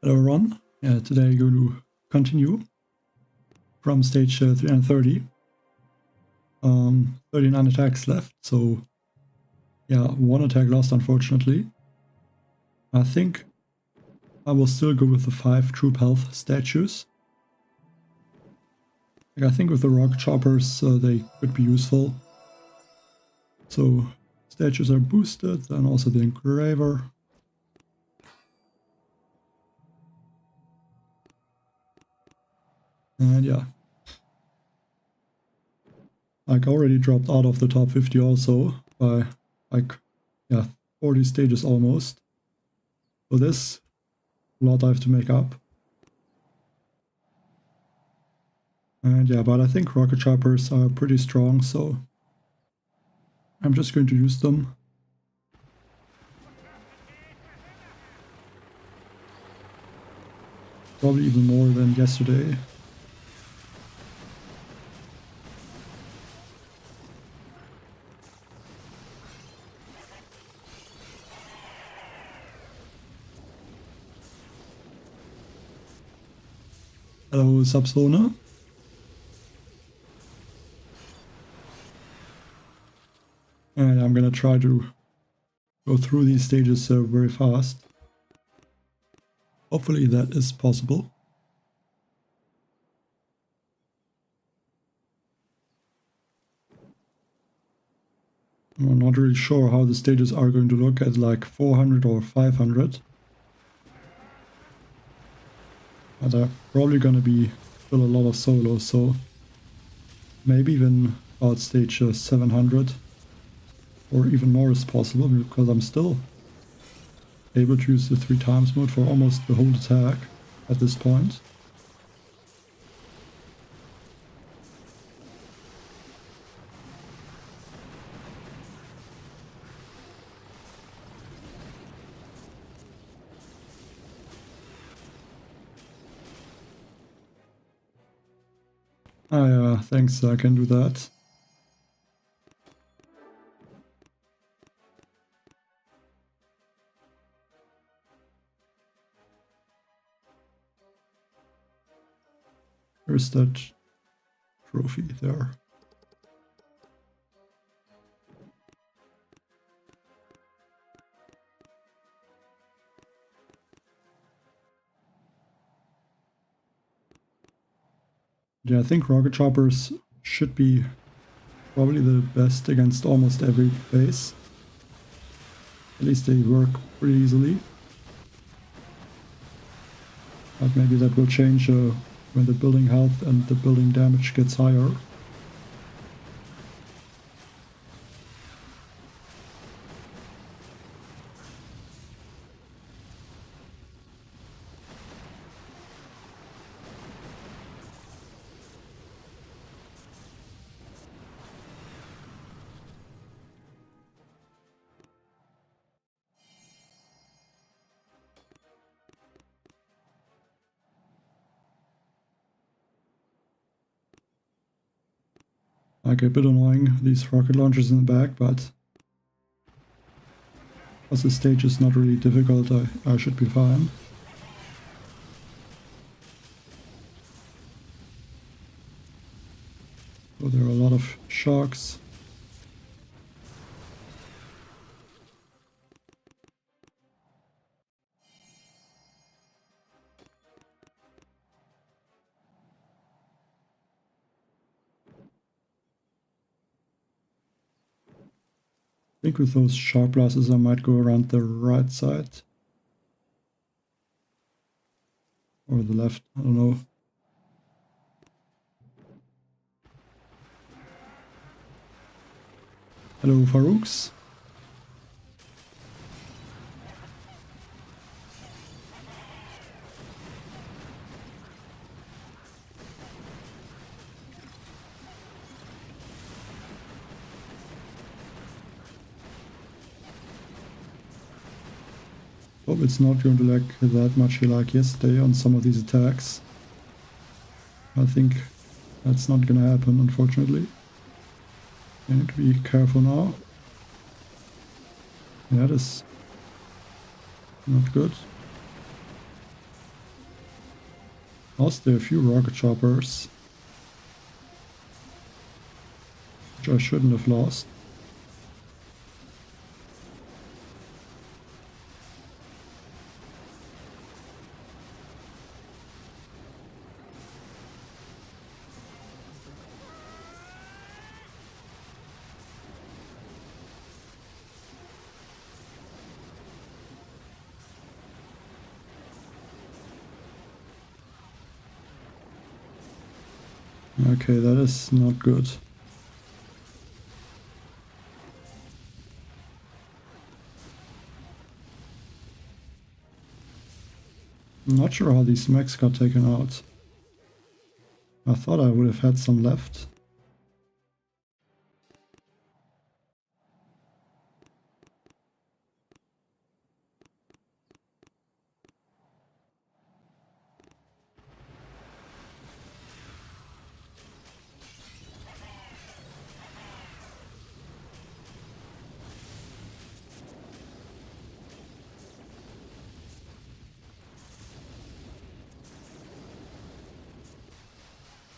Hello everyone, today I'm going to continue from stage 330. 39 attacks left, so yeah, one attack lost unfortunately. I think I will still go with the 5 troop health statues. I think with the rock choppers they could be useful. So statues are boosted, and also the engraver. And yeah, like already dropped out of the top 50 also by like 40 stages almost. So this a lot I have to make up. And yeah, but I think rocket choppers are pretty strong, so I'm just going to use them. Probably even more than yesterday. Hello, Subzone. And I'm gonna try to go through these stages very fast. Hopefully that is possible. I'm not really sure how the stages are going to look at like 400 or 500. But they're probably gonna be still a lot of solos, so maybe even about stage 700 or even more is possible, because I'm still able to use the 3 times mode for almost the whole attack at this point. Ah yeah, thanks, I can do that. Where's that trophy there? Yeah, I think rocket choppers should be probably the best against almost every base. At least they work pretty easily. But maybe that will change when the building health and the building damage gets higher. Like a bit annoying, these rocket launchers in the back, but as the stage is not really difficult, I should be fine. So there are a lot of sharks. I think with those sharp blasters I might go around the right side. Or the left, I don't know. Hello, Farouks. Hope it's not going to lag that much like yesterday on some of these attacks. I think that's not gonna happen, unfortunately. I need to be careful now. That is not good. Lost there a few rocket choppers, which I shouldn't have lost. Okay, that is not good. I'm not sure how these mechs got taken out. I thought I would have had some left.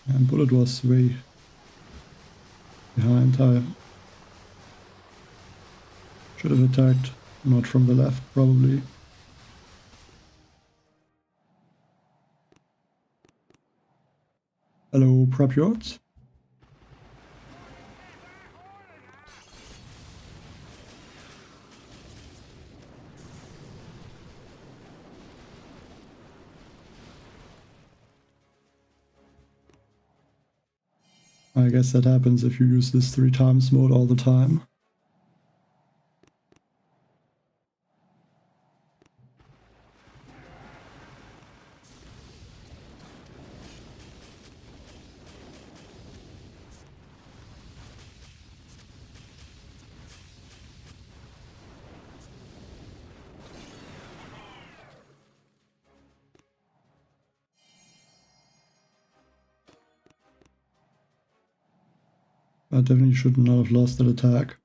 And bullet was way behind. I should have attacked, not from the left, probably. Hello, prop yachts. I guess that happens if you use this 3 times mode all the time. I definitely should not have lost that attack.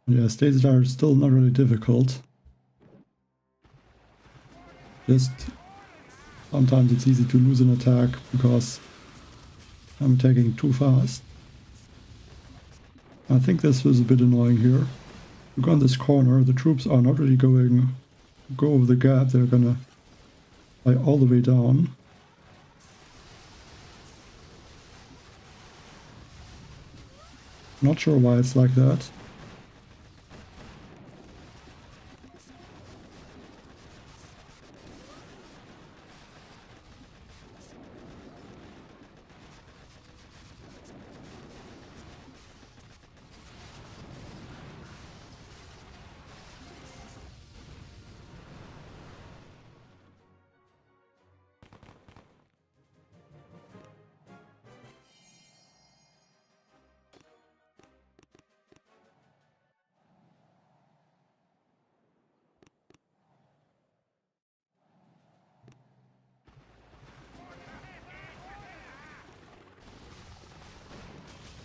Yeah, stages are still not really difficult. Just sometimes it's easy to lose an attack because I'm attacking too fast. I think this was a bit annoying here. Look on this corner, the troops are not really go over the gap, they're gonna fly all the way down. Not sure why it's like that.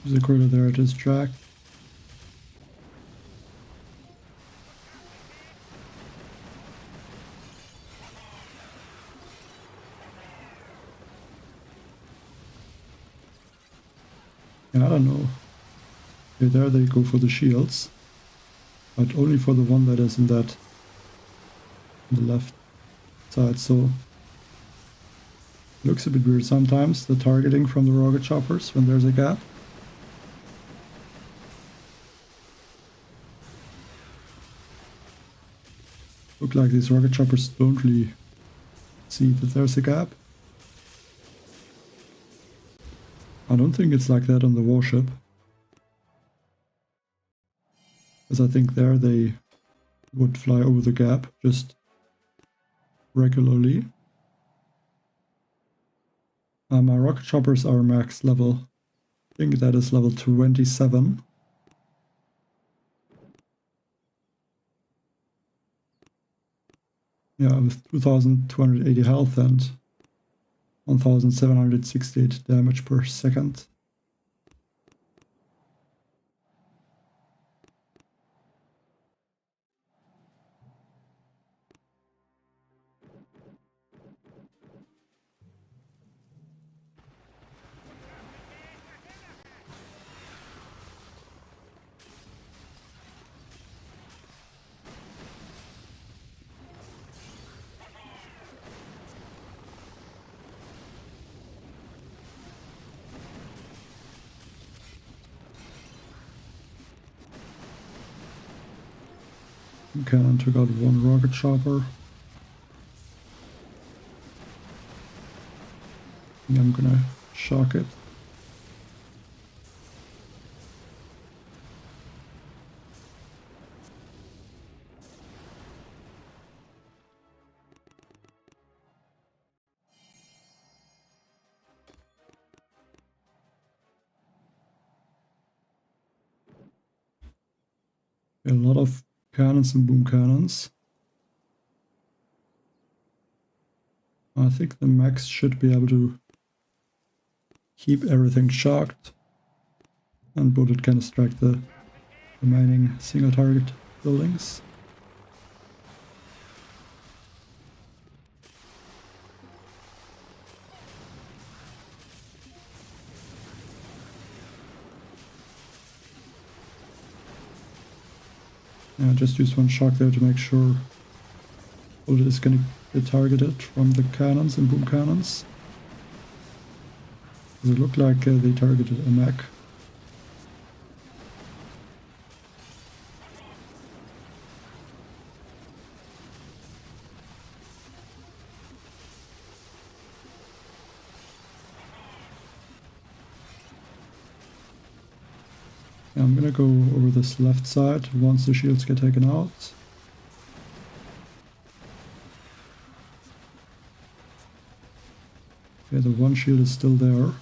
There's a critter there at his track. I don't know. Okay, there they go for the shields. But only for the one that is in that... on the left side, so... Looks a bit weird sometimes, the targeting from the rocket choppers when there's a gap. Look like these rocket choppers don't really see that there's a gap. I don't think it's like that on the Warship. Because I think there they would fly over the gap just regularly. My rocket choppers are max level. I think that is level 27. Yeah, with 2280 health and 1768 damage per second. Cannon took out one rocket chopper. I'm gonna shock it. A lot of cannons and boom cannons. I think the max should be able to keep everything shocked, and bullet can distract the remaining single target buildings. Yeah, just use one shock there to make sure bullet is going to get targeted from the cannons and boom cannons. Does it look like they targeted a mech? Yeah, I'm gonna go over this left side once the shields get taken out. Okay, the one shield is still there.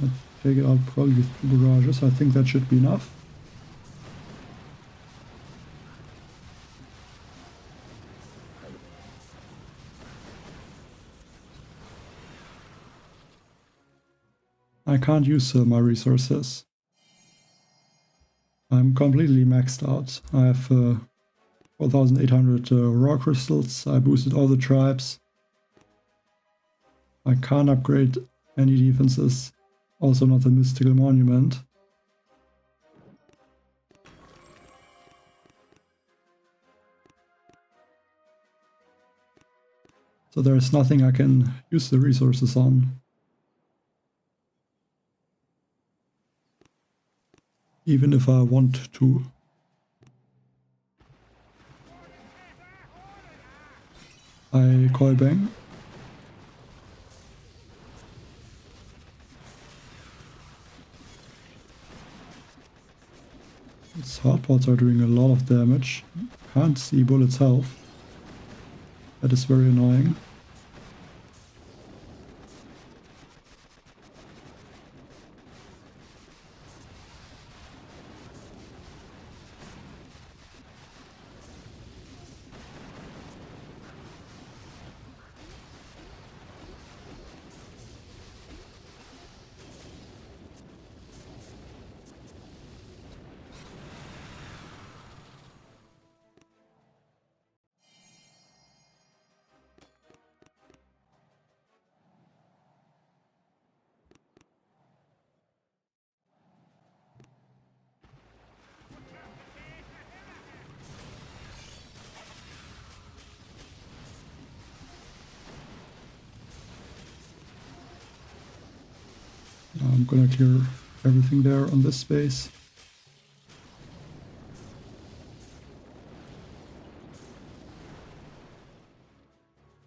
I'll take it out probably with 2 barrages. I think that should be enough. I can't use my resources. I'm completely maxed out. I have 4,800 raw crystals. I boosted all the tribes. I can't upgrade any defenses. Also not the mystical monument. So there's nothing I can use the resources on. Even if I want to. I coil bang. Its hardpots are doing a lot of damage. Can't see bullets' health. That is very annoying. I'm gonna clear everything there on this space.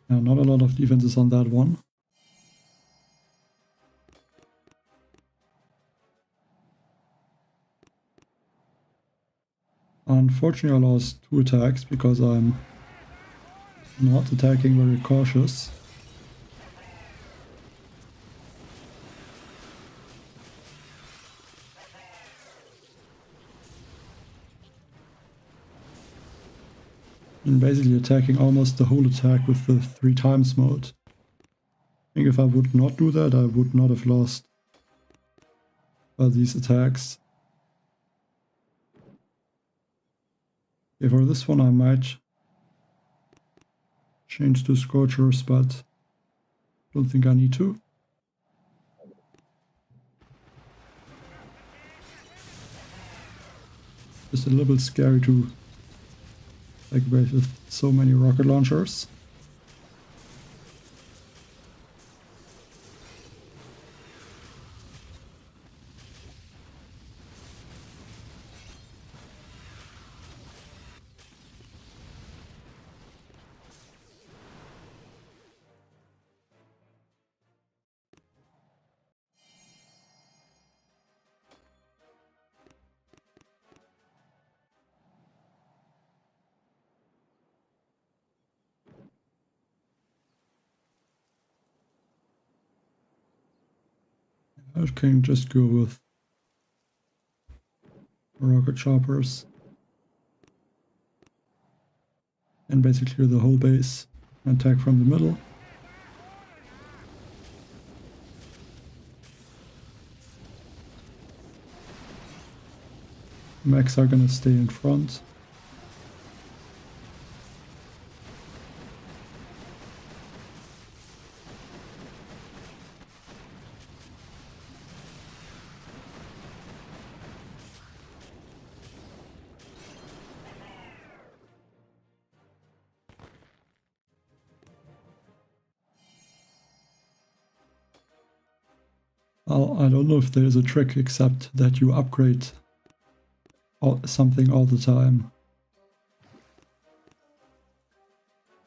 Not a lot of defenses on that one. Unfortunately, I lost 2 attacks because I'm not attacking very cautious. And basically attacking almost the whole attack with the 3 times mode. I think if I would not do that, I would not have lost these attacks. Okay, for this one I might change to Scorchers, but don't think I need to. Just a little bit scary to activate with so many rocket launchers. I can just go with rocket choppers and basically clear the whole base and attack from the middle. Mechs are gonna stay in front. I don't know if there's a trick except that you upgrade something all the time.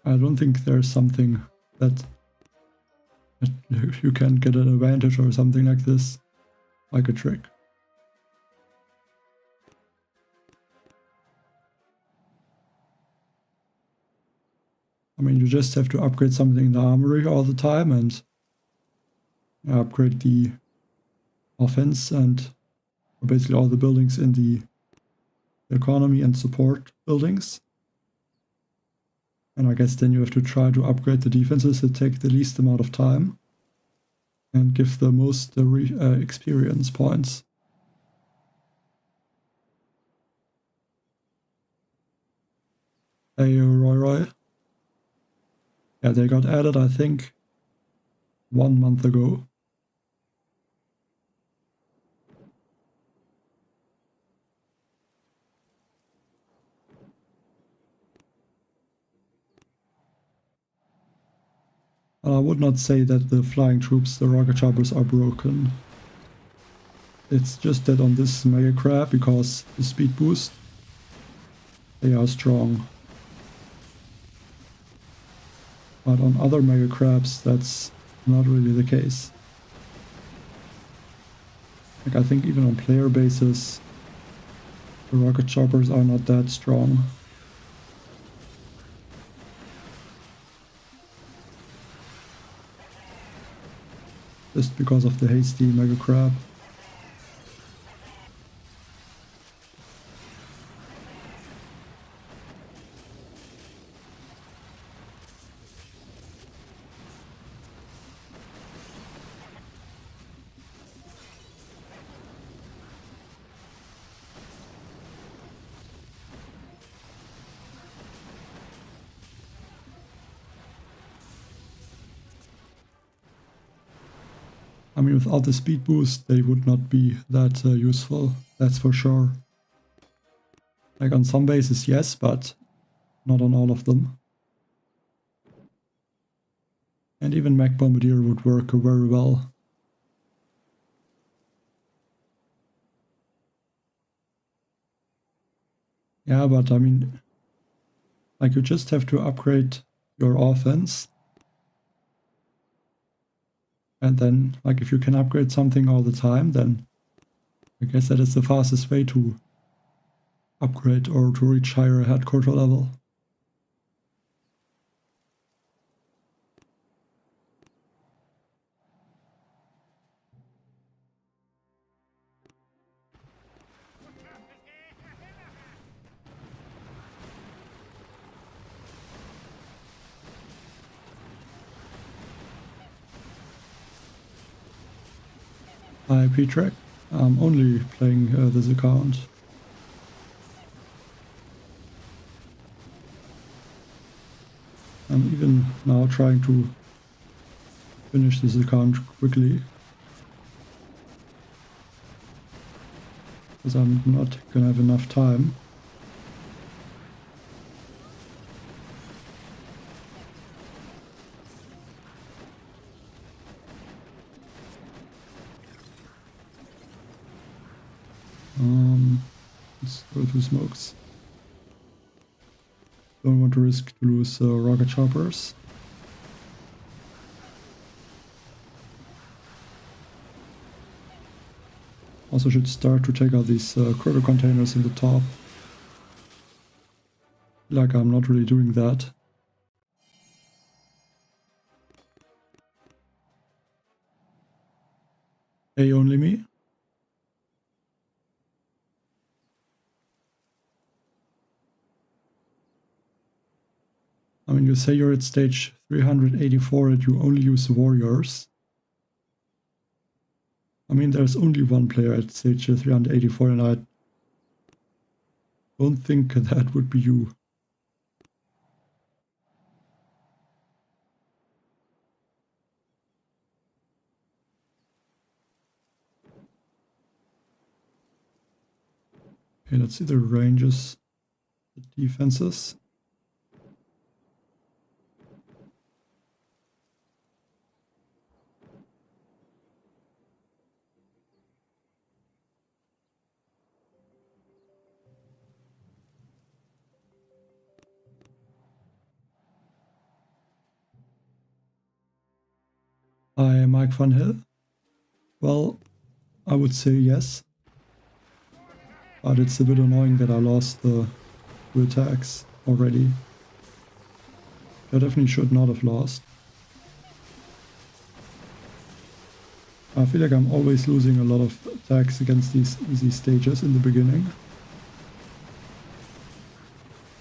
I don't think there's something that you can get an advantage or something like this, like a trick. I mean, you just have to upgrade something in the armory all the time and upgrade the offense and basically all the buildings in the economy and support buildings. And I guess then you have to try to upgrade the defenses that take the least amount of time and give the most experience points. Hey, Roy. Yeah, they got added, I think, 1 month ago. I would not say that the flying troops, the rocket choppers, are broken. It's just that on this mega crab, because the speed boost, they are strong. But on other mega crabs, that's not really the case. Like, I think even on player bases, the rocket choppers are not that strong. Just because of the Hasty mega crab. I mean, without the speed boost, they would not be that useful, that's for sure. Like on some bases, yes, but not on all of them. And even Mech Bombardier would work very well. Yeah, but I mean, like, you just have to upgrade your offense. And then, like, if you can upgrade something all the time, then I guess that is the fastest way to upgrade or to reach higher headquarter level. Hi, P-Track. I'm only playing this account. I'm even now trying to finish this account quickly, because I'm not gonna have enough time. Let's go to smokes. Don't want to risk to lose rocket choppers. Also should start to take out these critter containers in the top. Like, I'm not really doing that. Hey, only me? I mean, you say you're at stage 384 and you only use warriors. I mean, there's only one player at stage 384 and I don't think that would be you. Okay, let's see the ranges, the defenses. Hi, Mike Van Hill. Well, I would say yes. But it's a bit annoying that I lost the two attacks already. I definitely should not have lost. I feel like I'm always losing a lot of attacks against these easy stages in the beginning.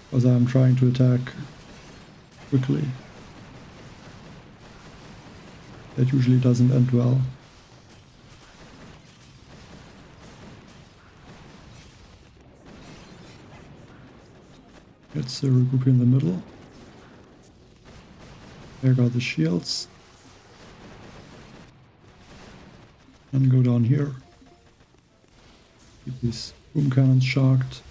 Because I'm trying to attack quickly. That usually doesn't end well. Let's regroup in the middle. There got the shields. And go down here. Keep these boom cannons shocked.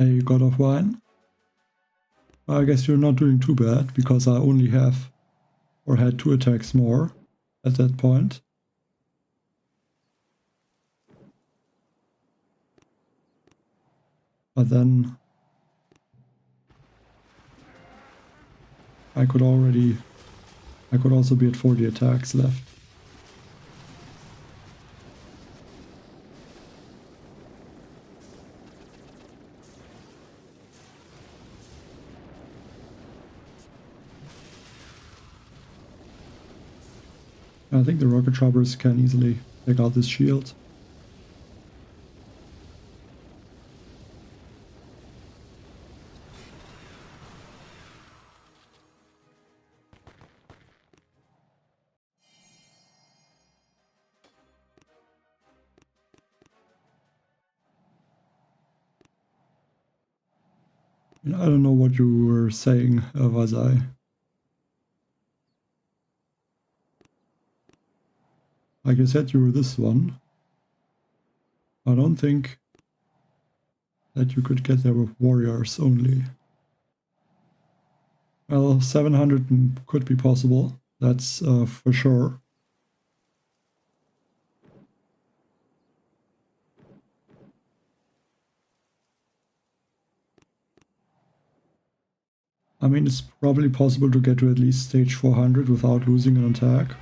A God of Wine. I guess you're not doing too bad, because I only have, or had 2 attacks more at that point. But then I could also be at 40 attacks left. I think the rocket choppers can easily take out this shield. And I don't know what you were saying, Vazai. Like you said, you were this one. I don't think that you could get there with warriors only. Well, 700 could be possible, that's for sure. I mean, it's probably possible to get to at least stage 400 without losing an attack.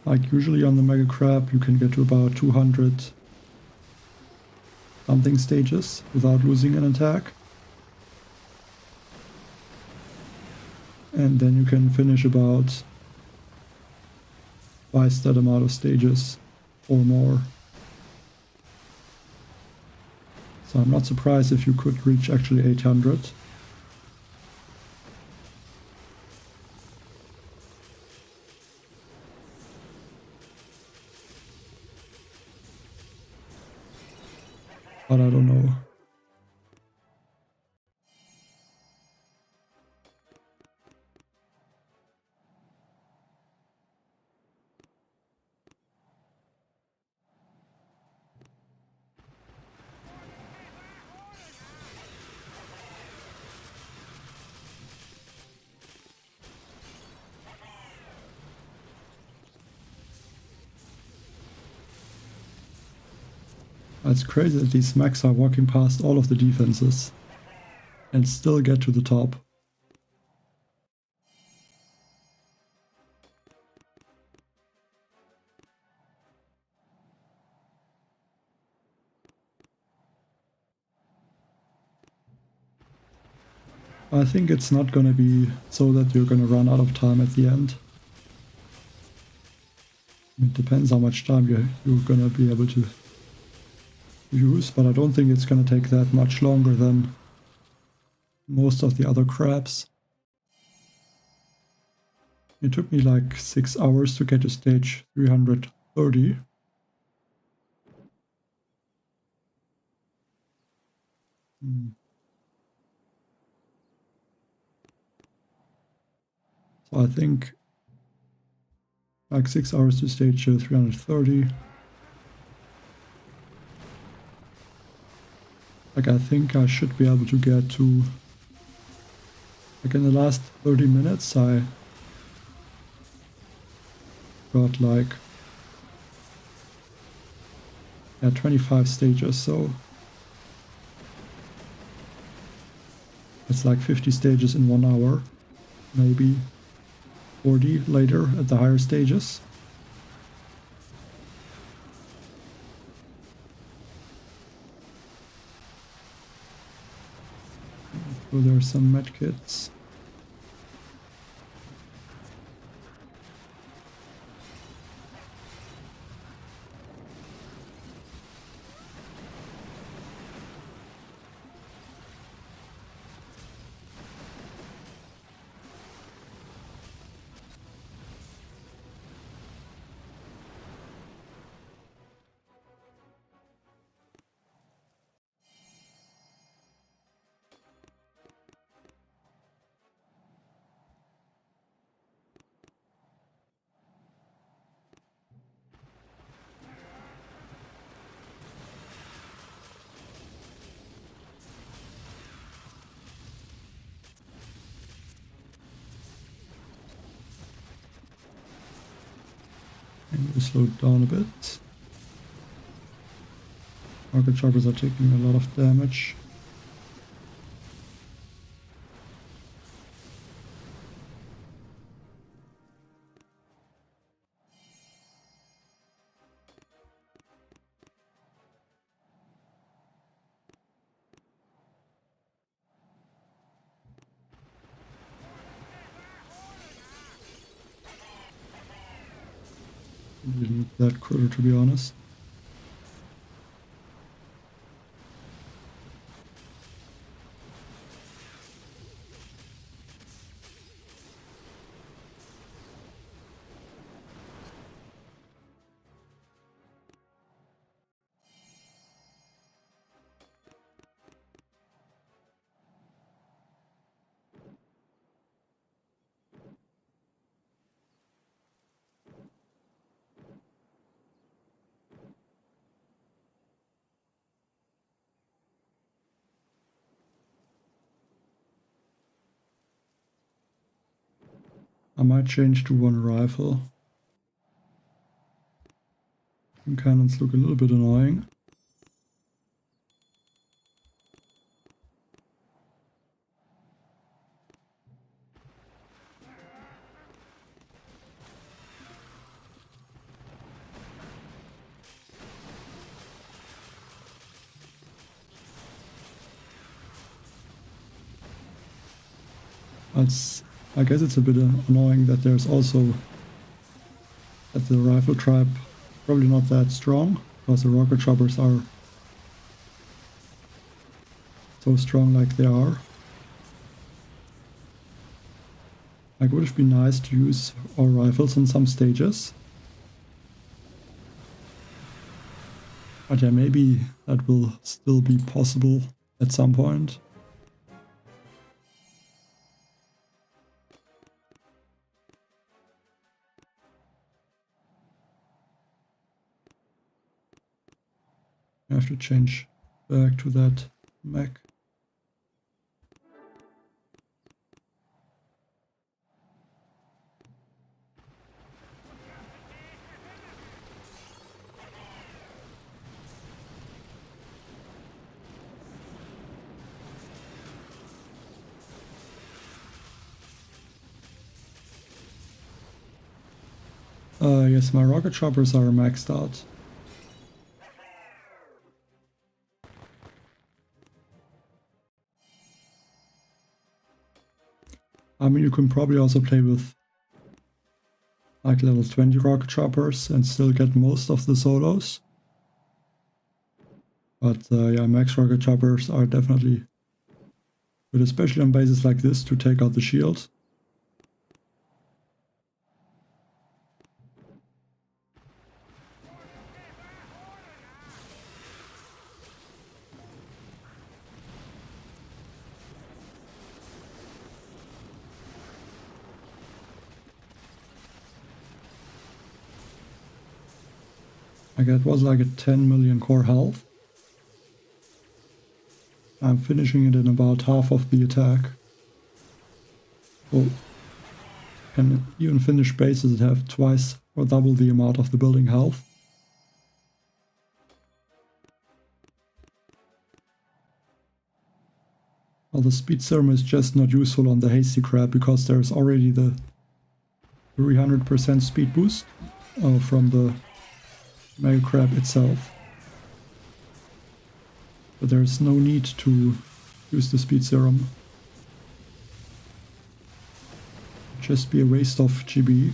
Like usually on the Mega Crab you can get to about 200 something stages without losing an attack. And then you can finish about twice that amount of stages or more. So I'm not surprised if you could reach actually 800. But I don't know. It's crazy that these mechs are walking past all of the defenses and still get to the top. I think it's not gonna be so that you're gonna run out of time at the end. It depends how much time you're gonna be able to use, but I don't think it's gonna take that much longer than most of the other crabs. It took me like 6 hours to get to stage 330. So I think like 6 hours to stage 330. Like I think I should be able to get to, like in the last 30 minutes I got like 25 stages, so it's like 50 stages in 1 hour, maybe 40 later at the higher stages. So there are some medkits. And we slow it down a bit. Rocket choppers are taking a lot of damage. Didn't need that critter, to be honest. I might change to one rifle. And cannons look a little bit annoying. I guess it's a bit annoying that there's also that the rifle tribe probably not that strong, because the rocket choppers are so strong like they are. Like, would have been nice to use our rifles on some stages. But yeah, maybe that will still be possible at some point. I have to change back to that mech. Yes, my rocket choppers are maxed out. I mean, you can probably also play with like level 20 rocket choppers and still get most of the solos. But yeah, max rocket choppers are definitely good, especially on bases like this, to take out the shield. Like, it was like a 10 million core health. I'm finishing it in about half of the attack. Oh, can even finish bases that have twice or double the amount of the building health. Well, the speed serum is just not useful on the Hasty crab because there's already the 300% speed boost from the Mega Crab itself. But there's no need to use the speed serum. Just be a waste of GB.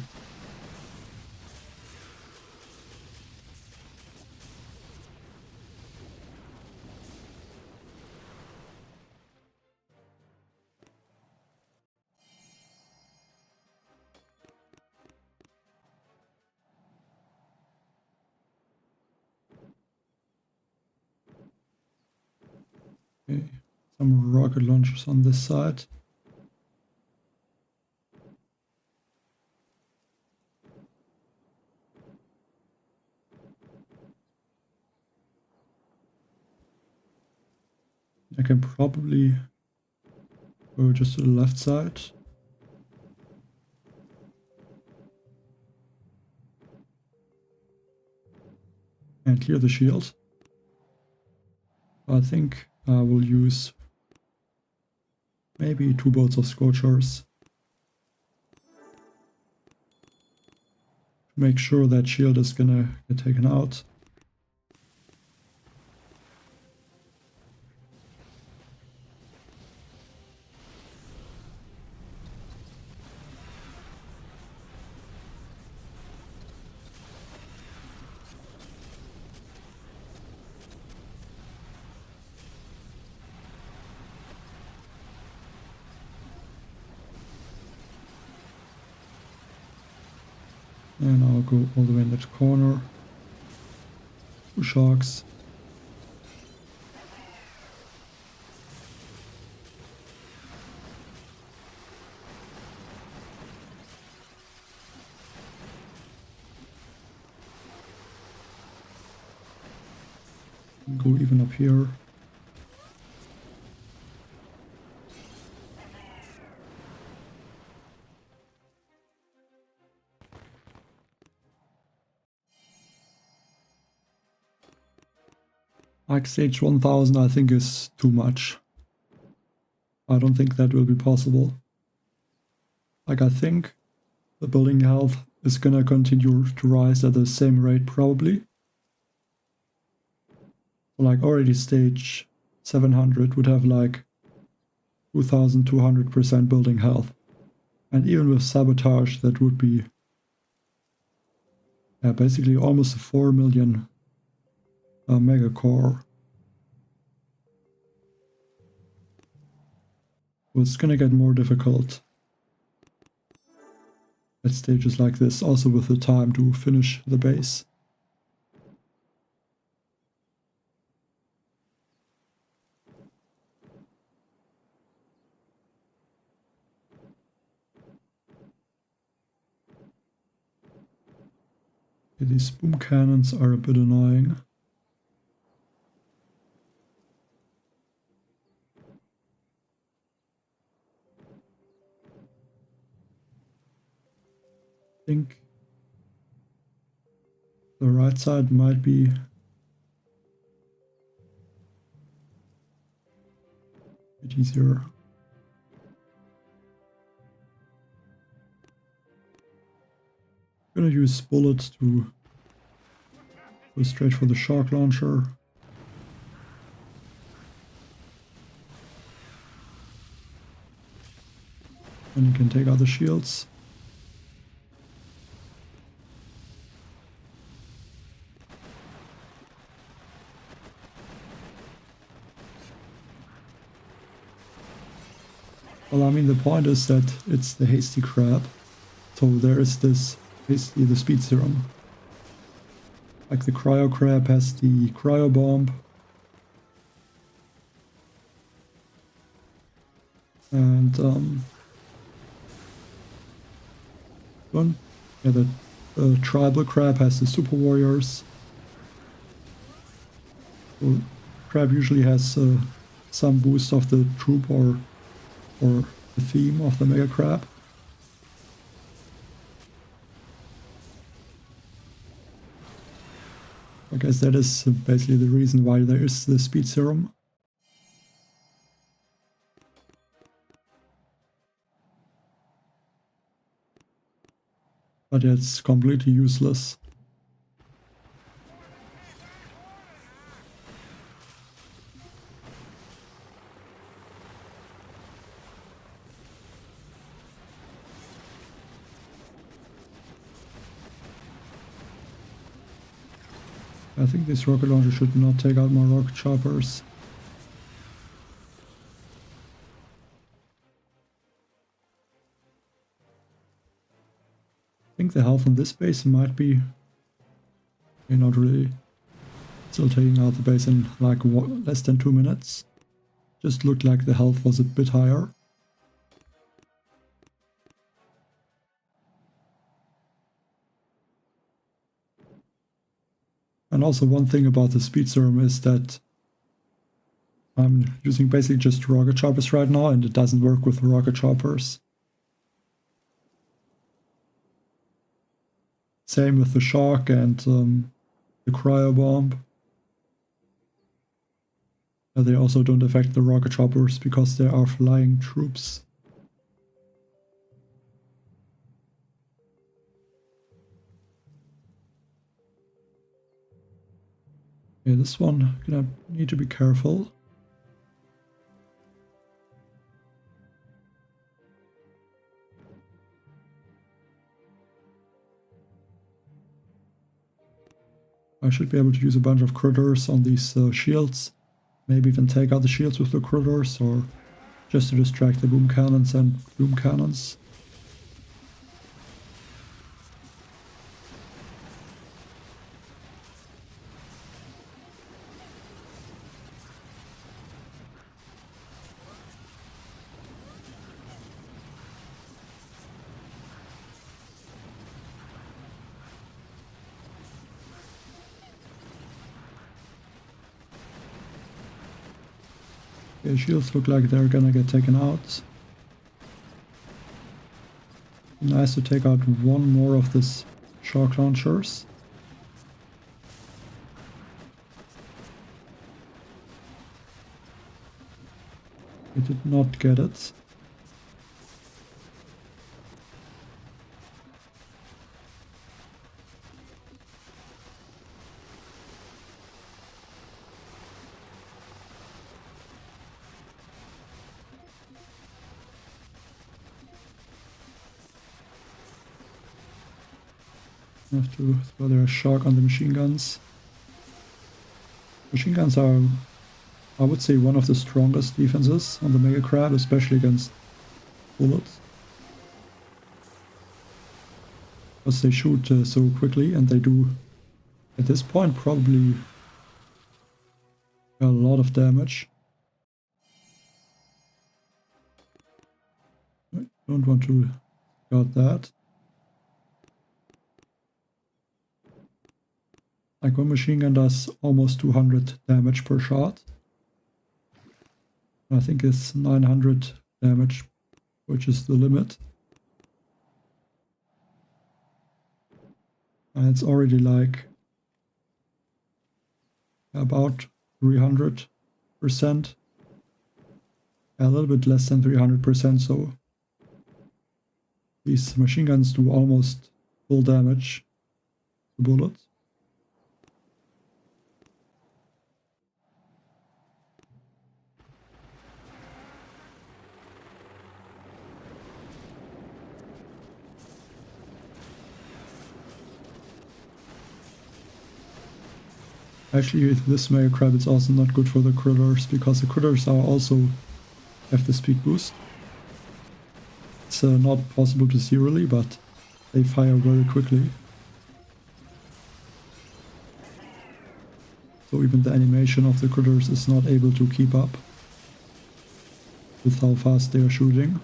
Okay, some rocket launchers on this side. I can probably go just to the left side. And clear the shield. I think I will use maybe 2 boats of Scorchers to make sure that shield is gonna get taken out. And I'll go all the way in that corner. 2 sharks. Go even up here. Like stage 1000 I think is too much. I don't think that will be possible. Like I think the building health is gonna continue to rise at the same rate probably. So like already stage 700 would have like 2200% building health. And even with sabotage that would be basically almost a 4 million mega core. So it's gonna get more difficult at stages like this, also with the time to finish the base. Okay, these boom cannons are a bit annoying. I think the right side might be a bit easier. I'm gonna use bullets to go straight for the shock launcher. And you can take out the shields. Well, I mean, the point is that it's the Hasty crab, so there is this Hasty, the speed serum. Like the cryo crab has the cryo bomb. And the tribal crab has the super warriors. So crab usually has some boost of the troop or the theme of the mega crab. I guess that is basically the reason why there is the speed serum. But it's completely useless. I think this rocket launcher should not take out more rocket choppers. I think the health on this base might be not really. Still taking out the base in like less than 2 minutes. Just looked like the health was a bit higher. And also one thing about the speed serum is that I'm using basically just rocket choppers right now, and it doesn't work with rocket choppers. Same with the shock and the cryo bomb. They also don't affect the rocket choppers because they are flying troops. Okay, this one gonna need to be careful. I should be able to use a bunch of critters on these shields. Maybe even take out the shields with the critters, or just to distract the boom cannons and boom cannons. Okay, shields look like they're gonna get taken out. Nice to take out one more of this shock launchers. We did not get it. I have to throw their shock on the machine guns. Machine guns are, I would say, one of the strongest defenses on the Mega Crab, especially against bullets. Because they shoot so quickly, and they do, at this point, probably a lot of damage. I don't want to got that. Like one machine gun does almost 200 damage per shot. I think it's 900 damage, which is the limit. And it's already like about 300%. A little bit less than 300%, so these machine guns do almost full damage to bullets. Actually, this Mega Crab is also not good for the critters, because the critters are also have the speed boost. It's not possible to see really, but they fire very quickly. So even the animation of the critters is not able to keep up with how fast they are shooting.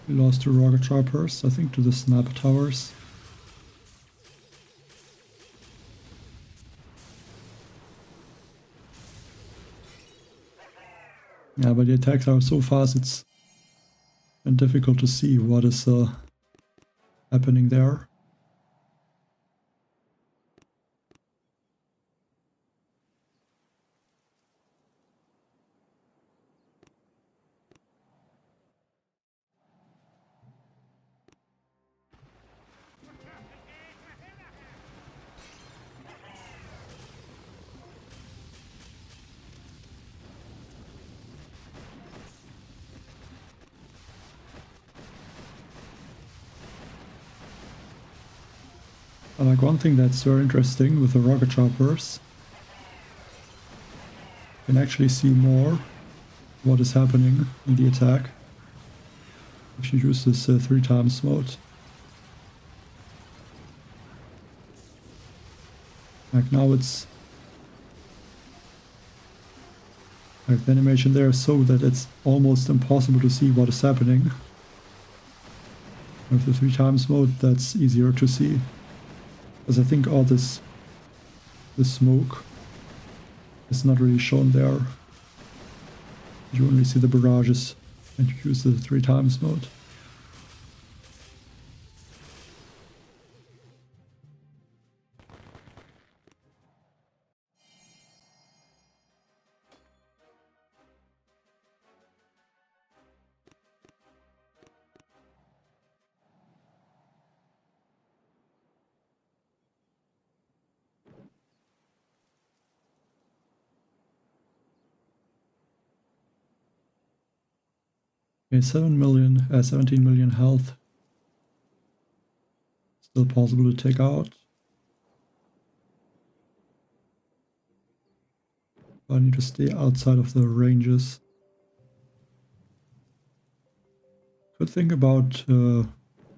We lost 2 rocket choppers, I think, to the snap towers. Yeah, but the attacks are so fast, it's been difficult to see what is happening there. And like one thing that's very interesting with the rocket choppers, you can actually see more what is happening in the attack if you use this 3 times mode. Like now it's like the animation there is so that it's almost impossible to see what is happening. With the 3 times mode, that's easier to see. Because I think all this smoke is not really shown there. You only see the barrages and you use the 3 times mode. Okay, 17 million health. Still possible to take out. But I need to stay outside of the ranges. Could think about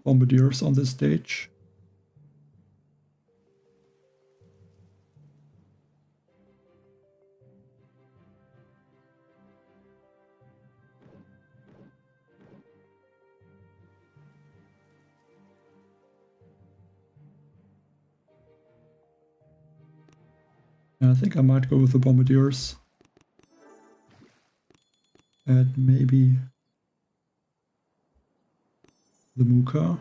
bombardiers on this stage. And I think I might go with the bombardiers. And maybe the Mooka.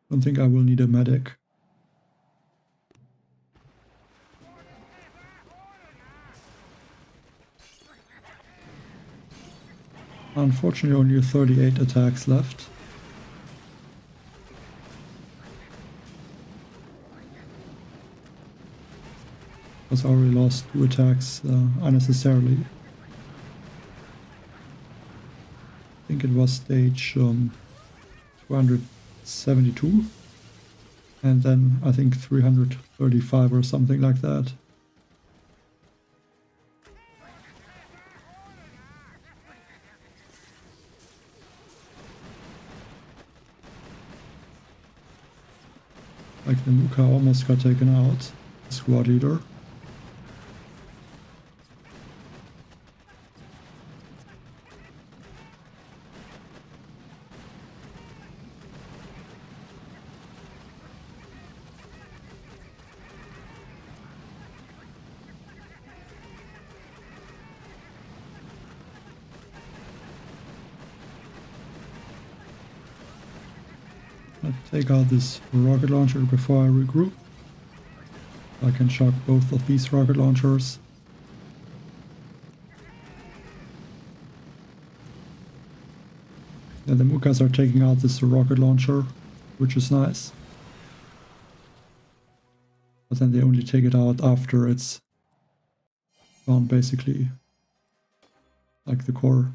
Don't think I will need a medic. Unfortunately, only 38 attacks left. Because I already lost 2 attacks unnecessarily. I think it was stage 272. And then I think 335 or something like that. Like the Mooka almost got taken out. Squad leader. I'll take out this rocket launcher before I regroup. I can shock both of these rocket launchers. And the Mookas are taking out this rocket launcher, which is nice. But then they only take it out after it's gone, basically. Like the core.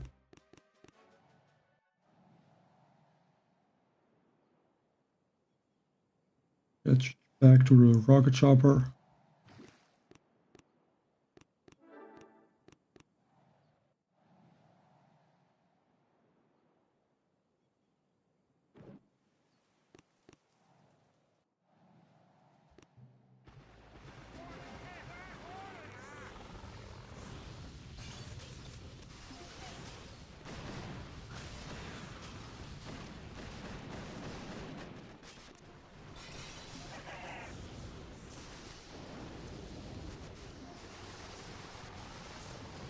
Get back to the rocket chopper.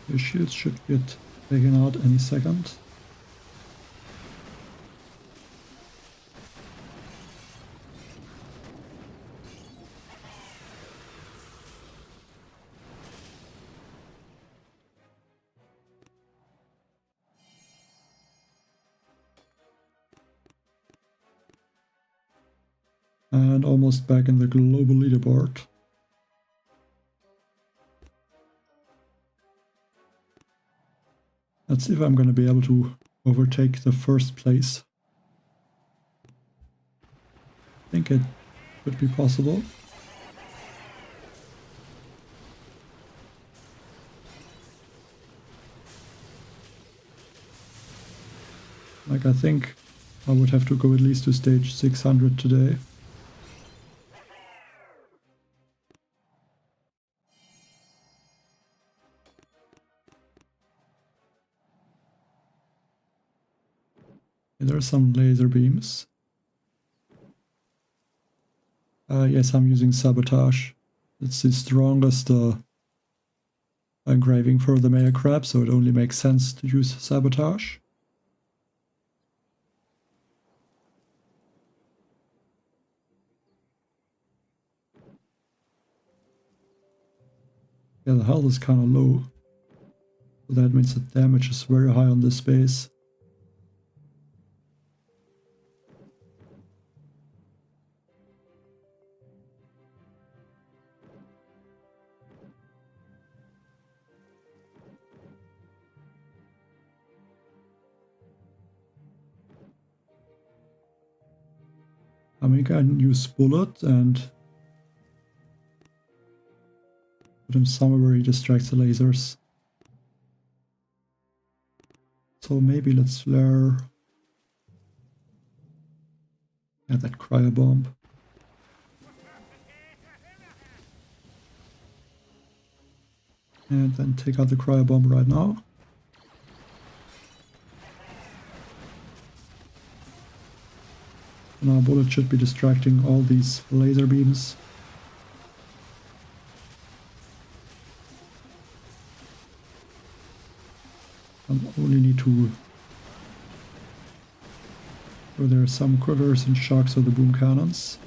The shields should get taken out any second. And almost back in the global leaderboard. Let's see if I'm going to be able to overtake the first place. I think it could be possible. Like, I think I would have to go at least to stage 600 today. There are some laser beams. Yes, I'm using sabotage. It's the strongest engraving for the male crab, so it only makes sense to use sabotage. Yeah, the health is kind of low, so that means the damage is very high on this base. I mean, I can use bullet and put him somewhere where he distracts the lasers. So maybe let's flare that cryo bomb. And then take out the cryo bomb right now. Now bullet should be distracting all these laser beams. I only need to... So there are some critters and sharks of the boom cannons.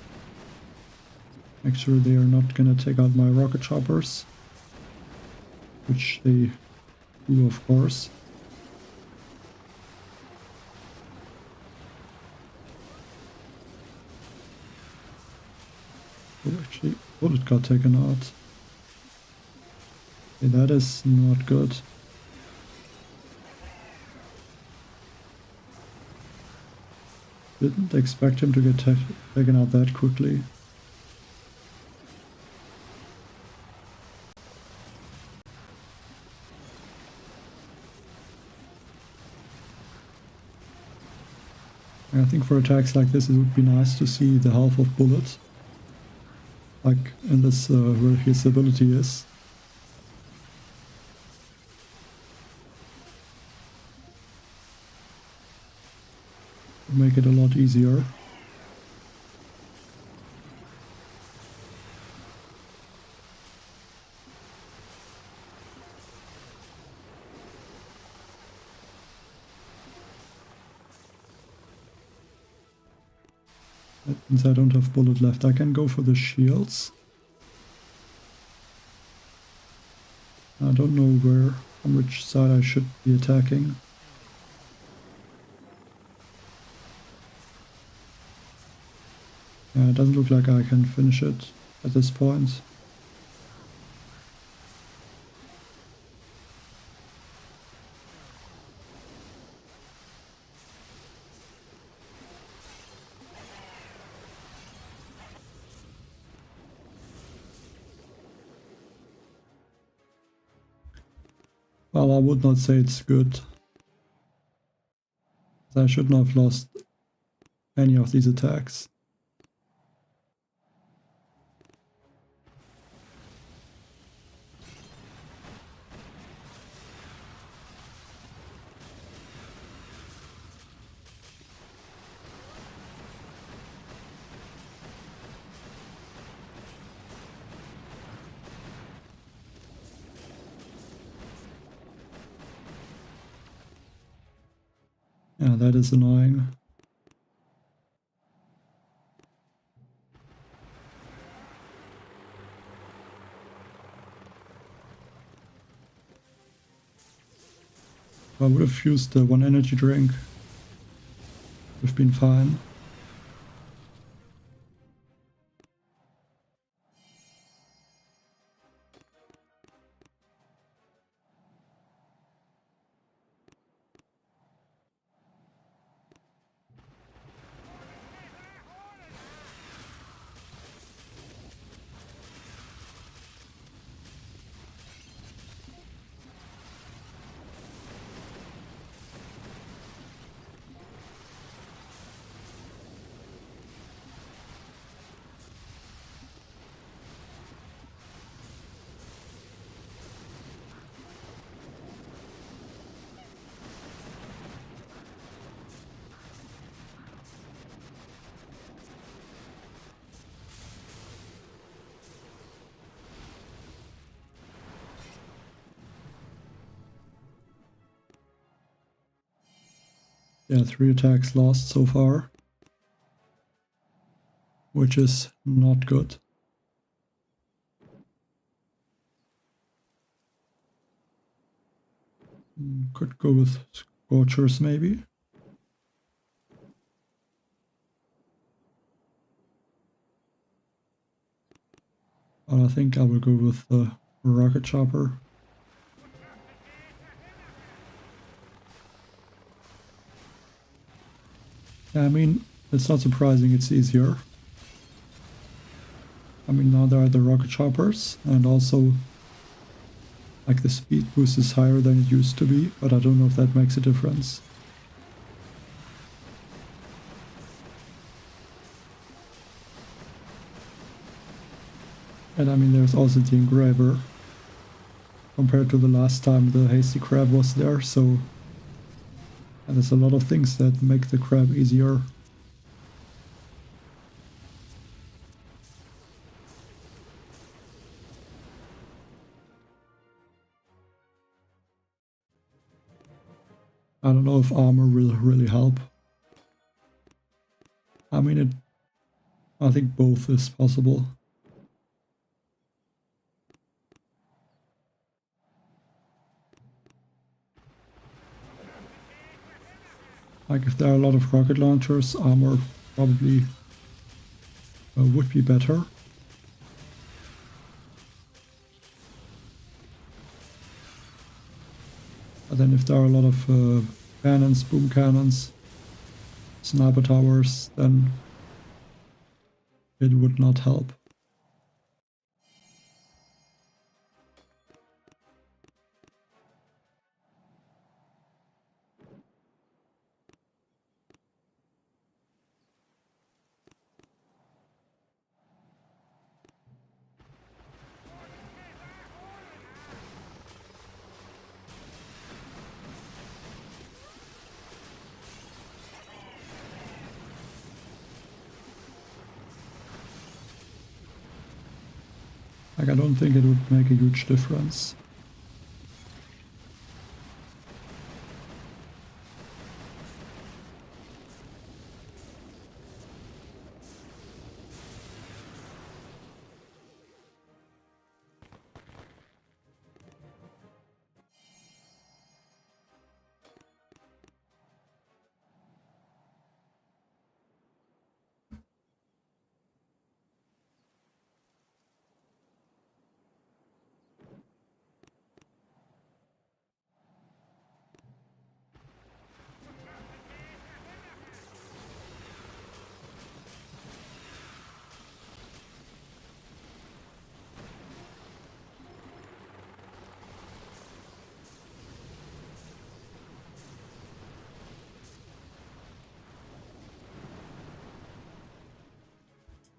Make sure they are not gonna take out my rocket choppers. Which they do, of course. Oh, actually, bullet got taken out. Okay, that is not good. Didn't expect him to get taken out that quickly. I think for attacks like this it would be nice to see the health of bullet. Like in this where his ability is. Make it a lot easier. That means I don't have bullet left. I can go for the shields. I don't know where, on which side I should be attacking. Yeah, it doesn't look like I can finish it at this point. Well, I would not say it's good. I should not have lost any of these attacks. Yeah, that is annoying. I would have used the one energy drink. Would have been fine. Yeah, 3 attacks lost so far, which is not good. Could go with Scorchers maybe. But I think I will go with the Rocket Chopper. Yeah, I mean, it's not surprising it's easier. I mean, now there are the Rocket Choppers, and also like the speed boost is higher than it used to be, but I don't know if that makes a difference. And I mean, there's also the Engraver compared to the last time the Hasty Crab was there, so and there's a lot of things that make the crab easier. I don't know if armor will really help. I mean, I think both is possible. Like if there are a lot of rocket launchers, armor probably would be better. But then if there are a lot of cannons, boom cannons, sniper towers, then it would not help. Like, I don't think it would make a huge difference.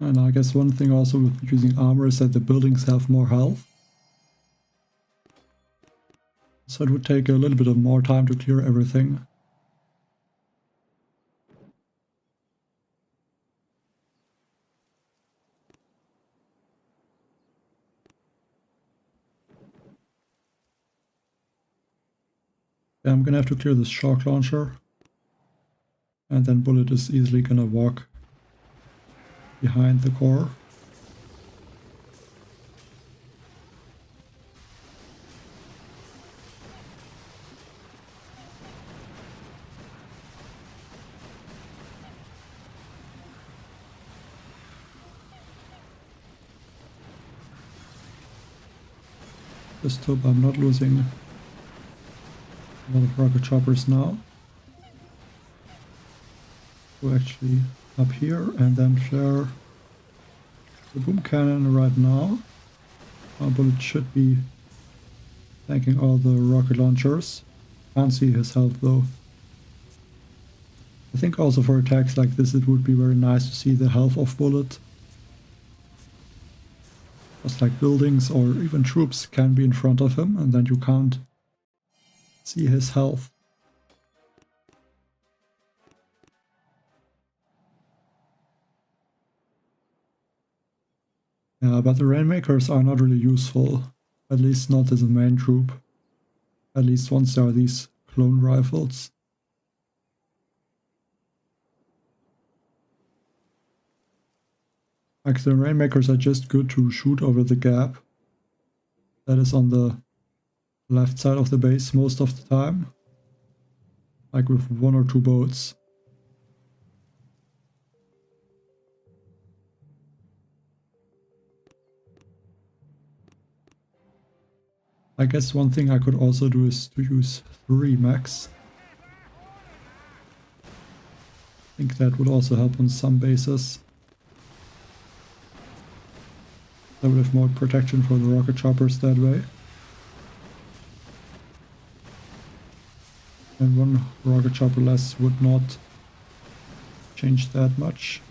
And I guess one thing also with using armor is that the buildings have more health. So it would take a little bit of more time to clear everything. Yeah, I'm gonna have to clear this shock launcher. And then Bullet is easily gonna walk behind the core. Just hope I'm not losing a lot of rocket choppers now. Go actually up here and then flare the boom cannon right now. Bullet should be tanking all the rocket launchers. Can't see his health though. I think also for attacks like this it would be very nice to see the health of Bullet. Just like buildings or even troops can be in front of him and then you can't see his health. Yeah, but the Rainmakers are not really useful, at least not as a main troop. At least once there are these clone rifles. Like the Rainmakers are just good to shoot over the gap that is on the left side of the base most of the time. Like with one or two boats. I guess one thing I could also do is to use 3 mechs. I think that would also help on some bases. I would have more protection for the rocket choppers that way. And one rocket chopper less would not change that much.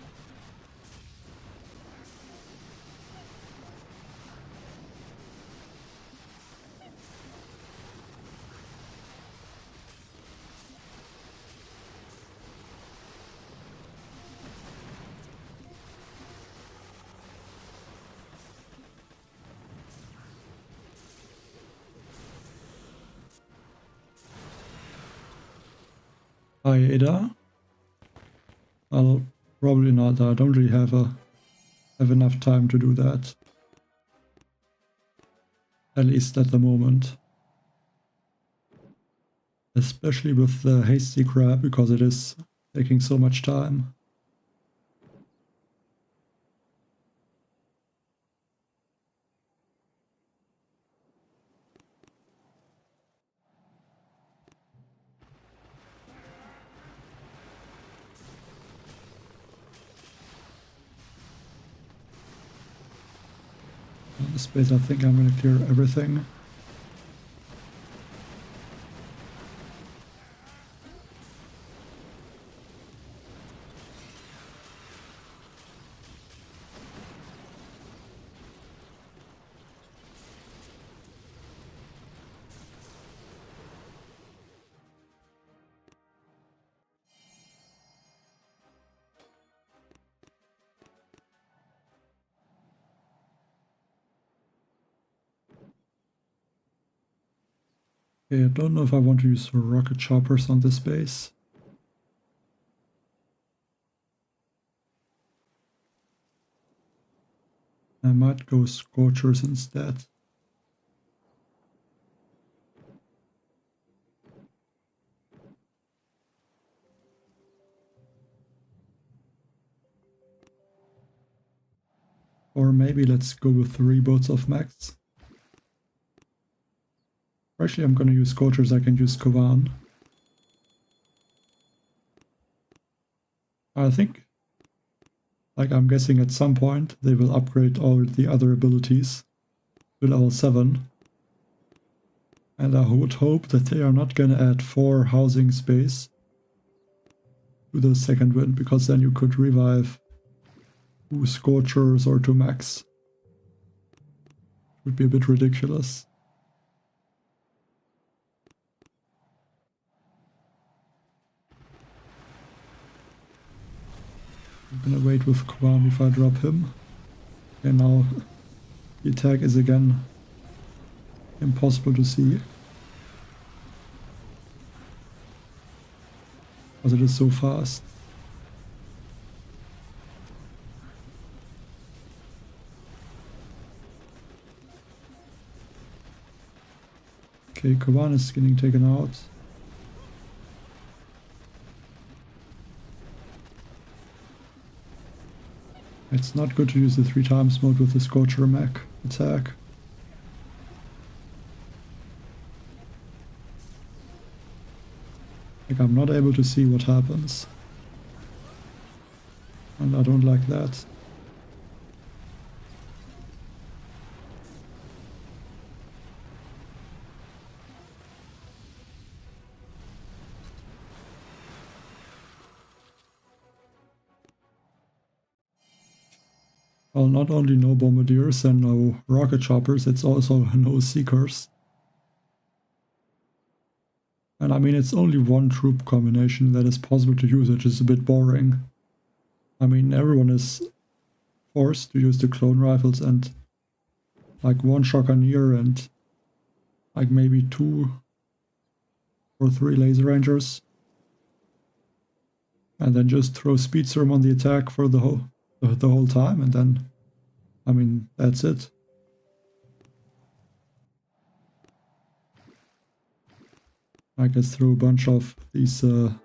Aida. Well, probably not. I don't really have enough time to do that. At least at the moment. Especially with the Hasty crab, because it is taking so much time. On the space, I think I'm gonna clear everything. Okay, I don't know if I want to use rocket choppers on this base. I might go Scorchers instead. Or maybe let's go with 3 boats of max. Actually, I'm gonna use Scorchers, I can use Kovan. I think, like I'm guessing at some point, they will upgrade all the other abilities to level 7. And I would hope that they are not gonna add 4 housing space to the second wind, because then you could revive 2 Scorchers or 2 max. Would be a bit ridiculous. I'm gonna wait with Kovan if I drop him. And now the attack is again impossible to see. Because it is so fast. Okay, Kovan is getting taken out. It's not good to use the 3 times mode with the Scorcher mech attack. Like, I'm not able to see what happens. And I don't like that. Well, not only no bombardiers and no rocket choppers, it's also no seekers. And I mean, it's only 1 troop combination that is possible to use, which is a bit boring. I mean, everyone is forced to use the clone rifles and like 1 Shockaneer and like maybe 2 or 3 laser rangers. And then just throw speed serum on the attack for the whole time, and then, I mean, that's it. I guess throw a bunch of these remote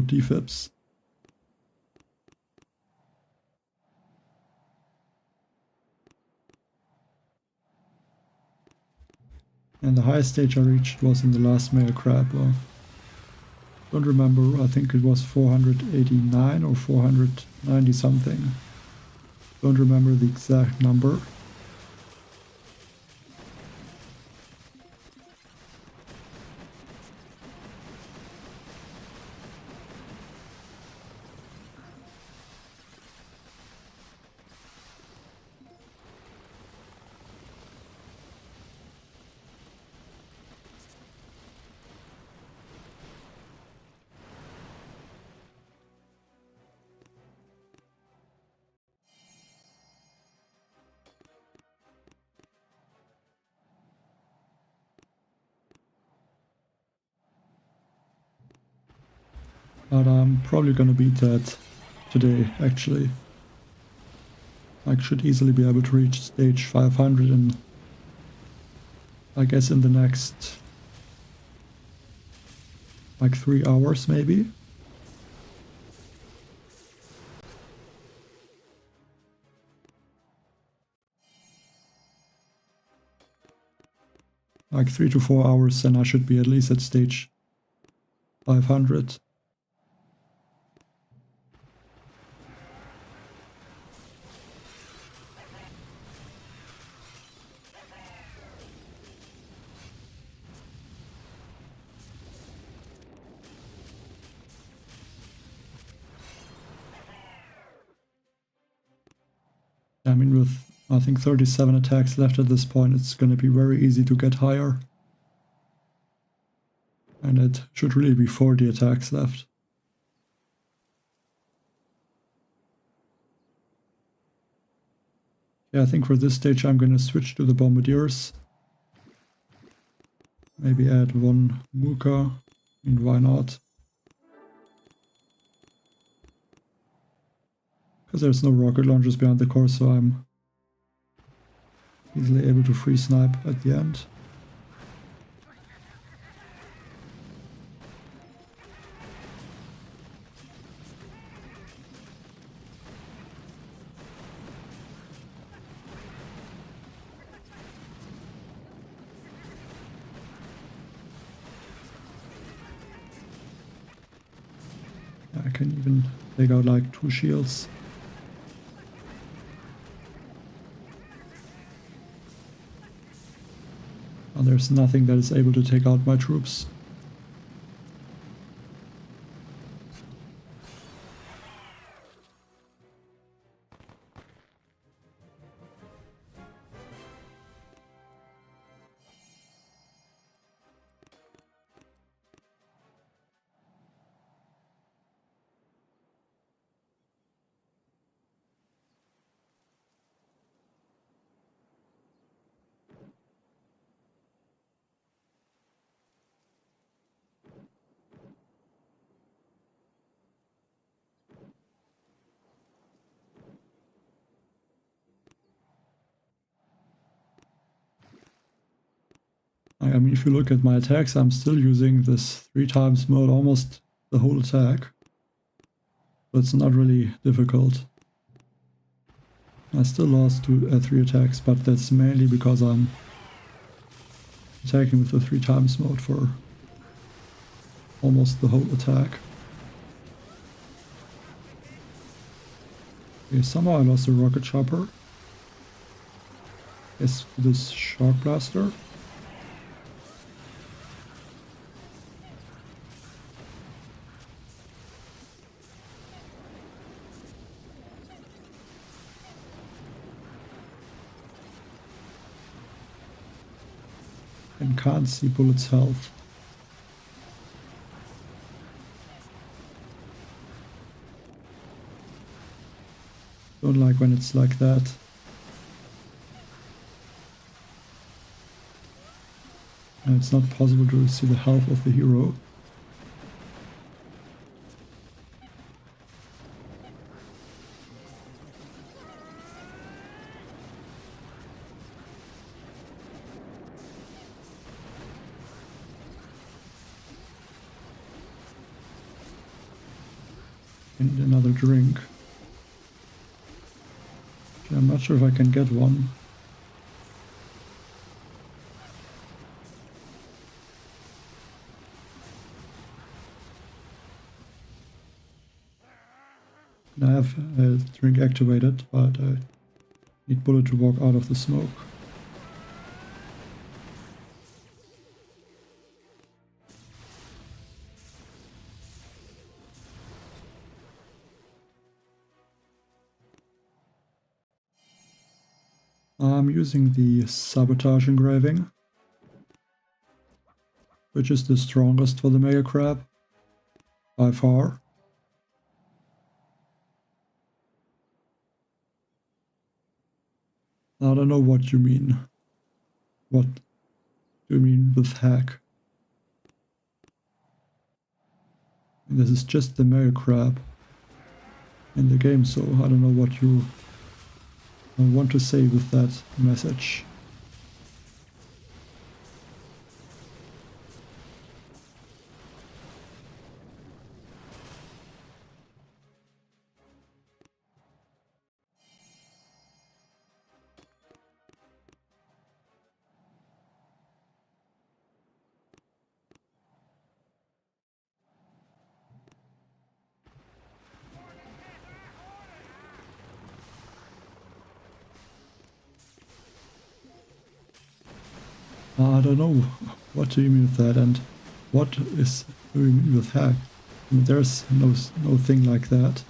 defibs. And the highest stage I reached was in the last male crab. Don't remember, I think it was 489 or 490 something. Don't remember the exact number. But I'm probably gonna beat that today, actually. I should easily be able to reach stage 500 in, I guess, in the next like 3 hours maybe. Like 3 to 4 hours, and I should be at least at stage 500. I mean, with I think 37 attacks left at this point, it's going to be very easy to get higher. And it should really be 40 attacks left. Yeah, I think for this stage I'm going to switch to the Bombardiers. Maybe add one Mooka. I mean, why not? Because there's no rocket launchers behind the core, so I'm easily able to free snipe at the end. I can even take out like 2 shields. And there's nothing that is able to take out my troops. I mean, if you look at my attacks, I'm still using this 3 times mode almost the whole attack. So it's not really difficult. I still lost 3 attacks, but that's mainly because I'm attacking with the 3 times mode for almost the whole attack. Okay, somehow I lost a rocket chopper. Yes, this shock blaster. And can't see bullets' health. Don't like when it's like that. And it's not possible to see the health of the hero. And another drink. Okay, I'm not sure if I can get one. I have a drink activated, but I need Bullet to walk out of the smoke. I'm using the Sabotage engraving, which is the strongest for the Mega Crab, by far. I don't know what you mean. What do you mean with hack? This is just the male crab in the game, so I don't know what you want to say with that message. I don't know what do you mean with that, and what do you mean with hack? I mean, there's no thing like that.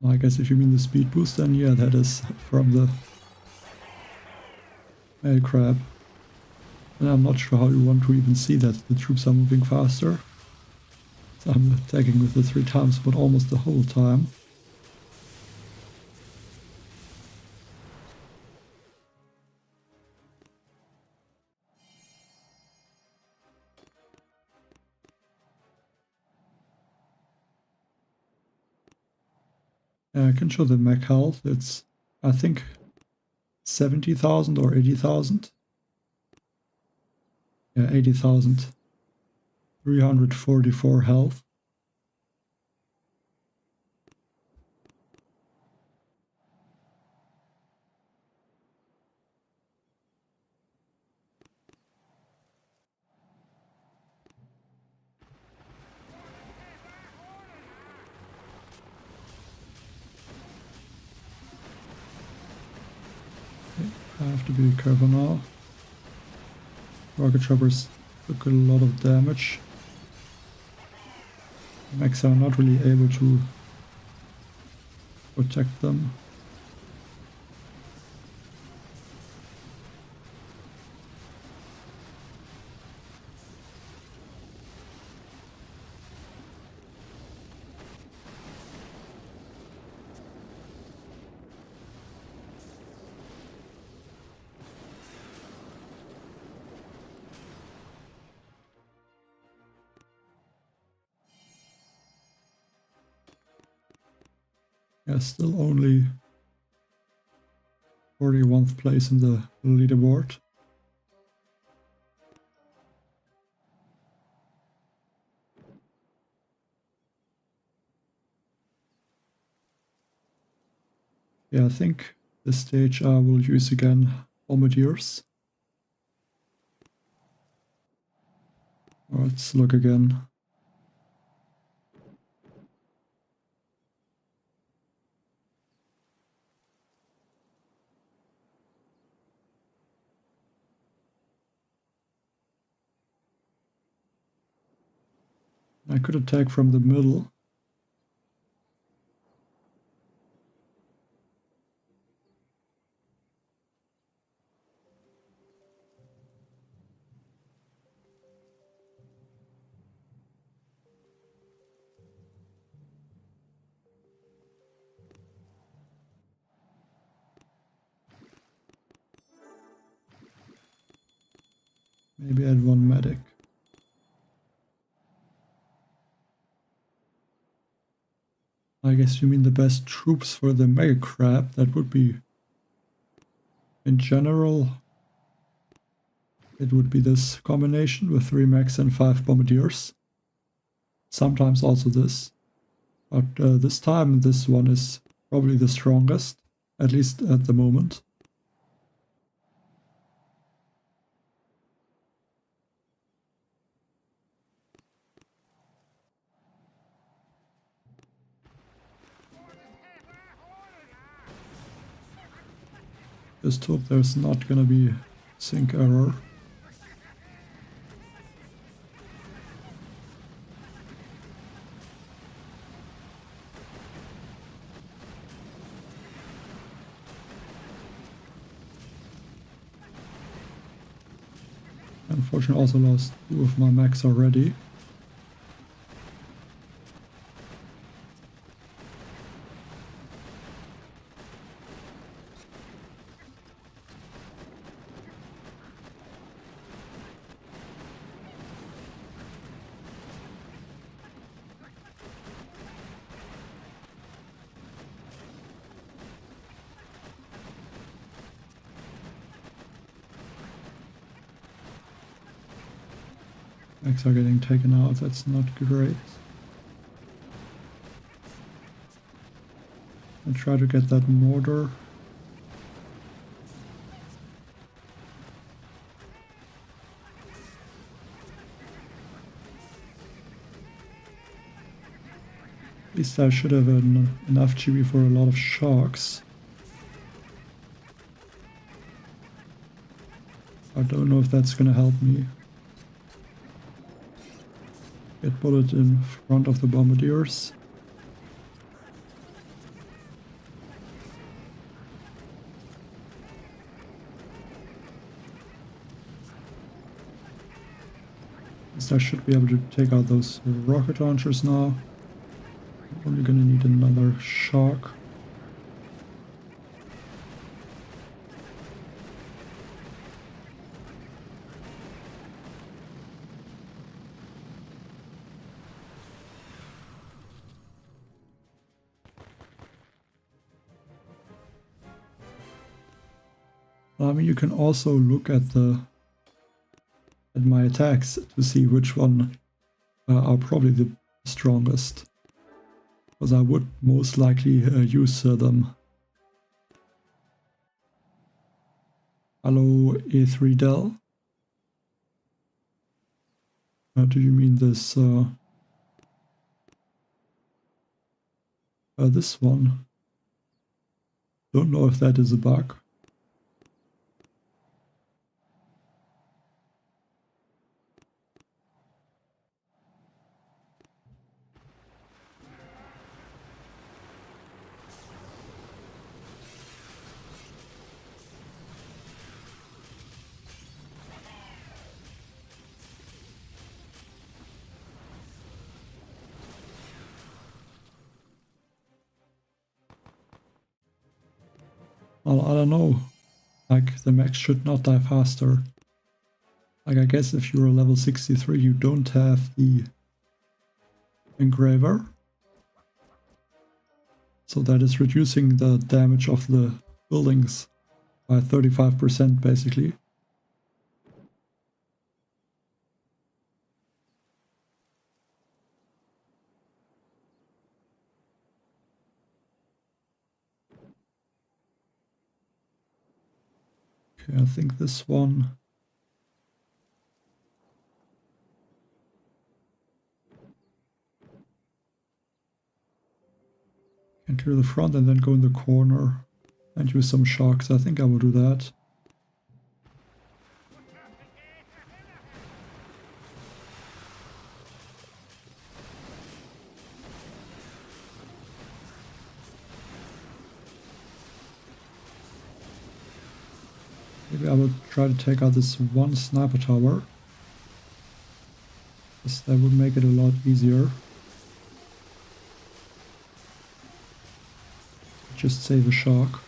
I guess if you mean the speed boost, then yeah, that is from the male crab. And I'm not sure how you want to even see that the troops are moving faster. So I'm attacking with the 3 times, but almost the whole time. I can show the mech health. It's, I think, 70,000 or 80,000. Yeah, 80,000. 344 health. I have to be careful now. Rocket choppers took a lot of damage. Mechs are not really able to protect them. Yeah, still only 41th place in the leaderboard. Yeah, I think this stage I will use again bombardiers. Let's look again. I could attack from the middle. Maybe add 1 medic. I guess you mean the best troops for the mega crab. That would be, in general, it would be this combination with 3 mechs and 5 bombardiers. Sometimes also this. But this time this one is probably the strongest, at least at the moment. Just hope there's not gonna be sync error. Unfortunately, also lost 2 of my mechs already. Mechs are getting taken out, that's not great. I'll try to get that mortar. At least I should have enough GB for a lot of sharks. I don't know if that's gonna help me. Get bullet in front of the bombardiers. I should be able to take out those rocket launchers now. I'm only gonna need another shark. I mean, you can also look at my attacks to see which one are probably the strongest, because I would most likely use them. Hello, A3 Dell. Do you mean this this one? Don't know if that is a bug. Well, I don't know. Like, the mechs should not die faster. Like, I guess if you're a level 63, you don't have the engraver. So that is reducing the damage of the buildings by 35% basically. Okay, I think this one. Enter the front and then go in the corner and use some sharks. I think I will do that. Maybe I will try to take out this one sniper tower. That would make it a lot easier. Just save a shark.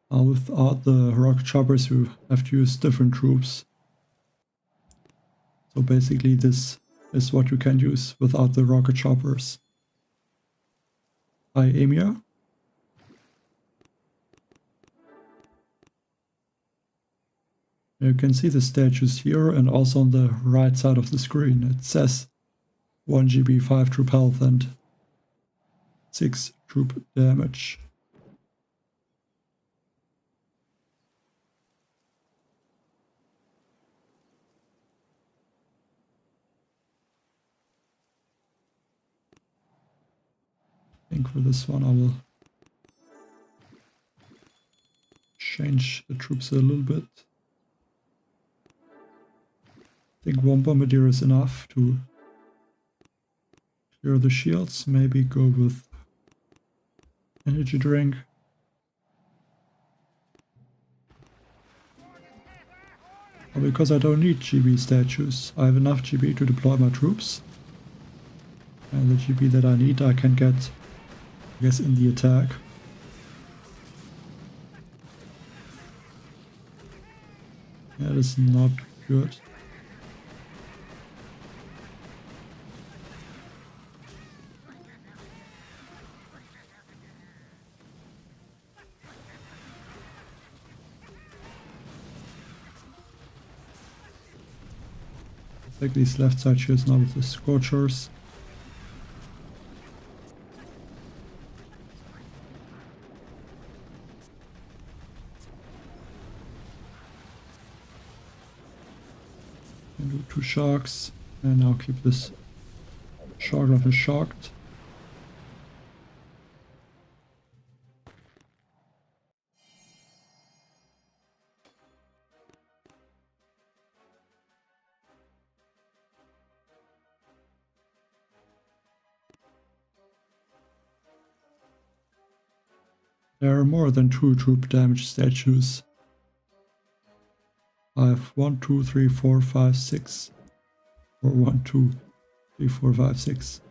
Without the rocket choppers, you have to use different troops. So basically this is what you can use without the rocket choppers. Hi, Emir. You can see the statues here and also on the right side of the screen. It says 1 GB, 5 troop health and 6 troop damage. I think for this one I will change the troops a little bit. I think 1 bombardier is enough to clear the shields. Maybe go with energy drink. But because I don't need GB statues, I have enough GB to deploy my troops. And the GB that I need I can get, I guess, in the attack. That is not good. Take these left side shields now with the Scorchers. And do 2 sharks. And now keep this shark level shocked. There are more than 2 troop damage statues. I have 1, 2, 3, 4, 5, 6. Or 1, 2, 3, 4, 5, 6.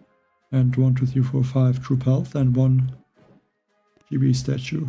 And 1, 2, 3, 4, 5 troop health and 1 GB statue.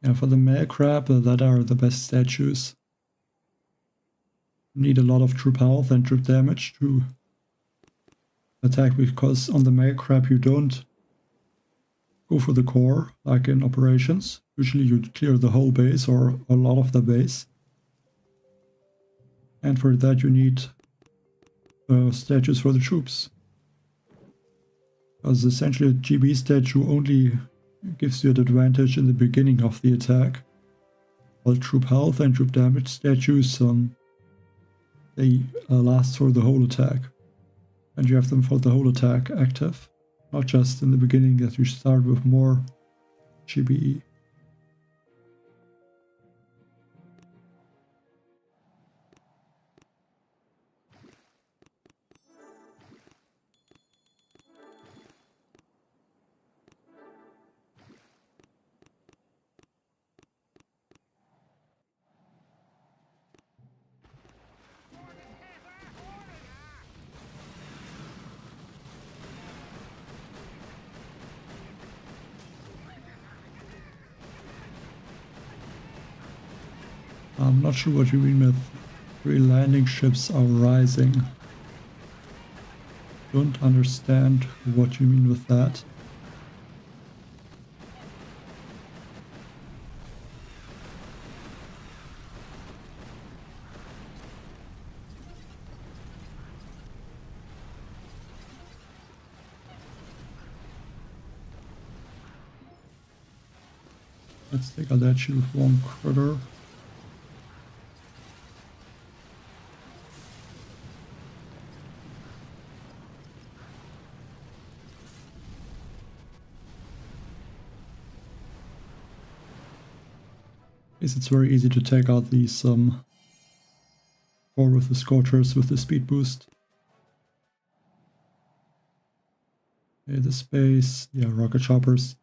Yeah, for the male crab, that are the best statues. You need a lot of troop health and troop damage to attack, because on the male crab you don't go for the core like in operations. Usually you clear the whole base or a lot of the base. And for that you need statues for the troops. Because essentially a GB statue only gives you an advantage in the beginning of the attack. While troop health and troop damage statues, they last for the whole attack. And you have them for the whole attack active. Not just in the beginning that you start with more GBE. I'm not sure what you mean with 3 landing ships are rising. Don't understand what you mean with that. Let's take a that shield with 1 critter. guess it's very easy to take out these or with the Scorchers with the speed boost. Okay, the space, yeah, rocket choppers.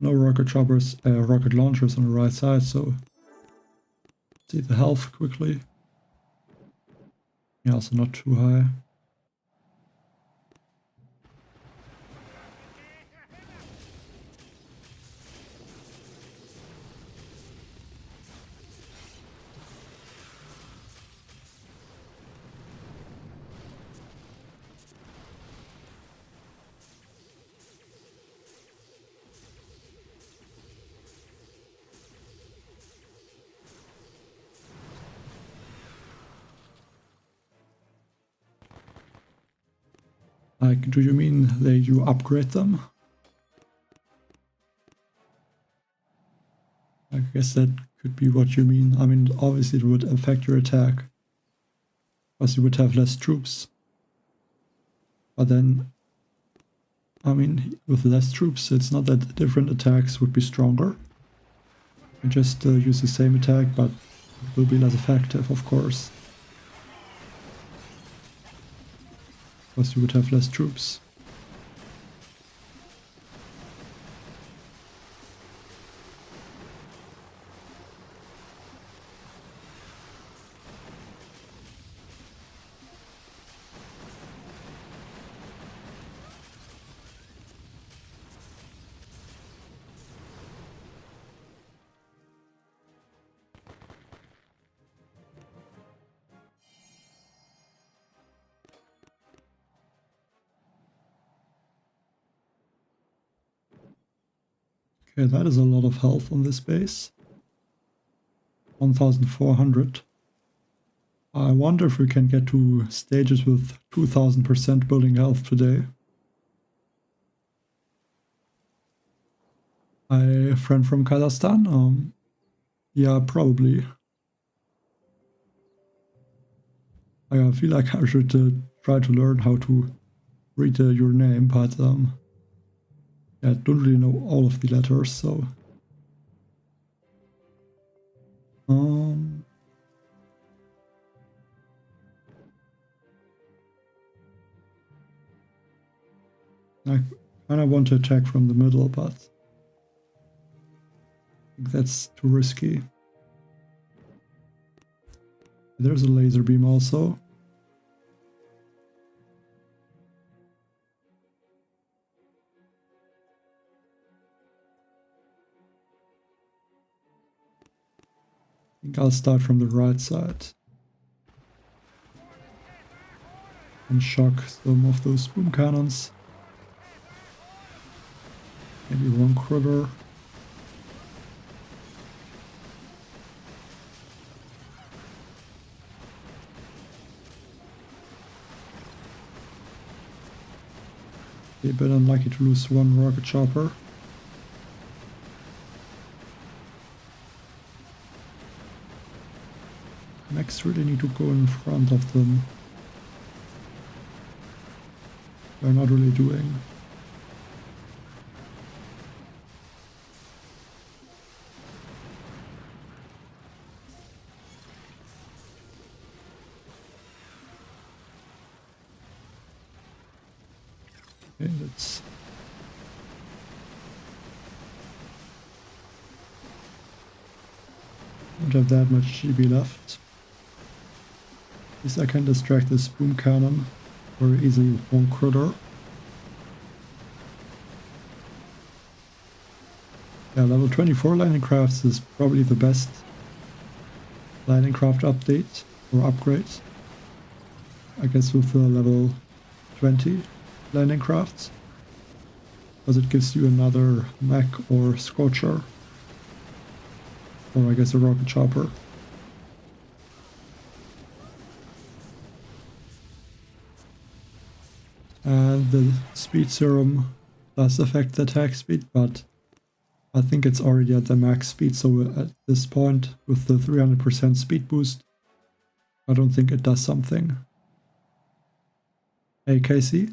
No rocket choppers, rocket launchers on the right side, so see the health quickly. Yeah, also not too high. Like, do you mean that you upgrade them? I guess that could be what you mean. I mean, obviously it would affect your attack, because you would have less troops. But then, I mean, with less troops, it's not that different attacks would be stronger. You just use the same attack, but it will be less effective, of course. Because you would have less troops. Okay, that is a lot of health on this base. 1400. I wonder if we can get to stages with 2000% building health today. Hi, a friend from Kazakhstan? Yeah, probably. I feel like I should try to learn how to read your name, but yeah, I don't really know all of the letters, so... I kinda want to attack from the middle, but... I think that's too risky. There's a laser beam also. I think I'll start from the right side. And shock some of those boom cannons. Maybe one critter. A bit unlucky to lose one rocket chopper. Mechs really need to go in front of them. They're not really doing. Okay, let's... Don't have that much GB left. At least I can distract this boom cannon very easily with one critter. Yeah, level 24 landing crafts is probably the best landing craft update or upgrade. I guess with the level 20 landing crafts. Because it gives you another mech or scorcher. Or I guess a rocket chopper. And the speed serum does affect the attack speed, but I think it's already at the max speed, so at this point, with the 300% speed boost, I don't think it does something. Hey Casey?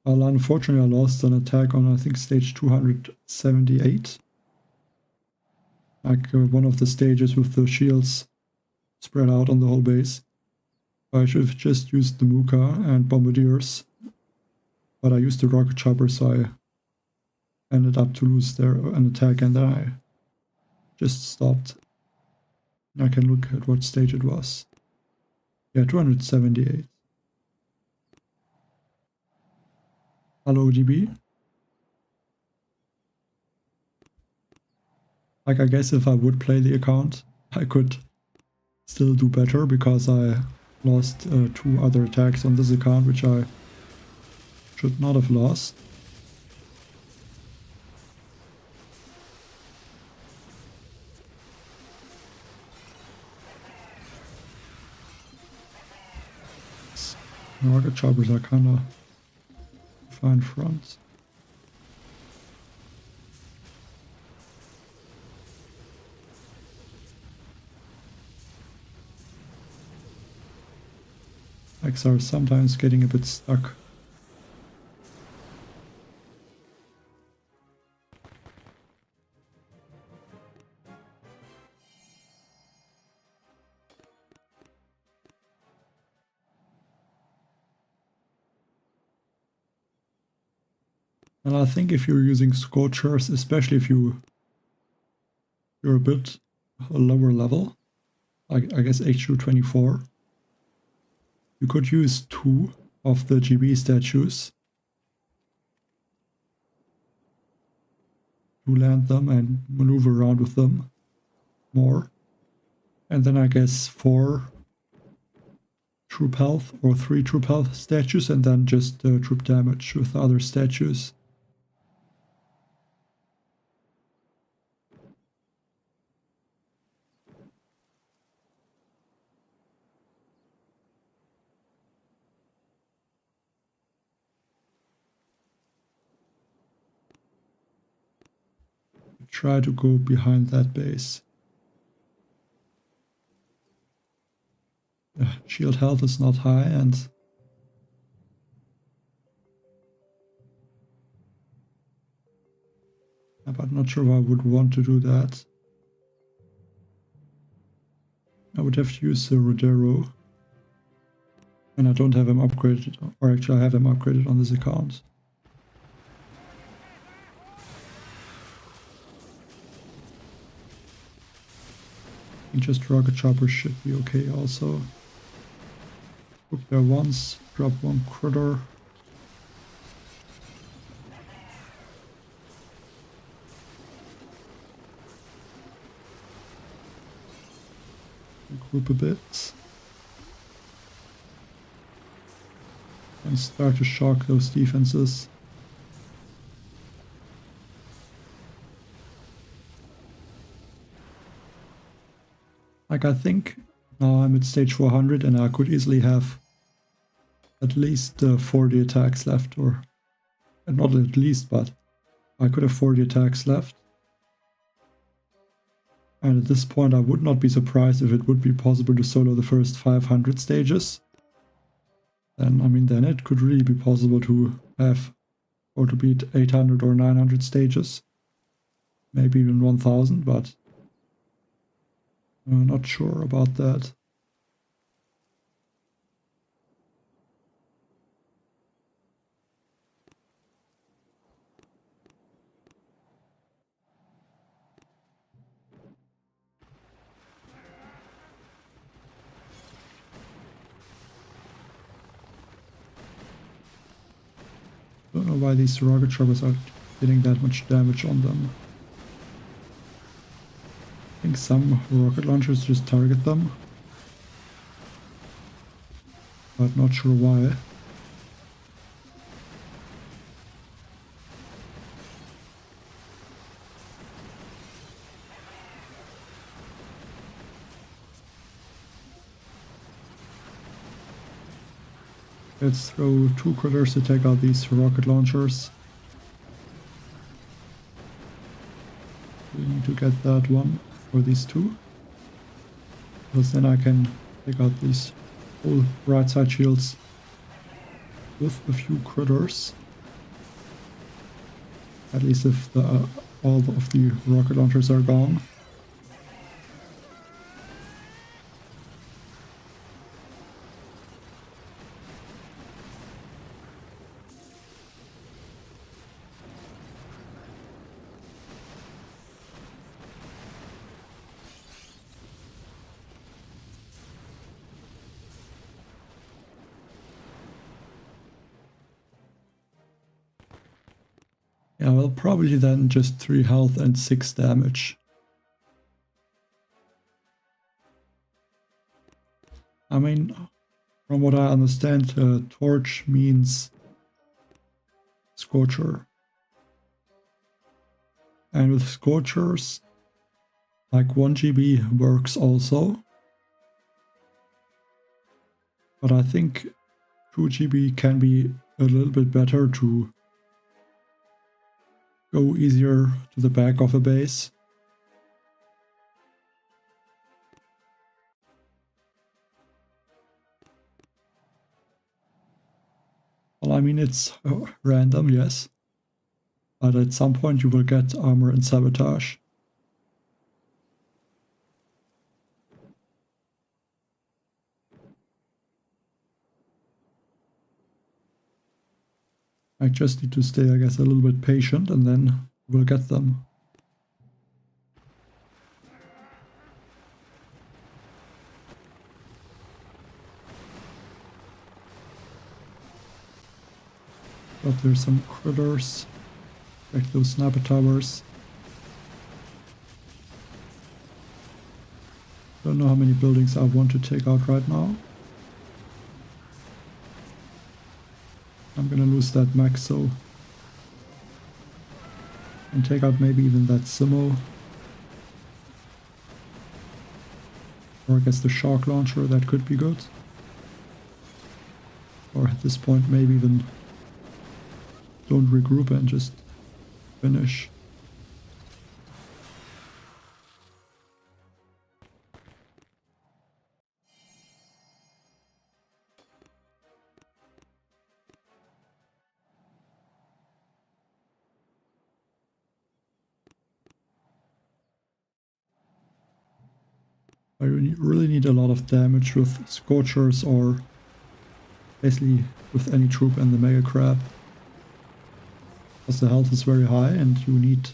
Well, unfortunately I lost an attack on, I think, stage 278. Like one of the stages with the shields spread out on the whole base. I should have just used the Muka and Bombardiers, but I used the rocket chopper, so I ended up to lose there an attack, and then I just stopped. I can look at what stage it was. Yeah, 278. Hello, GB. Like, I guess if I would play the account, I could still do better, because I lost 2 other attacks on this account, which I should not have lost. Rocket choppers are kinda fine front. Legs are sometimes getting a bit stuck. And I think if you're using Scorchers, especially if you're a bit a lower level, like I guess HU24, you could use 2 of the GB statues to land them and maneuver around with them more. And then I guess 4 troop health or 3 troop health statues, and then just troop damage with the other statues. Try to go behind that base. Shield health is not high, and but not sure if I would want to do that. I would have to use the Rodero, and I don't have him upgraded, or actually I have him upgraded on this account. I think just rocket chopper should be okay also. Look there once, drop 1 critter. Group a bit. And start to shock those defenses. Like, I think now I'm at stage 400 and I could easily have at least 40 attacks left, or not at least, but I could have 40 attacks left. And at this point I would not be surprised if it would be possible to solo the first 500 stages. Then, I mean, then it could really be possible to have, or to beat 800 or 900 stages. Maybe even 1000, but I'm not sure about that. Don't know why these rocket choppers are getting that much damage on them. I think some rocket launchers just target them, but not sure why. Let's throw 2 critters to take out these rocket launchers. We need to get that one, or these 2. Because then I can take out these whole right side shields with a few critters. At least if all of the rocket launchers are gone. well, probably then just 3 health and 6 damage. I mean, from what I understand, torch means scorcher. And with scorchers, like 1 GB works also. But I think 2 GB can be a little bit better to go easier to the back of a base. Well, I mean, it's random, yes. But at some point you will get armor and sabotage. I just need to stay, I guess, a little bit patient and then we'll get them. But there's some critters. Like those sniper towers. Don't know how many buildings I want to take out right now. I'm gonna lose that max, so... and take out maybe even that Simo. Or I guess the shark launcher, that could be good. Or at this point maybe even don't regroup and just finish. I really need a lot of damage with Scorchers or basically with any troop and the Mega Crab. Because the health is very high and you need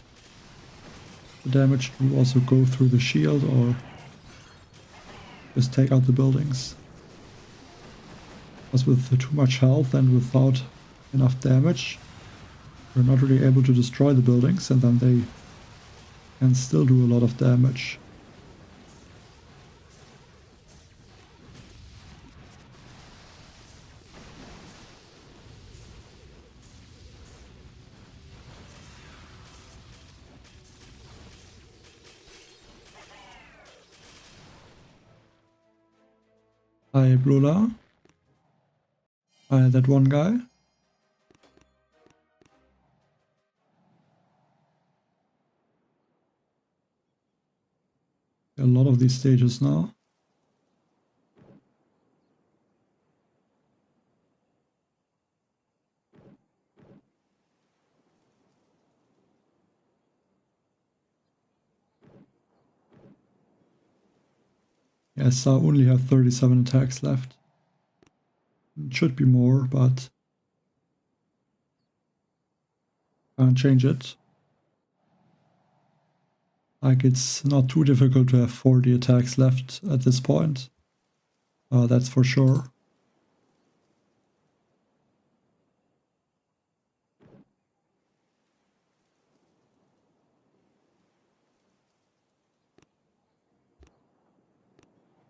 the damage to also go through the shield or just take out the buildings. Because with too much health and without enough damage, you're not really able to destroy the buildings and then they can still do a lot of damage. Hi, Blula. Hi, that one guy. A lot of these stages now. Yes, I only have 37 attacks left. It should be more, but can't change it. Like, it's not too difficult to have 40 attacks left at this point. That's for sure.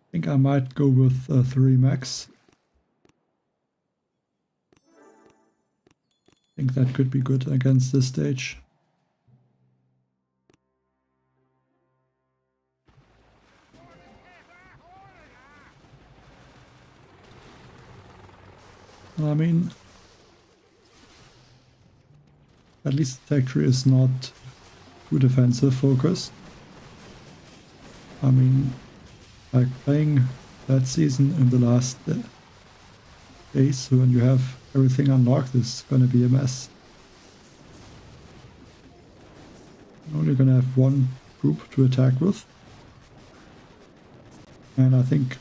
I think I might go with 3 max. I think that could be good against this stage. I mean, at least the tech tree is not too defensive focused. I mean, like playing that season in the last days when you have everything unlocked is gonna be a mess. You're only gonna have one group to attack with. And I think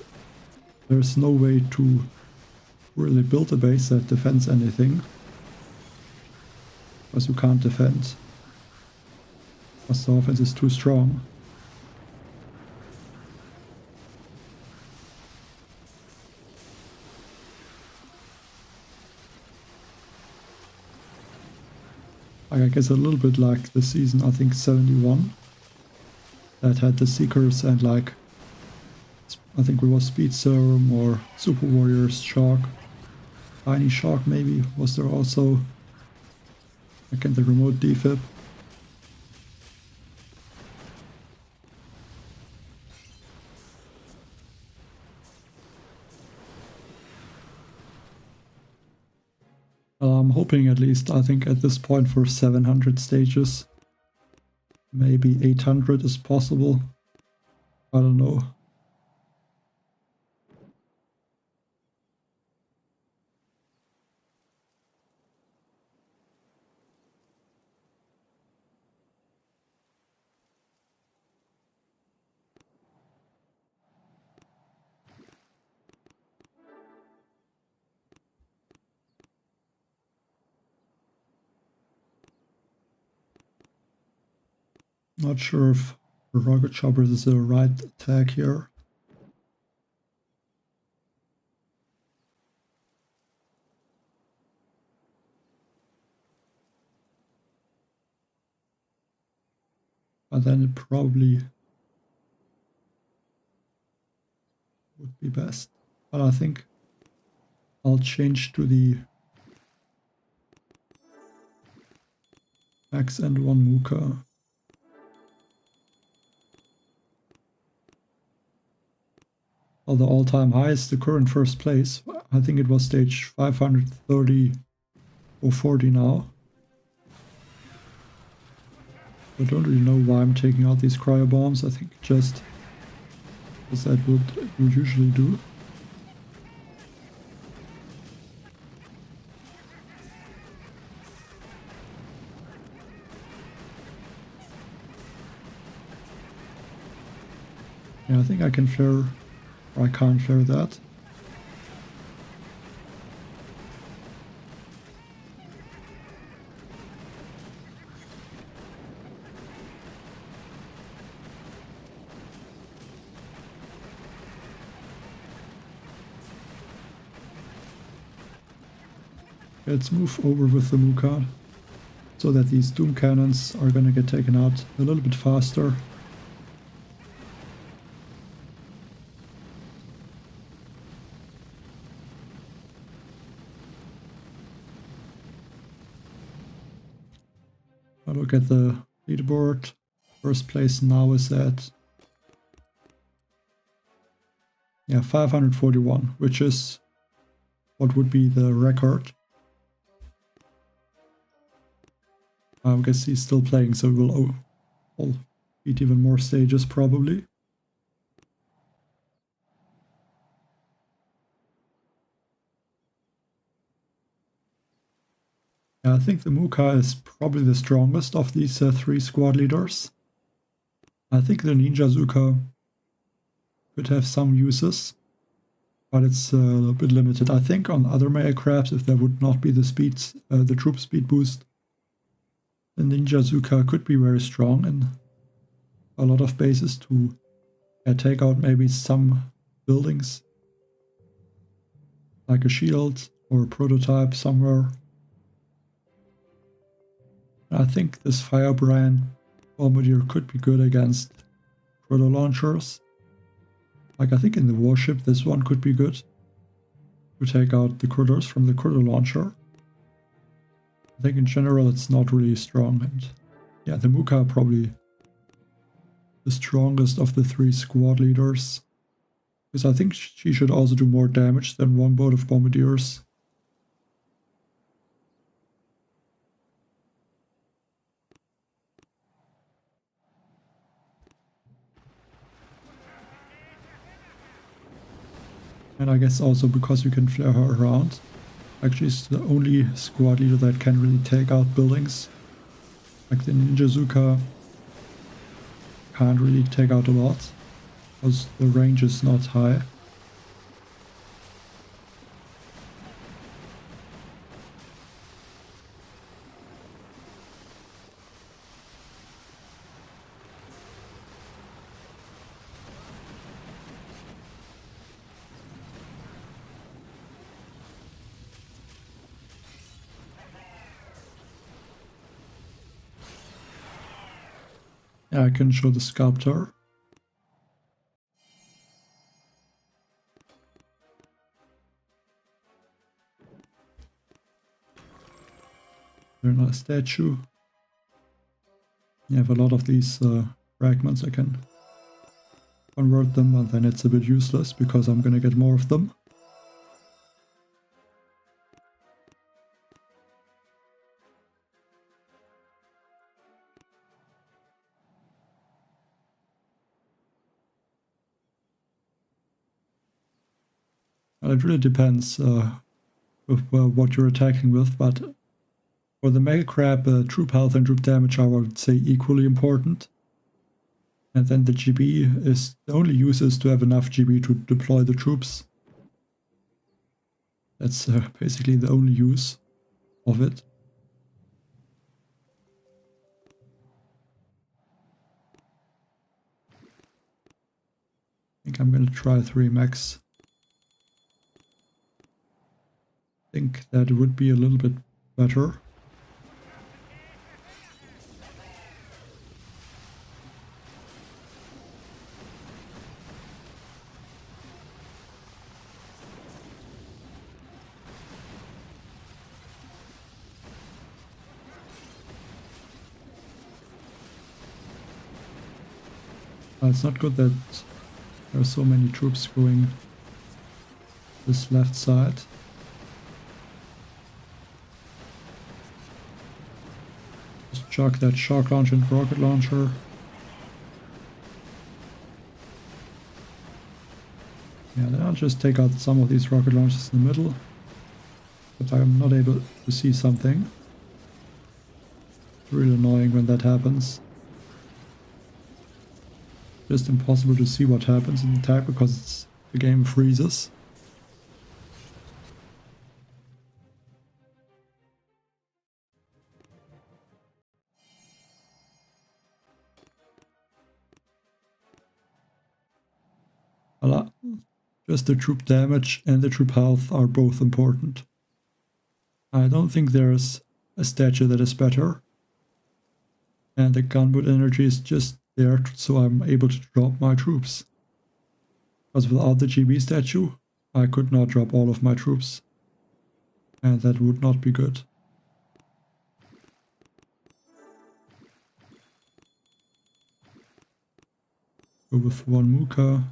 there's no way to really build a base that defends anything. Because you can't defend. Because the offense is too strong. I guess a little bit like the season, I think 71, that had the Seekers and like, I think it was Speed Serum or Super Warriors Shark. Tiny Shark maybe was there also. Again, the remote defib. I'm hoping at least, I think at this point for 700 stages. Maybe 800 is possible. I don't know. Not sure if rocket choppers is the right attack here. But then it probably would be best. But I think I'll change to the Max and 1 Mooka. Well, the all-time high is the current first place. I think it was stage 530 or 40 now. I don't really know why I'm taking out these cryo bombs. I think just as that would usually do. Yeah, I think I can flare, or I can't flare that. Let's move over with the Mooka so that these Doom Cannons are gonna get taken out a little bit faster. I look at the leaderboard. First place now is at 541, which is what would be the record. I guess he's still playing, so we'll beat even more stages probably. Yeah, I think the Mooka is probably the strongest of these 3 squad leaders. I think the Ninja Zuka could have some uses, but it's a bit limited. I think on other aircraft, if there would not be the troop speed boost, the Ninja Zuka could be very strong in a lot of bases to take out maybe some buildings, like a shield or a prototype somewhere. I think this Firebrand Bombardier could be good against proto launchers. Like I think in the Warship this one could be good to take out the critters from the critter launcher. I think in general it's not really strong, and yeah, the Mooka probably the strongest of the 3 squad leaders, because I think she should also do more damage than one boat of bombardiers. And I guess also because you can flare her around. Actually, she's the only squad leader that can really take out buildings. Like the Ninja Zuka can't really take out a lot, because the range is not high. I can show the sculptor. Very nice statue. You have a lot of these fragments. I can convert them, and then it's a bit useless because I'm gonna get more of them. And it really depends with what you're attacking with, but for the Mega Crab, troop health and troop damage are, I would say, equally important. And then the GB is the only use is to have enough GB to deploy the troops. That's basically the only use of it. I think I'm gonna try 3 max. I think that would be a little bit better. It's not good that there are so many troops going this left side. Just chuck that shock launcher and rocket launcher. Yeah, then I'll just take out some of these rocket launchers in the middle. But I'm not able to see something. It's really annoying when that happens. Just impossible to see what happens in the attack because the game freezes. Voila. Just the troop damage and the troop health are both important. I don't think there's a statue that is better. And the gunboat energy is just there so I'm able to drop my troops. Because without the GB statue, I could not drop all of my troops. And that would not be good. Go with 1 Muka.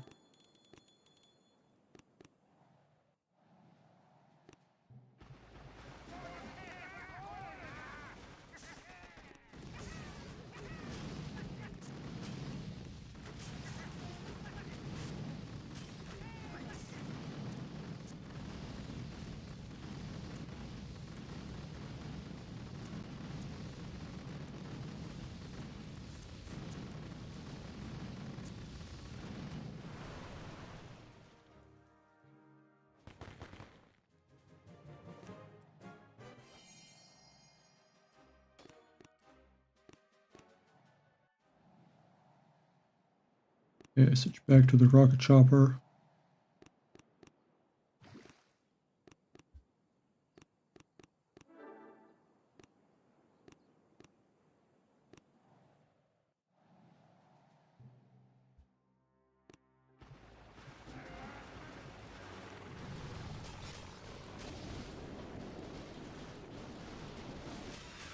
Okay, switch back to the rocket chopper.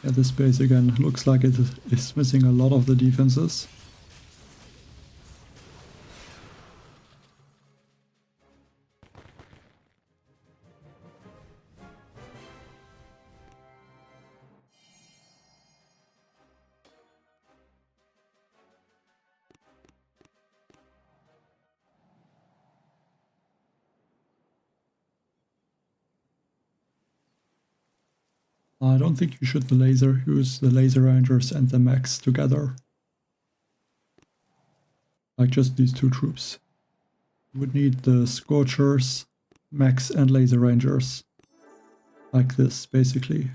Yeah, this base again looks like it is missing a lot of the defenses. I don't think you should use the laser rangers and the mechs together. Like just these 2 troops. You would need the Scorchers, mechs and laser rangers. Like this, basically.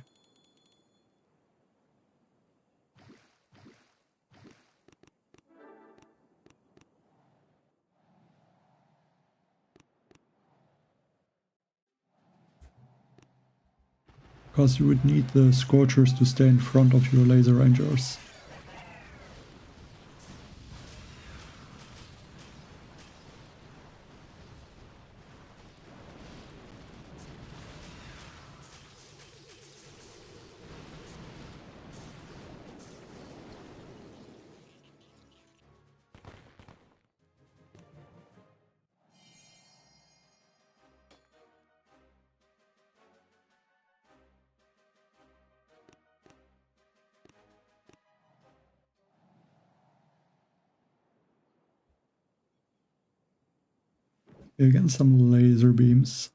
Because you would need the Scorchers to stay in front of your laser rangers. Again, some laser beams.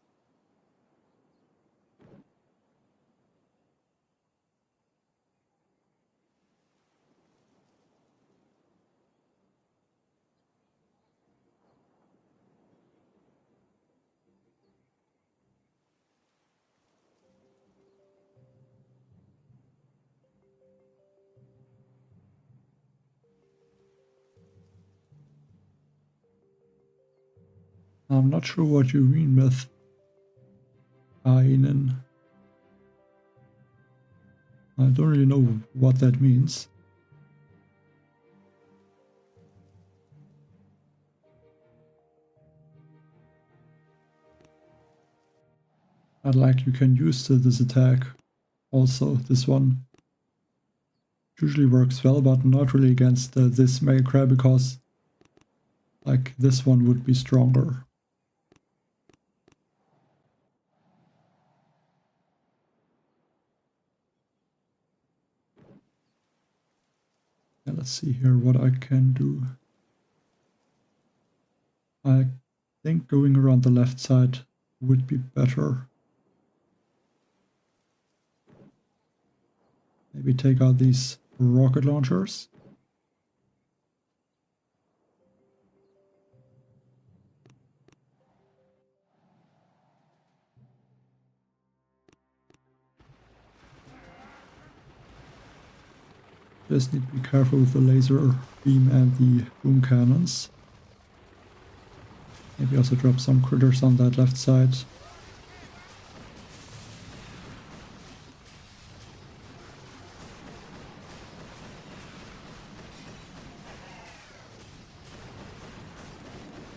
I'm not sure what you mean with einen. I don't really know what that means. But like you can use this attack also, this one. Usually works well, but not really against this Mega Crab because like this one would be stronger. Yeah, let's see here what I can do. I think going around the left side would be better. Maybe take out these rocket launchers. Just need to be careful with the laser beam and the boom cannons. Maybe also drop some critters on that left side.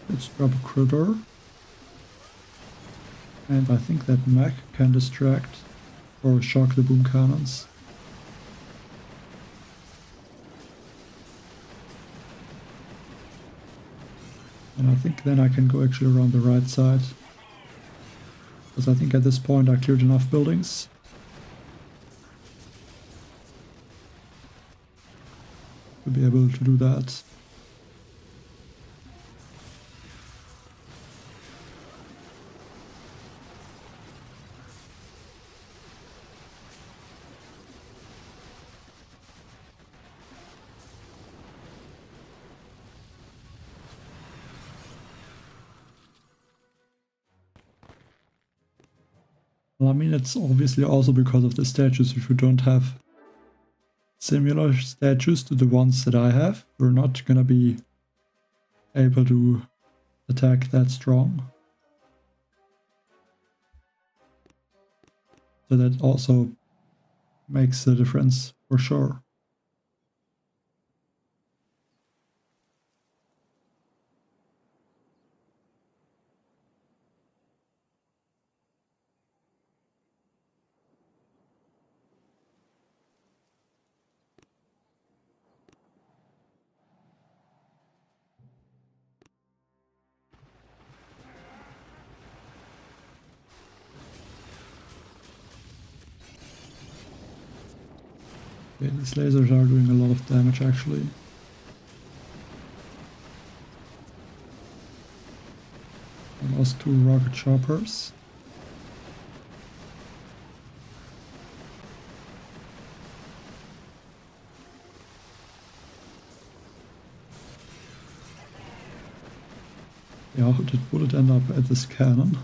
Let's drop a critter. And I think that mech can distract or shock the boom cannons. And I think then I can go actually around the right side. Because I think at this point I cleared enough buildings. To be able to do that. Well, I mean, it's obviously also because of the statues. If you don't have similar statues to the ones that I have, you're not gonna be able to attack that strong. So that also makes a difference for sure. Okay, these lasers are doing a lot of damage actually. I lost 2 rocket choppers. Yeah, how did bullet end up at this cannon?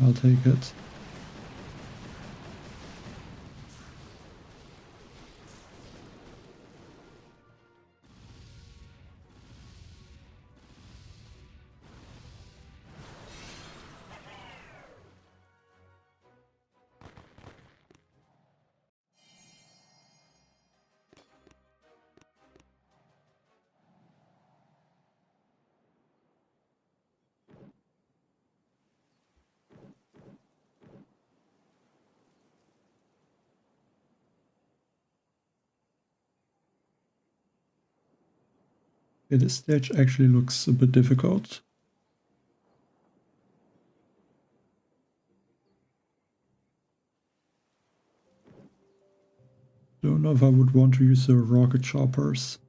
I'll take it. Okay, this stage actually looks a bit difficult. Don't know if I would want to use the rocket choppers.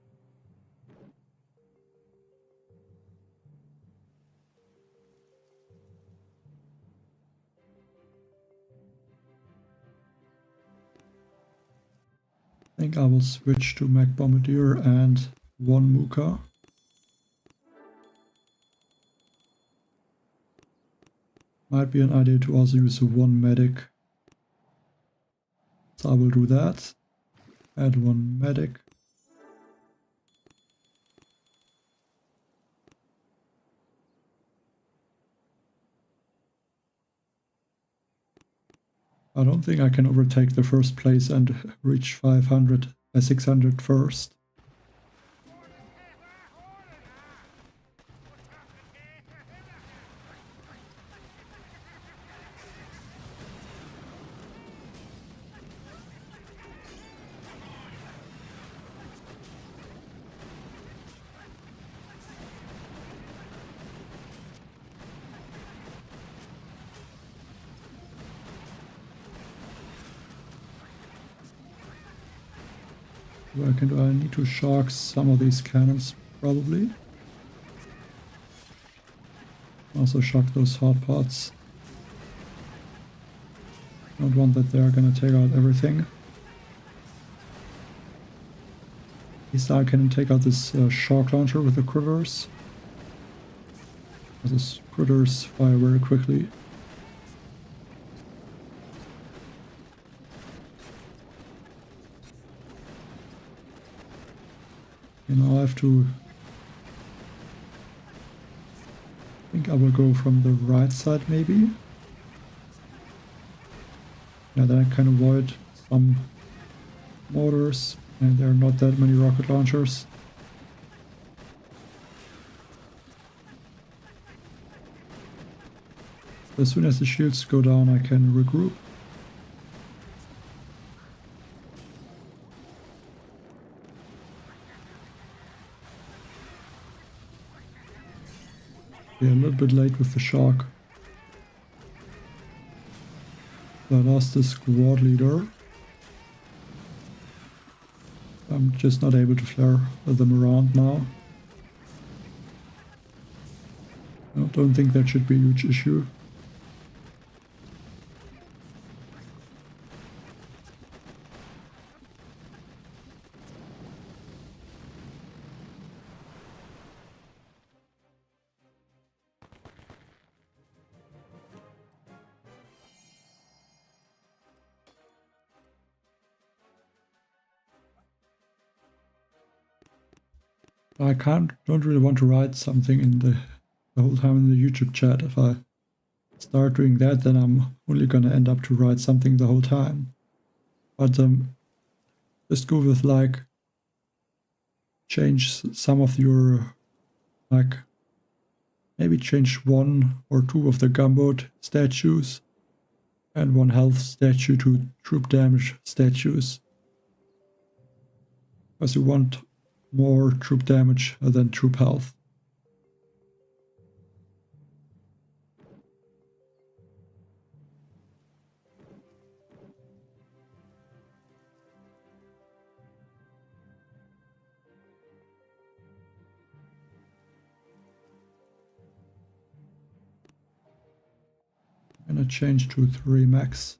I think I will switch to Mech Bombardier and one Mooka. Might be an idea to also use a one medic. So I will do that. Add one medic. I don't think I can overtake the first place and reach 600 first. What can do? I need to shock some of these cannons, probably. Also shock those hot pots. Don't want that they're gonna take out everything. At least I can take out this shock launcher with the critters. Those critters fire very quickly. You know, I have to... I think I will go from the right side, maybe. Yeah, then I can avoid some mortars, and there are not that many rocket launchers. As soon as the shields go down, I can regroup. Yeah, a little bit late with the shock. So I lost the squad leader. I'm just not able to flare them around now. I don't think that should be a huge issue. Don't really want to write something in the whole time in the YouTube chat. If I start doing that, then I'm only gonna end up to write something the whole time. But just go with like change some of your like maybe change one or two of the gunboat statues and one health statue to troop damage statues. Because you want more troop damage than troop health. I'm gonna change to 3 max.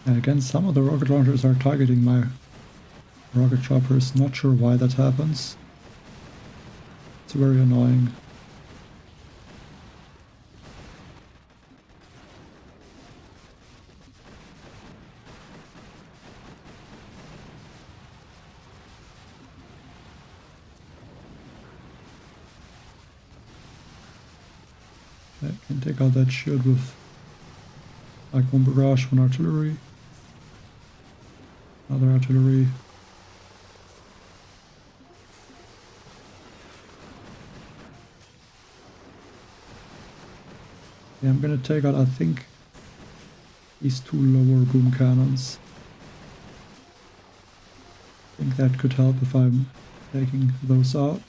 And again, some of the rocket launchers are targeting my rocket choppers. Not sure why that happens. It's very annoying. I can take out that shield with like one barrage, one artillery. Another artillery. Yeah, I'm gonna take out, I think, these 2 lower boom cannons. I think that could help if I'm taking those out.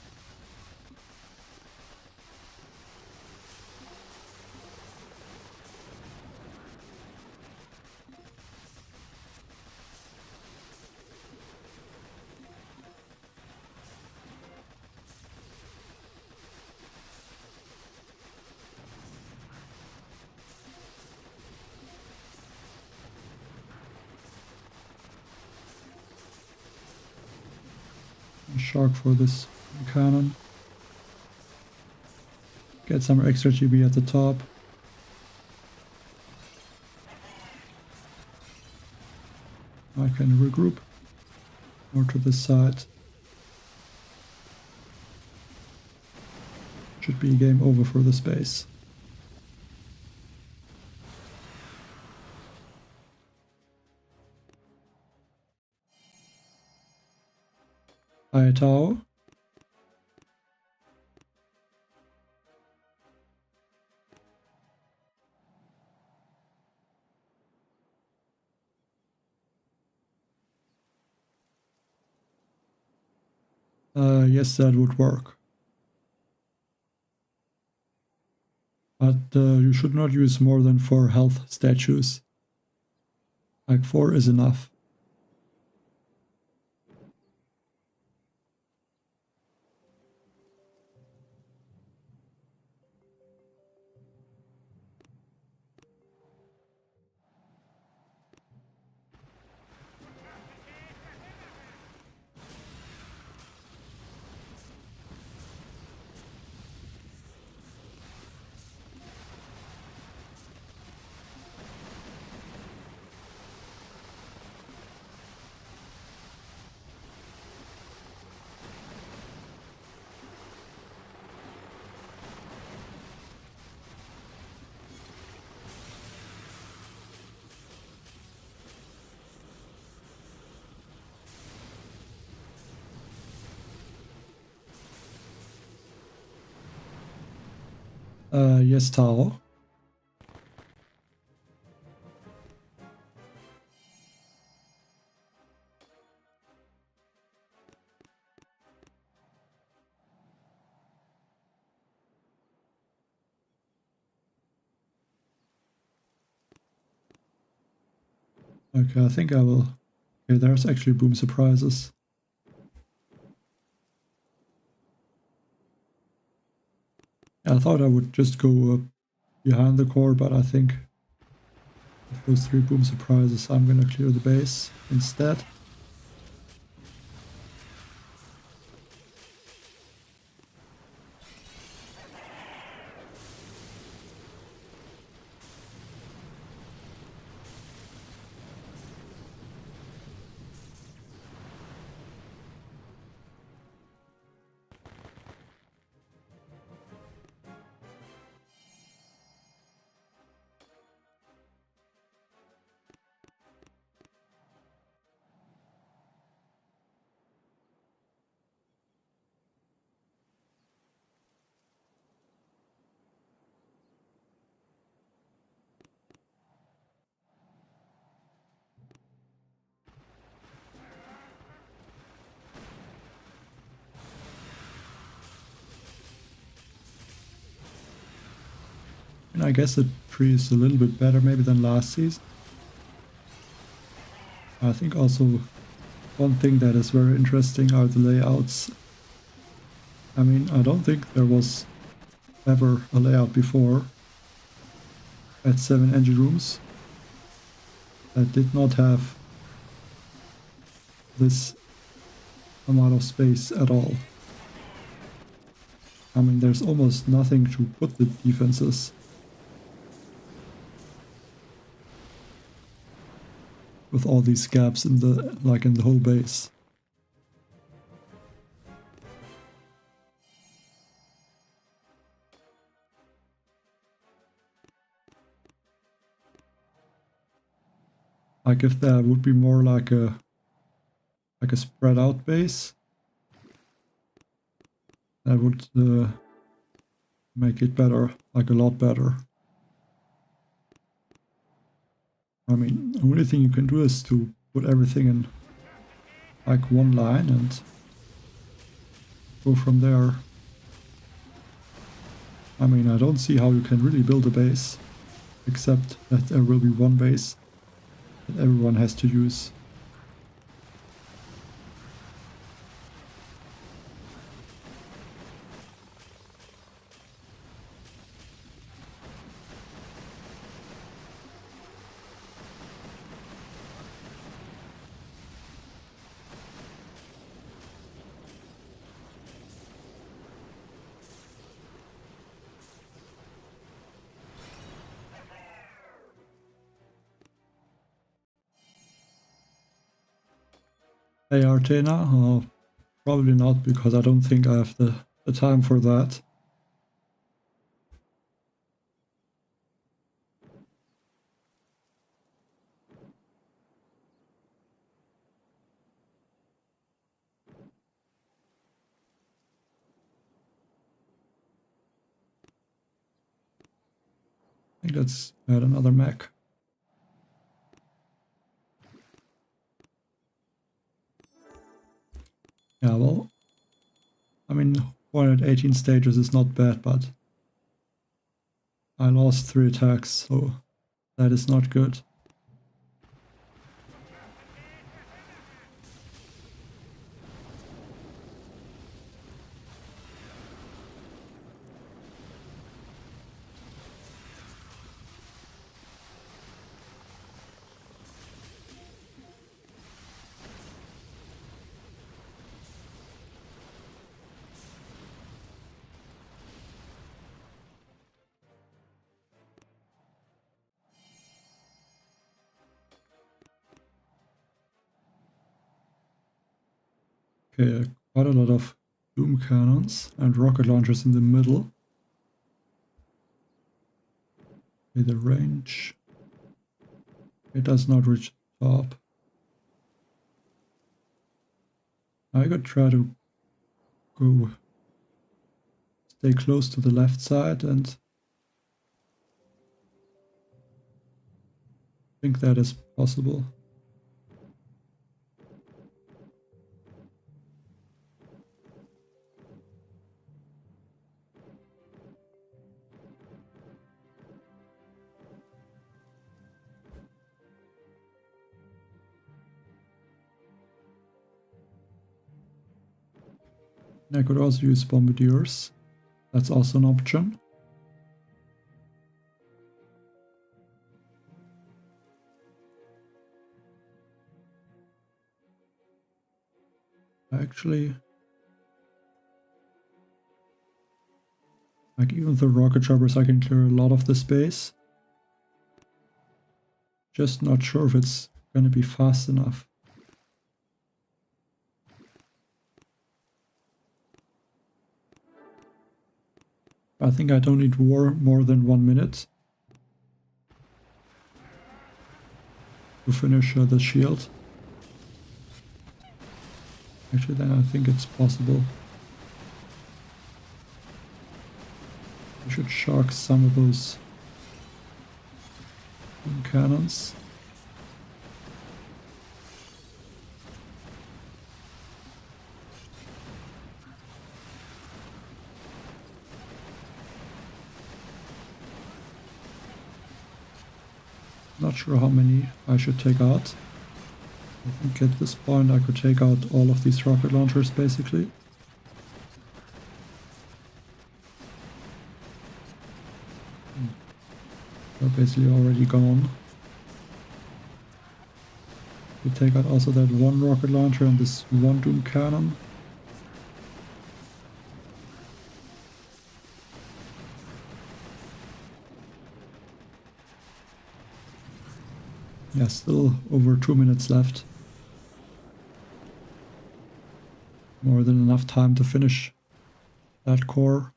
Shark for this cannon. Get some extra GB at the top. I can regroup more to this side. Should be game over for the space. Hi Tao. Yes, that would work. But you should not use more than 4 health statues. Like 4 is enough. Yes, Tao. Okay, I think I will. Okay, there's actually boom surprises. I thought I would just go behind the core, but I think with those 3 boom surprises, I'm gonna clear the base instead. And I guess the tree is a little bit better maybe than last season. I think also one thing that is very interesting are the layouts. I mean, I don't think there was ever a layout before at 7 engine rooms that did not have this amount of space at all. I mean, there's almost nothing to put the defenses. With all these gaps in the in the whole base. Like if there would be more like a spread out base, that would make it better, like a lot better. I mean, the only thing you can do is to put everything in like one line and go from there. I mean, I don't see how you can really build a base, except that there will be one base that everyone has to use. Hey Artena, probably not, because I don't think I have the time for that. I think let's add another mech. Yeah, well, I mean, 118 stages is not bad, but I lost 3 attacks, so that is not good. Okay, quite a lot of boom cannons and rocket launchers in the middle. Okay, the range, it does not reach the top. I could try to go stay close to the left side, and I think that is possible. I could also use bombardiers. That's also an option. Actually, like even with the rocket choppers, I can clear a lot of the space. Just not sure if it's gonna be fast enough. I think I don't need more than 1 minute to finish the shield. Actually, then I think it's possible. I should shock some of those cannons. Not sure how many I should take out. I think at this point I could take out all of these rocket launchers basically. They're basically already gone. We take out also that one rocket launcher and this one doom cannon. Yeah, still over 2 minutes left. More than enough time to finish that core.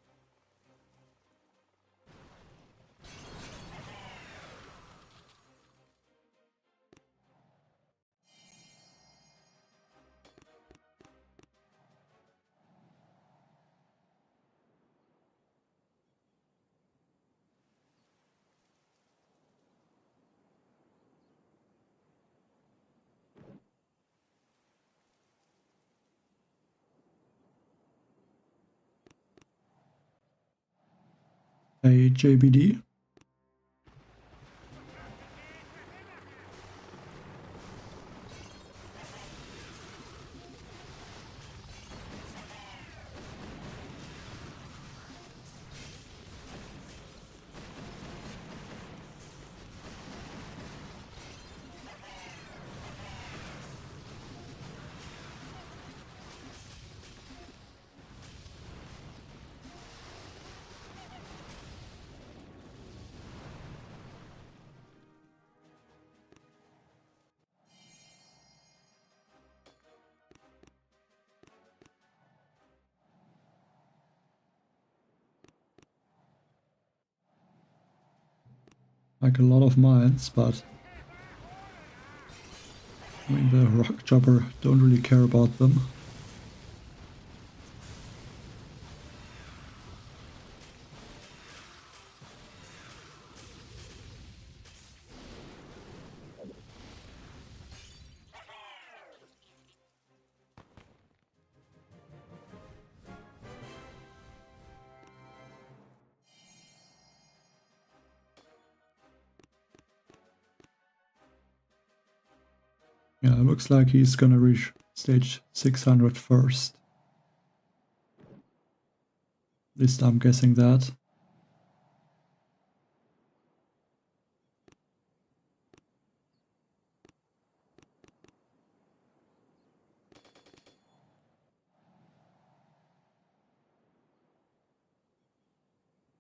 a JBD. Like a lot of mines, but I mean the rocket chopper don't really care about them. Yeah, it looks like he's gonna reach stage 600 first. At least I'm guessing that.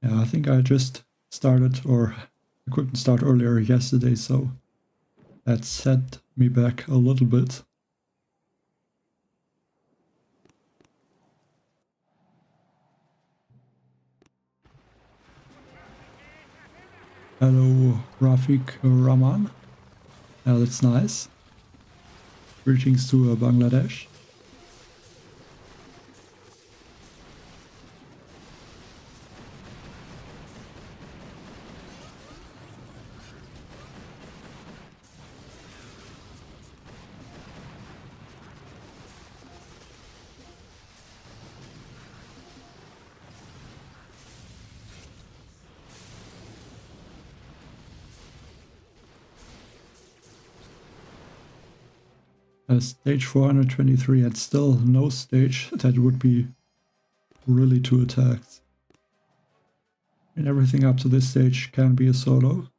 Yeah, I think I just started, or I couldn't start earlier yesterday, so that set me back a little bit. Hello, Rafik Rahman. Yeah, that's nice. Greetings to Bangladesh. Stage 423 and still no stage that would be really too attacked. And everything up to this stage can be a solo.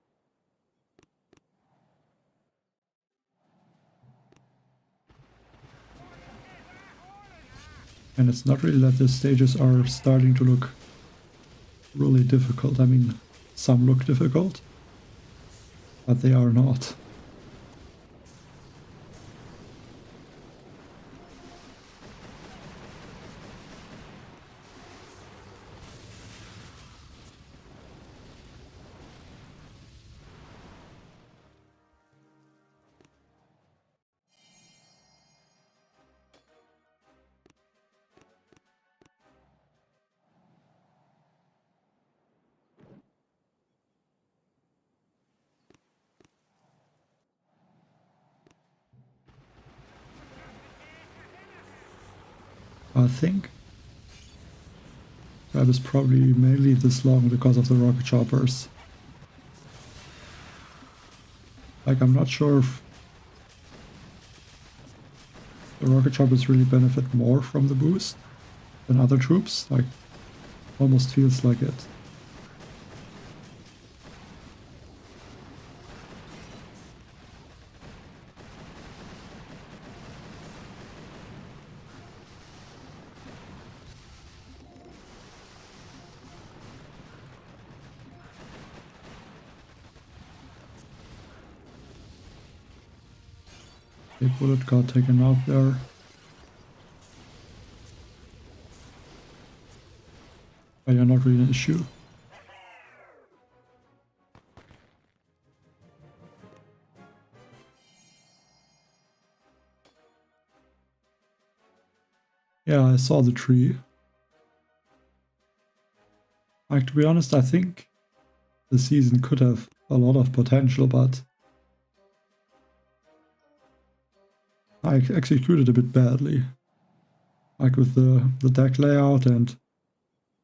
And it's not really that the stages are starting to look really difficult. I mean, some look difficult, but they are not. I think that is probably mainly this long because of the rocket choppers. Like, I'm not sure if the rocket choppers really benefit more from the boost than other troops. Like, almost feels like it. A bullet got taken off there. But yeah, not really an issue. Yeah, I saw the tree. Like, to be honest, I think the season could have a lot of potential, but I executed a bit badly. Like with the deck layout and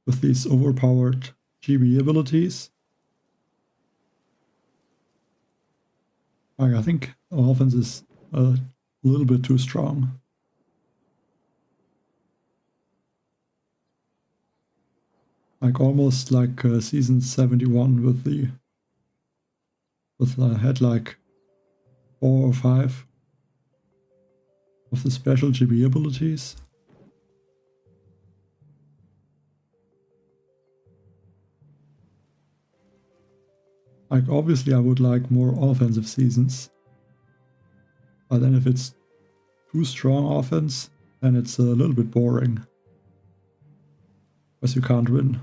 with these overpowered GB abilities. Like, I think our offense is a little bit too strong. Like almost like season 71 with had like 4 or 5 of the special GB abilities. Like obviously I would like more offensive seasons. But then if it's too strong offense, then it's a little bit boring. Because you can't win.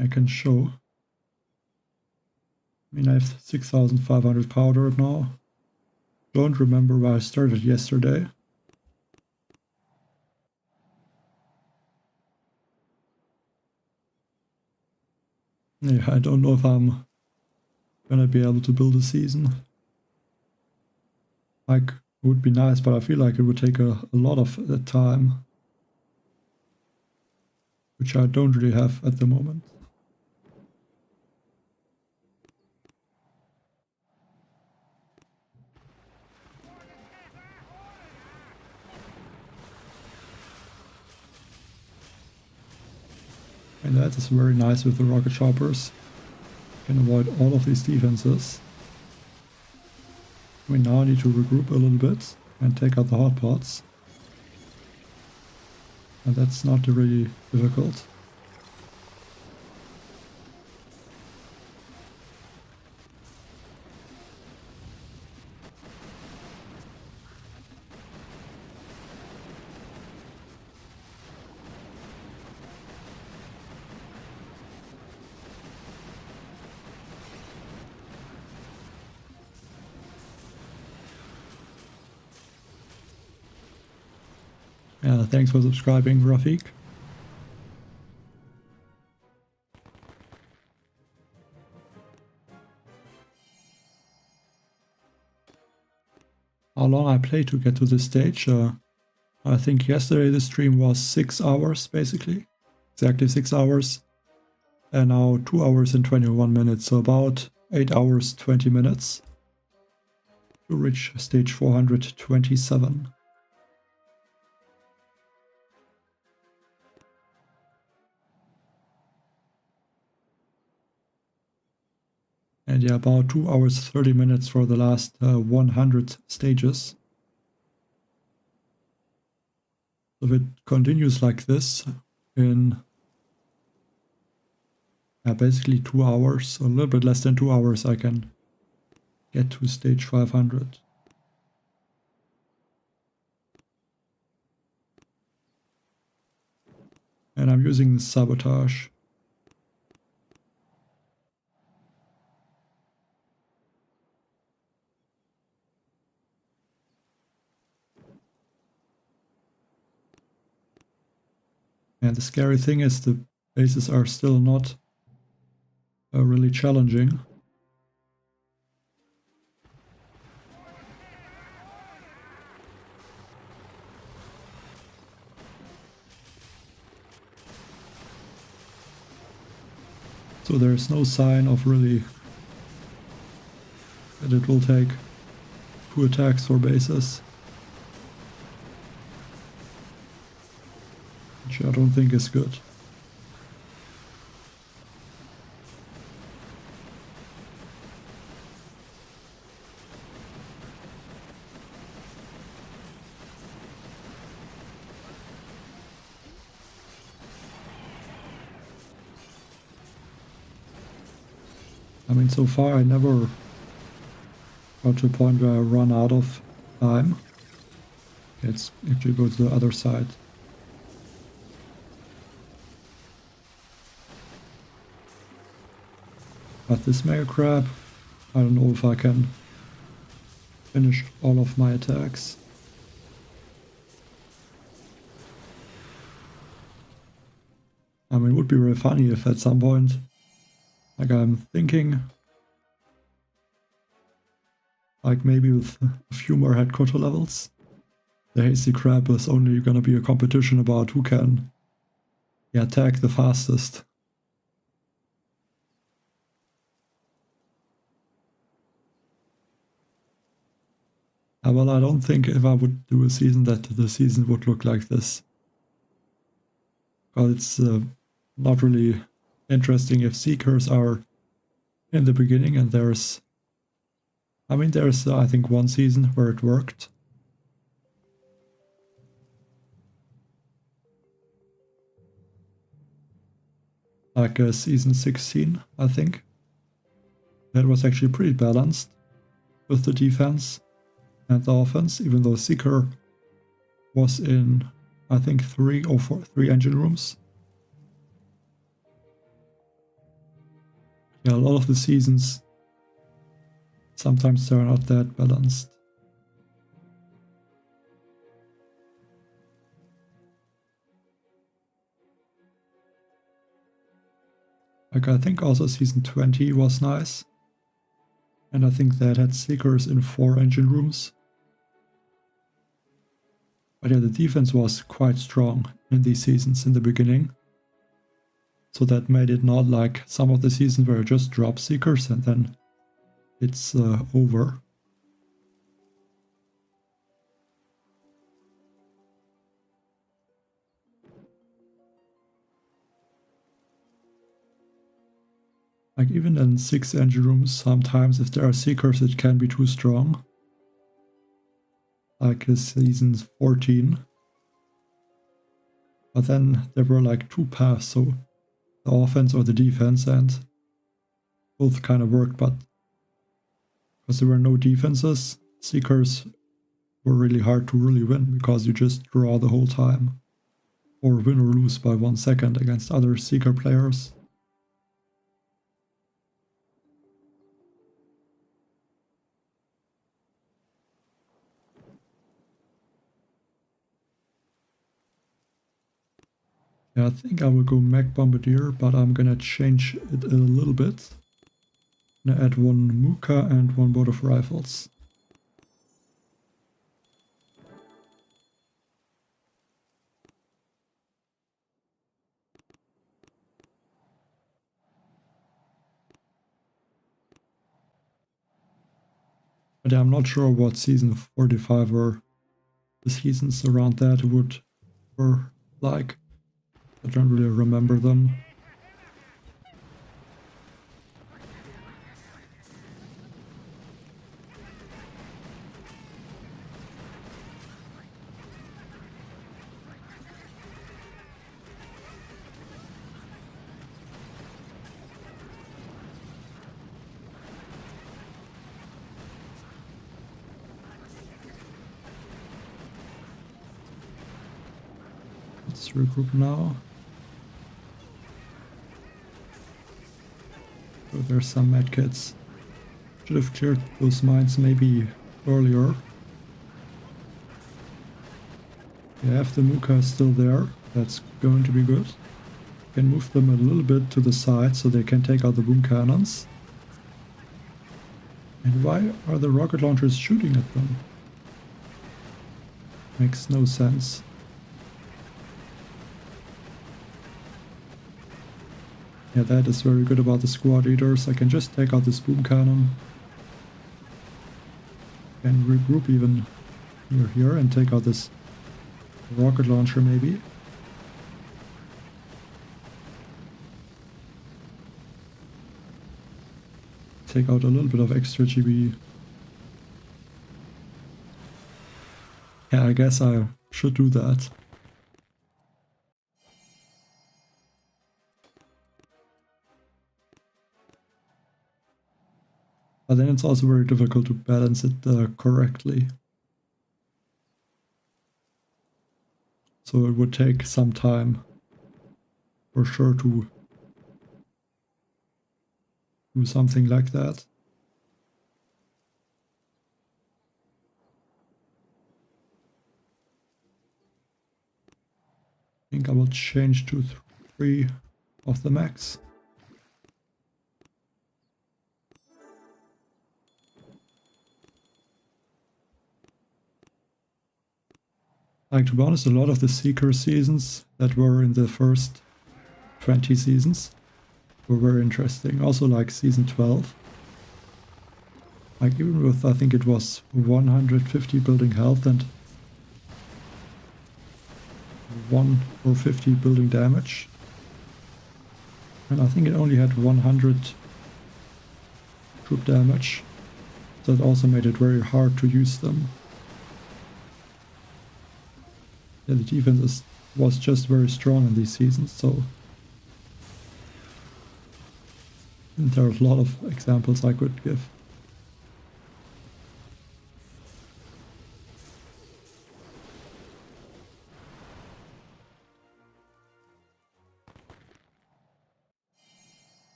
I can show. I mean, I have 6,500 powder now. Don't remember where I started yesterday. Yeah, I don't know if I'm gonna be able to build a season. Like, it would be nice, but I feel like it would take a lot of time. Which I don't really have at the moment. And that is very nice with the rocket choppers. You can avoid all of these defenses. We now need to regroup a little bit and take out the hot pots. And that's not really difficult. Yeah, thanks for subscribing, Rafik. How long I played to get to this stage? I think yesterday the stream was 6 hours, basically. Exactly 6 hours. And now 2 hours and 21 minutes, so about 8 hours 20 minutes to reach stage 427. And yeah, about 2 hours 30 minutes for the last 100 stages. So if it continues like this in basically 2 hours, a little bit less than 2 hours, I can get to stage 500. And I'm using sabotage. And the scary thing is the bases are still not really challenging. So there's no sign of really that it will take 2 attacks for bases. Which I don't think is good. I mean, so far I never got to a point where I run out of time. Let's actually go to the other side. But this Mega Crab, I don't know if I can finish all of my attacks. I mean, it would be very funny if at some point, like I'm thinking, like maybe with a few more headquarter levels, the Hasty Crab is only gonna be a competition about who can, yeah, tag the fastest. Well, I don't think if I would do a season that the season would look like this. Because it's not really interesting if Seekers are in the beginning and there's... I mean, there's I think one season where it worked. Like season 16, I think. That was actually pretty balanced with the defense and the offense, even though Seeker was in, I think, 3 or 4 engine rooms. Yeah, a lot of the seasons, sometimes they're not that balanced. Like, I think also season 20 was nice. And I think that had Seekers in 4 engine rooms. But yeah, the defense was quite strong in these seasons in the beginning. So that made it not like some of the seasons where you just drop Seekers and then it's over. Like even in 6 engine rooms, sometimes if there are Seekers it can be too strong. Like season 14. But then there were like 2 paths, so the offense or the defense, and both kind of worked, but because there were no defenses, Seekers were really hard to really win because you just draw the whole time. Or win or lose by 1 second against other Seeker players. Yeah, I think I will go Mech Bombardier, but I'm gonna change it a little bit. I'm gonna add 1 Mooka and 1 boat of rifles. But yeah, I'm not sure what season 45 or the seasons around that were like. I don't really remember them. Let's regroup now. So there's some medkits. Should have cleared those mines maybe earlier. Yeah, if the Mooka is still there, that's going to be good. Can move them a little bit to the side so they can take out the boom cannons. And why are the rocket launchers shooting at them? Makes no sense. Yeah, that is very good about the squad leaders. I can just take out this boom cannon. And regroup even near here and take out this rocket launcher maybe. Take out a little bit of extra GB. Yeah, I guess I should do that. But then it's also very difficult to balance it correctly. So it would take some time for sure to do something like that. I think I will change to 3 of the max. Like, to be honest, a lot of the Seeker seasons that were in the first 20 seasons were very interesting. Also like season 12. Like even with, I think it was 150 building health and 1 or 50 building damage. And I think it only had 100 troop damage. So it also made it very hard to use them. Yeah, the defense was just very strong in these seasons, so and there are a lot of examples I could give.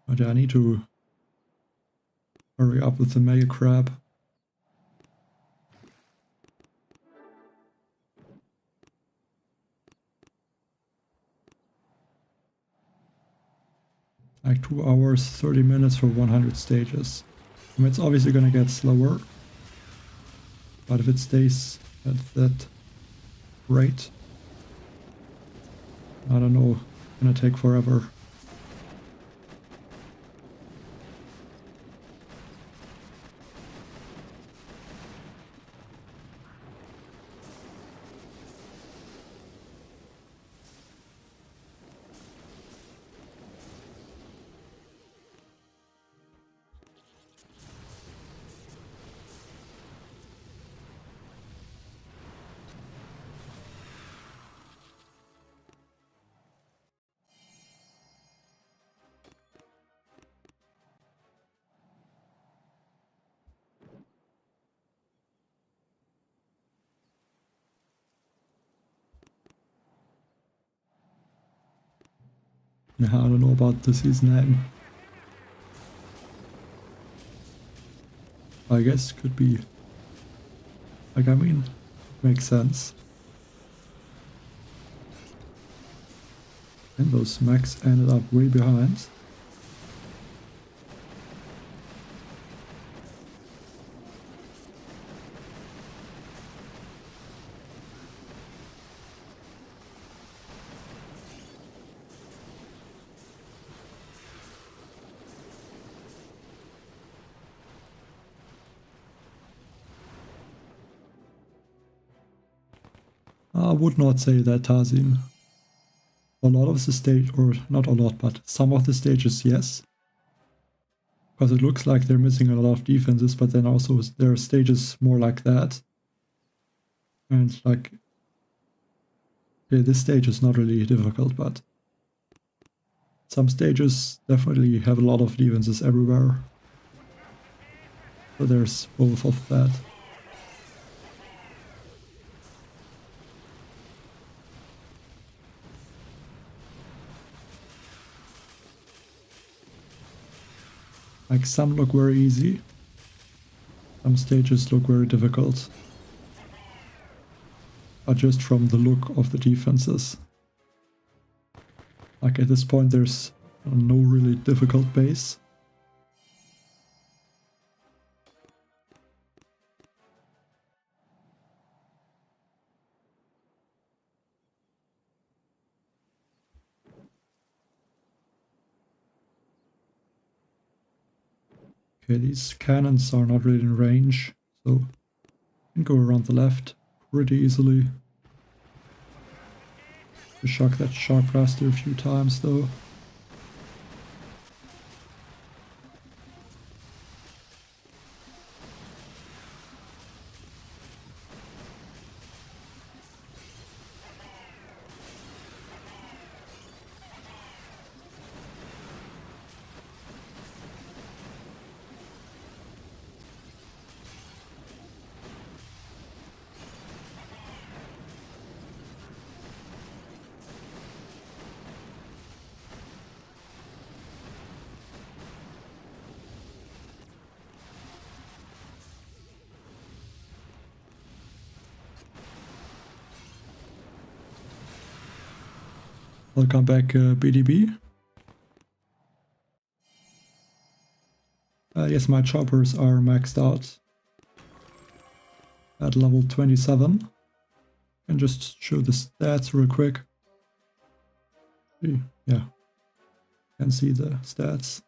But yeah, I need to hurry up with the Mega Crab. Like 2 hours, 30 minutes for 100 stages. I mean, it's obviously gonna get slower, but if it stays at that rate, I don't know, it's gonna take forever. Yeah, I don't know about the season name. I guess could be, like, I mean, makes sense. And those mechs ended up way behind. I would not say that, Tazim. A lot of the stage, or not a lot, but some of the stages, yes. Because it looks like they're missing a lot of defenses, but then also there are stages more like that. And like, okay, this stage is not really difficult, but some stages definitely have a lot of defenses everywhere. So there's both of that. Like, some look very easy, some stages look very difficult, but just from the look of the defenses. Like, at this point there's no really difficult base. Okay, these cannons are not really in range, so you can go around the left pretty easily. To shock that Shark Blaster a few times though. Welcome back, BDB. Yes, my choppers are maxed out. at level 27. And just show the stats real quick. Yeah, can see the stats.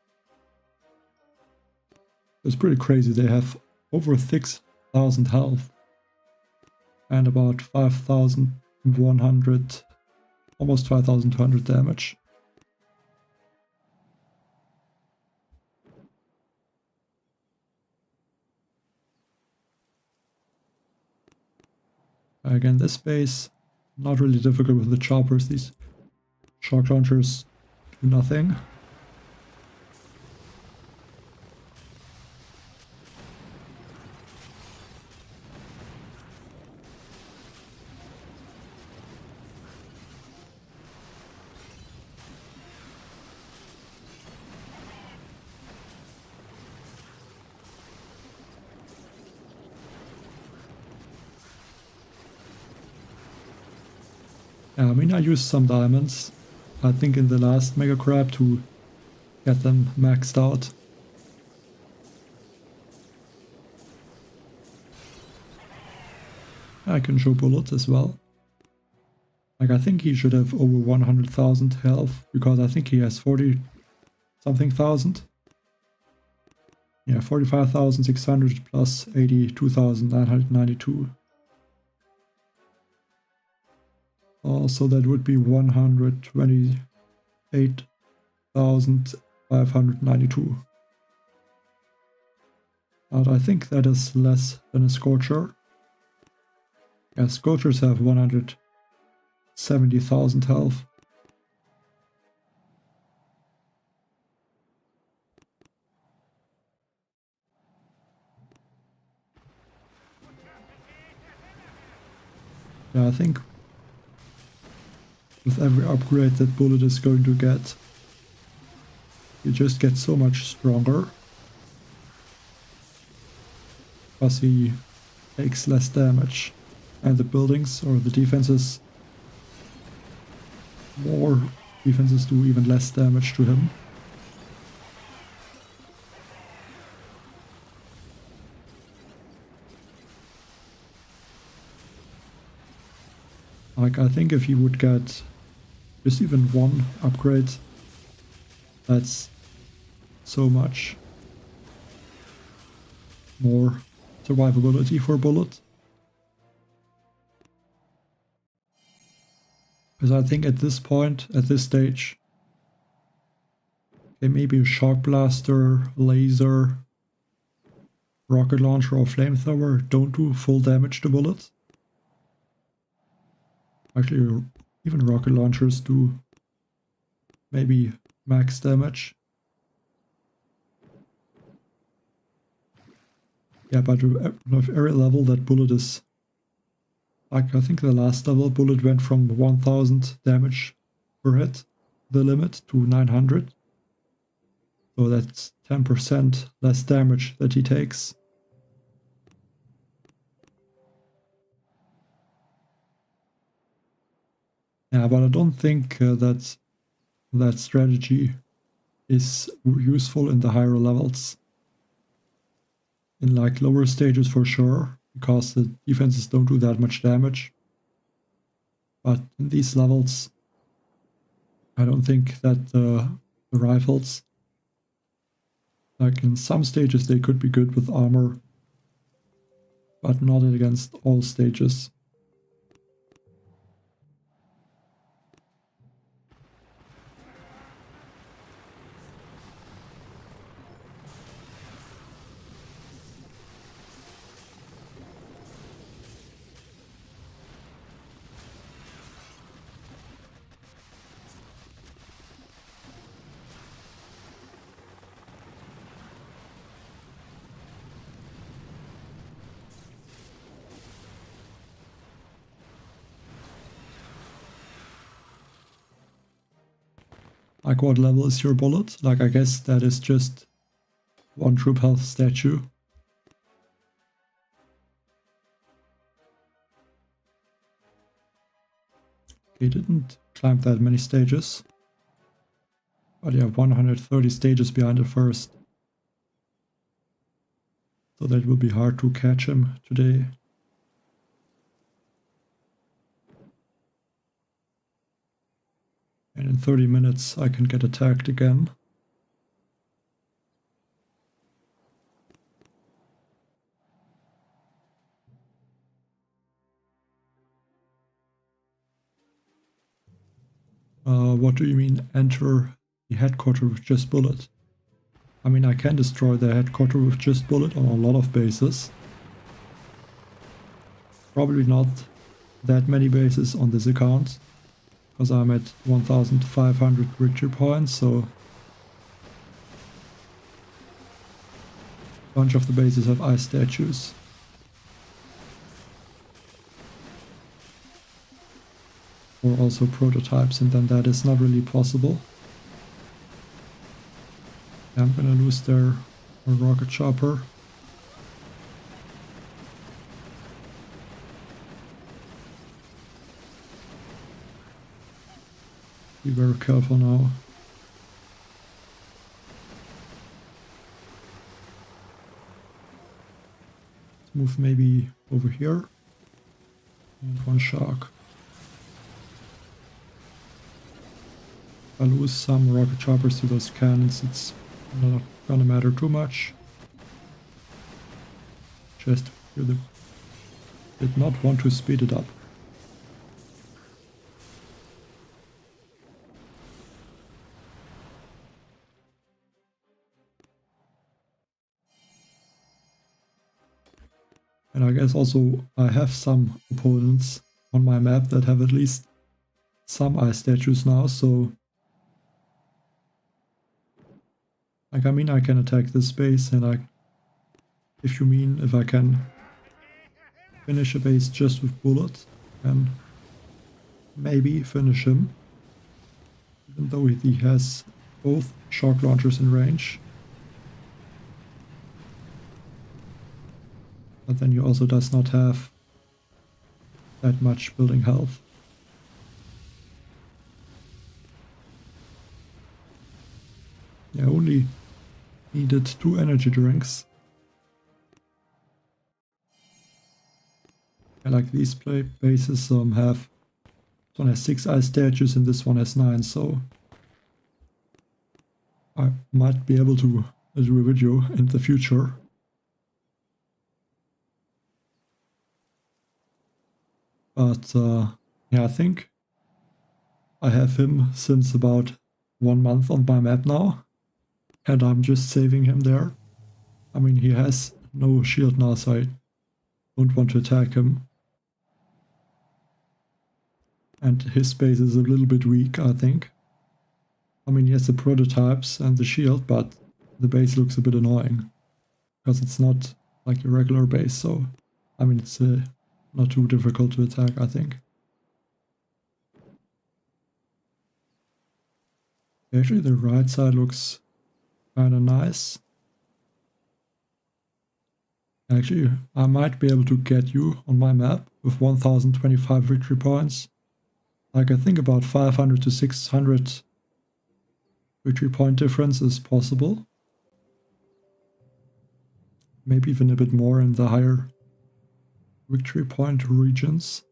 It's pretty crazy. They have over 6,000 health and about 5,100, almost 5,200 damage. Again, this base, not really difficult with the choppers. These shock launchers do nothing. I mean, I used some diamonds, I think in the last Mega Crab to get them maxed out. I can show Bullet as well. Like, I think he should have over 100,000 health, because I think he has 40 something thousand. Yeah, 45,600 plus 82,992. So that would be 128,592. But I think that is less than a Scorcher. Yeah, Scorchers have 170,000 health. Yeah, I think with every upgrade that Bullet is going to get, you just get so much stronger. Because he takes less damage. And the buildings or the defenses, more defenses do even less damage to him. Like, I think if he would get just even one upgrade, that's so much more survivability for Bullet. Because I think at this point, at this stage, okay, maybe a Shock Blaster, Laser, Rocket Launcher or Flamethrower don't do full damage to Bullet. Actually, even Rocket Launchers do maybe max damage. Yeah, but with every level that Bullet is, like, I think the last level Bullet went from 1000 damage per hit, the limit, to 900. So that's 10% less damage that he takes. Yeah, but I don't think that strategy is useful in the higher levels. In like lower stages for sure, because the defenses don't do that much damage. But in these levels, I don't think that the rifles, like in some stages they could be good with armor, but not against all stages. Like, what level is your Bullet? Like, I guess that is just one troop health statue. He didn't climb that many stages. But yeah, 130 stages behind the first. So that will be hard to catch him today. And in 30 minutes I can get attacked again. What do you mean enter the headquarter with just bullet? I mean, I can destroy the headquarter with just bullet on a lot of bases. Probably not that many bases on this account, because I'm at 1500 victory points, so a bunch of the bases have ice statues. Or also prototypes, and then that is not really possible. I'm gonna lose their rocket chopper. Be very careful now. Let's move maybe over here. And one shark. If I lose some rocket choppers to those cannons, it's not gonna matter too much. Just really did not want to speed it up. And I guess also I have some opponents on my map that have at least some ice statues now, so like, I mean, I can attack this base, and if you mean if I can finish a base just with bullets, and maybe finish him, even though he has both shock launchers in range. But then he also does not have that much building health. I only needed 2 energy drinks. I like these bases have, this one has 6 ice statues and this one has 9, so I might be able to do a video in the future. But yeah, I think I have him since about 1 month on my map now. And I'm just saving him there. I mean, he has no shield now, so I don't want to attack him. And his base is a little bit weak, I think. I mean, he has the prototypes and the shield, but the base looks a bit annoying. Because it's not like a regular base, so I mean, it's not too difficult to attack, I think. Actually, the right side looks kind of nice. Actually, I might be able to get you on my map with 1025 victory points. Like, I think about 500 to 600 victory point difference is possible. Maybe even a bit more in the higher victory point regions.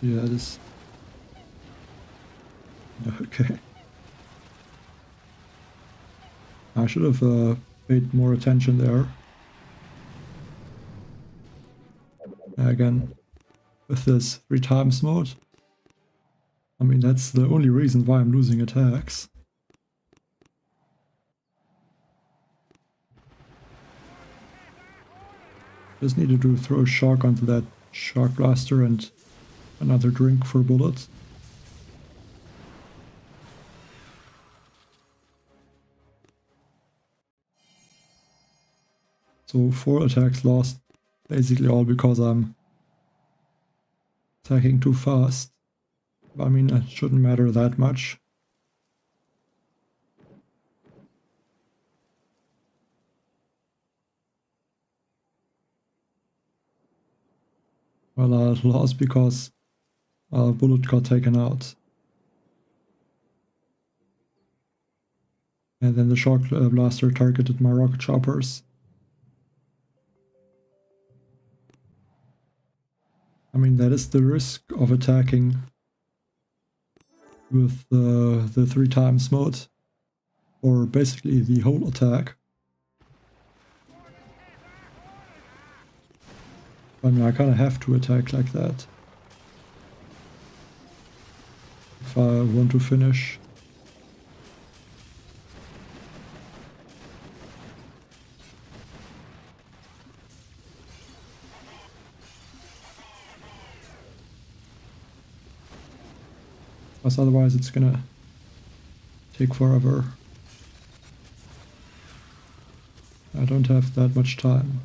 Yeah, this. Okay. I should have paid more attention there. Again, with this 3 times mode. I mean, that's the only reason why I'm losing attacks. Just needed to throw a shock onto that shock blaster and another drink for bullets. So 4 attacks lost, basically all because I'm attacking too fast. I mean, it shouldn't matter that much. Well, I lost because a bullet got taken out. And then the shock blaster targeted my rocket choppers. I mean, that is the risk of attacking with the 3 times mode, or basically the whole attack. I mean, I kind of have to attack like that if I want to finish. Because otherwise it's gonna take forever. I don't have that much time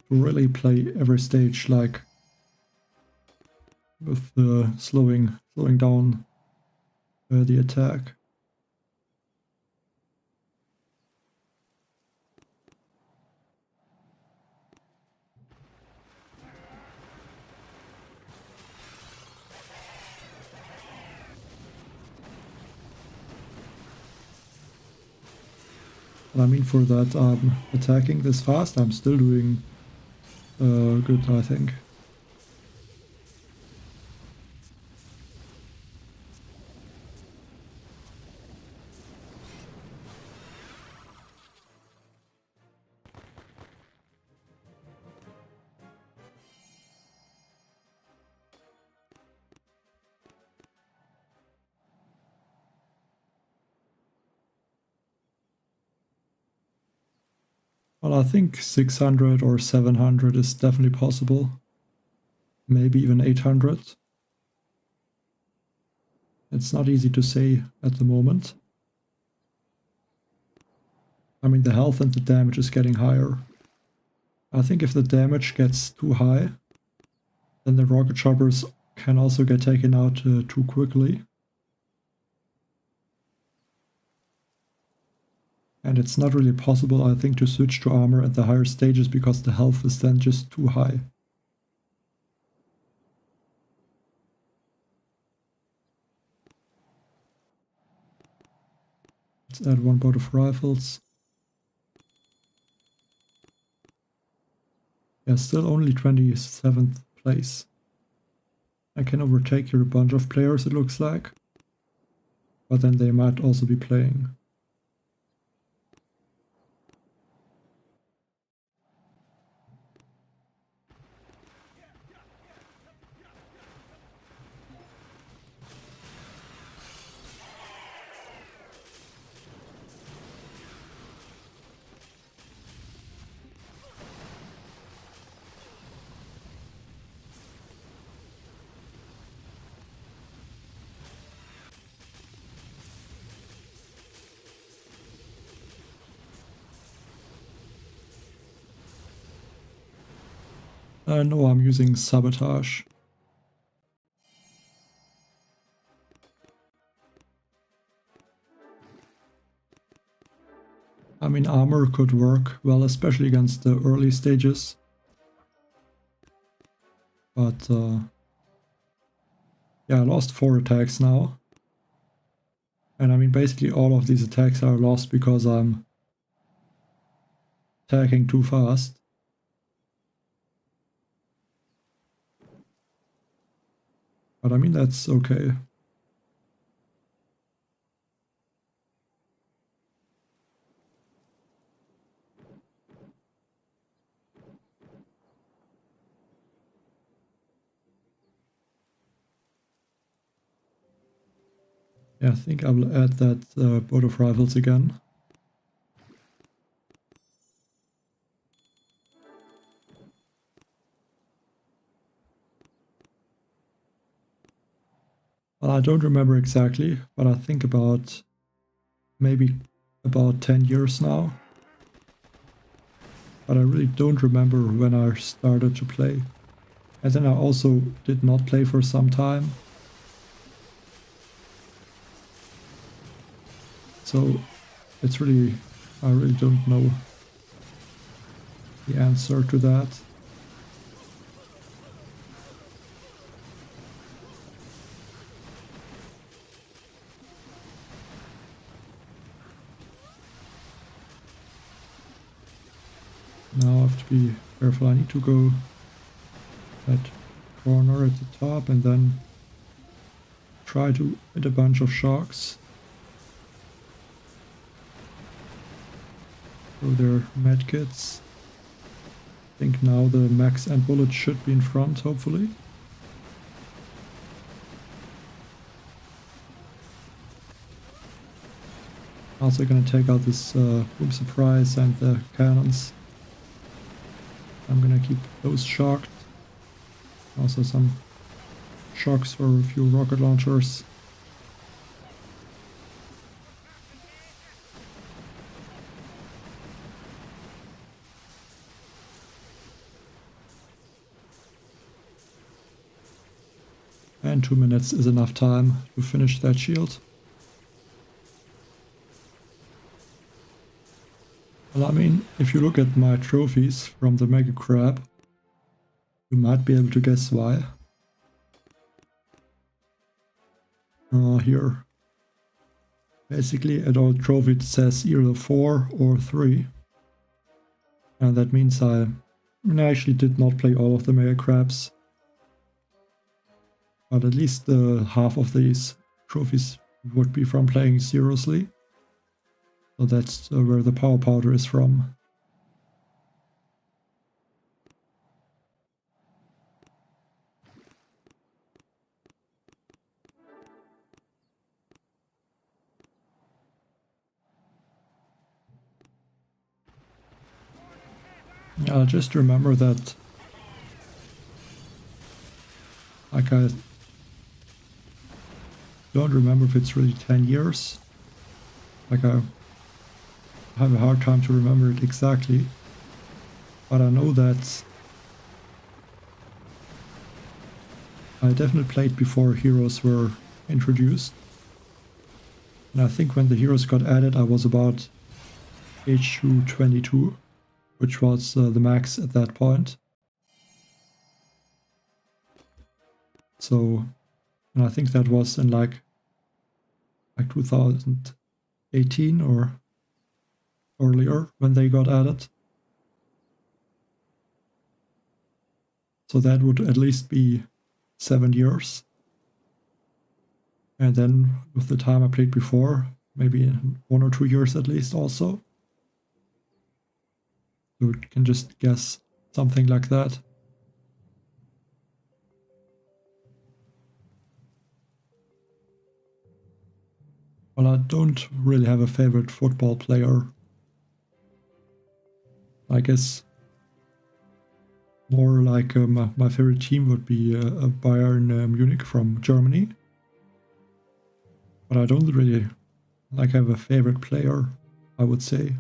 to really play every stage like with the slowing down the attack. And I mean, for that attacking this fast, I'm still doing good, I think. Well, I think 600 or 700 is definitely possible. Maybe even 800. It's not easy to say at the moment. I mean, the health and the damage is getting higher. I think if the damage gets too high, then the rocket choppers can also get taken out too quickly. And it's not really possible, I think, to switch to armor at the higher stages because the health is then just too high. Let's add 1 boat of rifles. Yeah, still only 27th place. I can overtake here a bunch of players, it looks like. But then they might also be playing. No, I'm using sabotage. I mean, armor could work well, especially against the early stages. But yeah, I lost 4 attacks now. And I mean, basically all of these attacks are lost because I'm attacking too fast. But I mean, that's okay. Yeah, I think I will add that boat of rifles again. Well, I don't remember exactly, but I think maybe about 10 years now. But I really don't remember when I started to play. And then I also did not play for some time. So it's really, I really don't know the answer to that. Now I have to be careful. I need to go that corner at the top and then try to hit a bunch of sharks. So their medkits. I think now the max and bullets should be in front, hopefully. Also gonna take out this boom surprise and the cannons. I'm gonna keep those shocked. Also some shocks for a few rocket launchers. And 2 minutes is enough time to finish that shield. Well, I mean, if you look at my trophies from the Mega Crab, you might be able to guess why. Here, basically at all trophy it says either 4 or 3. And that means I actually did not play all of the Mega Crabs. But at least half of these trophies would be from playing seriously. So that's where the power powder is from. I'll just remember that, like, I don't remember if it's really 10 years. Like, I have a hard time to remember it exactly. But I know that I definitely played before heroes were introduced. And I think when the heroes got added, I was about age 22, which was the max at that point. So, and I think that was in like 2018 or earlier when they got added. So that would at least be 7 years. And then with the time I played before, maybe 1 or 2 years at least also. You can just guess something like that. Well, I don't really have a favorite football player. I guess more like my favorite team would be Bayern Munich from Germany. But I don't really have a favorite player, I would say.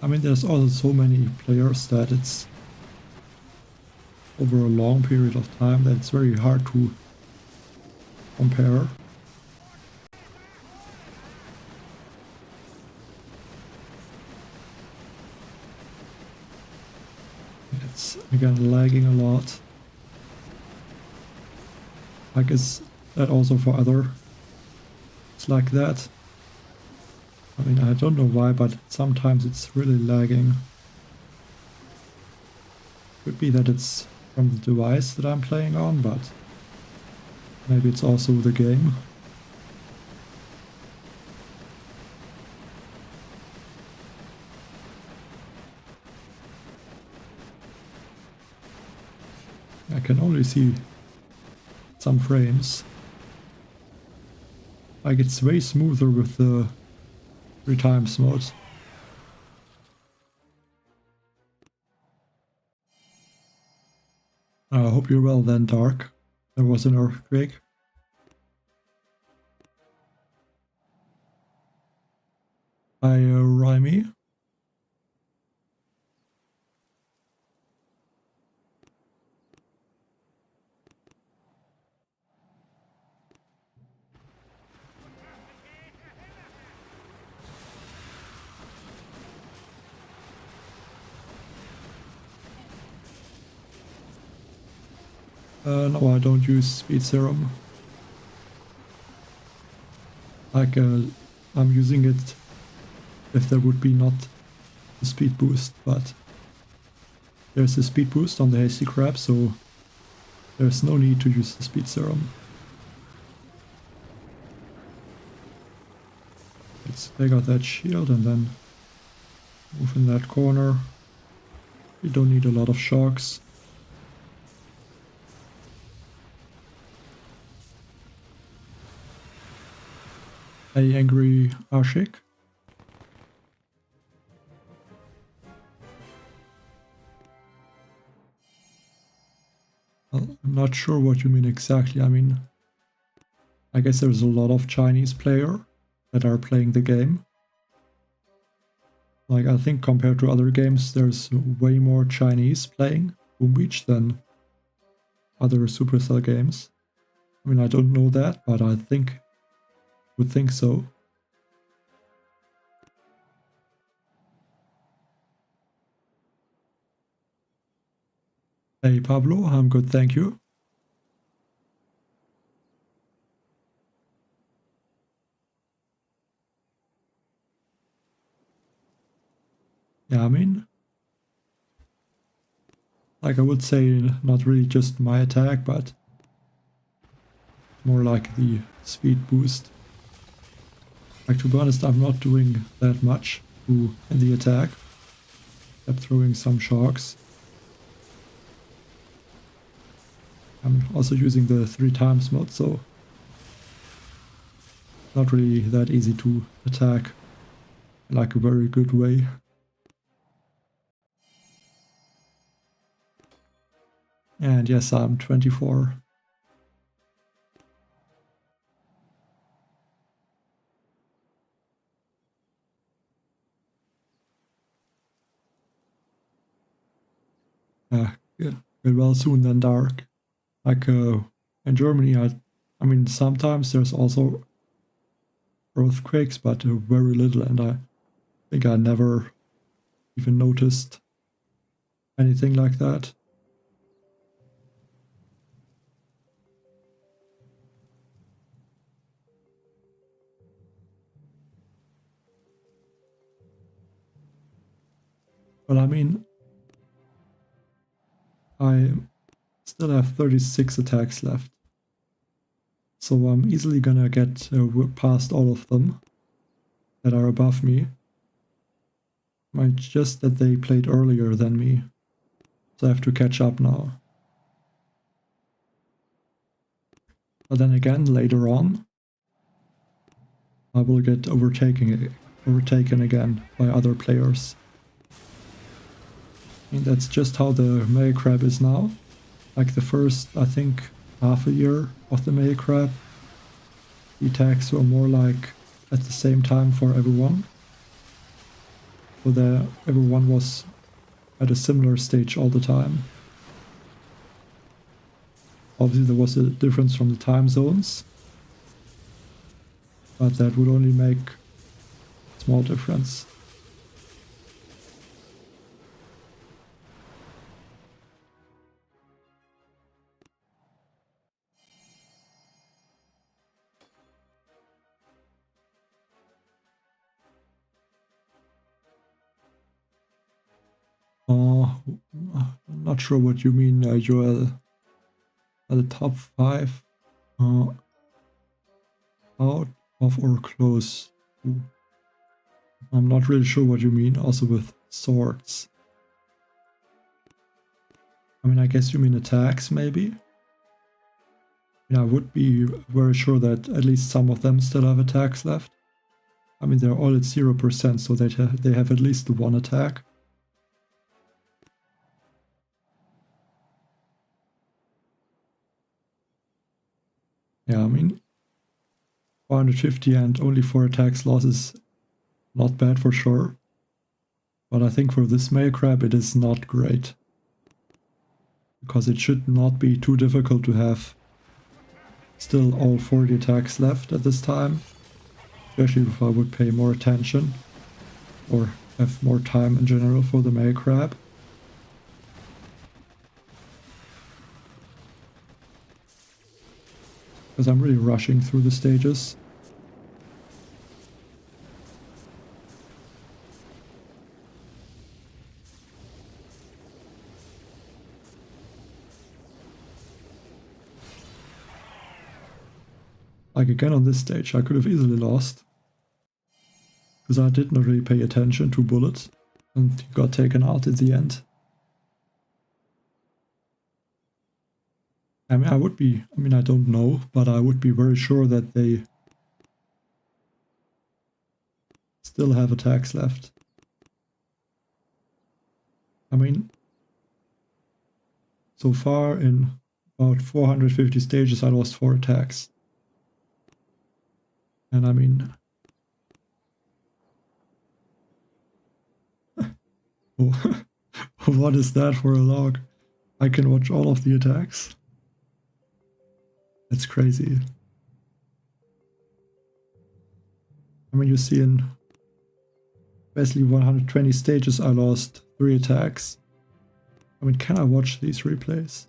I mean, there's also so many players that it's over a long period of time that it's very hard to compare. It's again lagging a lot. I guess that also for other it's like that. I mean, I don't know why, but sometimes it's really lagging. Could be that it's from the device that I'm playing on, but maybe it's also the game. I can only see some frames. Like, it's way smoother with the 3x mode. I hope you're well then, Dark. There was an earthquake. Hi, Rhymy. No, I don't use speed serum. Like, I'm using it if there would be not a speed boost, but there's a speed boost on the Hasty Crab, so there's no need to use the speed serum. Let's take out that shield and then move in that corner. We don't need a lot of shocks. Hey, angry Ashik. Well, I'm not sure what you mean exactly. I mean, I guess there's a lot of Chinese players that are playing the game. Like, I think compared to other games, there's way more Chinese playing Boom Beach than other Supercell games. I mean, I don't know that, but I would think so. Hey Pablo, I'm good, thank you. Yeah, I mean, like, I would say not really just my attack, but more like the speed boost. Like, to be honest, I'm not doing that much in the attack. Except throwing some shocks. I'm also using the 3x mode, so not really that easy to attack in like a very good way. And yes, I'm 24. Yeah, get well soon then, Dark. Like, in Germany, I mean, sometimes there's also earthquakes, but very little, and I think I never even noticed anything like that. But I mean, I still have 36 attacks left. So I'm easily gonna get past all of them that are above me. It's just that they played earlier than me. So I have to catch up now. But then again, later on, I will get overtaken again by other players. I mean, that's just how the Mega Crab is now. Like, the first, I think, half a year of the Mega Crab, the attacks were more like at the same time for everyone. So that everyone was at a similar stage all the time. Obviously there was a difference from the time zones, but that would only make a small difference. Not sure what you mean, you're at the top 5 out of or close to. I'm not really sure what you mean, also with swords. I mean, I guess you mean attacks, maybe? Yeah, I would be very sure that at least some of them still have attacks left. I mean, they're all at 0%, so they have at least one attack. Yeah, I mean, 450 and only 4 attacks loss is not bad for sure. But I think for this male crab it is not great. Because it should not be too difficult to have still all 40 attacks left at this time. Especially if I would pay more attention. Or have more time in general for the male crab. Because I'm really rushing through the stages. Like again on this stage, I could have easily lost. Because I did not really pay attention to bullets. And he got taken out at the end. I mean, I don't know, but I would be very sure that they still have attacks left. I mean, so far in about 450 stages I lost 4 attacks. And I mean... oh, what is that for a log? I can watch all of the attacks. That's crazy. I mean, you see in basically 120 stages I lost 3 attacks. I mean, can I watch these replays?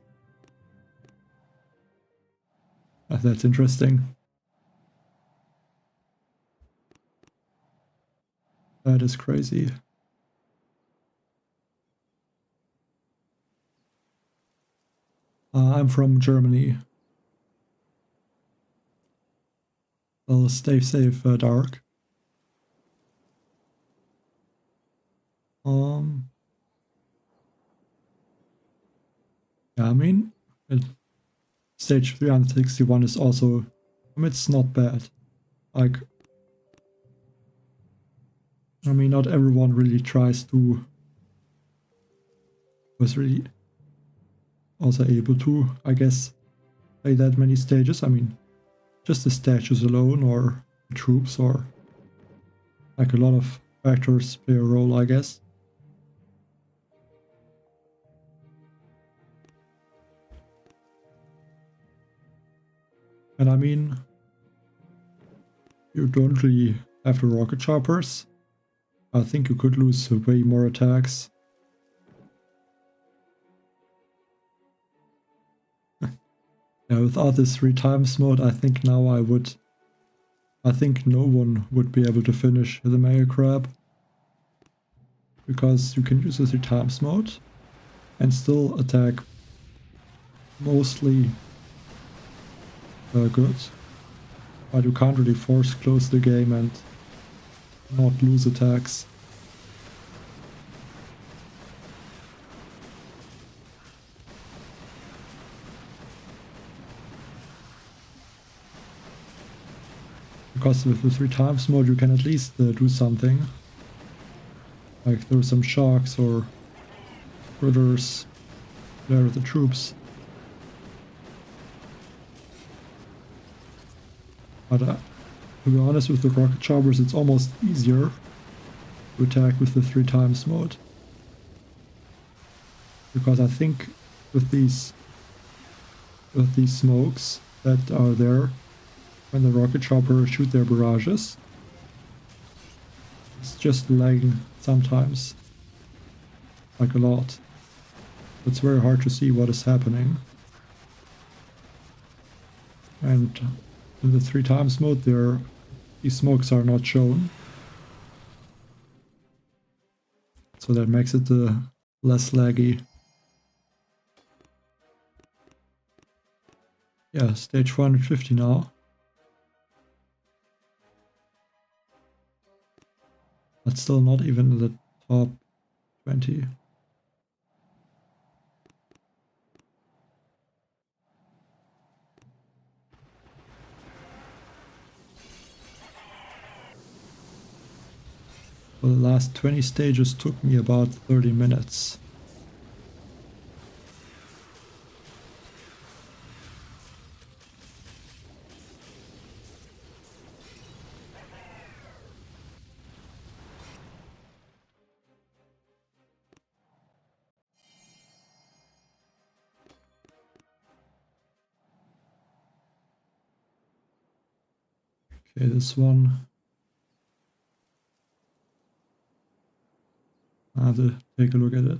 That's interesting. That is crazy. I'm from Germany. Well, stay safe, Dark. Yeah, I mean, stage 361 is also, I mean, it's not bad. Like, I mean, not everyone really tries to, was really also able to, I guess, play that many stages. I mean, just the statues alone, or the troops, or like a lot of factors play a role, I guess. And I mean, you don't really have the rocket choppers. I think you could lose way more attacks. Yeah, without this 3 times mode, I think now I think no one would be able to finish the mega crab. Because you can use the 3 times mode and still attack mostly good. But you can't really force close the game and not lose attacks. Because with the 3 times mode you can at least do something. Like throw some sharks or critters there with the troops. But to be honest, with the rocket choppers it's almost easier to attack with the 3 times mode. Because I think with these smokes that are there when the rocket chopper shoot their barrages, it's just lagging sometimes, like a lot. It's very hard to see what is happening. And in the 3 times mode these smokes are not shown. So that makes it less laggy. Yeah, stage 450 now. But still not even in the top 20. For the last 20 stages took me about 30 minutes. Okay, this one. I have to take a look at it.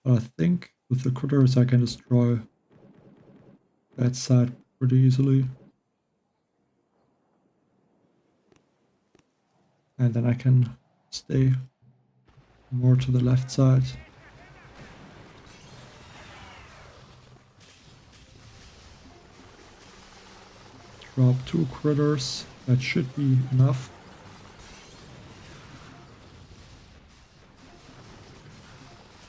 But I think with the critters I can destroy that side pretty easily. And then I can stay more to the left side. Drop 2 critters. That should be enough.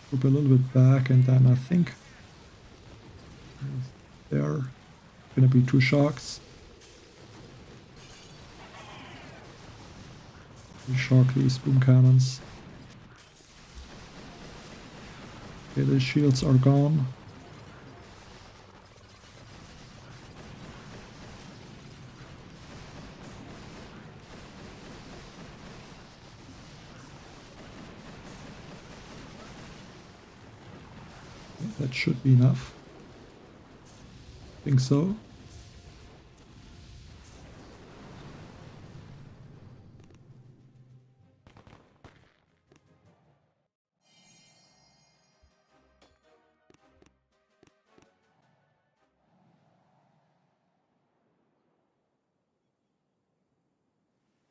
Group a little bit back, and then I think there are gonna be 2 sharks. We shark these boom cannons. Okay, the shields are gone. That should be enough. I think so.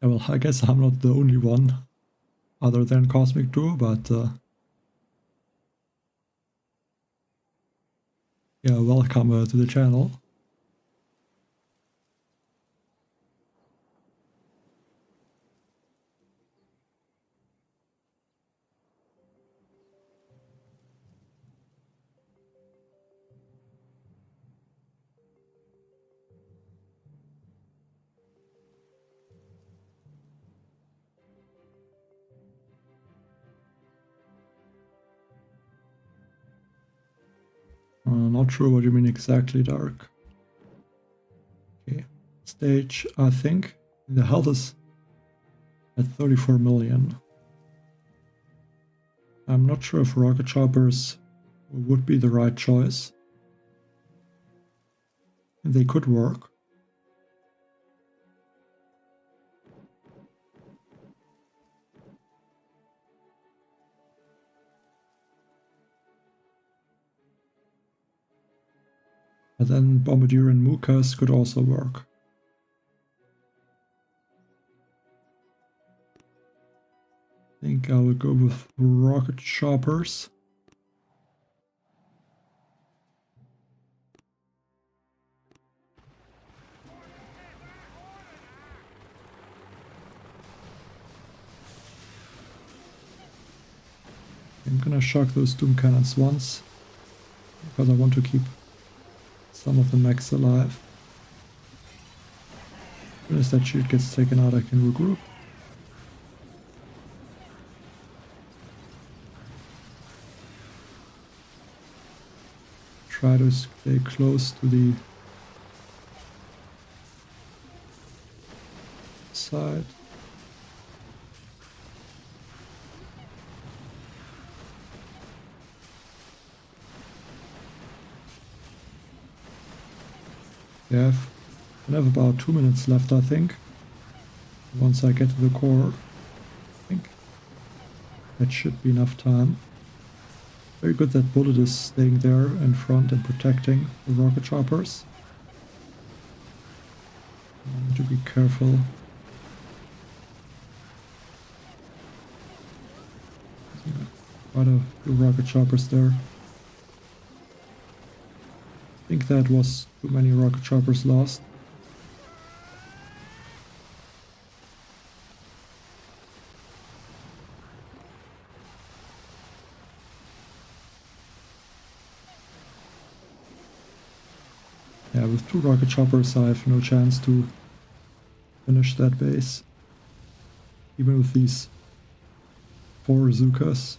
Yeah, well, I guess I'm not the only one other than Cosmic Duo, but yeah, welcome to the channel. Not sure what you mean exactly, Dark. Okay, stage, I think. The health is at 34 million. I'm not sure if rocket choppers would be the right choice. They could work. But then Bombardier and Mukas could also work. I think I will go with rocket choppers. I'm gonna shock those doom cannons once, because I want to keep some of the mechs alive. As soon as that shield gets taken out, I can regroup. Try to stay close to the side. We have about 2 minutes left, I think. Once I get to the core, I think that should be enough time. Very good that Bullet is staying there in front and protecting the rocket choppers. I need to be careful. Quite a few rocket choppers there. I think that was too many rocket choppers lost. Yeah, with 2 rocket choppers I have no chance to finish that base. Even with these 4 Bazookas,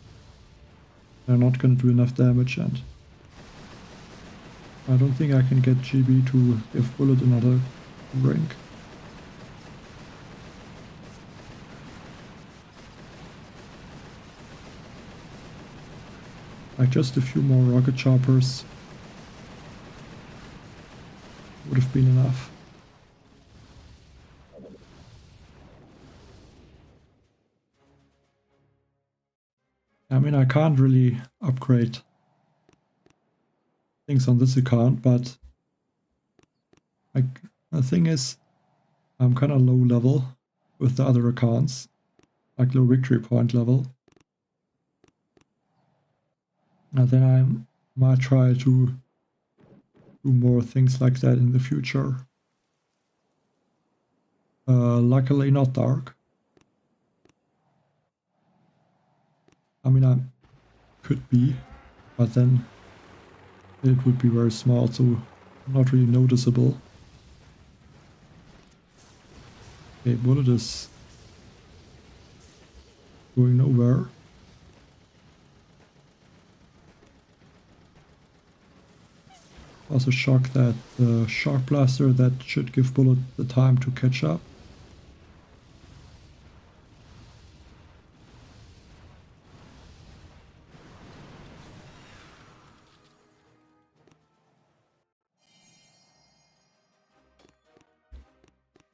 they're not gonna do enough damage, and I don't think I can get GB to give Bullet another ring. Like just a few more rocket choppers would have been enough. I mean, I can't really upgrade things on this account, but like the thing is, I'm kind of low level with the other accounts, like low victory point level. And then I might try to do more things like that in the future. Luckily not dark. I mean, I could be, but then it would be very small, so not really noticeable. Okay, Bullet is going nowhere. Also shocked that the Shock Blaster that should give Bullet the time to catch up.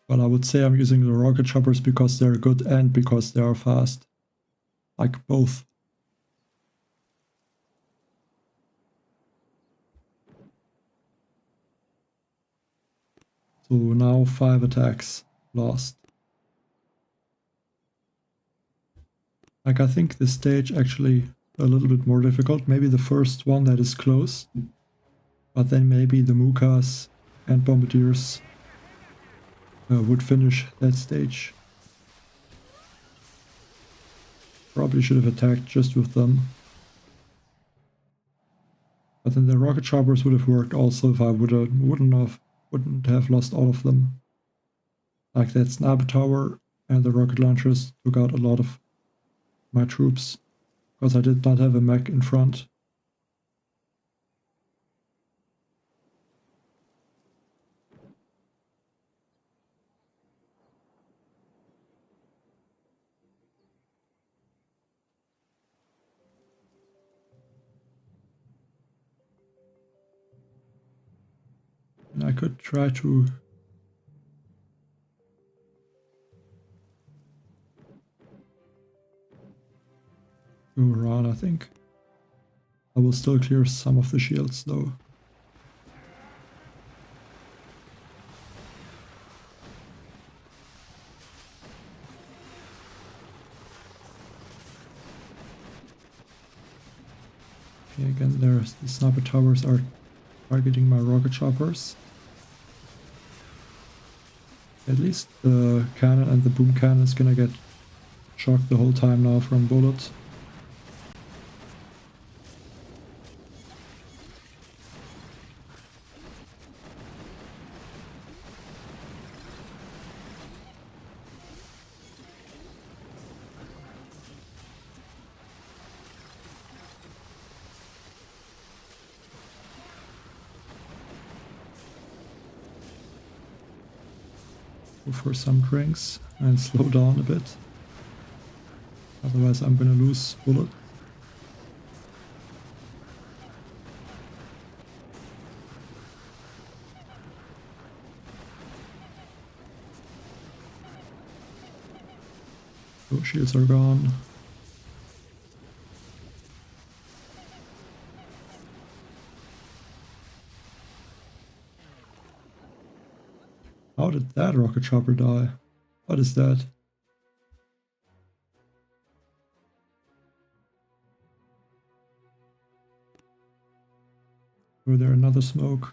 But I would say I'm using the rocket choppers because they're good and because they are fast. Like both. So now 5 attacks lost. Like I think this stage actually a little bit more difficult. Maybe the first one that is close. But then maybe the Mukas and Bombardiers would finish that stage. Probably should have attacked just with them. But then the rocket choppers would have worked also if I wouldn't have lost all of them. Like that sniper tower and the rocket launchers took out a lot of my troops because I did not have a mech in front. And I could try to go around, I think. I will still clear some of the shields though. Okay, again, there's the sniper towers are targeting my rocket choppers. At least the cannon and the boom cannon is gonna get shocked the whole time now from bullets. Go for some drinks and slow down a bit. Otherwise I'm gonna lose bullet. So shields are gone. How did that rocket chopper die? What is that? Were there another smoke?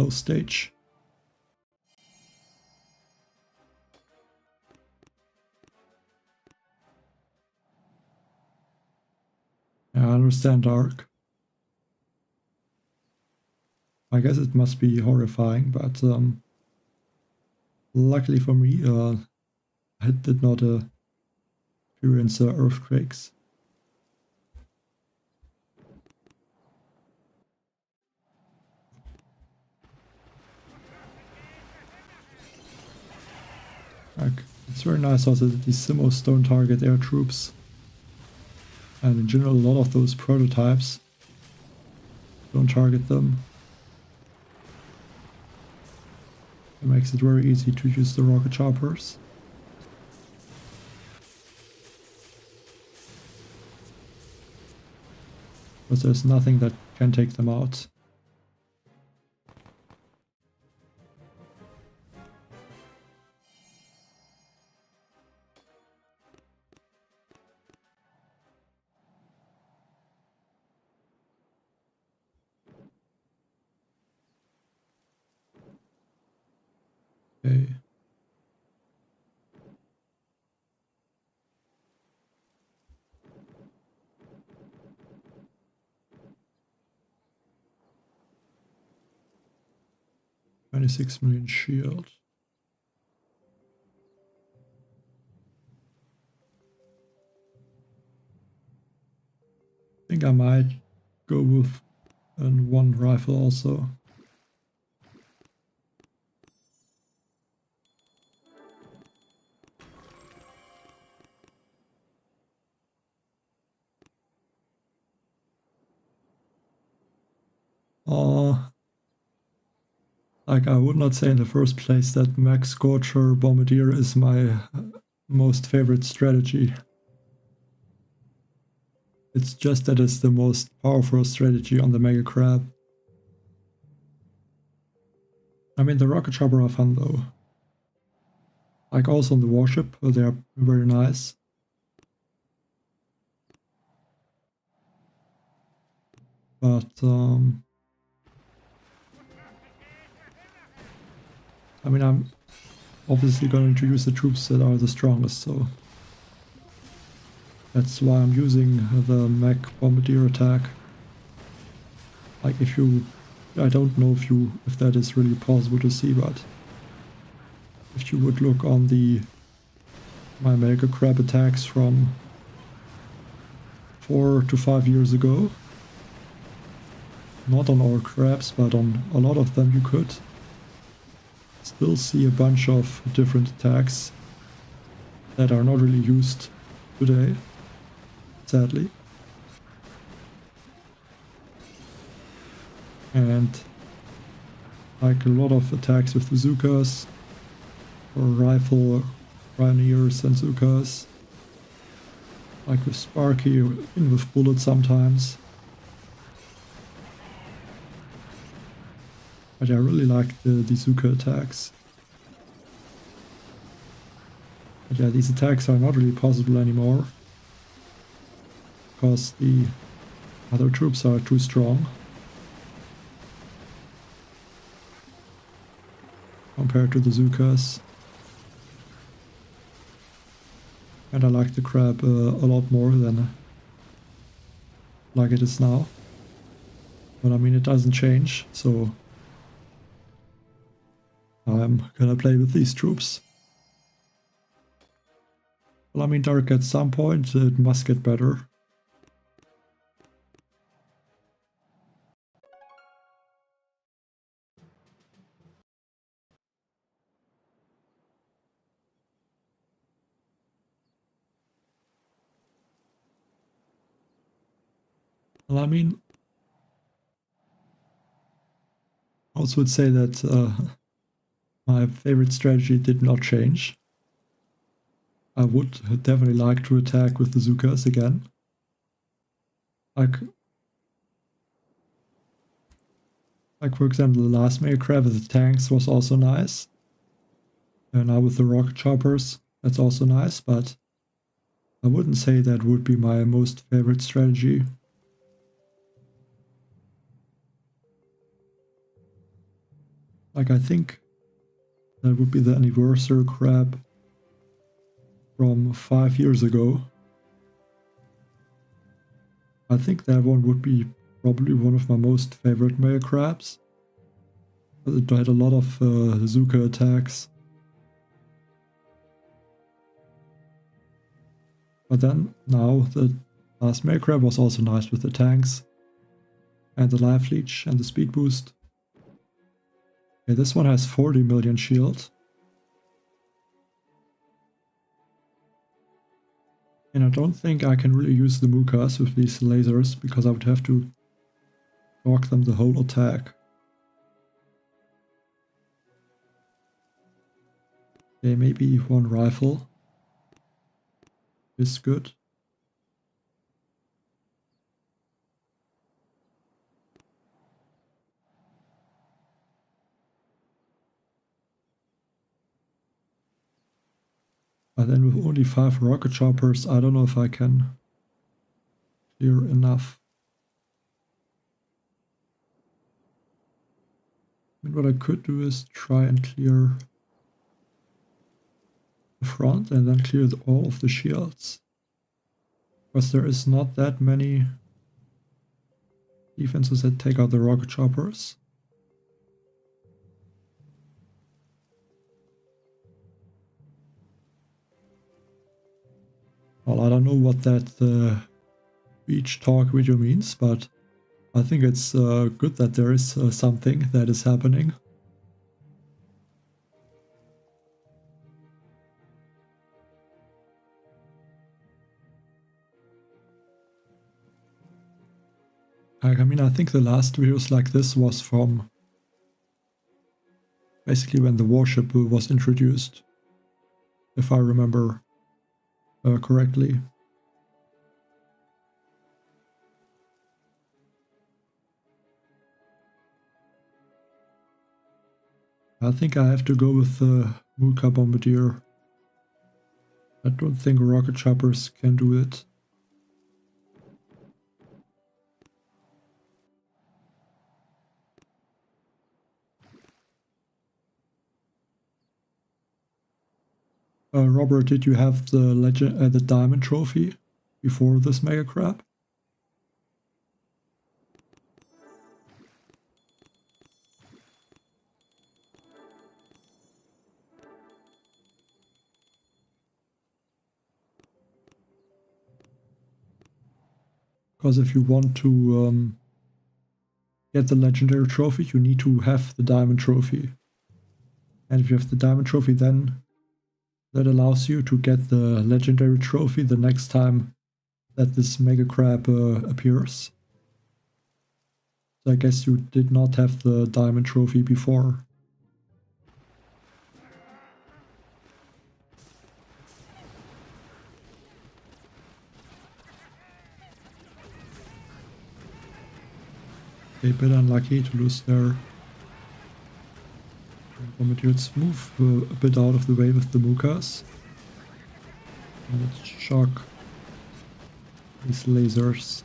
close stage. I understand Dark. I guess it must be horrifying, but luckily for me, I did not experience earthquakes. Like, it's very nice also that these simmos don't target air troops. And in general, a lot of those prototypes don't target them. It makes it very easy to use the rocket choppers. But there's nothing that can take them out. Okay. $26 million shield. I think I might go with one rifle also. Like, I would not say in the first place that Max Scorcher Bombardier is my most favorite strategy. It's just that it's the most powerful strategy on the Mega Crab. I mean, the rocket chopper are fun though. Like also on the Warship, they are very nice. But I mean, I'm obviously going to use the troops that are the strongest, so that's why I'm using the Mech Bombardier attack. Like if you, I don't know if that is really possible to see, but if you would look on my Mega Crab attacks from 4 to 5 years ago, not on all crabs, but on a lot of them you could still see a bunch of different attacks that are not really used today, sadly. And like a lot of attacks with bazookas or rifle pioneers and bazookas, like with Sparky or even with bullets sometimes. But I really like the Bazooka attacks. But yeah, these attacks are not really possible anymore, because the other troops are too strong compared to the Zookas. And I like the crab a lot more than like it is now. But I mean, it doesn't change, so I'm gonna play with these troops. Well, I mean, Dark at some point it must get better. Well, I mean, I also would say that my favorite strategy did not change. I would definitely like to attack with the Zookas again. Like for example, the last Mega Crab with the tanks was also nice. And now with the rocket choppers, that's also nice, but I wouldn't say that would be my most favorite strategy. Like, I think that would be the anniversary crab from 5 years ago. I think that one would be probably one of my most favorite mega crabs. It had a lot of Zuka attacks. But then, now, the last mega crab was also nice with the tanks. And the life leech and the speed boost. Okay, this one has 40 million shield. And I don't think I can really use the Mukas with these lasers, because I would have to block them the whole attack. Okay, maybe one rifle is good. But then with only 5 rocket choppers, I don't know if I can clear enough. I mean, what I could do is try and clear the front and then clear all of the shields. Because there is not that many defenses that take out the rocket choppers. Well, I don't know what that beach talk video means, but I think it's good that there is something that is happening. I mean, I think the last videos like this was from basically when the Warship was introduced, if I remember correctly. I think I have to go with the Muka Bombardier. I don't think rocket choppers can do it. Robert, did you have the diamond trophy before this mega crab? Because if you want to get the legendary trophy, you need to have the diamond trophy. And if you have the diamond trophy, then that allows you to get the legendary trophy the next time that this mega crab appears. So I guess you did not have the diamond trophy before. A bit unlucky to lose there. Let's move a bit out of the way with the Mukas. And let's shock these lasers.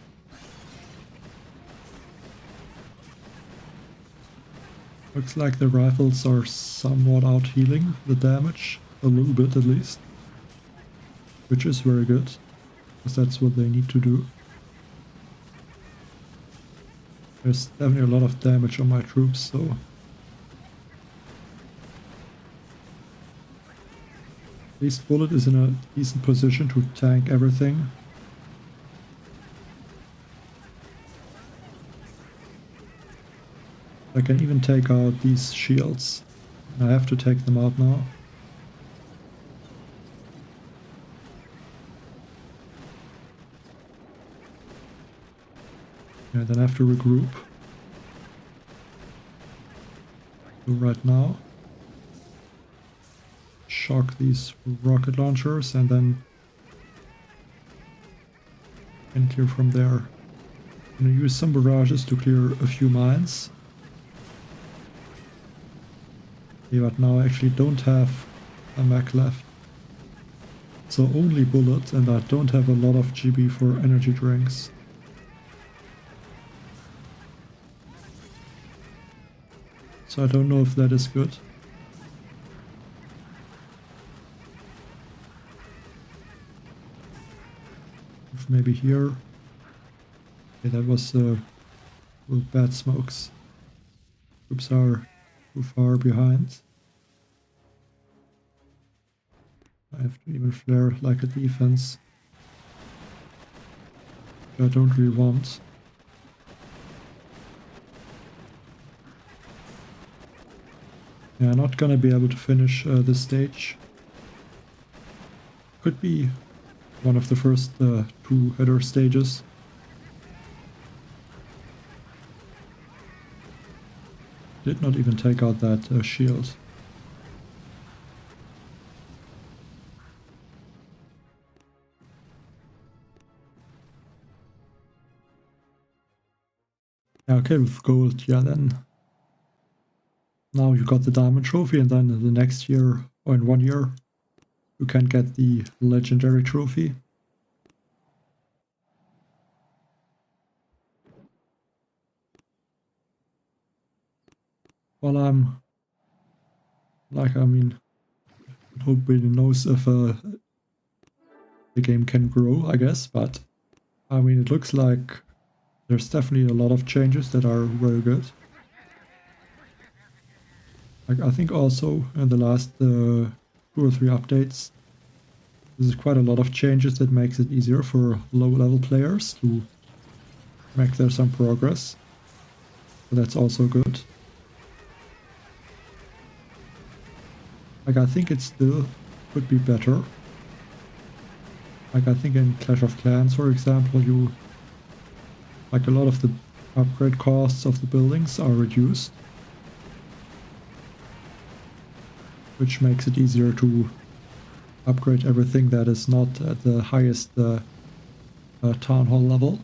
Looks like the rifles are somewhat out healing the damage, a little bit at least. Which is very good, because that's what they need to do. There's definitely a lot of damage on my troops, so... At least Bullet is in a decent position to tank everything. I can even take out these shields. I have to take them out now. Yeah, then I have to regroup. So right now, shock these rocket launchers and then can clear from there. I'm gonna use some barrages to clear a few mines. Okay, but now I actually don't have a mech left. So only Bullet, and I don't have a lot of GB for energy drinks. So I don't know if that is good. If maybe here. Okay, that was bad smokes. Troops are too far behind. I have to even flare like a defense. Which I don't really want. Yeah, not gonna be able to finish this stage. Could be one of the first two header stages. Did not even take out that shield. Yeah, okay, with gold, yeah, then now you got the diamond trophy, and then in the next year, or in 1 year, you can get the legendary trophy. Well, I mean, nobody knows if the game can grow, I guess, but I mean, it looks like there's definitely a lot of changes that are very good. Like, I think also in the last 2 or 3 updates, there's quite a lot of changes that makes it easier for low-level players to make there some progress. So that's also good. Like, I think it still could be better. Like, I think in Clash of Clans, for example, like, a lot of the upgrade costs of the buildings are reduced, which makes it easier to upgrade everything that is not at the highest town hall level.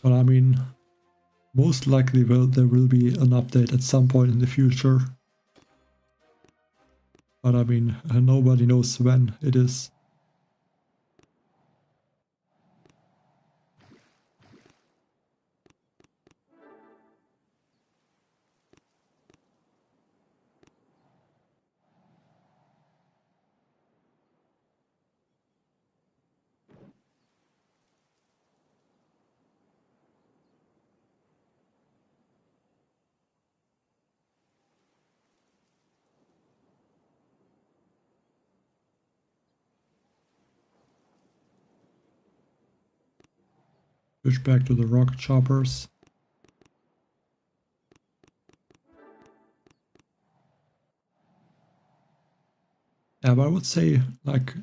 But I mean, most likely there will be an update at some point in the future. But I mean, nobody knows when it is. Switch back to the rocket choppers. Yeah, but I would say like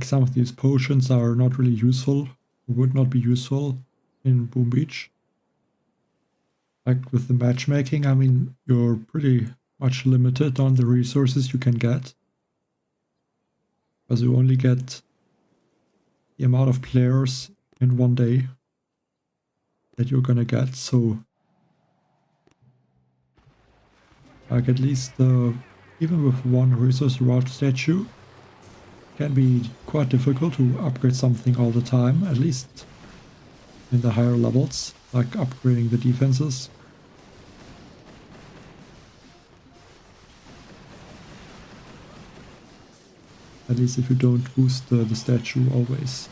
some of these potions are not really useful, would not be useful in Boom Beach. Like with the matchmaking, I mean, you're pretty much limited on the resources you can get. Because you only get the amount of players in 1 day that you're gonna get, so like at least even with 1 resource reward statue, it can be quite difficult to upgrade something all the time, at least in the higher levels, like upgrading the defenses. At least if you don't boost the statue always.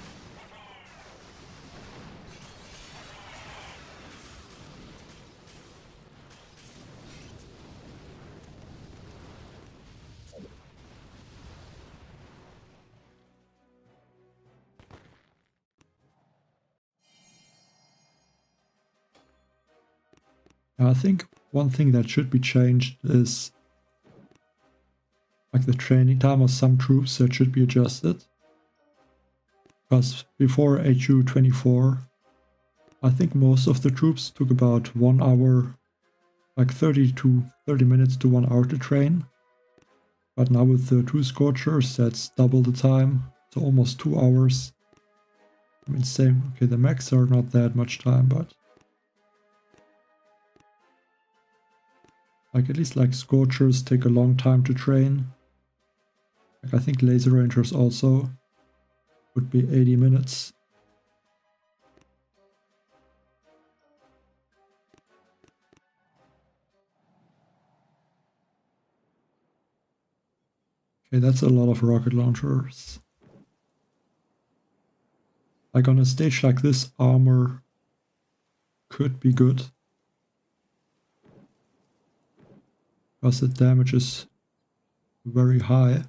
I think one thing that should be changed is like the training time of some troops that should be adjusted. Because before HU 24, I think most of the troops took about 1 hour, like 30 minutes to 1 hour to train. But now with the 2 Scorchers, that's double the time, so almost 2 hours. I mean, same, okay, the mechs are not that much time, but like at least like Scorchers take a long time to train. Like I think Laser Rangers also, would be 80 minutes. Okay, that's a lot of rocket launchers. Like on a stage like this, armor could be good. Because the damage is very high.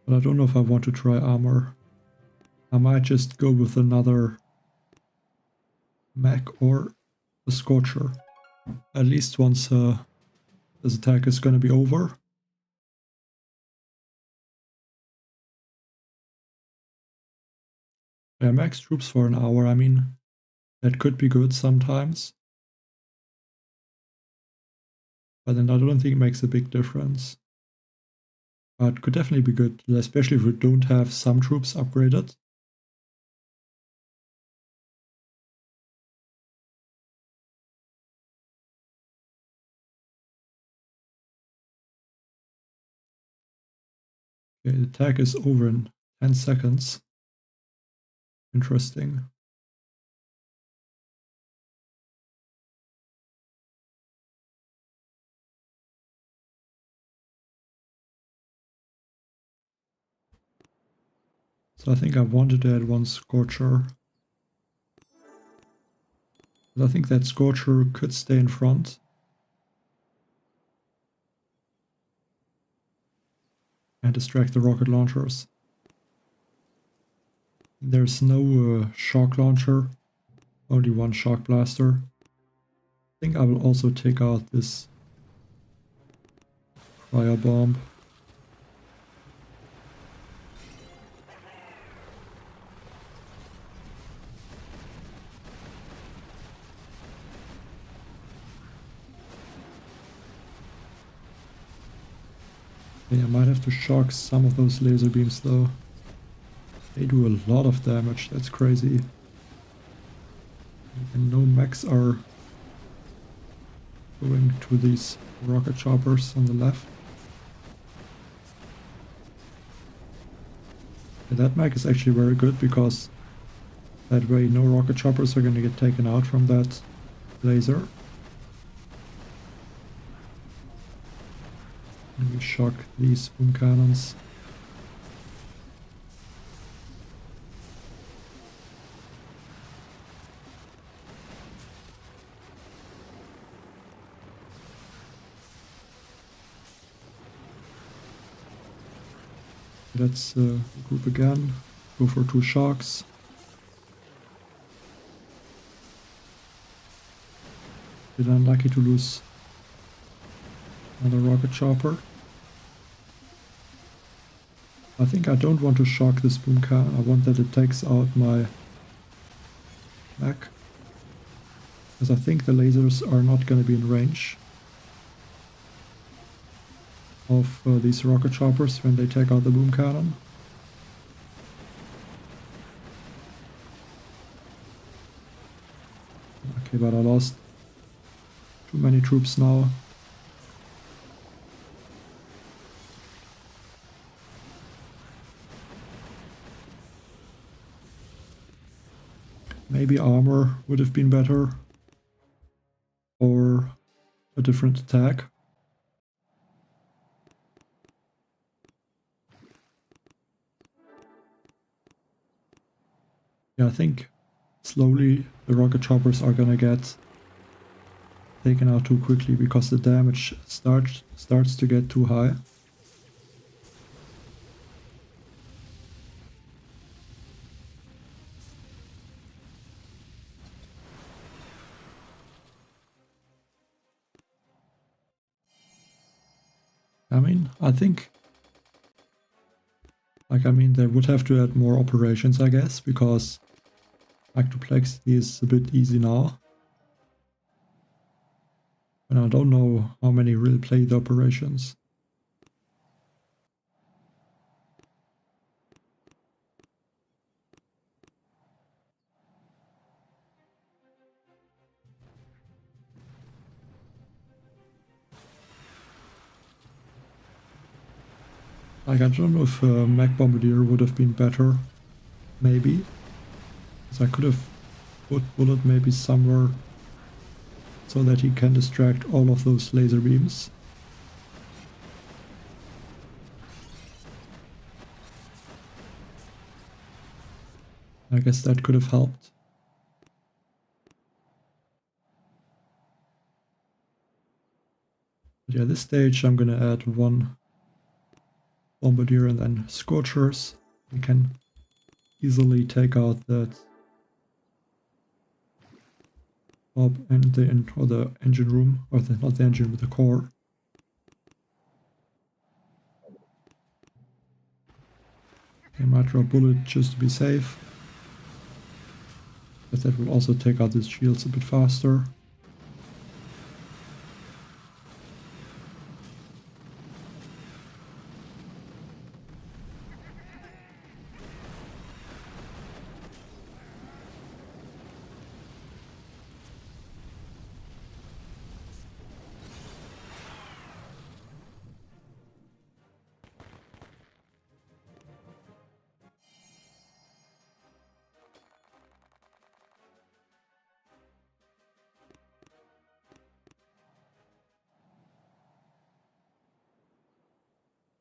But I don't know if I want to try armor. I might just go with another mech or a Scorcher. At least once this attack is gonna be over. Yeah, max troops for an hour, I mean, that could be good sometimes. But then I don't think it makes a big difference. But it could definitely be good, especially if we don't have some troops upgraded. Okay, the attack is over in 10 seconds. Interesting. So I think I wanted to add one Scorcher. But I think that Scorcher could stay in front. And distract the rocket launchers. There's no shock launcher, only one shock blaster. I think I will also take out this fire bomb. Yeah, I might have to shock some of those laser beams though. They do a lot of damage, that's crazy. And no mechs are going to these rocket choppers on the left. Yeah, that mech is actually very good because that way no rocket choppers are going to get taken out from that laser. And we shock these boom cannons. Let's group again, go for 2 shocks. Bit unlucky to lose another rocket chopper. I think I don't want to shock this boom cannon, I want that it takes out my mech. Because I think the lasers are not going to be in range of these rocket choppers when they take out the boom cannon. Okay, but I lost too many troops now. Maybe armor would have been better. Or a different attack. Yeah, I think slowly the rocket choppers are gonna get taken out too quickly because the damage starts to get too high. I mean, I think, they would have to add more operations, I guess, because like Complexity is a bit easy now. And I don't know how many really play the operations. Like, I don't know if Mech Bombardier would have been better. Maybe. So I could have put Bullet maybe somewhere so that he can distract all of those laser beams. I guess that could have helped. But yeah, this stage I'm gonna add one Bombardier and then Scorchers. We can easily take out that Bob and the engine room, or not the engine, but the core. I might draw a Bullet just to be safe. But that will also take out these shields a bit faster.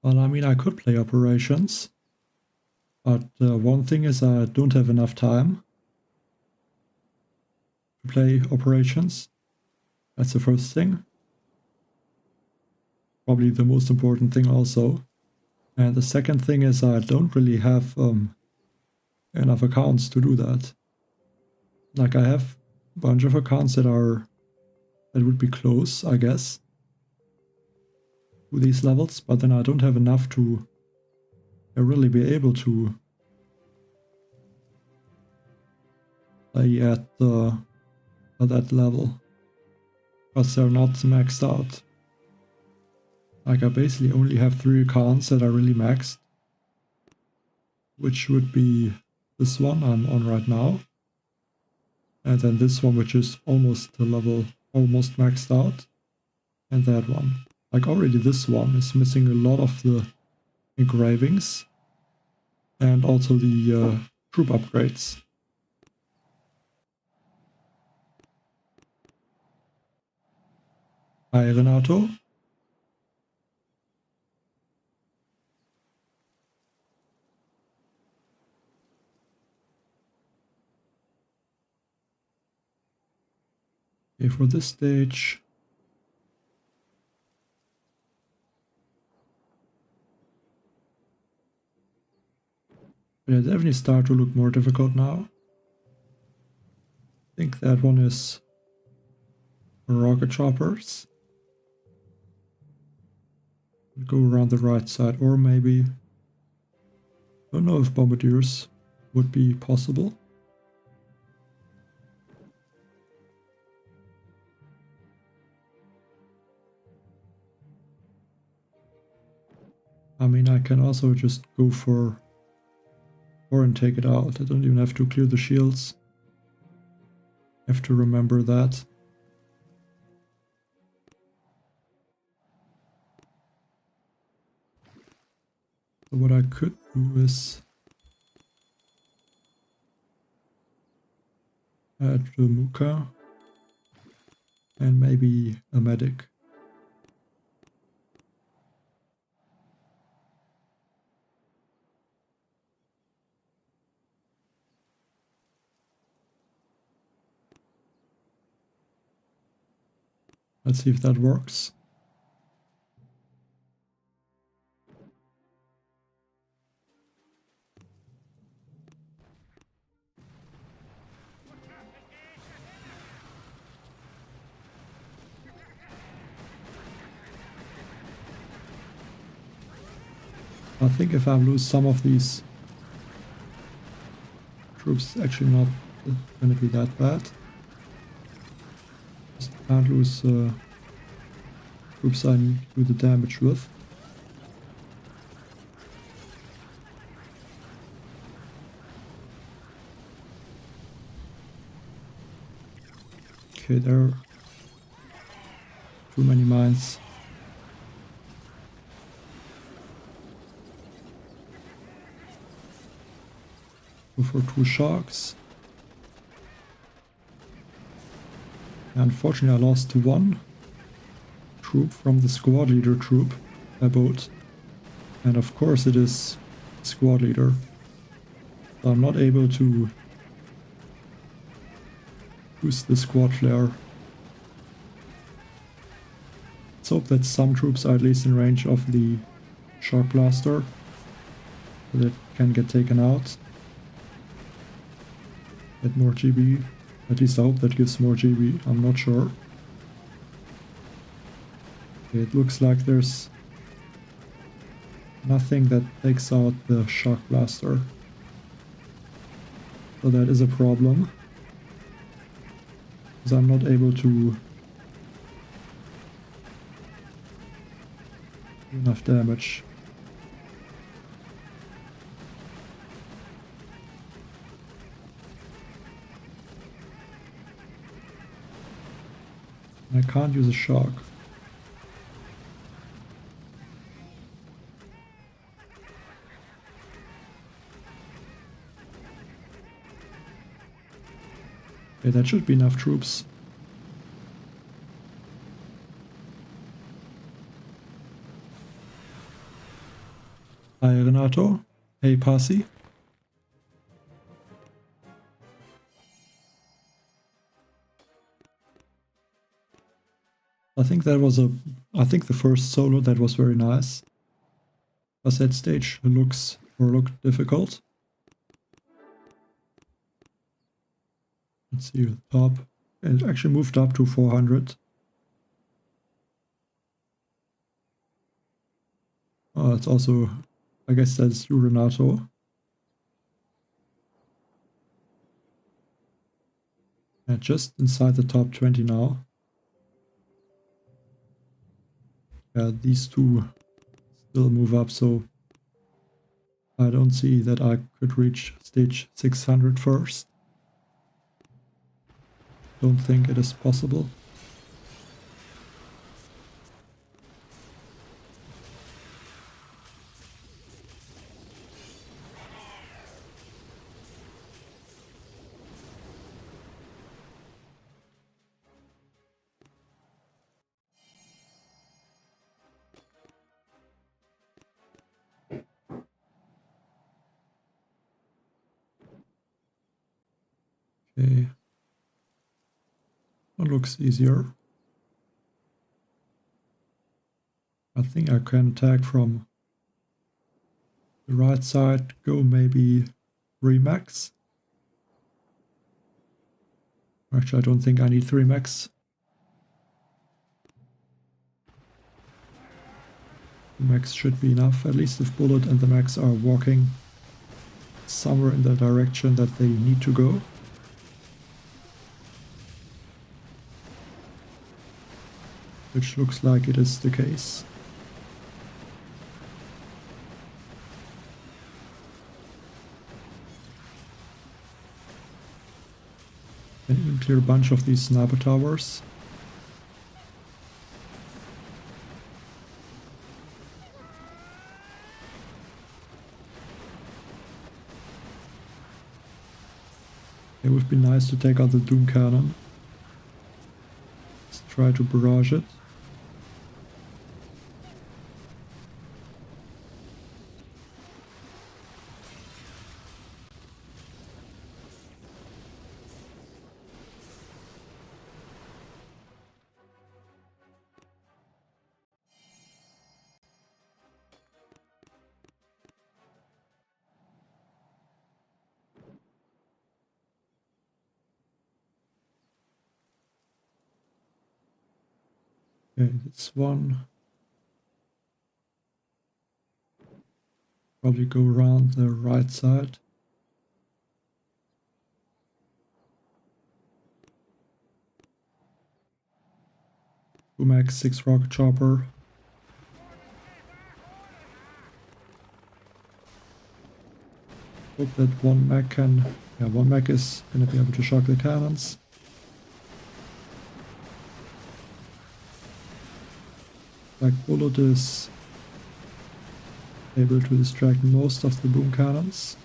Well, I mean, I could play operations, but one thing is I don't have enough time to play operations. That's the first thing. Probably the most important thing also. And the second thing is I don't really have enough accounts to do that. Like, I have a bunch of accounts that would be close, I guess, to these levels, but then I don't have enough to really be able to play at that level, because they're not maxed out. Like, I basically only have 3 accounts that are really maxed, which would be this one I'm on right now, and then this one, which is almost maxed out, and that one. Like, already this one is missing a lot of the engravings and also the troop upgrades. Hi, Renato. Okay, for this stage, yeah, definitely start to look more difficult now. I think that one is rocket choppers. Go around the right side, or maybe, don't know if bombardiers would be possible. I mean, I can also just go for and take it out. I don't even have to clear the shields. I have to remember that. So what I could do is add the Muka and maybe a medic. Let's see if that works. I think if I lose some of these troops, actually not going to be that bad. Just can't lose troops I need to do the damage with. Okay, there are too many mines. Go for 2 sharks. Unfortunately, I lost to 1 troop from the squad leader troop by boat. And of course it is squad leader. So I'm not able to use the squad flare. Let's hope that some troops are at least in range of the shark blaster, so that can get taken out. Get more GB. At least I hope that gives more GB. I'm not sure. Okay, it looks like there's nothing that takes out the shark blaster. So that is a problem. Because I'm not able to do enough damage. I can't use a shark. Okay, that should be enough troops. Hi Renato. Hey Pasi. I think the first solo that was very nice. As that stage looked difficult. Let's see the top. It actually moved up to 400. Oh, it's also, I guess that's you, Renato. And just inside the top 20 now. Yeah, these two still move up, so I don't see that I could reach stage 600 first. Don't think it is possible. Okay. That looks easier. I think I can attack from the right side, go maybe 3 max. Actually, I don't think I need 3 max. 2 max should be enough, at least if Bullet and the max are walking somewhere in the direction that they need to go. Which looks like it is the case. Can even clear a bunch of these sniper towers. It would be nice to take out the Doom Cannon. Let's try to barrage it. Okay, this one. Probably go around the right side. Two max, 6 rocket chopper. Hope that one mech can, yeah, one mech is gonna be able to shock the cannons. Like Bullet is able to distract most of the boom cannons.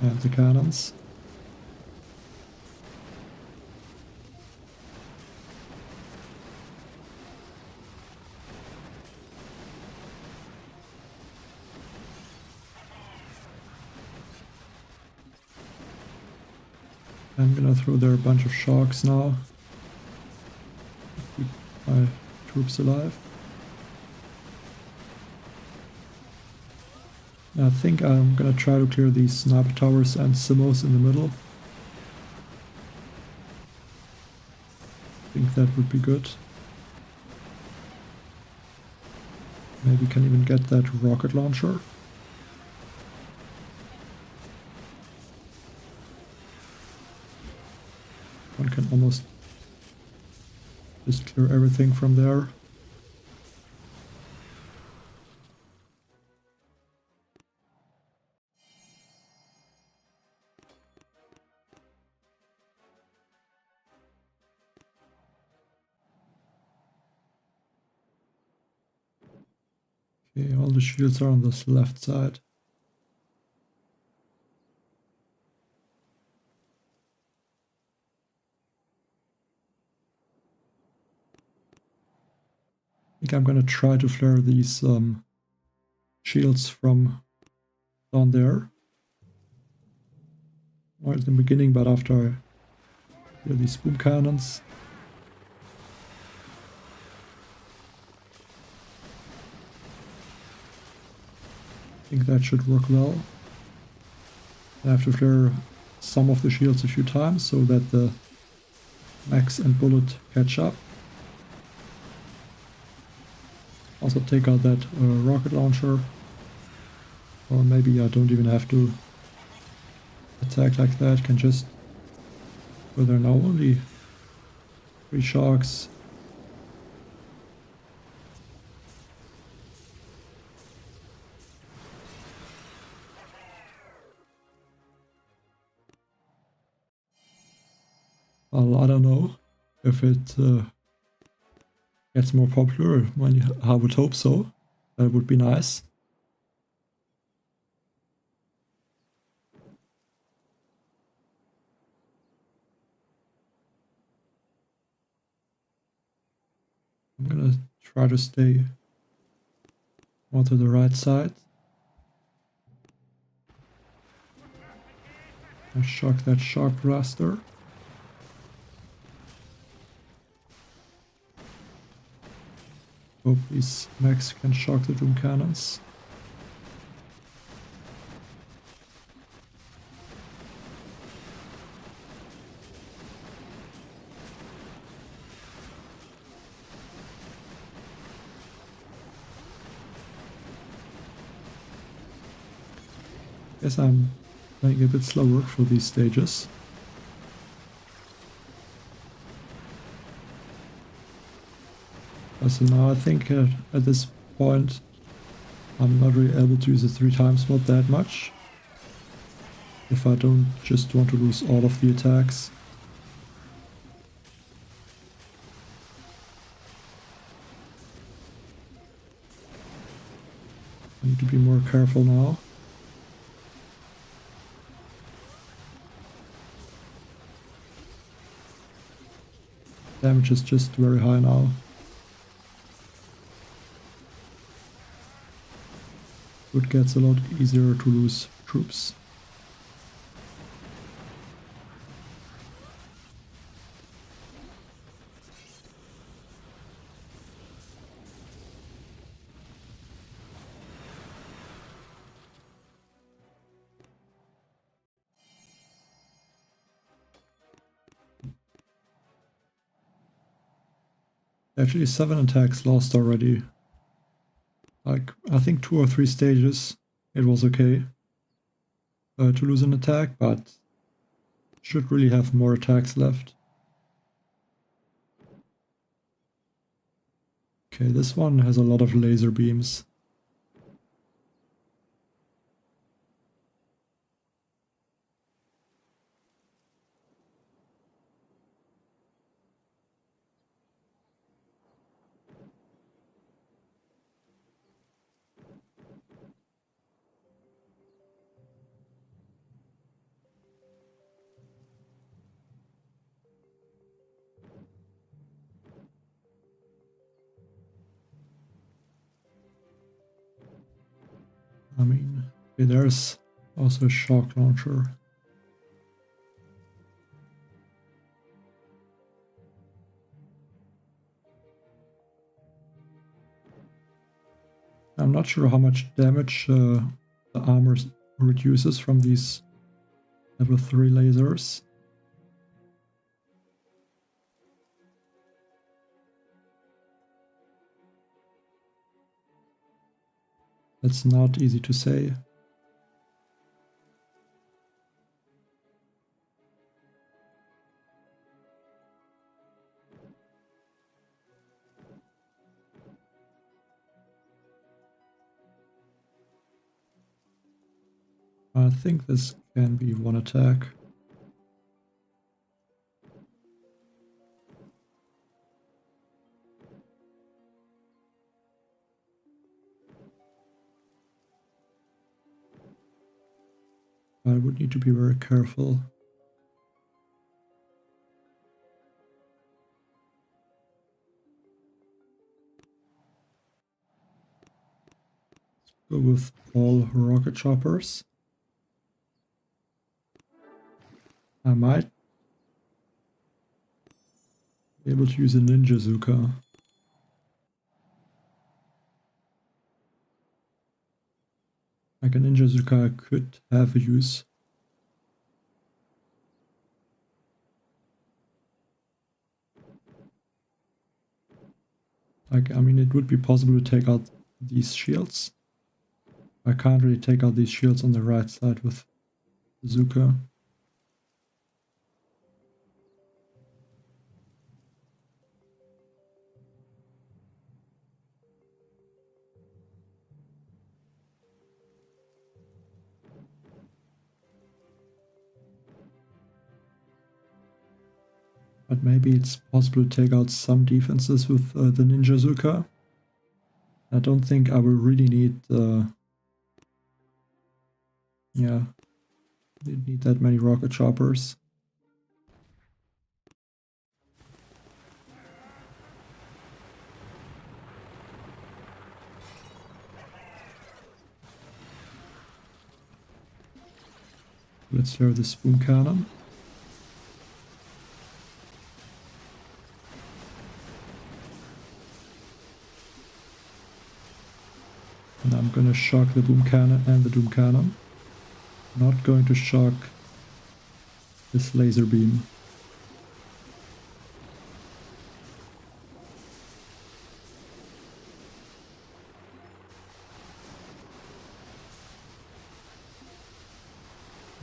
And the cannons. I'm gonna throw there a bunch of sharks now. Keep my troops alive. I think I'm gonna try to clear these sniper towers and simmos in the middle. I think that would be good. Maybe can even get that rocket launcher. One can almost just clear everything from there. Okay, all the shields are on this left side. I think I'm gonna try to flare these shields from down there. Or at the beginning, but after I clear these boom cannons. I think that should work well. I have to flare some of the shields a few times so that the max and bullet catch up. Also take out that rocket launcher. Or maybe I don't even have to attack like that, can just... Well, there are now only 3 sharks. Well, I don't know if it gets more popular. I would hope so. That would be nice. I'm gonna try to stay more to the right side. I shock that shark blaster. Hope these mechs can shock the doom cannons. Guess I'm playing a bit slower for these stages. So now I think at this point I'm not really able to use the 3 times mod that much. If I don't just want to lose all of the attacks. I need to be more careful now. Damage is just very high now. It gets a lot easier to lose troops. Actually 7 attacks lost already. Like, I think 2 or 3 stages it was okay to lose an attack, but should really have more attacks left. Okay, this one has a lot of laser beams. I mean, okay, there's also a shock launcher. I'm not sure how much damage the armor reduces from these level 3 lasers. That's not easy to say. I think this can be one attack. I would need to be very careful. Let's go with all rocket choppers. I might be able to use a ninja Zuka. Like a ninja Zuka could have a use. Like, I mean, it would be possible to take out these shields. I can't really take out these shields on the right side with Zuka. But maybe it's possible to take out some defenses with the Ninja Zuka. I don't think I will really need need that many rocket choppers. Let's throw the spoon cannon. And I'm gonna shock the boom cannon and the doom cannon. Not going to shock this laser beam.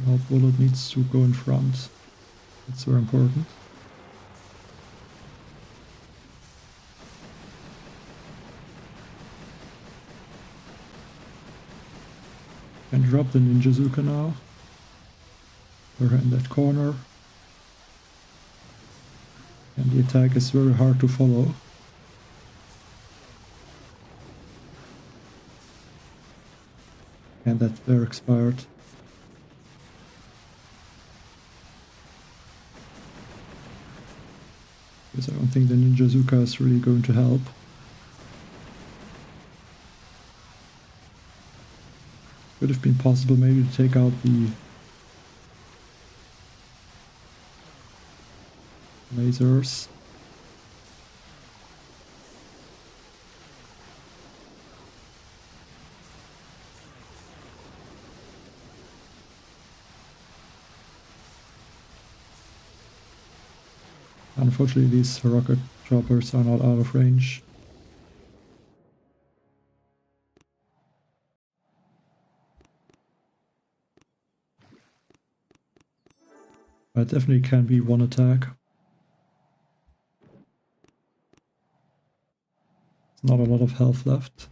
No bullet needs to go in front. That's very important. Can drop the Ninja Zuka now. We're in that corner. And the attack is very hard to follow. And that flare expired. Because I don't think the Ninja Zuka is really going to help. Would have been possible maybe to take out the lasers. Unfortunately, these rocket choppers are not out of range. But it definitely can be one attack. There's not a lot of health left.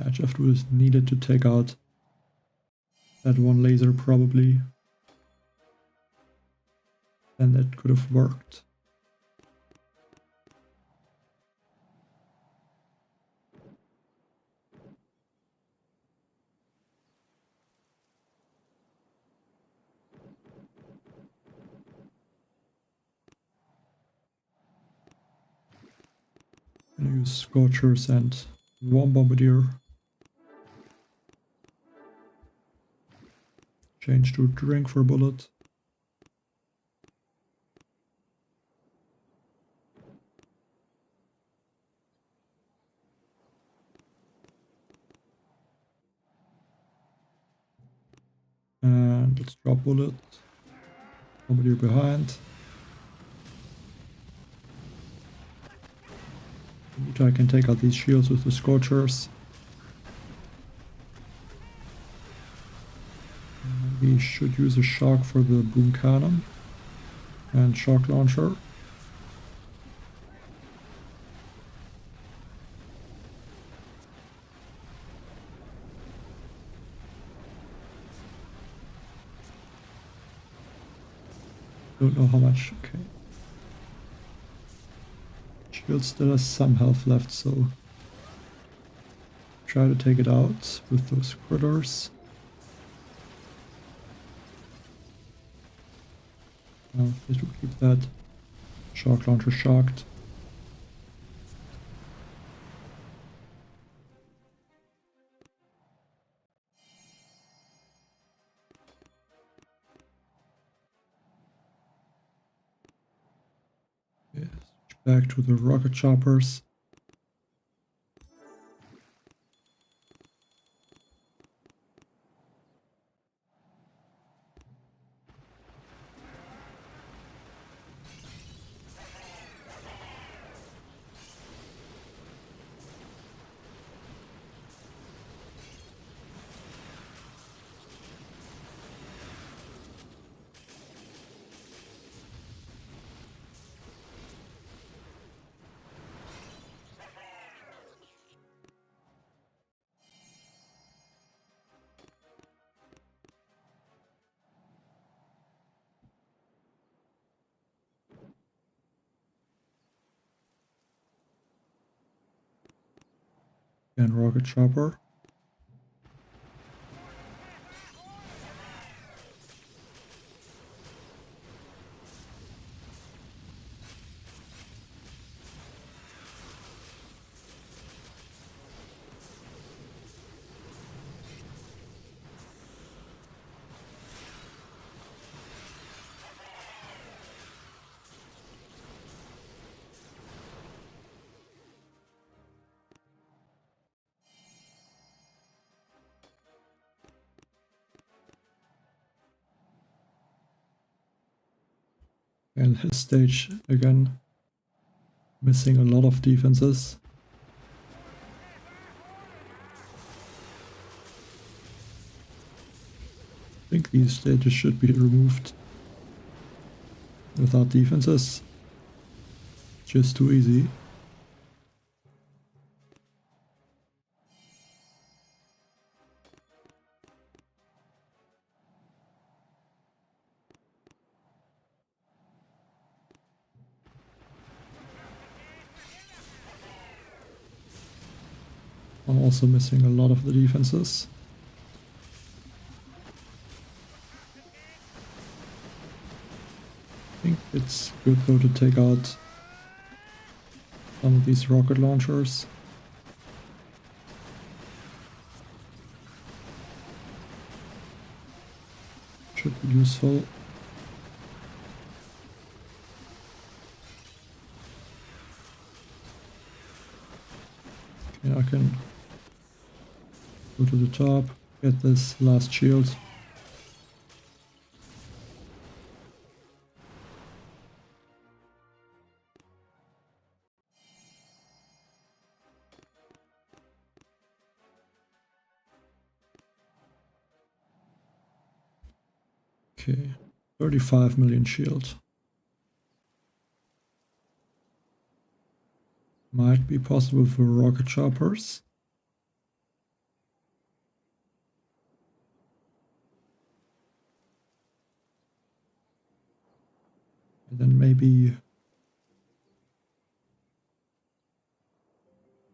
I just was needed to take out that one laser probably. And that could have worked. Gonna use Scorchers and Warm Bombardier. Change to Drink for Bullet. And let's drop Bullet. Bombardier behind. I can take out these shields with the Scorchers. We should use a Shark for the Boom Cannon and Shock Launcher. Don't know how much. Okay. Shield still has some health left, so try to take it out with those critters. This will keep that Shock Launcher shocked. Yeah, switch back to the rocket choppers. And rocket chopper. And his stage again, missing a lot of defenses. I think these stages should be removed without defenses. Just too easy. I'm also missing a lot of the defenses. I think it's good though to take out some of these rocket launchers. Should be useful. Okay, I can go to the top, get this last shield. Okay, 35 million shield. Might be possible for rocket choppers. And then maybe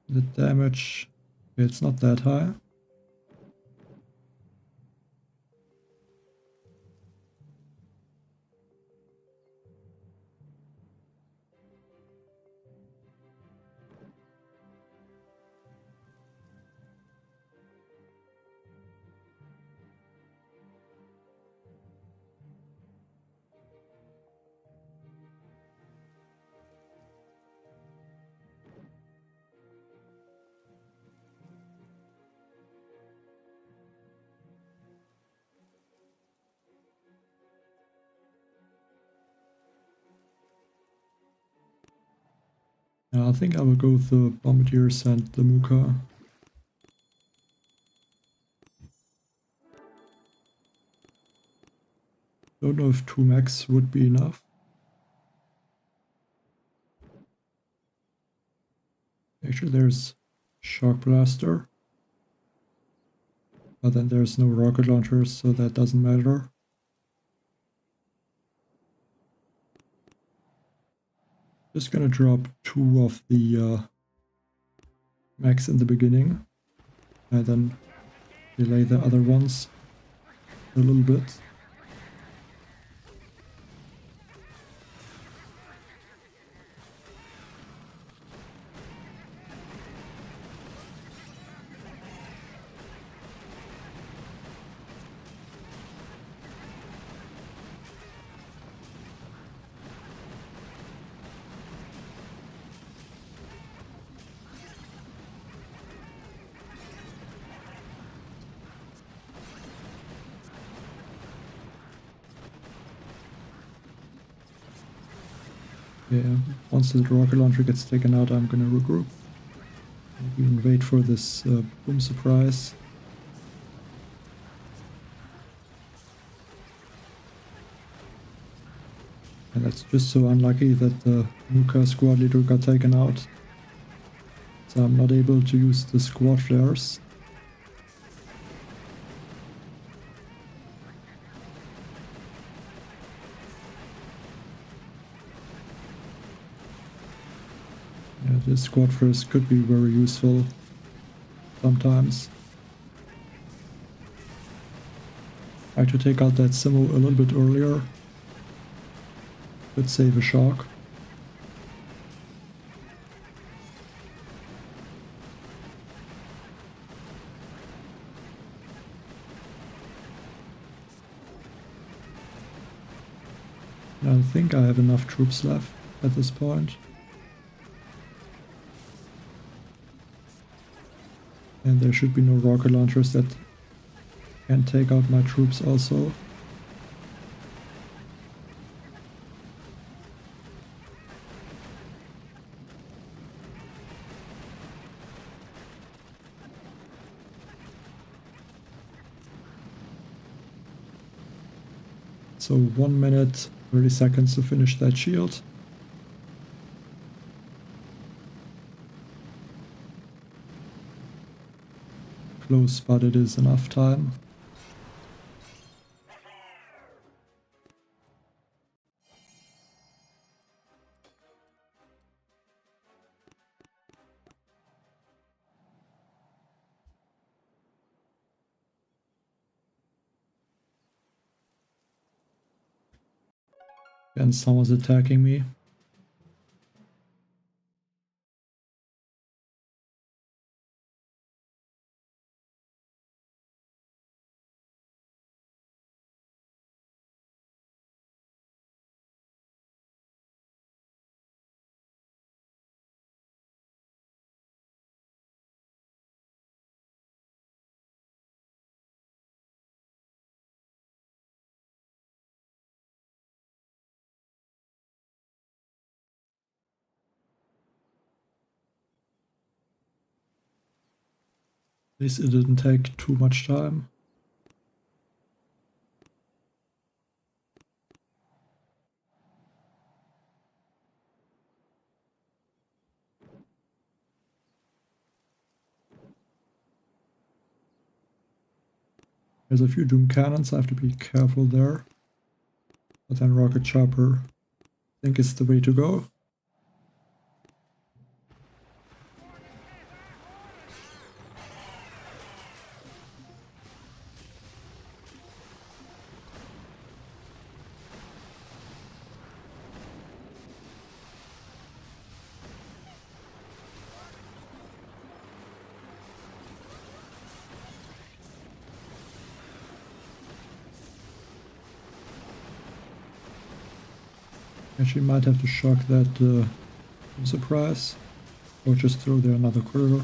the damage, it's not that high. Yeah, I think I will go with the Bombardiers and the Muka. Don't know if 2 max would be enough. Actually, there's Shock Blaster. But then there's no rocket launchers, so that doesn't matter. Just gonna drop 2 of the max in the beginning. And then delay the other ones a little bit. Yeah, once the rocket launcher gets taken out, I'm gonna regroup. And wait for this boom surprise. And that's just so unlucky that the Nuka squad leader got taken out. So I'm not able to use the squad flares. Yeah, the squad flares could be very useful sometimes. Try to take out that Simo a little bit earlier. Could save a shock. I think I have enough troops left at this point. And there should be no rocket launchers that can take out my troops also. So 1 minute, 30 seconds to finish that shield. Close, but it is enough time. And someone's attacking me. At least it didn't take too much time. There's a few Doom cannons, I have to be careful there. But then rocket chopper, I think is the way to go. Actually might have to shock that surprise. Or just throw there another corridor.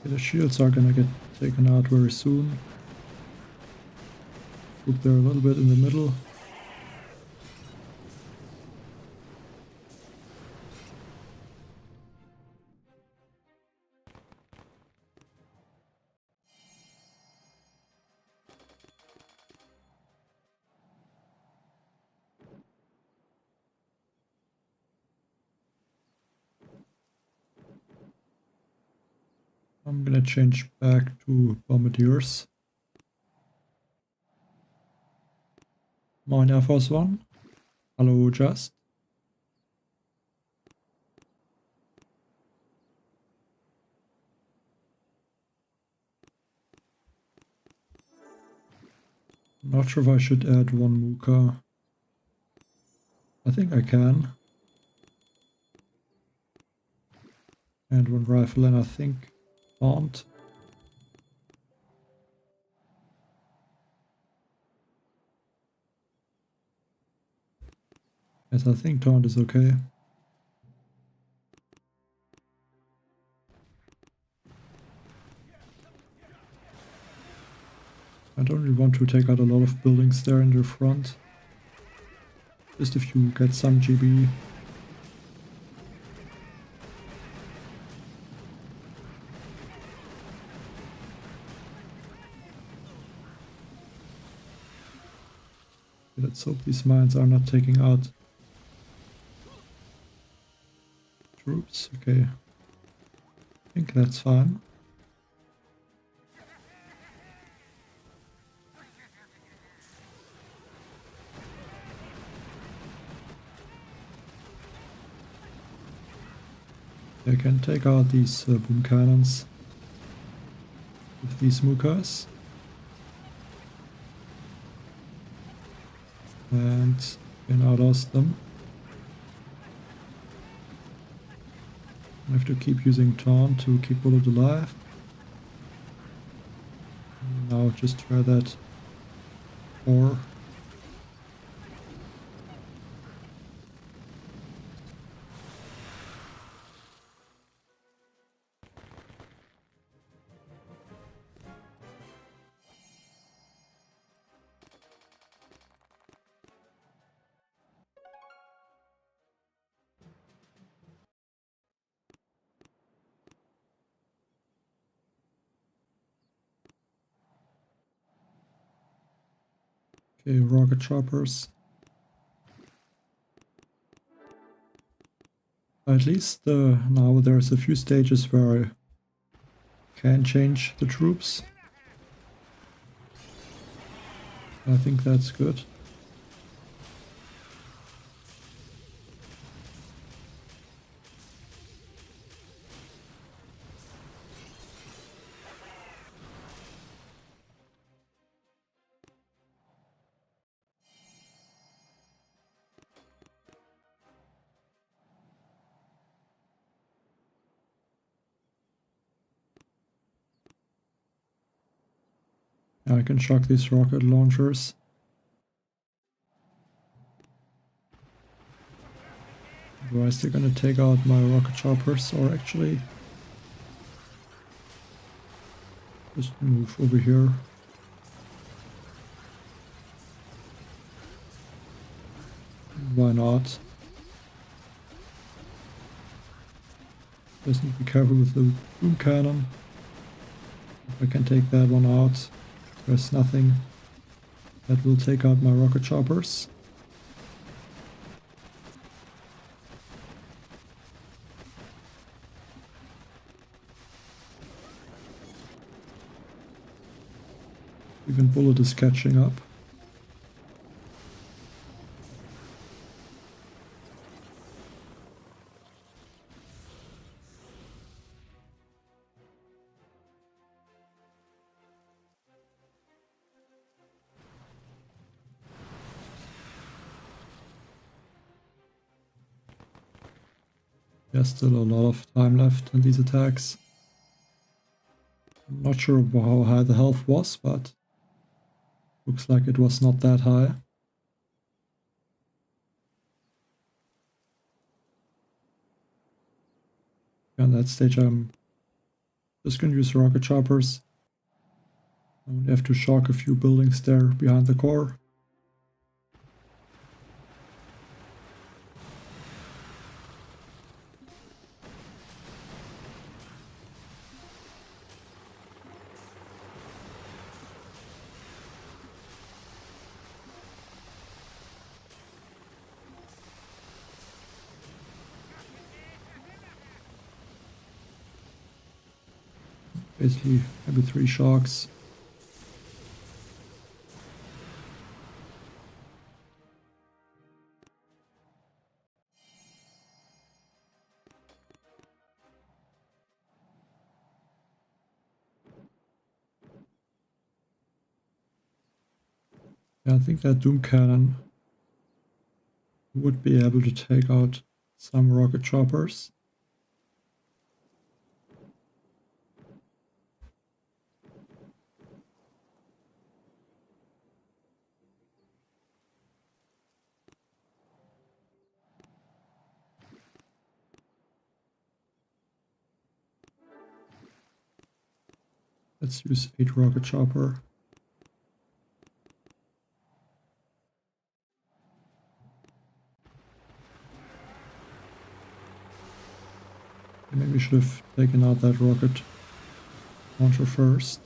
Okay, the shields are gonna get taken out very soon. Group there a little bit in the middle. I'm gonna change back to bombardiers. Mine Air Force One. Hello, Just. Not sure if I should add one Mooka. I think I can. And one rifle, and I think Taunt. Yes, I think Taunt is okay. I don't really want to take out a lot of buildings there in the front. Just if you get some GB. Let's hope these mines are not taking out troops. Okay. I think that's fine. They can take out these boom cannons with these Mookas. And can outlost them. I have to keep using Taunt to keep Bullet alive. Now just try that 4. Okay, rocket choppers. At least now there's a few stages where I can change the troops. I think that's good. I can shock these rocket launchers. Otherwise they're gonna take out my rocket choppers, or actually just move over here. Why not? Just need to be careful with the boom cannon. If I can take that one out, there's nothing that will take out my rocket choppers. Even Bullet is catching up. There's still a lot of time left in these attacks. I'm not sure how high the health was, but looks like it was not that high. On that stage I'm just gonna use rocket choppers. I only have to shock a few buildings there behind the core. Basically, maybe 3 shocks. Yeah, I think that Doom Cannon would be able to take out some rocket choppers. Let's use 8 rocket chopper. Maybe we should have taken out that rocket launcher first.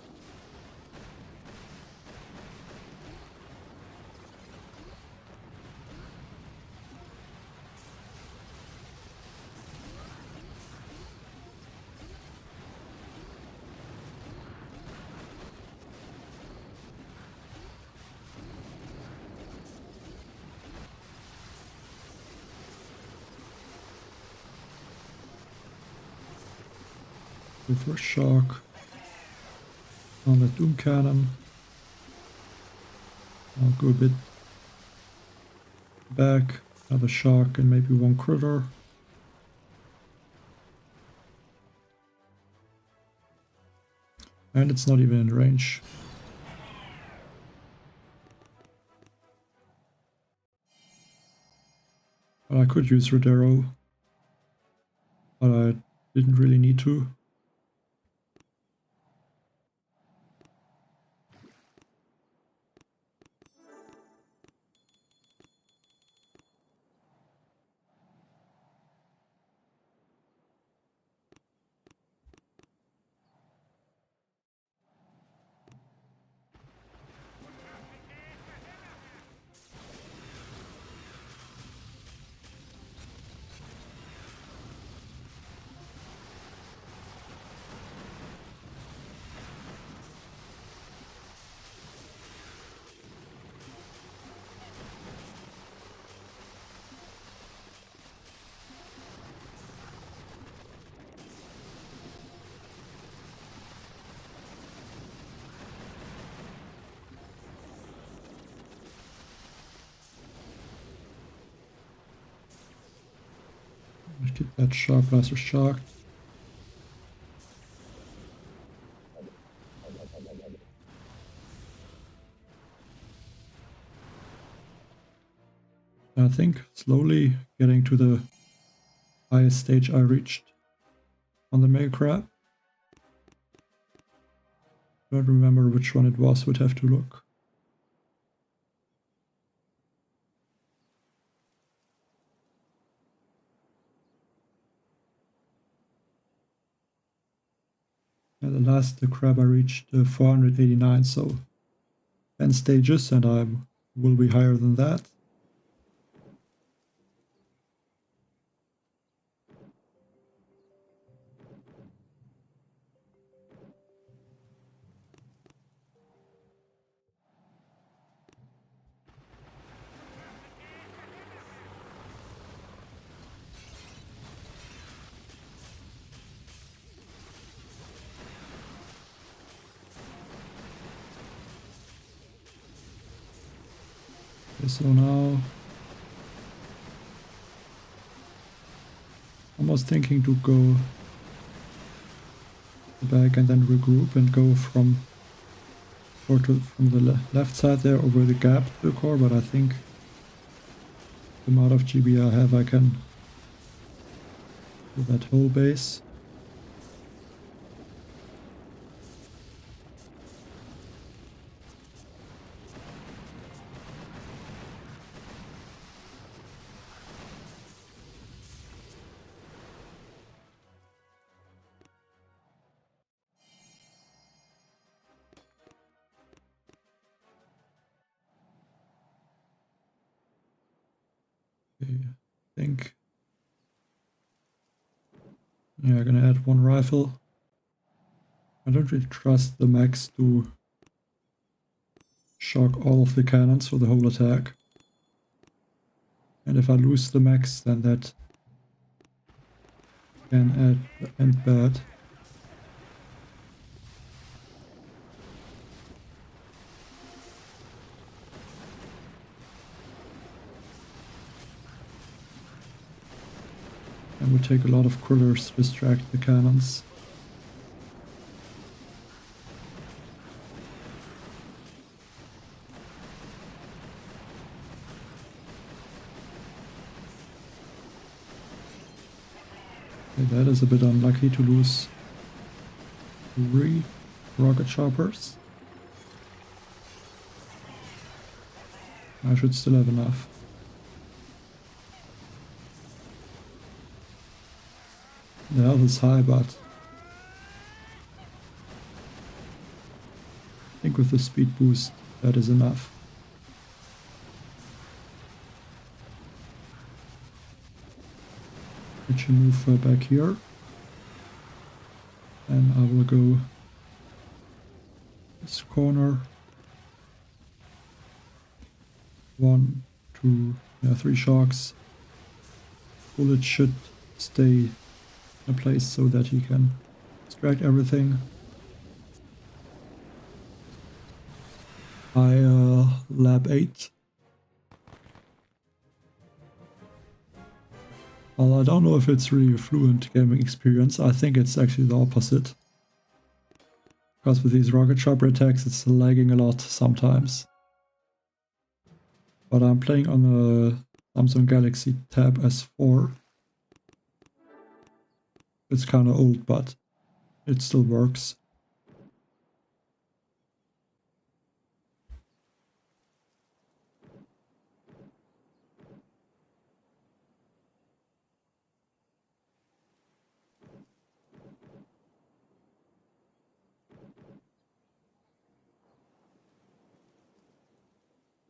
Go for a shock on the Doom Cannon. I'll go a bit back, another shock and maybe 1 critter. And it's not even in range. But I could use Rodero, but I didn't really need to. I keep that shock blaster shocked. I think slowly getting to the highest stage I reached on the Mega Crab. Don't remember which one it was, would have to look. And the crab I reached 489, so 10 stages and I will be higher than that. Okay, so now I was thinking to go back and then regroup and go from the left side there over the gap to the core, but I think the amount of GB I have, I can do that whole base. I think... Yeah, I'm gonna add one rifle. I don't really trust the mechs to shock all of the cannons for the whole attack. And if I lose the mechs, then that can end bad. And would take a lot of crullers to distract the cannons. Okay, that is a bit unlucky to lose 3 rocket choppers. I should still have enough. The health is high, but I think with the speed boost that is enough. It should move back here. And I will go this corner. 1, 2, yeah, 3 shocks. Bullet should stay in place so that he can extract everything. Lab 8. Well, I don't know if it's really a fluent gaming experience. I think it's actually the opposite. Because with these rocket chopper attacks, it's lagging a lot sometimes. But I'm playing on a Samsung Galaxy Tab S4. It's kind of old, but it still works.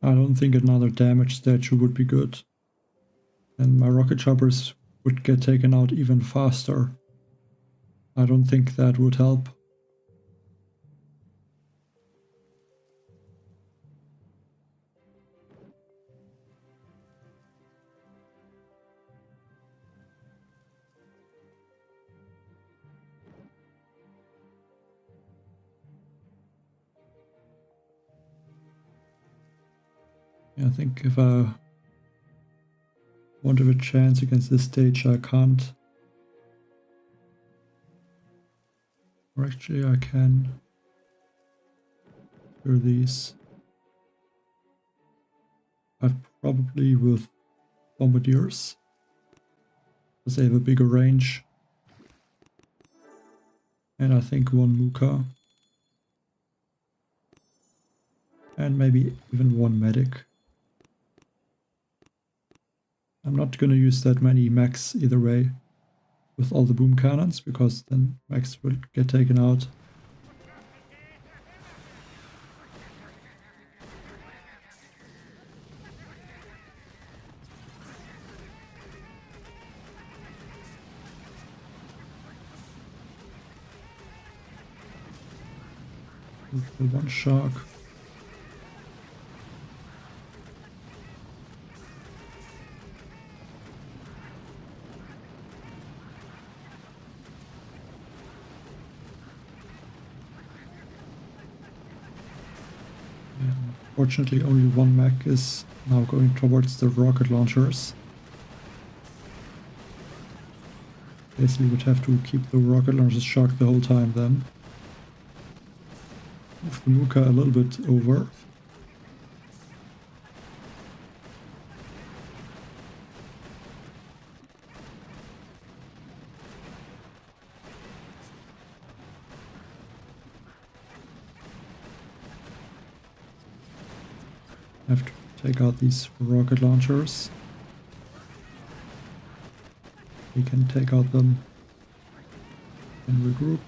I don't think another damage statue would be good. And my rocket choppers would get taken out even faster. I don't think that would help. Yeah, I think if I want to have a chance against this stage, I can't. Or actually I can. For these. I'd probably with bombardiers. Because they have a bigger range. And I think 1 Muka. And maybe even 1 medic. I'm not gonna use that many mechs either way with all the boom cannons, because then mechs will get taken out. With 1 shark. Fortunately, only 1 mech is now going towards the rocket launchers. Basically, would have to keep the rocket launchers shocked the whole time then. Move the Muka a little bit over. Have to take out these rocket launchers. We can take out them and regroup.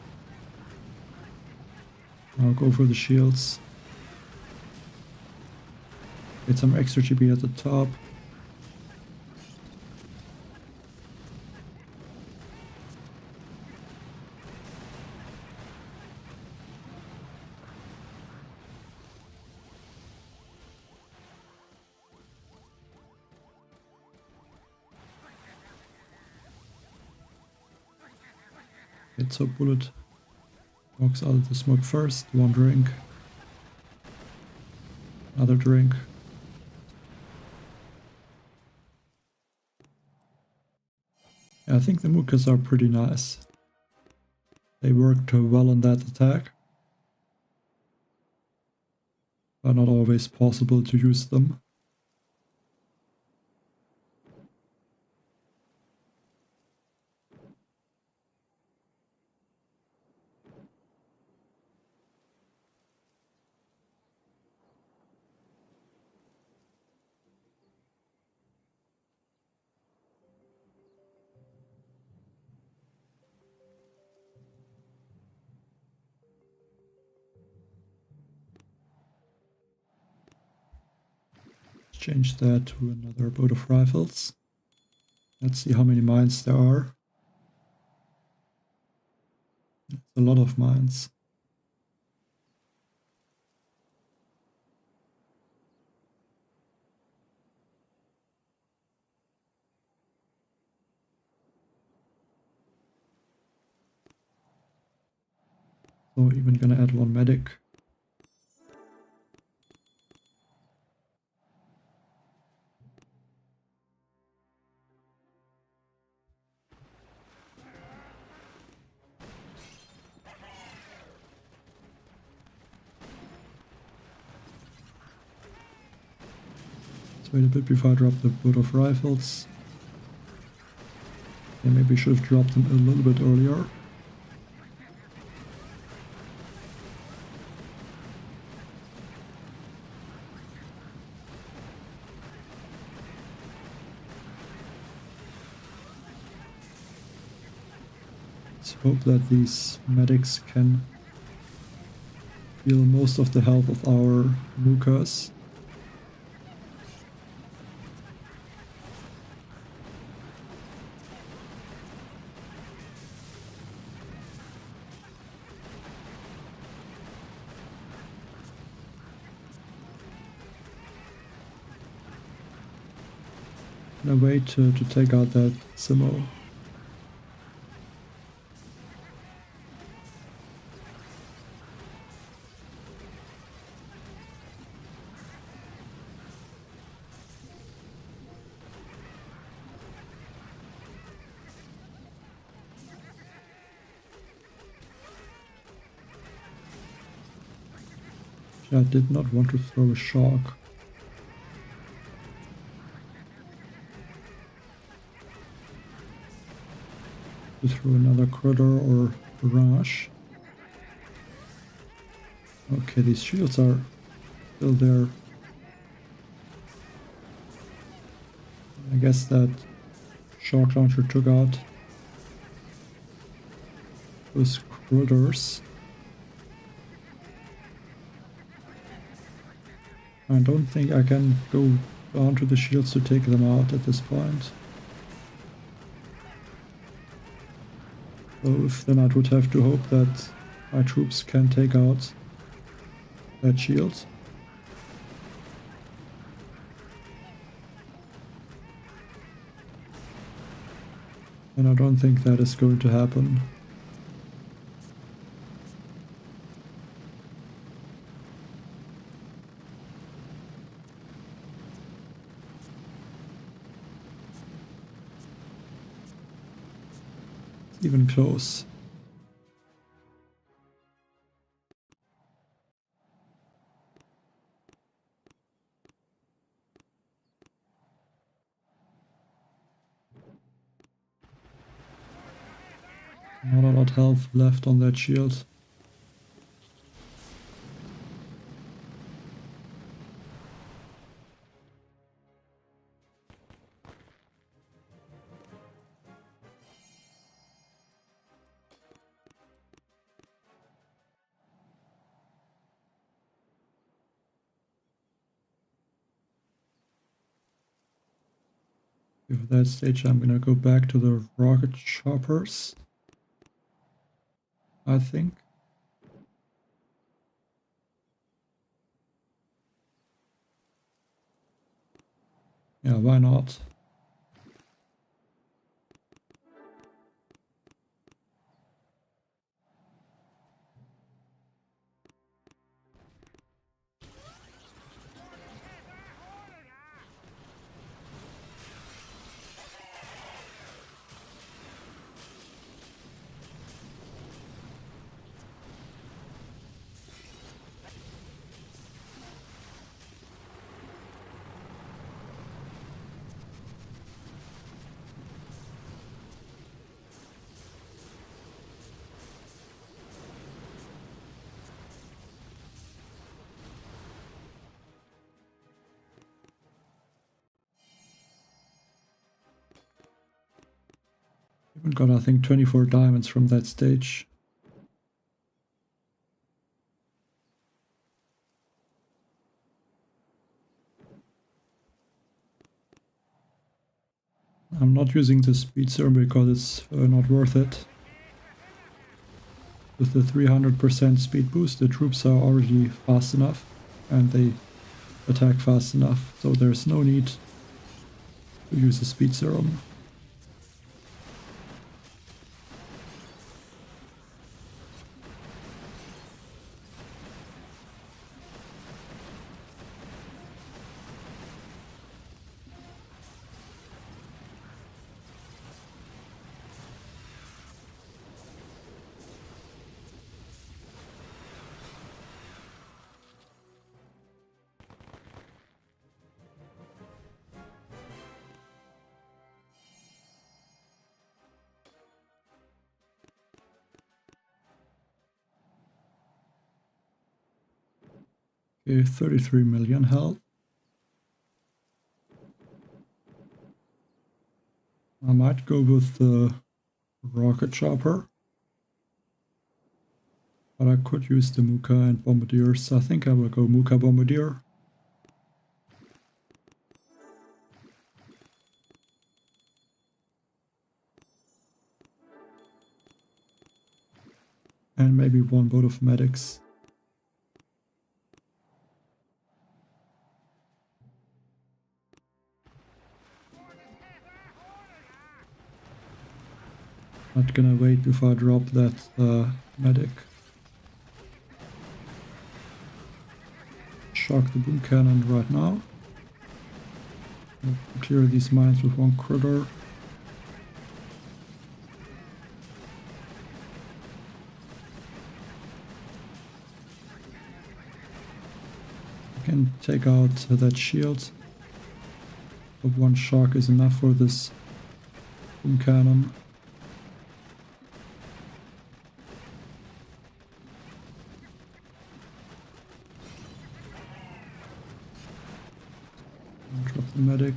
I'll go for the shields. Get some extra GP at the top. Okay, so bullet walks out of the smoke first. One drink. Another drink. Yeah, I think the Mookas are pretty nice. They worked well on that attack. But not always possible to use them. Change that to another boat of rifles. Let's see how many mines there are. It's a lot of mines. So even gonna add one medic. Let's wait a bit before I drop the boat of rifles. Yeah, maybe I should have dropped them a little bit earlier. Let's hope that these medics can heal most of the health of our Mookas. A way to take out that Simo. I did not want to throw a shark. To throw another critter or barrage. Okay, these shields are still there. I guess that shark launcher took out those critters. I don't think I can go down to the shields to take them out at this point. So if then I would have to hope that my troops can take out that shield. And I don't think that is going to happen. It's even close. Not a lot of health left on that shield. For that stage I'm gonna go back to the rocket choppers, I think. Yeah, why not? Even got, I think, 24 diamonds from that stage. I'm not using the speed serum because it's not worth it. With the 300% speed boost, the troops are already fast enough and they attack fast enough, so there's no need to use a speed serum. Okay, 33 million health. I might go with the rocket chopper, but I could use the Muka and bombardiers. I think I will go Muka bombardier. And maybe one boat of medics. Not gonna wait before I drop that medic. Shock the boom cannon right now. Clear these mines with one critter. I can take out that shield. But one shock is enough for this boom cannon. Drop the medic.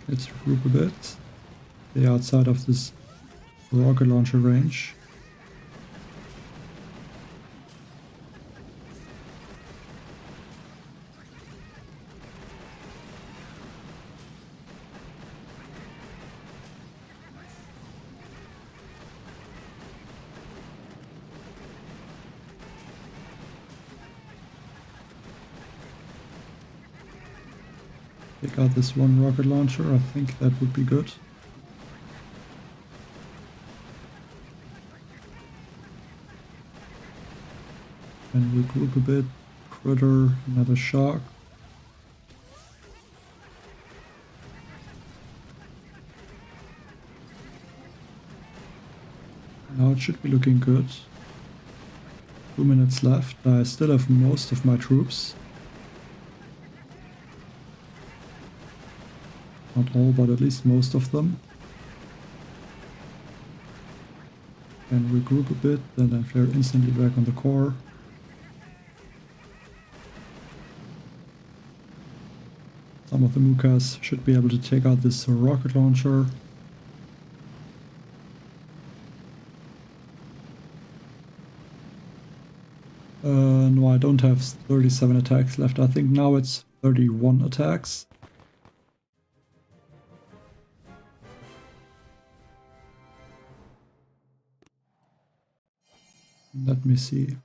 Let's regroup a bit. Stay outside of this rocket launcher range. Take out this one rocket launcher, I think that would be good. And regroup a bit. Critter, another shock. Now it should be looking good. 2 minutes left. I still have most of my troops. Not all, but at least most of them. And regroup a bit, and then flare instantly back on the core. Some of the Mukas should be able to take out this rocket launcher. No, I don't have 37 attacks left. I think now it's 31 attacks. Let me see.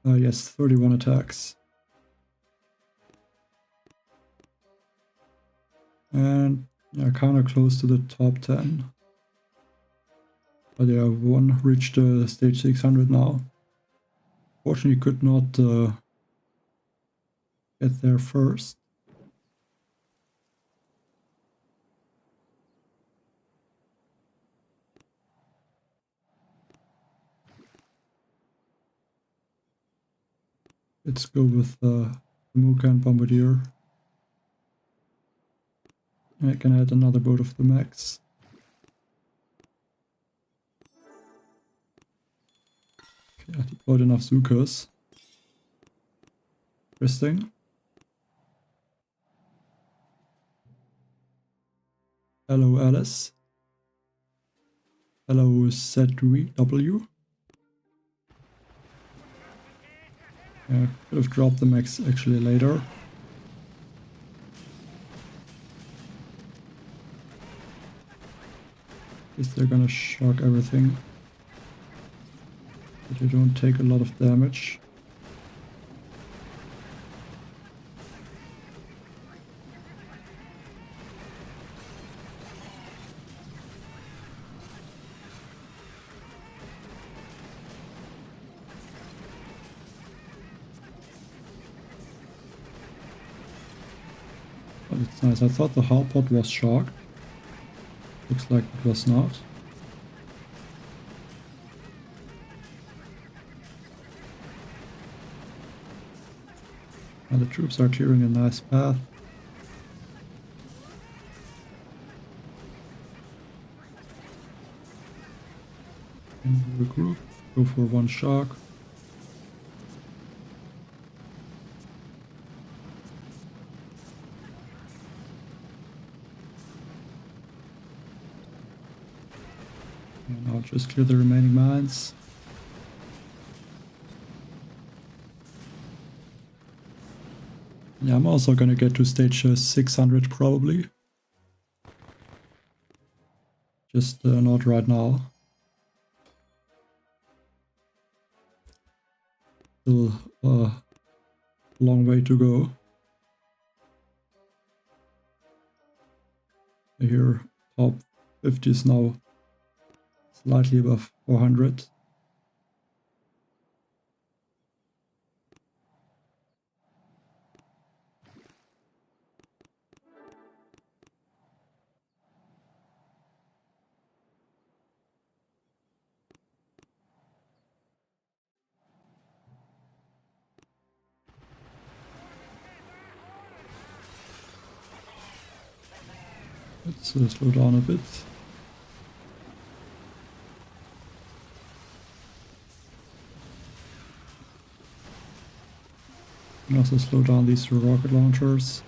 Yes, 31 attacks. And yeah, kind of close to the top 10. But yeah, one reached stage 600 now. Fortunately, could not get there first. Let's go with the Muka and Bombardier. I can add another boat of the max. Okay, I deployed enough Zukas. Interesting. Hello, Alice. Hello, ZW. Yeah, could have dropped the max actually later. Guess they're gonna shock everything. But you don't take a lot of damage. But it's nice. I thought the hardpot was shocked. Looks like it was not. And the troops are clearing a nice path. And regroup. Go for one shock. And I'll just clear the remaining mines. Yeah, I'm also gonna get to stage 600 probably. Just not right now. Still a long way to go. Here, top 50 is now slightly above 400. Let's slow down a bit. And also slow down these rocket launchers.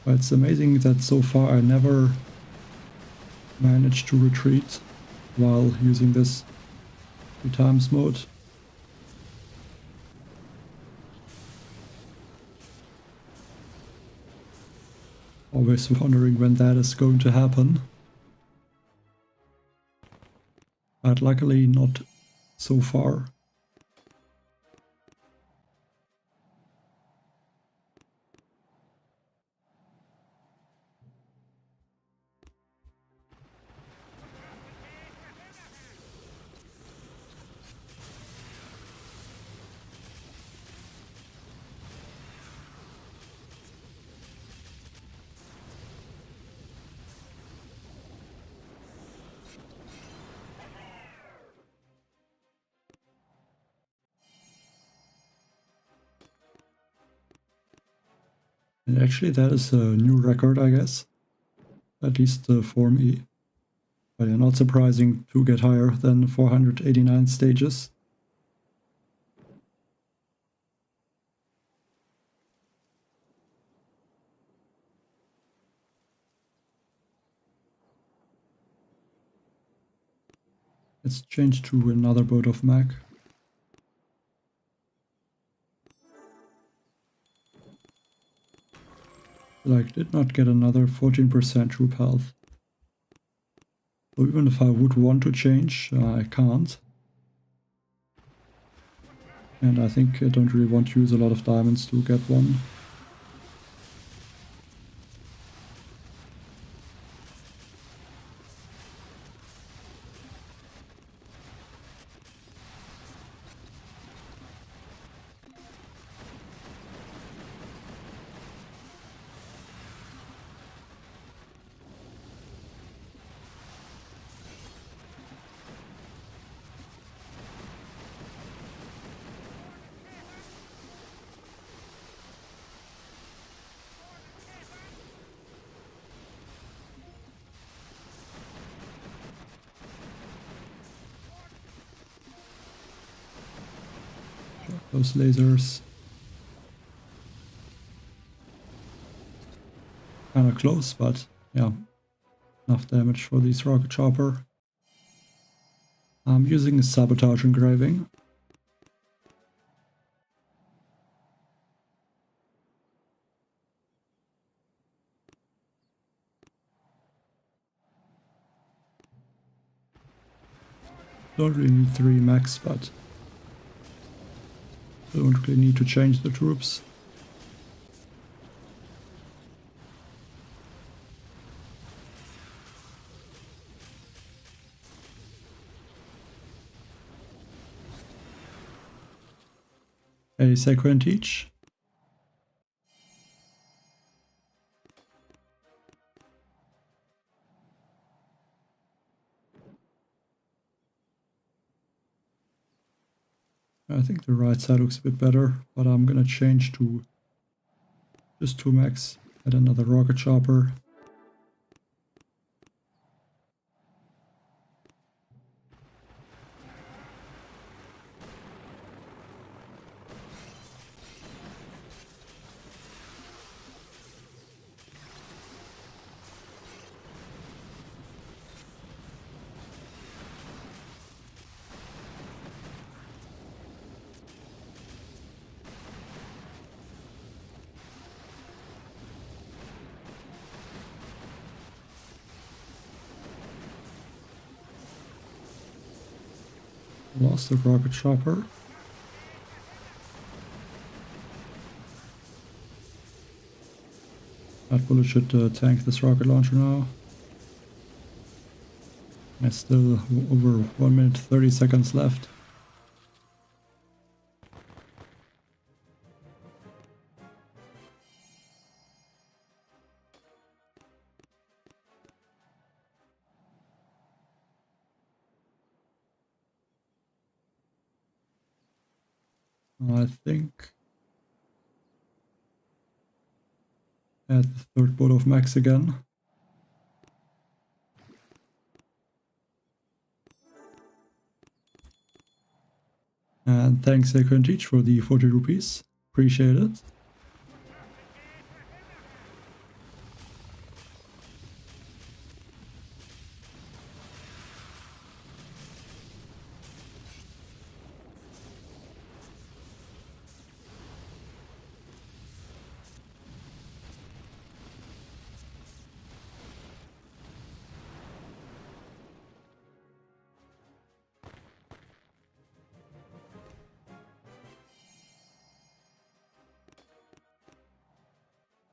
But it's amazing that so far I never managed to retreat while using this 3x mode. Always wondering when that is going to happen. But luckily not so far. And actually that is a new record, I guess. At least for me. But yeah, not surprising to get higher than 489 stages. Let's change to another boat of mech. Like, did not get another 14% troop health. So even if I would want to change, I can't. And I think I don't really want to use a lot of diamonds to get one. Those lasers. Kinda close, but yeah, enough damage for this rocket chopper. I'm using a sabotage engraving. Don't really need 3 max, but don't really need to change the troops. A sequent each. I think the right side looks a bit better, but I'm gonna change to just 2 max. Add another rocket chopper. Lost the rocket chopper. That bullet should tank this rocket launcher now. There's still over 1 minute 30 seconds left. I think add the third bolt of max again. And thanks I couldn't teach for the 40 rupees. Appreciate it.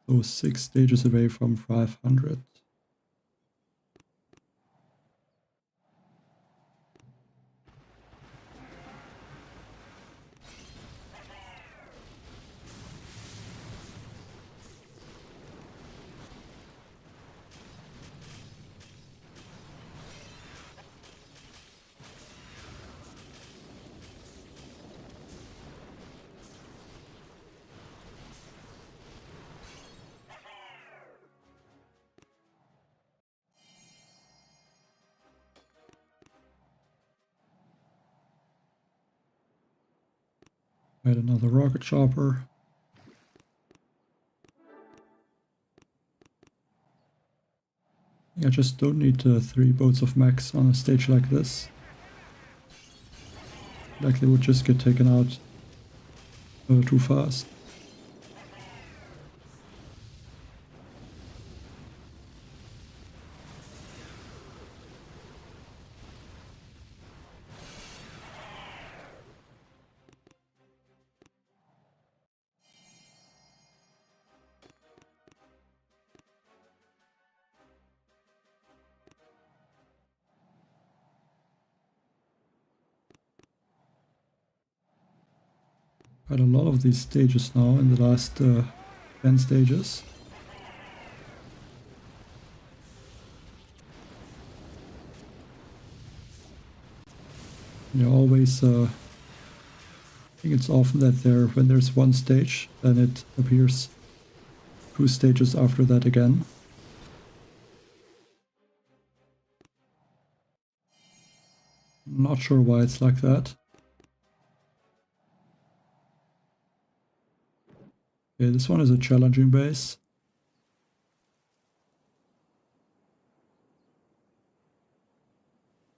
So 6 stages away from 500. Add another rocket chopper. I just don't need 3 boats of max on a stage like this. Like they would just get taken out too fast. Quite a lot of these stages now in the last 10 stages. You always, I think it's often that when there's one stage, then it appears 2 stages after that again. Not sure why it's like that. Okay, this one is a challenging base.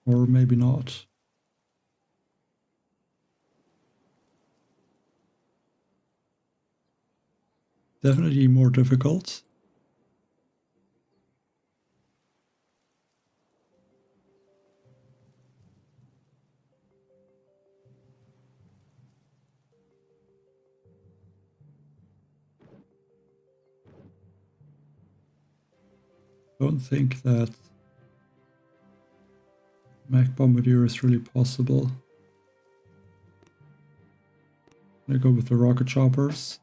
Or maybe not. Definitely more difficult. Don't think that Mech Bombardier is really possible. I'm gonna go with the rocket choppers.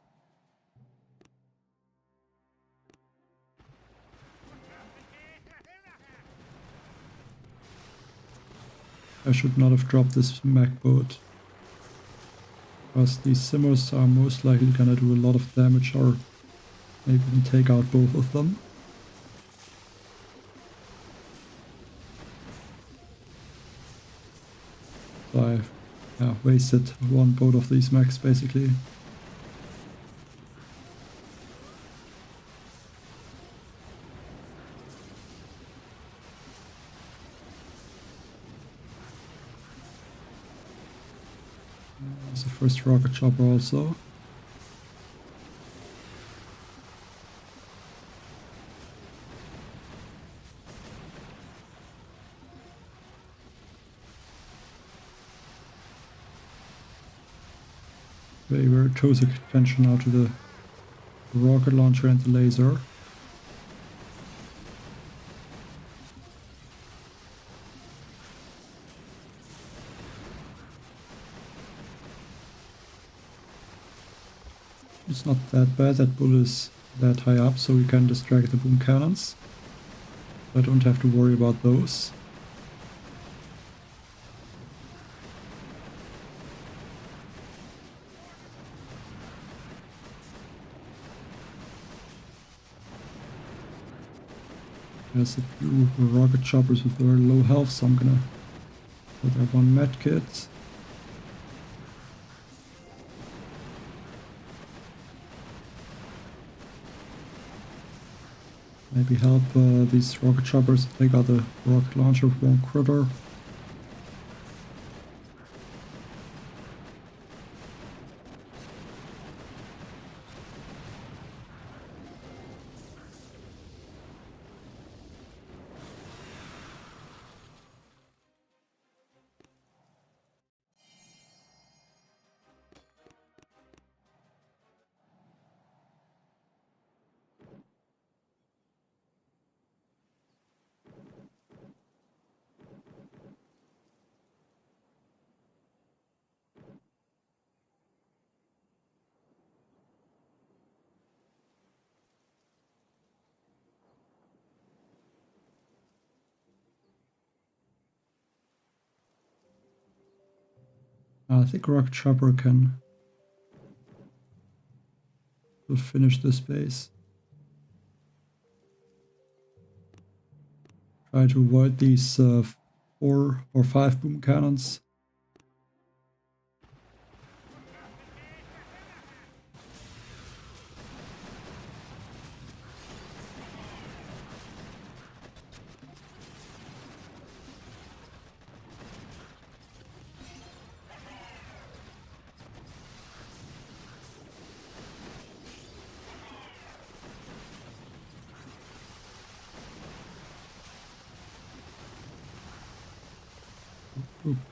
I should not have dropped this mech boat, because these simmers are most likely gonna do a lot of damage, or maybe even take out both of them. So I've wasted one boat of these mechs basically. There's the first rocket chopper also. They were close attention now to the rocket launcher and the laser. It's not that bad, that bull is that high up, so we can distract the boom cannons. I don't have to worry about those. There's a few rocket choppers with very low health, so I'm gonna put that one med kit. Maybe help these rocket choppers take out the rocket launcher with one critter. I think rocket chopper can finish this base. Try to avoid these 4 or 5 boom cannons.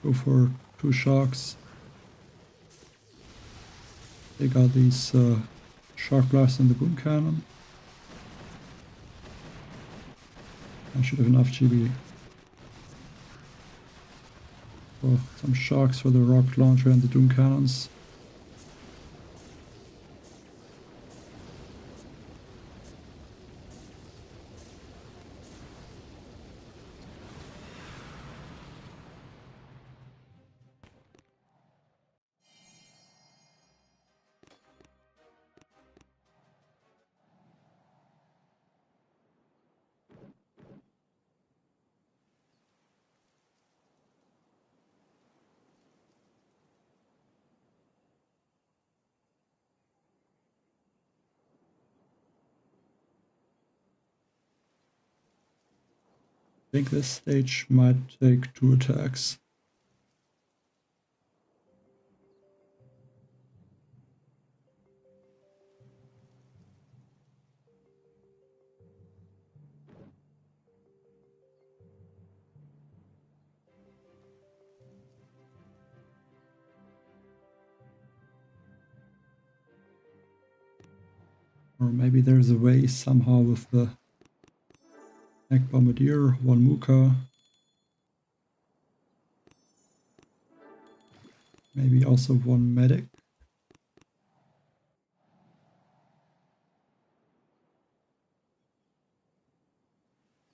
Go for 2 shocks. Take out these shock blasts in the boom cannon. I should have enough GB for some shocks for the rocket launcher and the doom cannons. think this stage might take 2 attacks. Or maybe there's a way somehow with the Mech Bombardier, 1 Mooka. Maybe also 1 medic.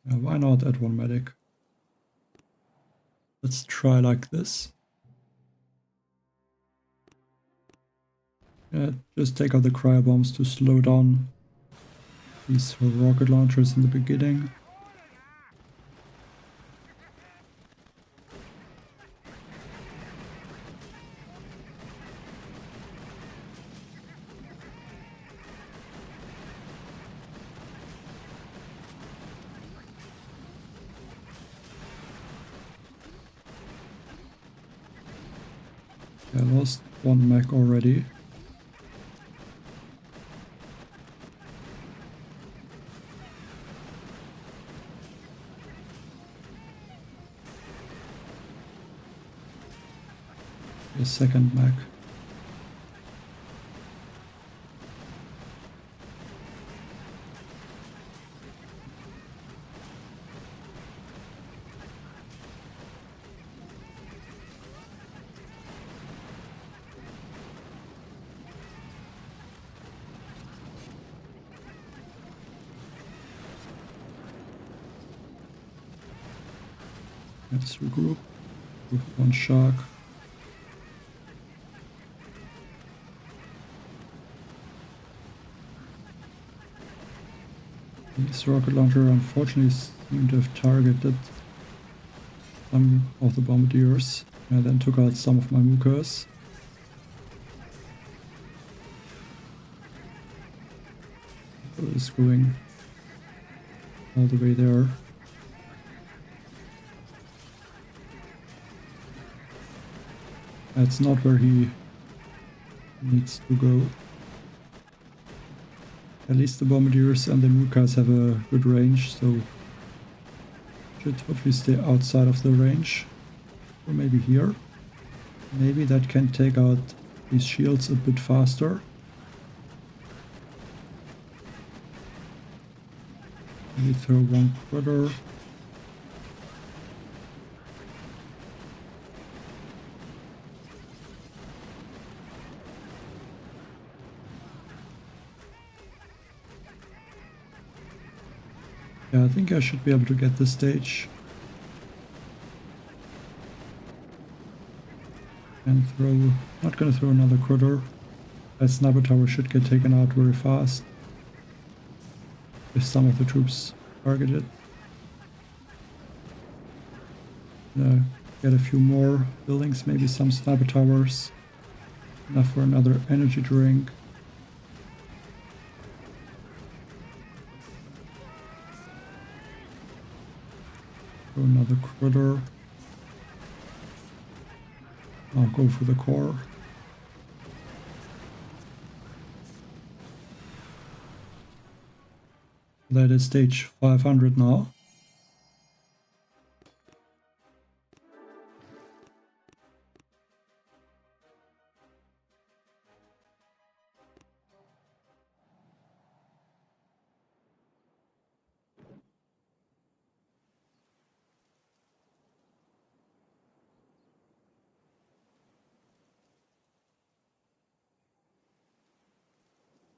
Why not add 1 medic? Let's try like this. Just take out the cryo bombs to slow down these rocket launchers in the beginning. I lost 1 mech already. A second mech. Let's regroup with 1 shark. This rocket launcher unfortunately seemed to have targeted some of the bombardiers. I then took out some of my Mookas. So it's going all the way there. That's not where he needs to go. At least the bombardiers and the Mookas have a good range, so should hopefully stay outside of the range. Or maybe here. Maybe that can take out these shields a bit faster. Maybe throw 1 critter. Yeah, I think I should be able to get this stage. And throw... not gonna throw another critter. That sniper tower should get taken out very fast. If some of the troops targeted. Get a few more buildings, maybe some sniper towers. Enough for another energy drink. Throw another critter. I'll go for the core. That is stage 500 now.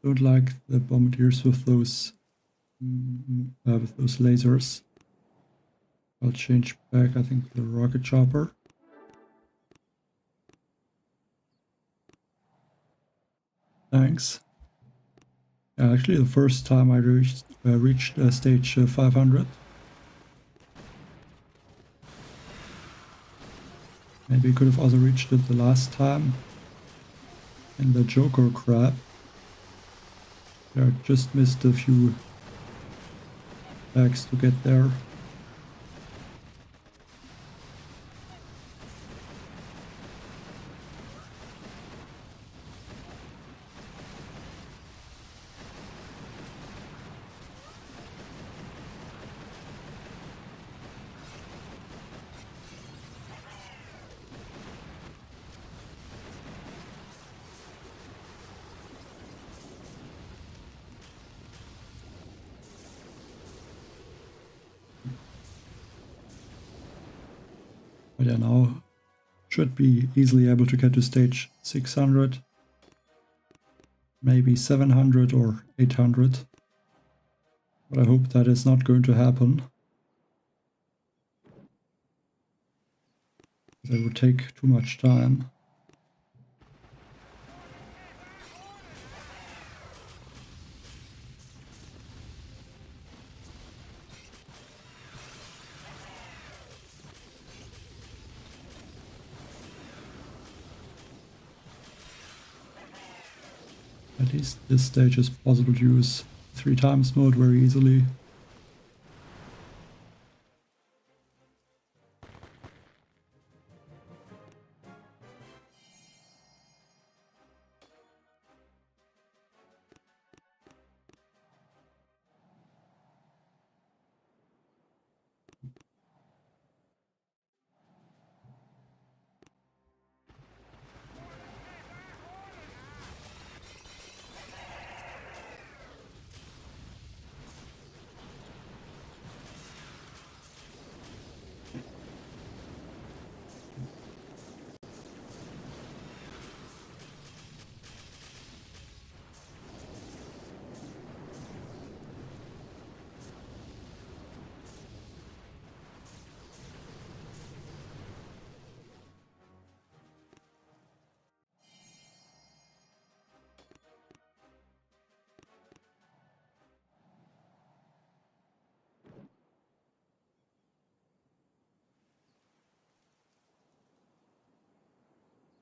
Don't like the bombardiers with those lasers. I'll change back, I think, the rocket chopper. Thanks. Actually, the first time I reached stage 500. Maybe could have also reached it the last time. And the Joker crab. Yeah, just missed a few bags to get there. But yeah, now should be easily able to get to stage 600, maybe 700 or 800. But I hope that is not going to happen. That would take too much time. At least this stage is possible to use 3x mode very easily.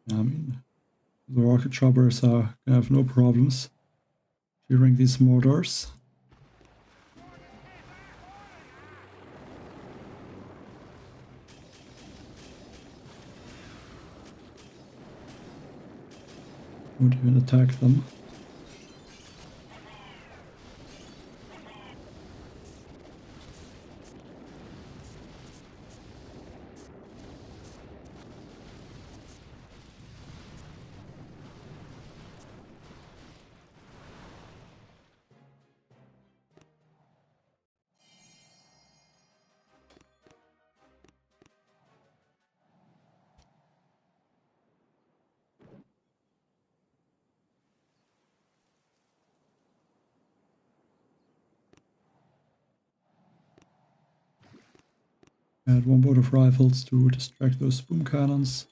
I mean, the rocket choppers are gonna have no problems during these mortars. Won't even attack them. Add one board of rifles to distract those boom cannons.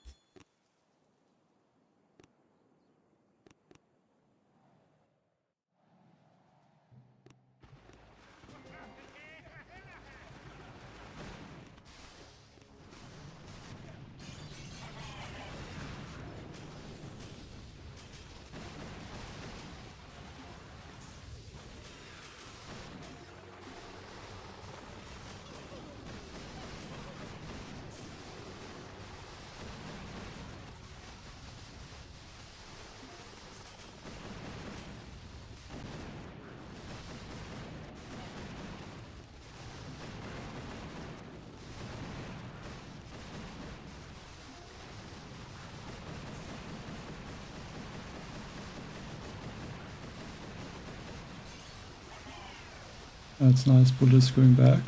That's nice, bullets going back.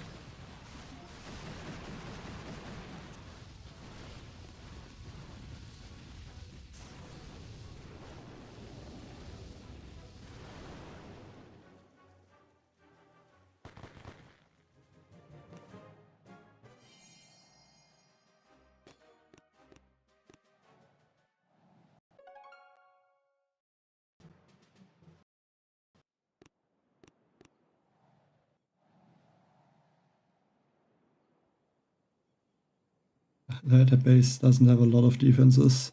The base doesn't have a lot of defenses.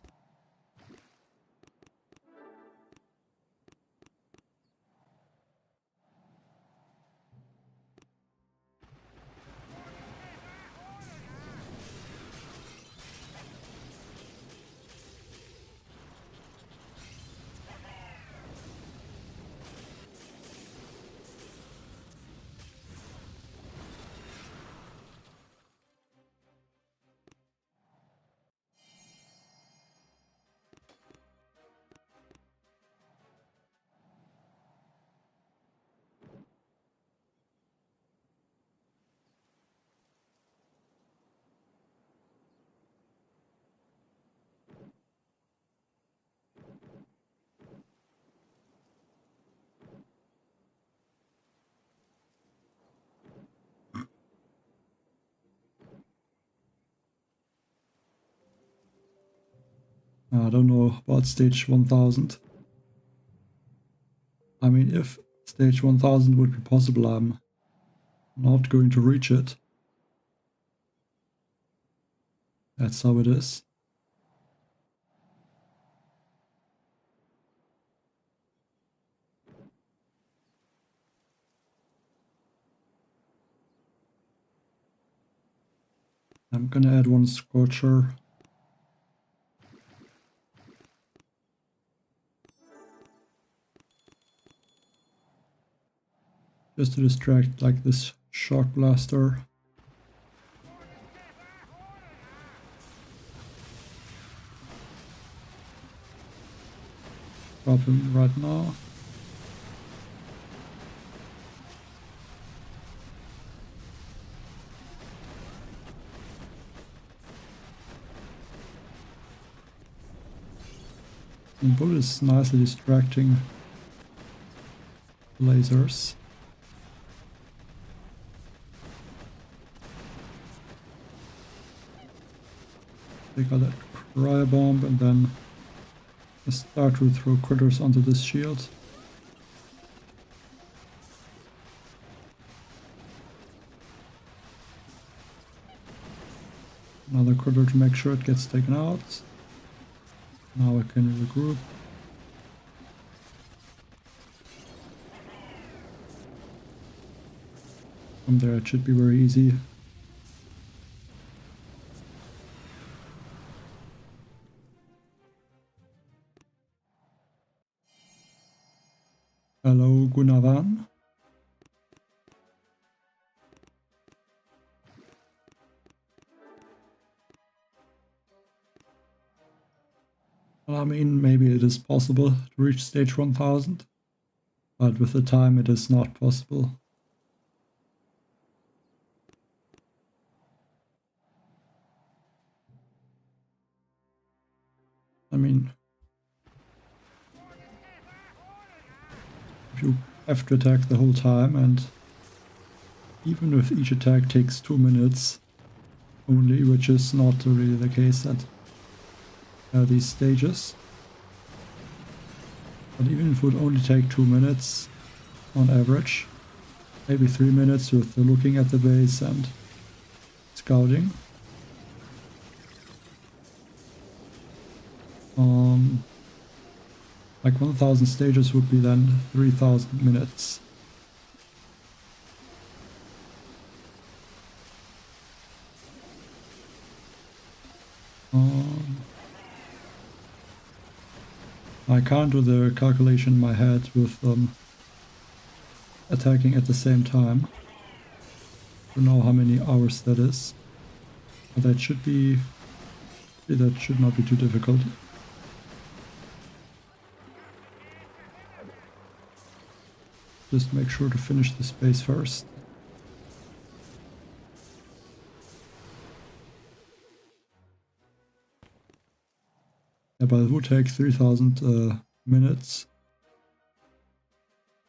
I don't know about stage 1000. I mean, if stage 1000 would be possible, I'm not going to reach it. That's how it is. I'm gonna add one Scorcher. Just to distract like this shock blaster. Drop him right now. And Bull is nicely distracting lasers. They got that cryo bomb and then start to throw critters onto this shield. Another critter to make sure it gets taken out. Now I can regroup. From there it should be very easy. Hello, Gunavan. Well, I mean, maybe it is possible to reach stage 1000, but with the time it is not possible. I mean, if you have to attack the whole time, and even if each attack takes 2 minutes only, which is not really the case at these stages, but even if it would only take 2 minutes on average, maybe 3 minutes with looking at the base and scouting. Like 1000 stages would be then 3000 minutes. I can't do the calculation in my head with attacking at the same time to know how many hours that is. But that should not be too difficult. Just make sure to finish the space first. Yeah, but it would take 3000 minutes.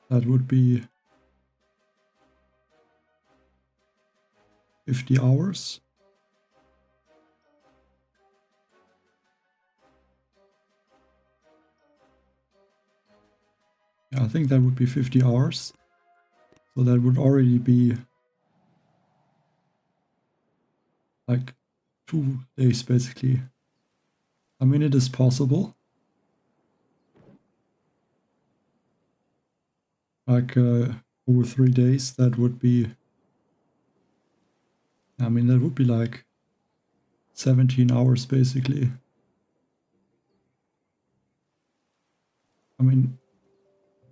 That would be 50 hours. Yeah, I think that would be 50 hours. So that would already be like 2 days basically. I mean, it is possible. Like over 3 days, that would be, I mean, that would be like 17 hours basically. I mean,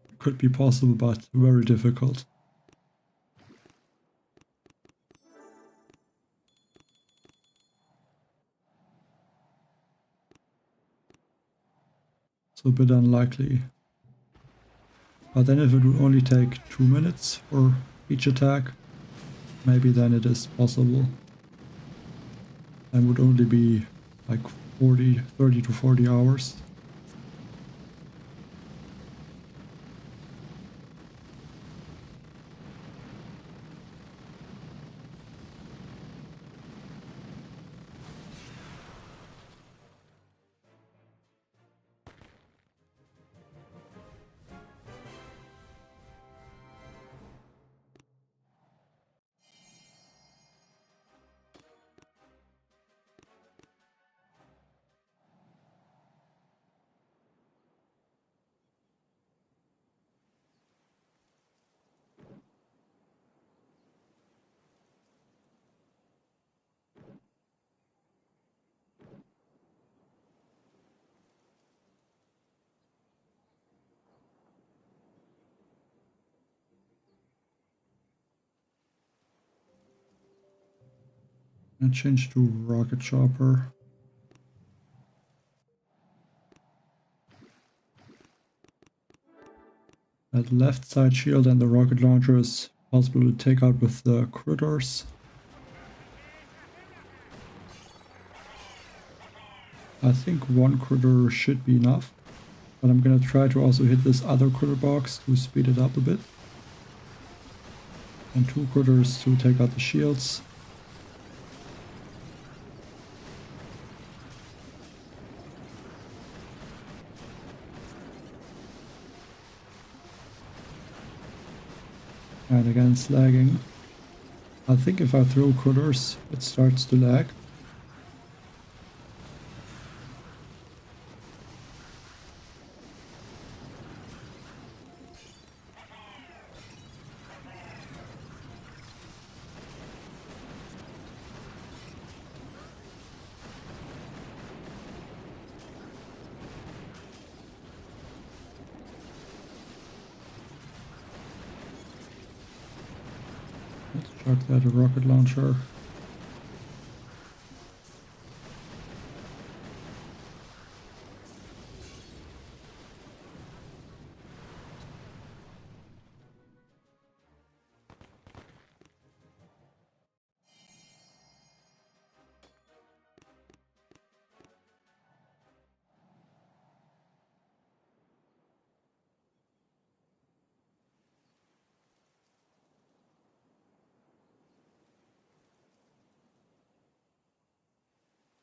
it could be possible, but very difficult. So a bit unlikely. But then if it would only take 2 minutes for each attack, maybe then it is possible. And would only be like 30 to 40 hours. And change to rocket chopper. That left side shield and the rocket launcher is possible to take out with the critters. I think one critter should be enough, but I'm gonna try to also hit this other critter box to speed it up a bit. And 2 critters to take out the shields. And again it's lagging. I think if I throw critters it starts to lag. Let's chuck that a rocket launcher.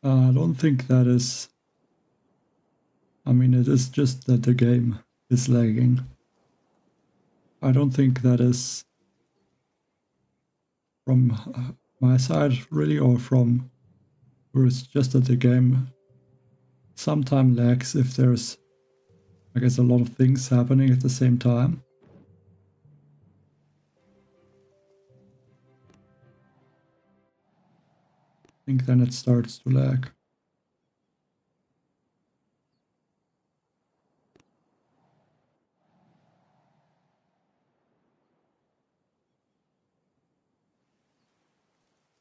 I don't think that is... I mean, it is just that the game is lagging. I don't think that is from my side really, or from... or it's just that the game sometimes lags if there's, I guess, a lot of things happening at the same time. I think then it starts to lag.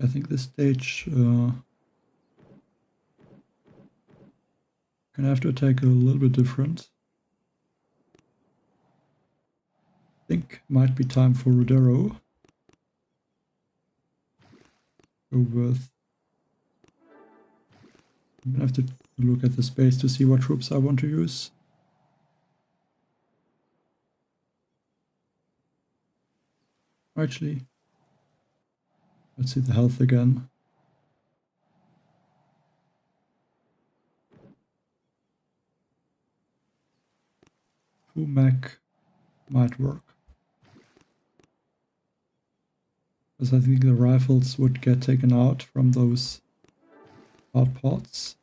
I think this stage gonna have to take a little bit different. I think might be time for Rudero. Go with... I'm gonna have to look at the space to see what troops I want to use. Actually, let's see the health again. 2 mech might work. Because I think the rifles would get taken out from those hard pods.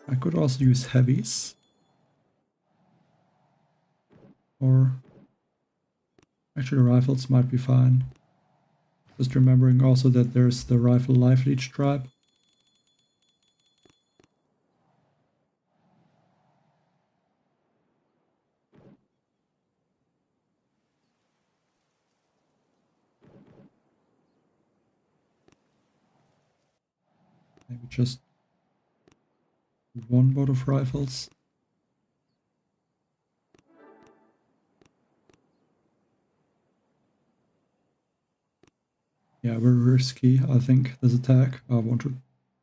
I could also use heavies. Or actually rifles might be fine. Just remembering also that there's the rifle life leech tribe. Maybe just 1 boat of rifles. Yeah, very risky, I think, this attack I want to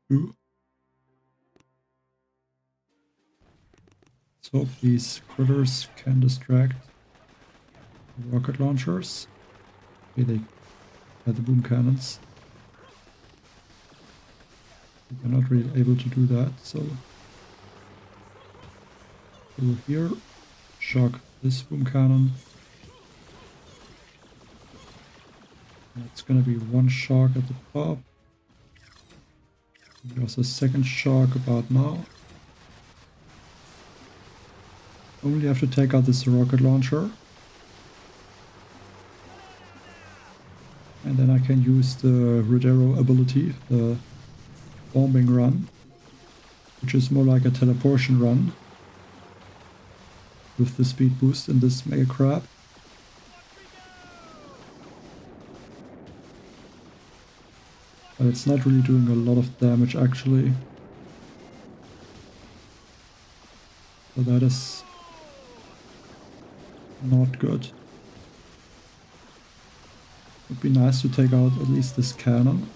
do. So these critters can distract the rocket launchers. Okay, they have the boom cannons. They're not really able to do that, so go here, shock this boom cannon. It's gonna be 1 shock at the top. There's a second shock about now. Only have to take out this rocket launcher. And then I can use the Rudero ability, the bombing run, which is more like a teleportation run with the speed boost in this mega crab. But it's not really doing a lot of damage actually. So that is not good. Would be nice to take out at least this cannon.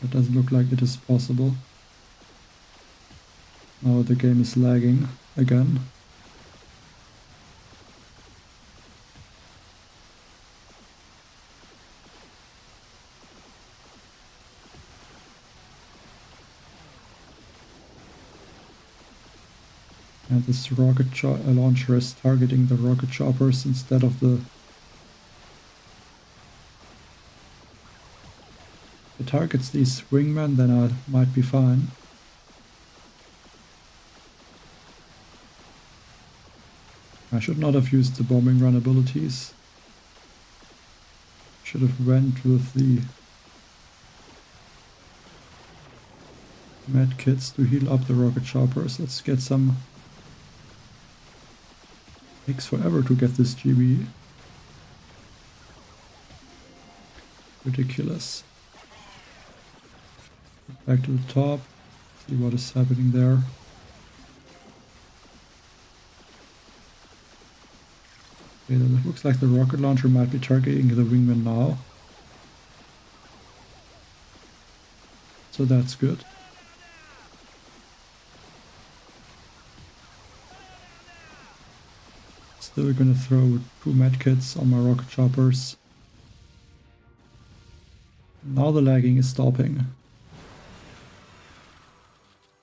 It doesn't look like it is possible. Now the game is lagging again. And this rocket launcher is targeting the rocket choppers instead of the... If it targets these wingmen, then I might be fine. I should not have used the bombing run abilities. Should have went with the med kits to heal up the rocket choppers. Let's get some... Takes forever to get this GB. Ridiculous. Back to the top. See what is happening there. Okay, it looks like the rocket launcher might be targeting the wingman now. So that's good. Still gonna throw 2 medkits on my rocket choppers. Now the lagging is stopping.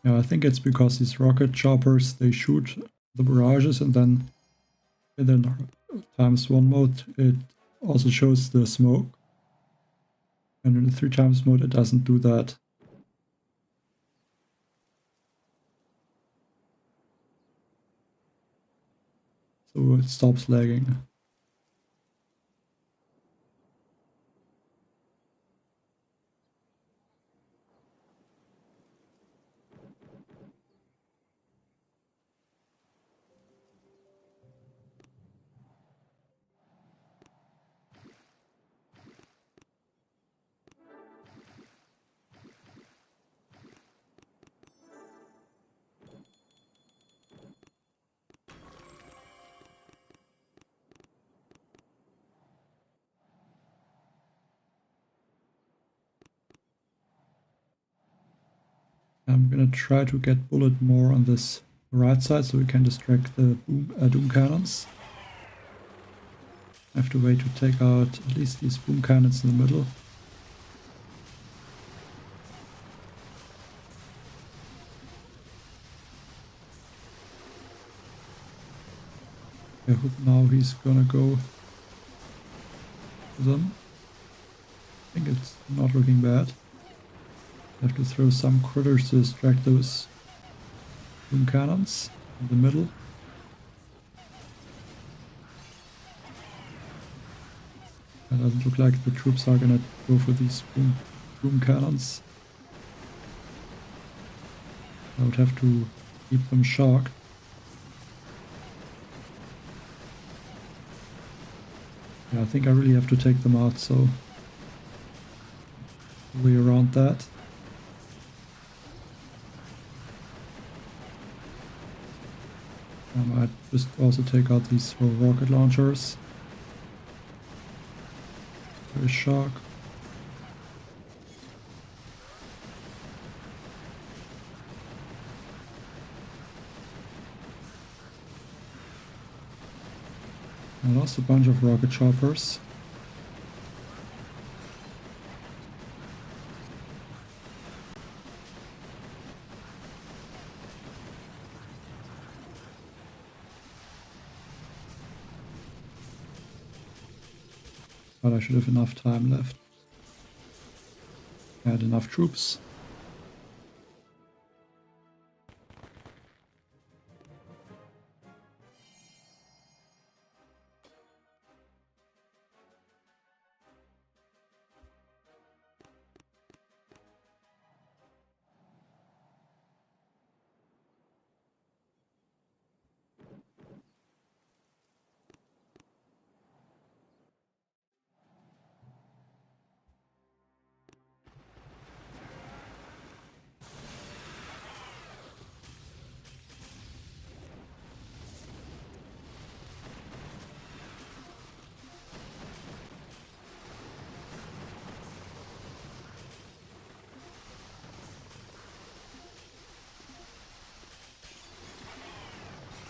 Yeah, I think it's because these rocket choppers, they shoot the barrages and then in the ×1 mode it also shows the smoke. And in the 3x mode it doesn't do that. So it stops lagging. I'm gonna try to get bullet more on this right side so we can distract the doom cannons. I have to wait to take out at least these boom cannons in the middle. I hope now he's gonna go to them. I think it's not looking bad. I have to throw some critters to distract those boom cannons in the middle. It doesn't look like the troops are gonna go for these boom cannons. I would have to keep them shocked. Yeah, I think I really have to take them out, so way around that. I might just also take out these 4 rocket launchers. Very shock. I lost a bunch of rocket choppers. But I should have enough time left. I had enough troops.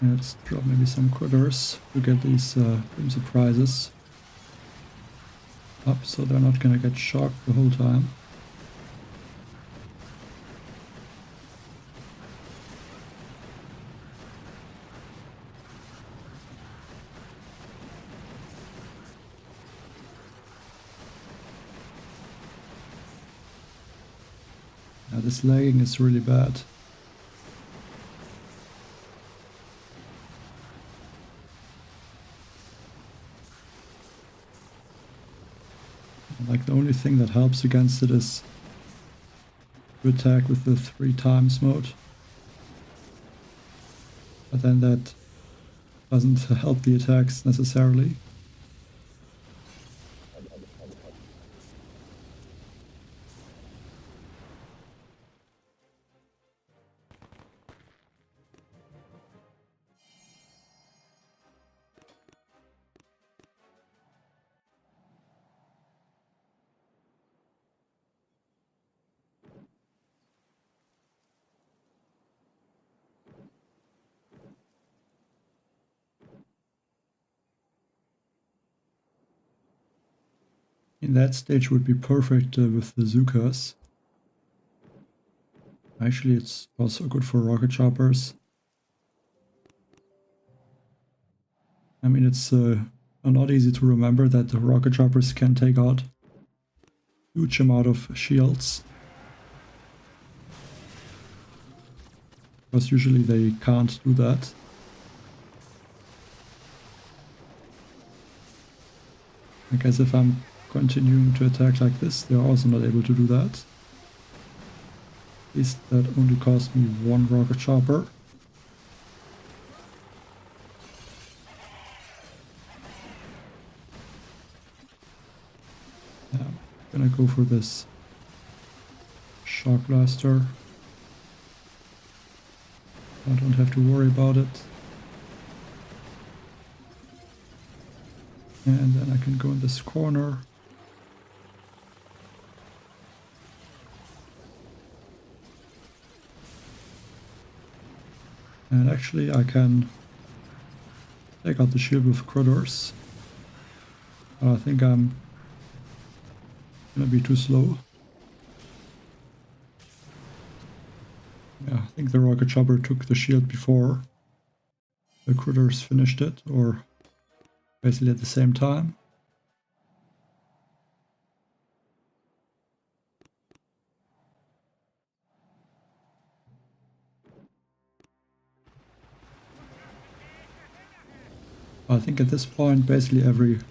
Let's drop maybe some critters to get these boom surprises up so they're not gonna get shocked the whole time. Now this lagging is really bad. Like the only thing that helps against it is to attack with the 3 times mode. But then that doesn't help the attacks necessarily. In that stage would be perfect with the Zukas. Actually, it's also good for rocket choppers. I mean, it's not easy to remember that the rocket choppers can take out huge amount of shields. Because usually they can't do that. I guess if I'm continuing to attack like this, they're also not able to do that. At least that only cost me 1 rocket chopper. Yeah, I'm gonna go for this shock blaster. I don't have to worry about it. And then I can go in this corner. And actually I can take out the shield with critters. I think I'm gonna be too slow. Yeah, I think the rocket chopper took the shield before the critters finished it, or basically at the same time. I think at this point basically every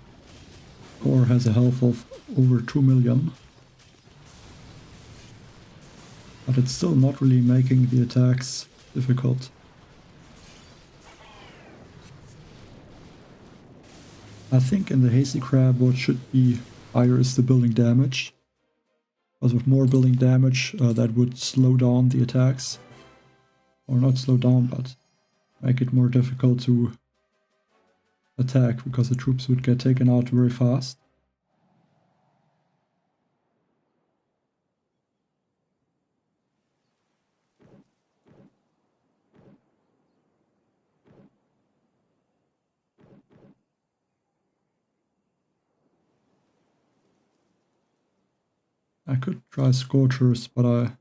core has a health of over 2 million. But it's still not really making the attacks difficult. I think in the Hasty Crab what should be higher is the building damage. Because with more building damage that would slow down the attacks. Or not slow down, but make it more difficult to attack, because the troops would get taken out very fast. I could try Scorchers, but I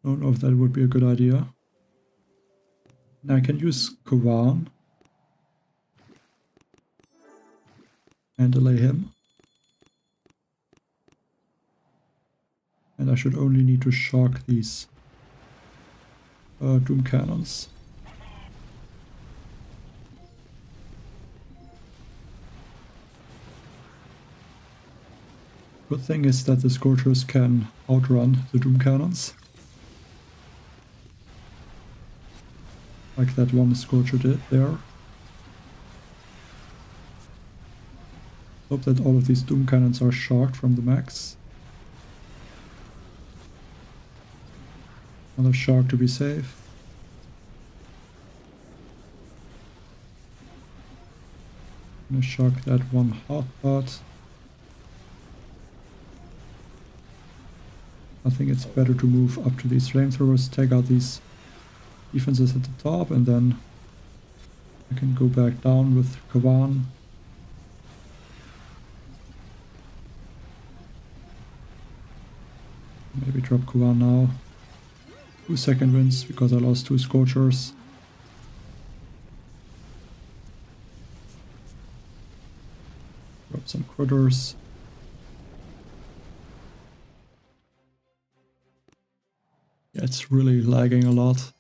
don't know if that would be a good idea. Now I can use Kawan and delay him. And I should only need to shock these Doom Cannons. Good thing is that the Scorchers can outrun the Doom Cannons. Like that one Scorcher did there. Hope that all of these Doom Cannons are shocked from the max. Another shock to be safe. I'm gonna shock that one hot pot. I think it's better to move up to these flamethrowers, take out these Defense is at the top, and then I can go back down with Kavan. Maybe drop Kavan now. 2 second wins because I lost 2 Scorchers. Drop some Critters. Yeah, it's really lagging a lot.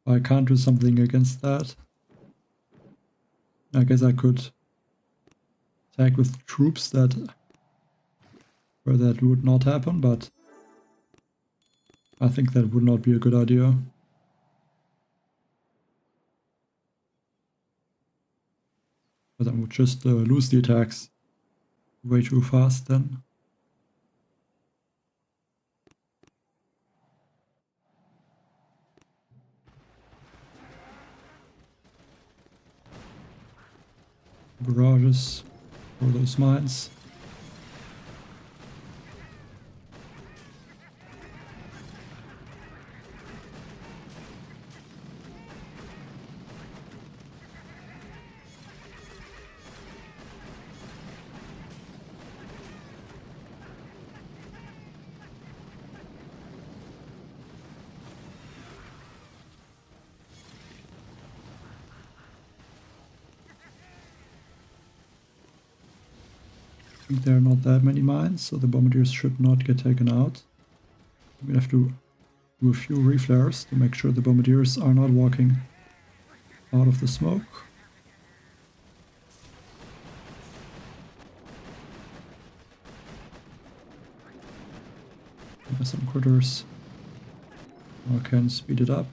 I can't do something against that. I guess I could attack with troops where that would not happen, but I think that would not be a good idea. But I would just lose the attacks way too fast then. Barrages for those mines. There are not that many mines, so the bombardiers should not get taken out. We have to do a few reflares to make sure the bombardiers are not walking out of the smoke. There's some critters. I can speed it up.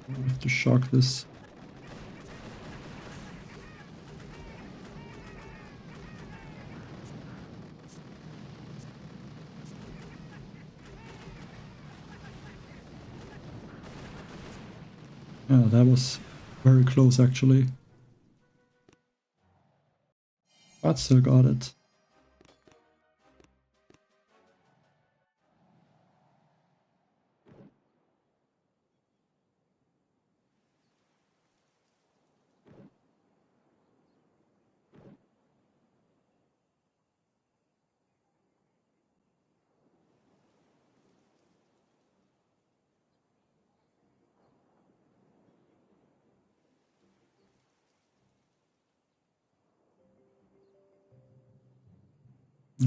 I have to shock this. Yeah, that was very close actually. But still got it.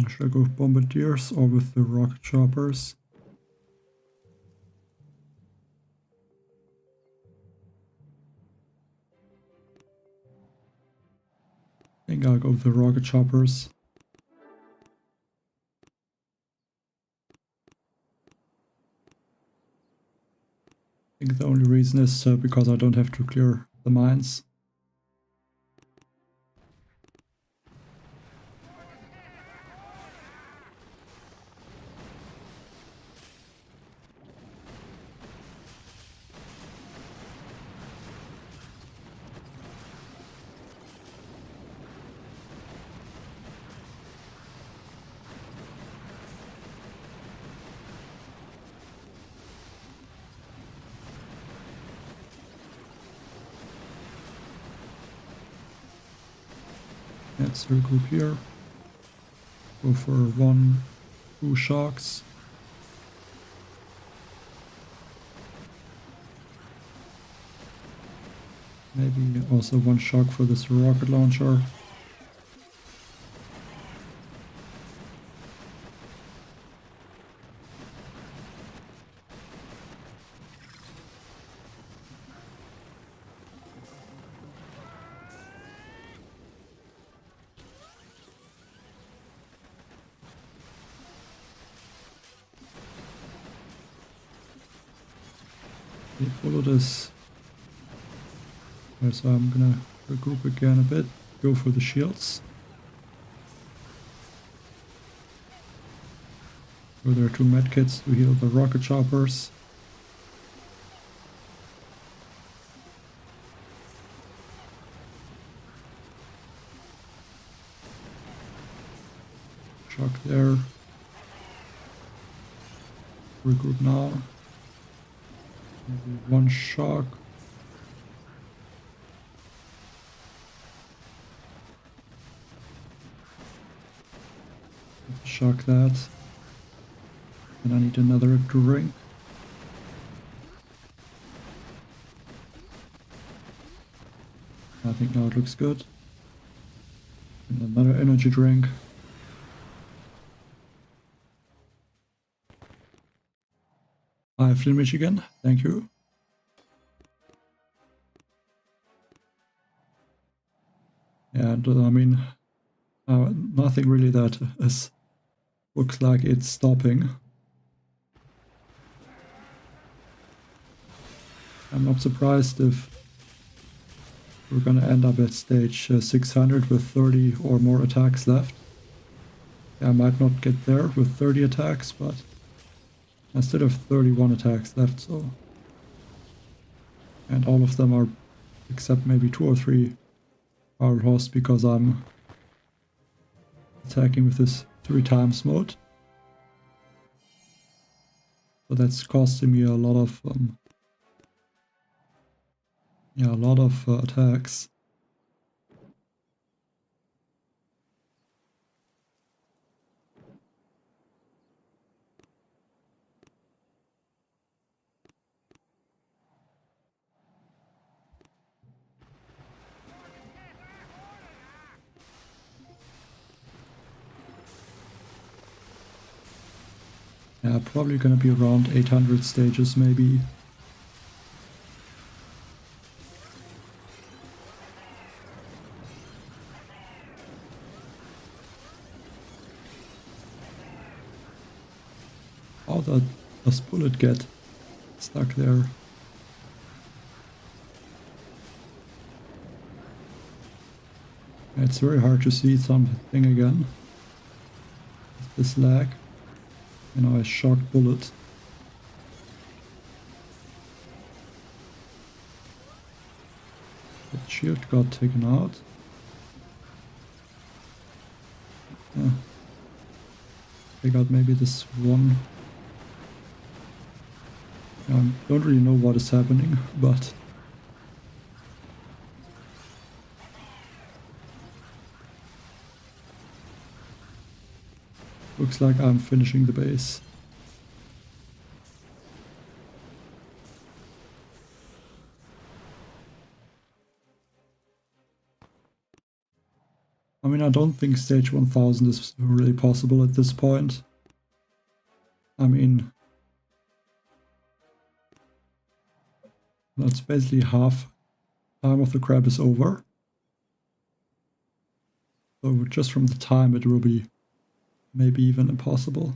Should I go with bombardiers or with the rocket choppers? I think I'll go with the rocket choppers. I think the only reason is because I don't have to clear the mines. Let's regroup here. Go for 1, 2 shocks. Maybe also 1 shock for this rocket launcher. Follow this. So I'm gonna regroup again a bit, go for the shields. So there are 2 medkits to heal the rocket choppers. shock there. Regroup now. Maybe one shock. Shock that. And I need another drink. I think now it looks good. And another energy drink. Hi, Flynn, Michigan. Thank you. And I mean, nothing really that looks like it's stopping. I'm not surprised if we're gonna end up at stage 600 with 30 or more attacks left. I might not get there with 30 attacks, but I still have 31 attacks left, so... And all of them are, except maybe 2 or 3, are lost because I'm attacking with this 3 times mode. So that's costing me a lot of attacks. Yeah, probably gonna be around 800 stages maybe. How does bullet get stuck there? It's very hard to see something again. This lag. You know, a short bullet. The shield got taken out. Yeah. I got maybe this one. I don't really know what is happening, but looks like I'm finishing the base. I mean, I don't think stage 1000 is really possible at this point. I mean, that's basically half time of the crab is over. So just from the time it will be maybe even impossible.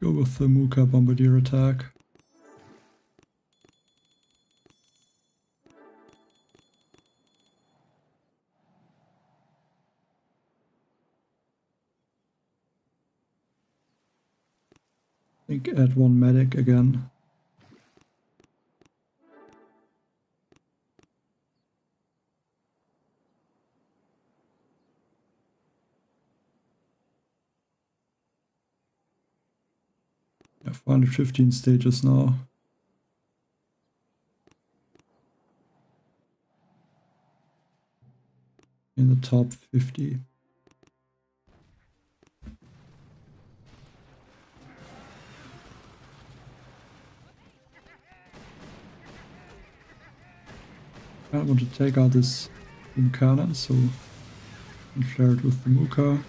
Go with the Muka Bombardier attack. I think add one medic again. Yeah, 415 stages now. In the top 50. I want to take out this boom cannon, so and flare it with the Muka.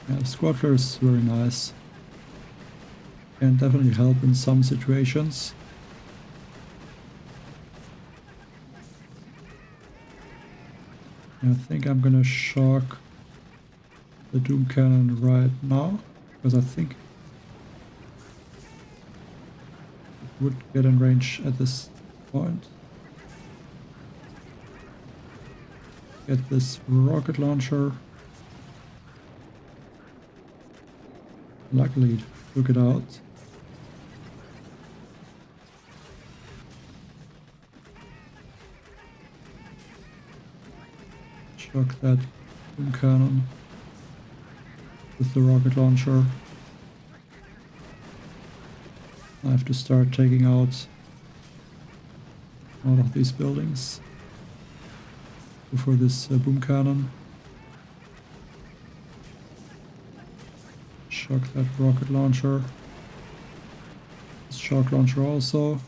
Yeah, squad flare is very nice. Can definitely help in some situations. I think I'm gonna shock the Doom Cannon right now, because I think it would get in range at this point. Get this rocket launcher. Luckily it took it out. Shock that Doom Cannon with the rocket launcher. I have to start taking out all of these buildings for this boom cannon. Shock that rocket launcher. This shock launcher also.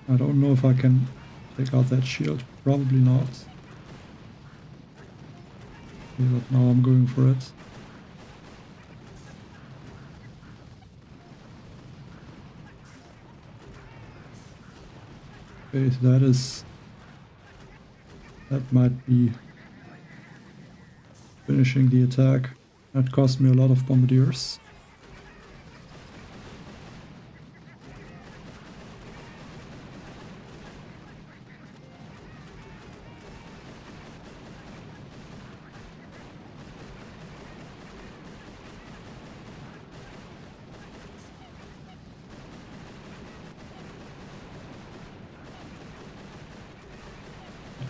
I don't know if I can take out that shield. Probably not. Okay, but now I'm going for it. Okay, so that might be finishing the attack. That cost me a lot of bombardiers.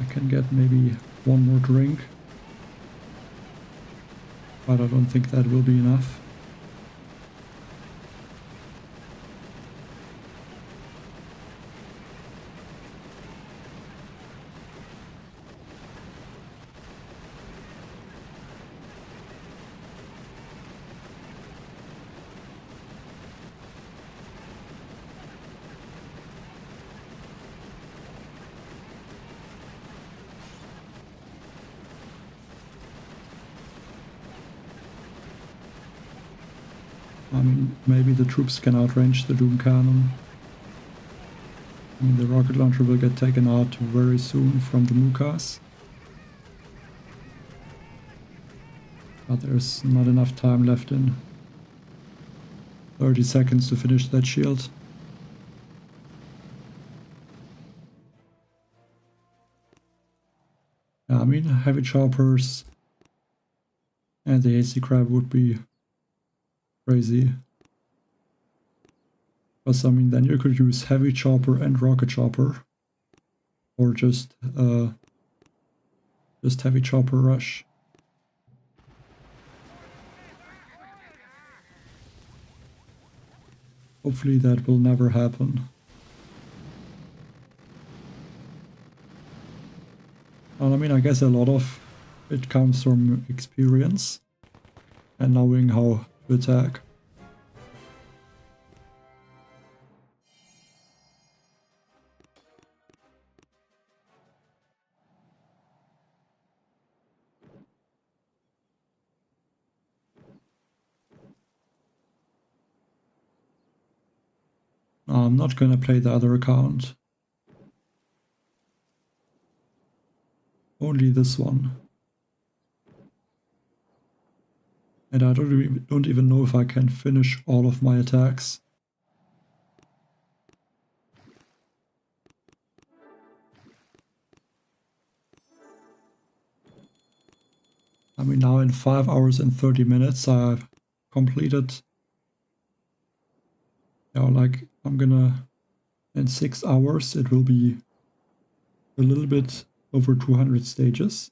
I can get maybe one more drink, but I don't think that will be enough. I mean, maybe the troops can outrange the Doom Cannon. I mean, the rocket launcher will get taken out very soon from the Mukas. But there's not enough time left in 30 seconds to finish that shield. Yeah, I mean, heavy choppers and the Hasty Crab would be crazy. Because I mean, then you could use heavy chopper and rocket chopper, or just heavy chopper rush. Hopefully that will never happen. And I mean, I guess a lot of it comes from experience and knowing how to attack. I'm not gonna play the other account. Only this one. And I don't even know if I can finish all of my attacks. I mean, now in 5 hours and 30 minutes I've completed, like I'm gonna, in 6 hours it will be a little bit over 200 stages.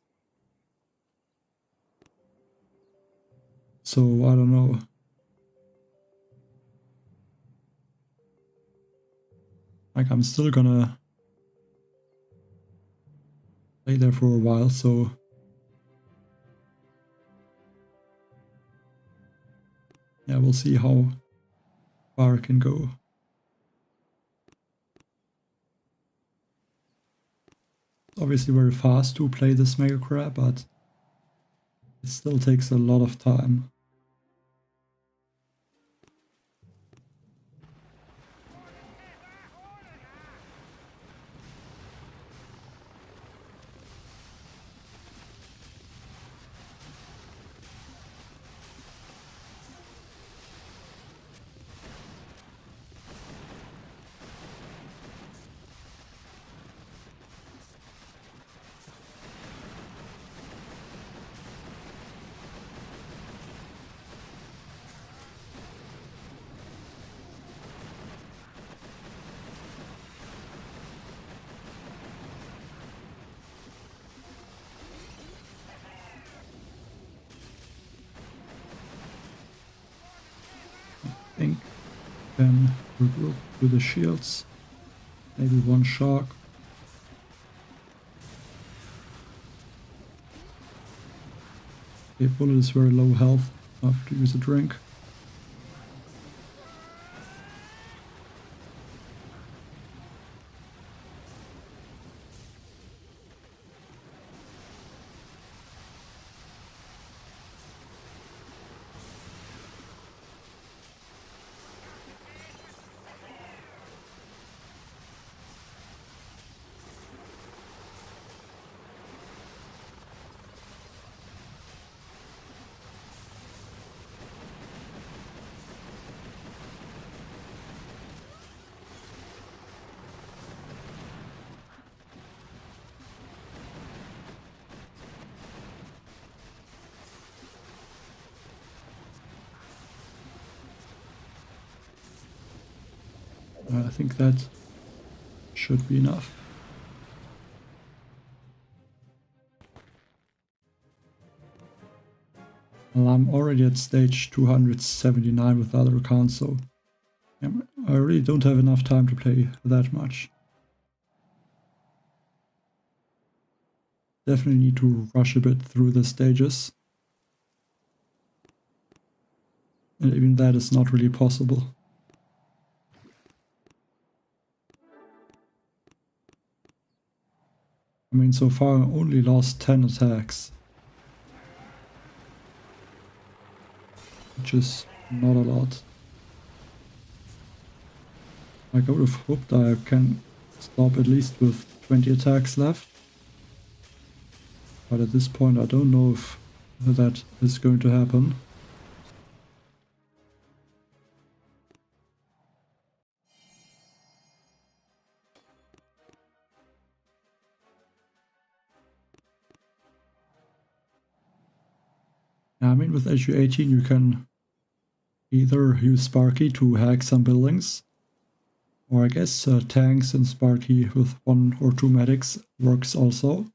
So I don't know. Like, I'm still gonna play there for a while, so yeah, we'll see how far I can go. It's obviously very fast to play this Mega Crab, but it still takes a lot of time. think can regroup with the shields. Maybe one shark. Okay, bullet is very low health. I have to use a drink. I think that should be enough. Well, I'm already at stage 279 with other accounts, so I really don't have enough time to play that much. Definitely need to rush a bit through the stages. And even that is not really possible. I mean, so far I only lost 10 attacks. Which is not a lot. I would have hoped I can stop at least with 20 attacks left. But at this point I don't know if that is going to happen. I mean, with HU18 you can either use Sparky to hack some buildings, or I guess tanks and Sparky with 1 or 2 medics works also.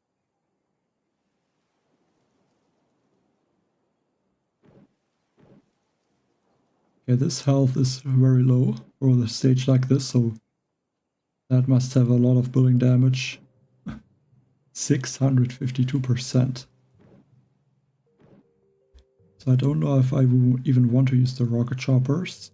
Okay, this health is very low for the stage like this, so that must have a lot of building damage. 652%. So I don't know if I even want to use the rocket choppers.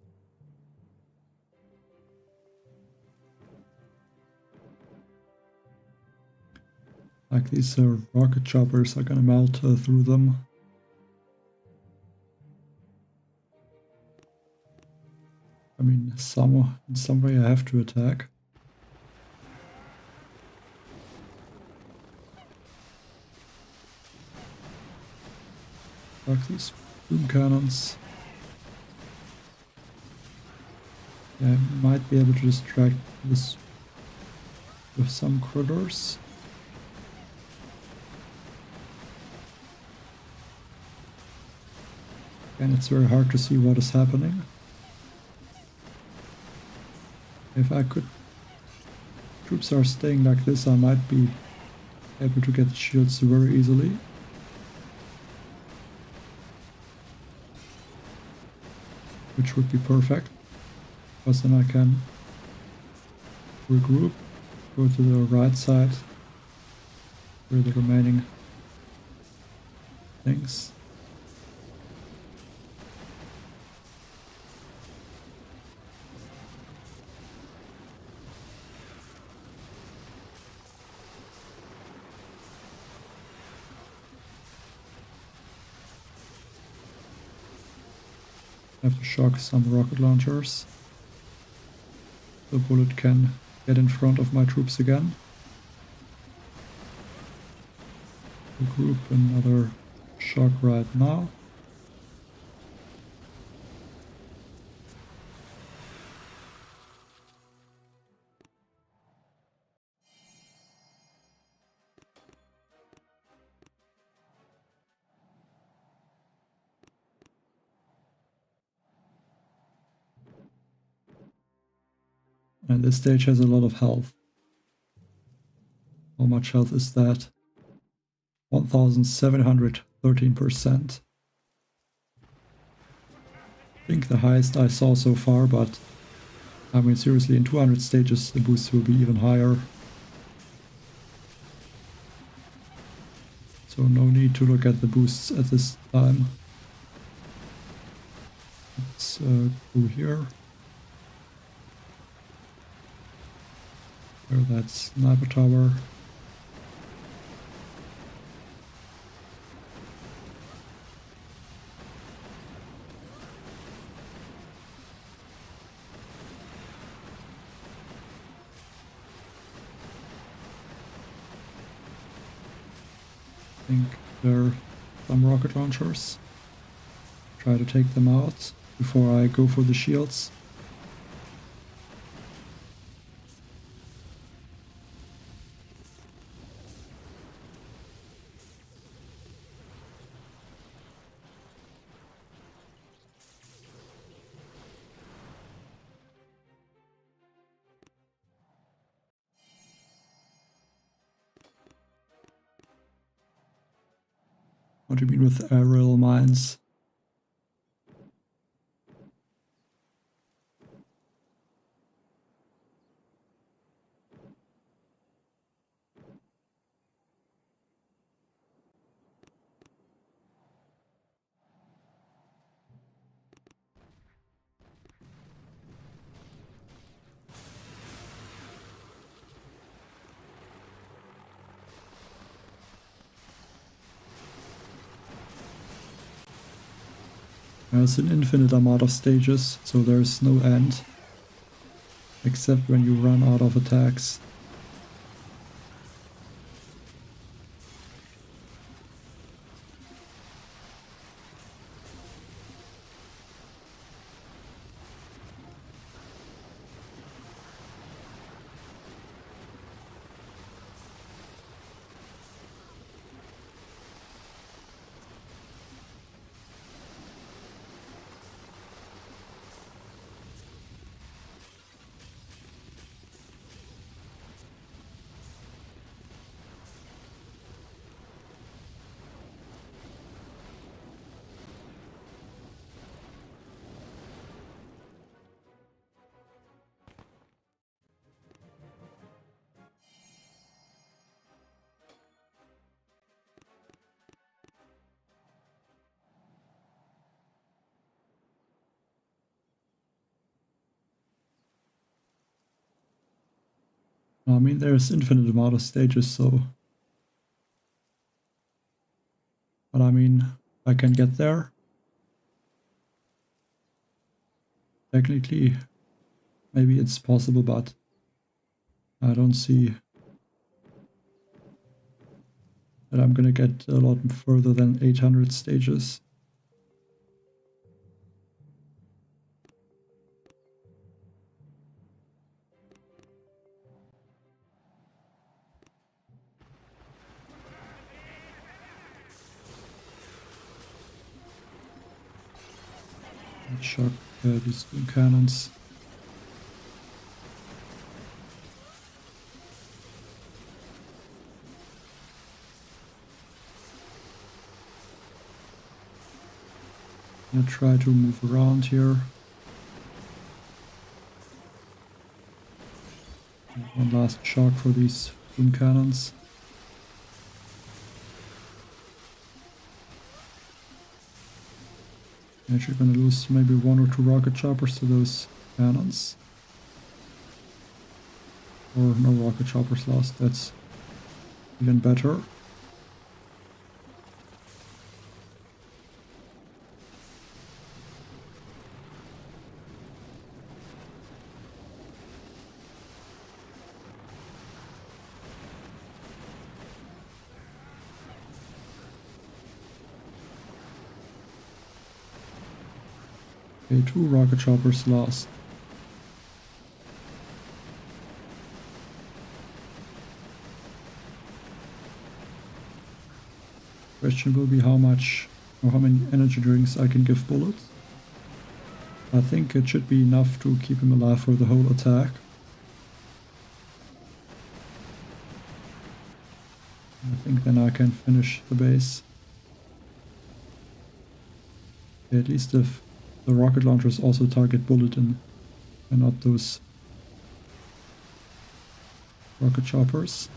Like these rocket choppers are gonna melt through them. I mean, in some way I have to attack. Like these boom cannons. Yeah, I might be able to distract this with some critters. And it's very hard to see what is happening. If I could... Troops are staying like this, I might be able to get the shields very easily. Which would be perfect, because then I can regroup, go to the right side, where the remaining things. I have to shock some rocket launchers. The bullet can get in front of my troops again. Regroup, another shock right now. And this stage has a lot of health. How much health is that? 1713%. think the highest I saw so far, but I mean seriously, in 200 stages the boost will be even higher. So no need to look at the boosts at this time. Let's go here. Where that sniper tower. I think there are some rocket launchers. Try to take them out before I go for the shields. What do you mean with aerial mines? There's an infinite amount of stages, so there's no end. Except when you run out of attacks. I mean, there's infinite amount of stages, so... But I mean, I can get there. Technically, maybe it's possible, but I don't see that I'm gonna get a lot further than 800 stages. Let's shock these twin cannons. I'll try to move around here. One last shock for these twin cannons. Actually gonna lose maybe 1 or 2 rocket choppers to those cannons. Or no rocket choppers lost, that's even better. Okay, 2 rocket choppers lost. Question will be how much or how many energy drinks I can give bullets. I think it should be enough to keep him alive for the whole attack. I think then I can finish the base. At least if the rocket launchers also target bulletin and not those rocket choppers.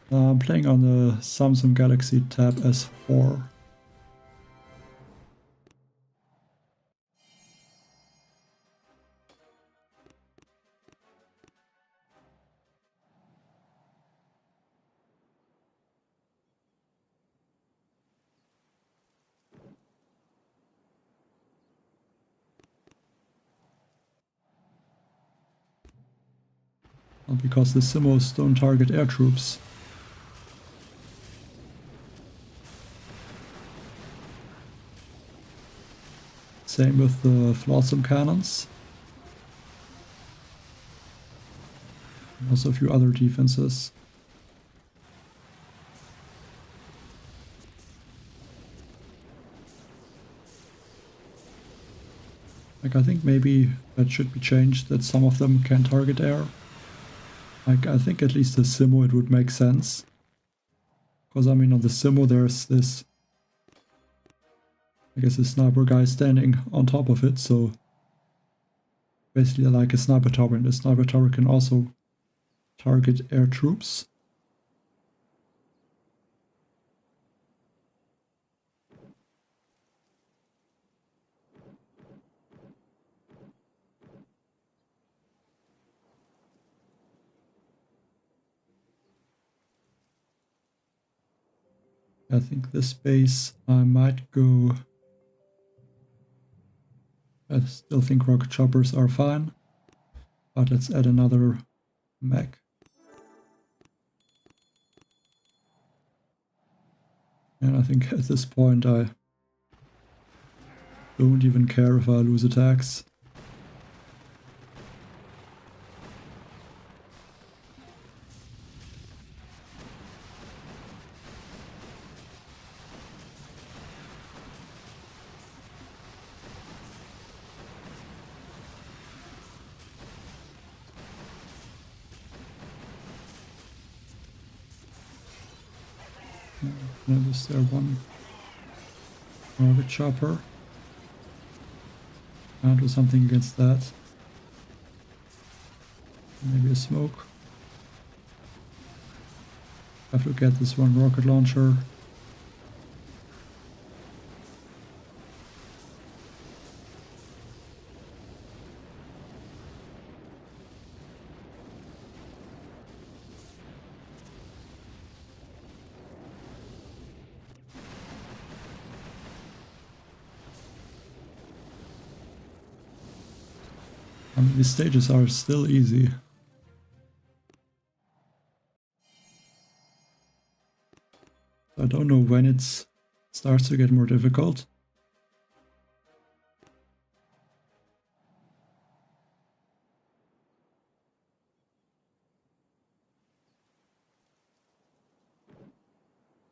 I'm playing on the Samsung Galaxy Tab S4. Because the Simos don't target air troops. Same with the Flotsam cannons. And also a few other defenses. Like, I think maybe that should be changed, that some of them can target air. Like, I think at least the Simo it would make sense. Because I mean on the Simo there's this, I guess, a sniper guy standing on top of it, so basically like a sniper tower, and the sniper tower can also target air troops. I think this base I might go. I still think rocket choppers are fine, but let's add another mech. And I think at this point I don't even care if I lose attacks. Now is there one rocket chopper? Can't do something against that. Maybe a smoke. Have to get this one rocket launcher. I mean, these stages are still easy. I don't know when it starts to get more difficult.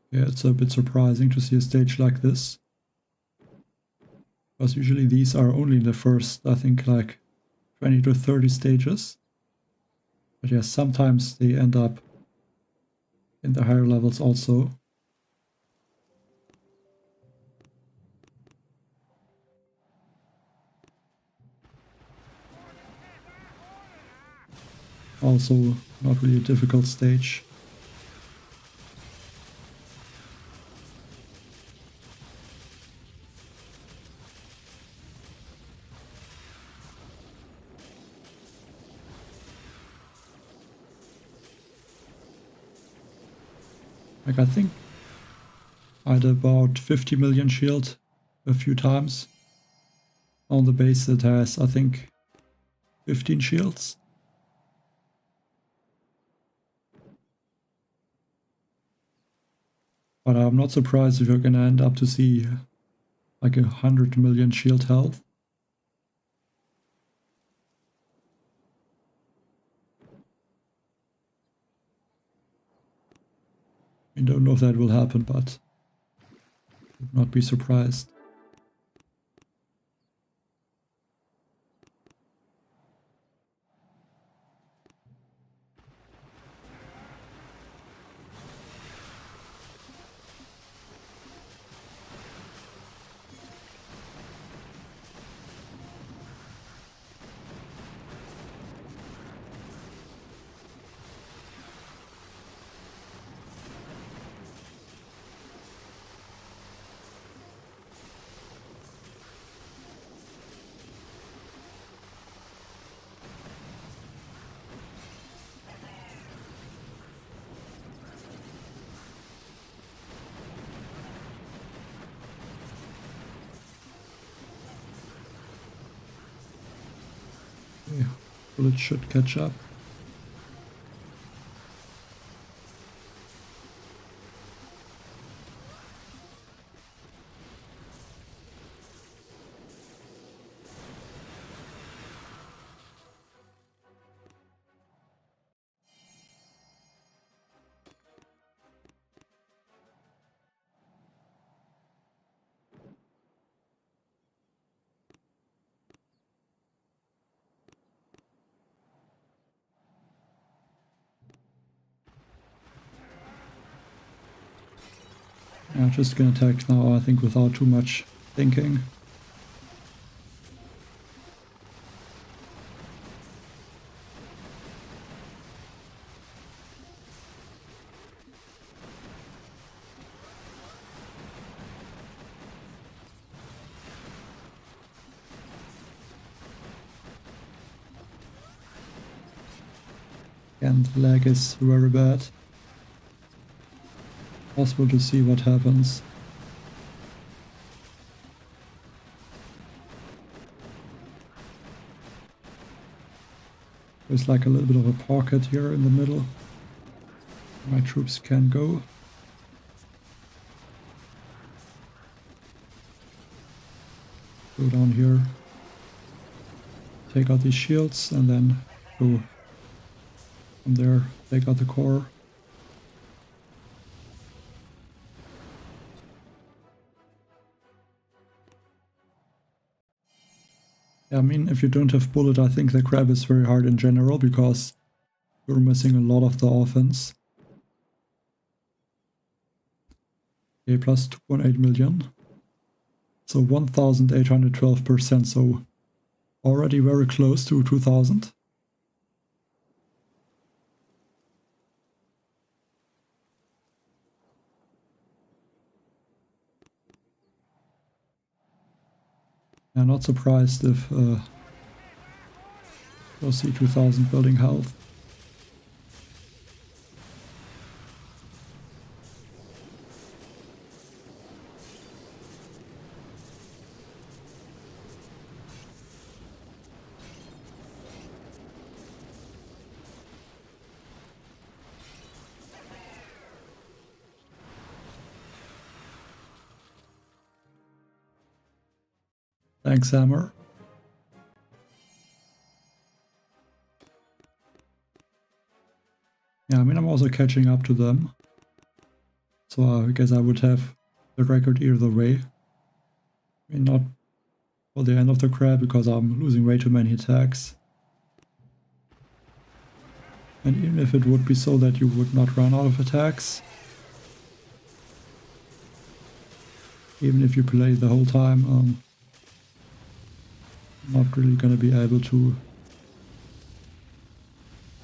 Yeah, it's a bit surprising to see a stage like this. Because usually these are only the first, I think, like 20 to 30 stages. But yeah, sometimes they end up in the higher levels also. Also, not really a difficult stage. Like, I think I had about 50 million shield a few times on the base that has, I think, 15 shields. But I'm not surprised if you're gonna end up to see like 100 million shield health. I don't know if that will happen, but would not be surprised. Well, it should catch up. I'm just gonna attack now, I think, without too much thinking. And the lag is very bad. Possible to see what happens. There's like a little bit of a pocket here in the middle. My troops can go. Go down here. Take out these shields and then go from there. Take out the core. I mean, if you don't have bullet, I think the grab is very hard in general because you're missing a lot of the offense. Okay, plus 2.8 million. So 1,812%, so already very close to 2,000. I'm not surprised if you'll see 2,000 building health. Thanks, Hammer. Yeah, I mean, I'm also catching up to them. So I guess I would have the record either way. I mean, not for the end of the crab because I'm losing way too many attacks. And even if it would be so that you would not run out of attacks, even if you play the whole time, not really gonna be able to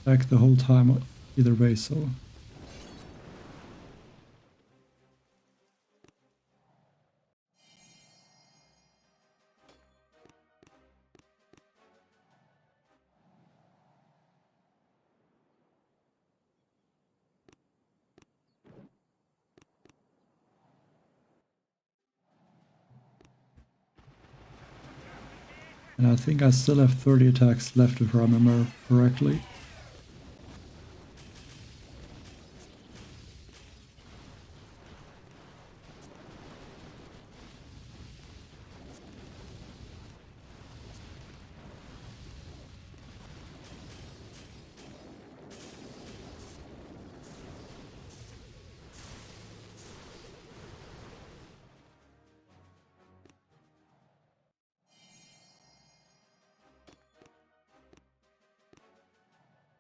attack the whole time either way, so. And I think I still have 30 attacks left if I remember correctly.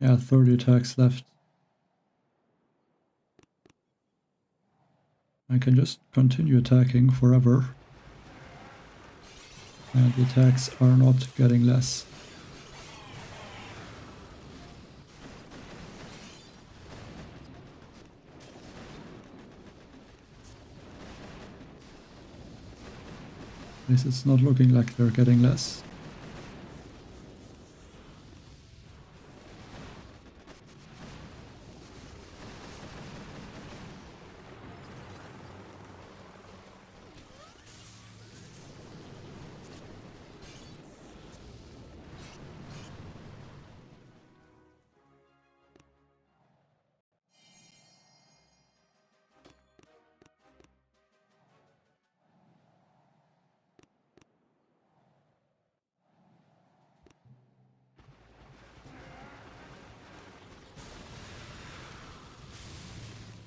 Yeah, 30 attacks left. I can just continue attacking forever. And the attacks are not getting less. At least it's not looking like they're getting less.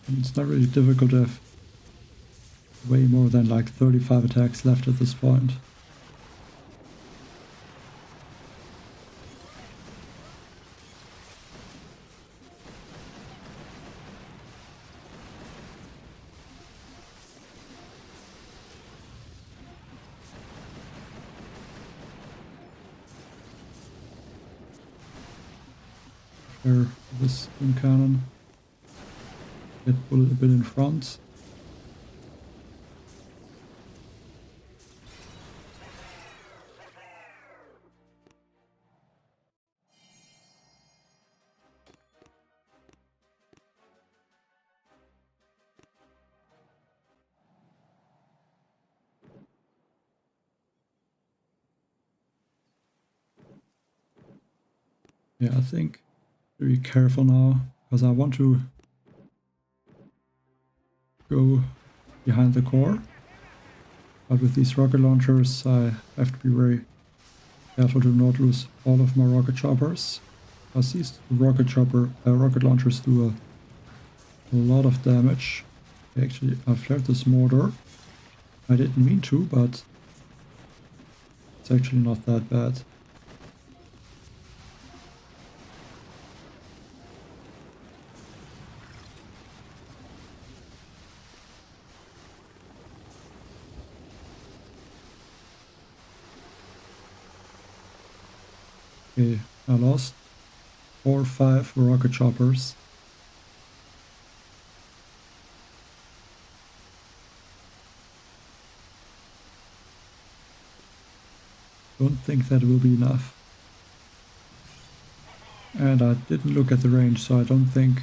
And it's not really difficult to have way more than like 35 attacks left at this point. There, this steam cannon. Get bullet a bit in front. Yeah, I think be careful now, because I want to go behind the core. But with these rocket launchers, I have to be very careful to not lose all of my rocket choppers. Because these rocket launchers do a lot of damage. Actually, I flared this mortar. I didn't mean to, but it's actually not that bad. Okay, I lost 4 or 5 rocket choppers. Don't think that will be enough. And I didn't look at the range, so I don't think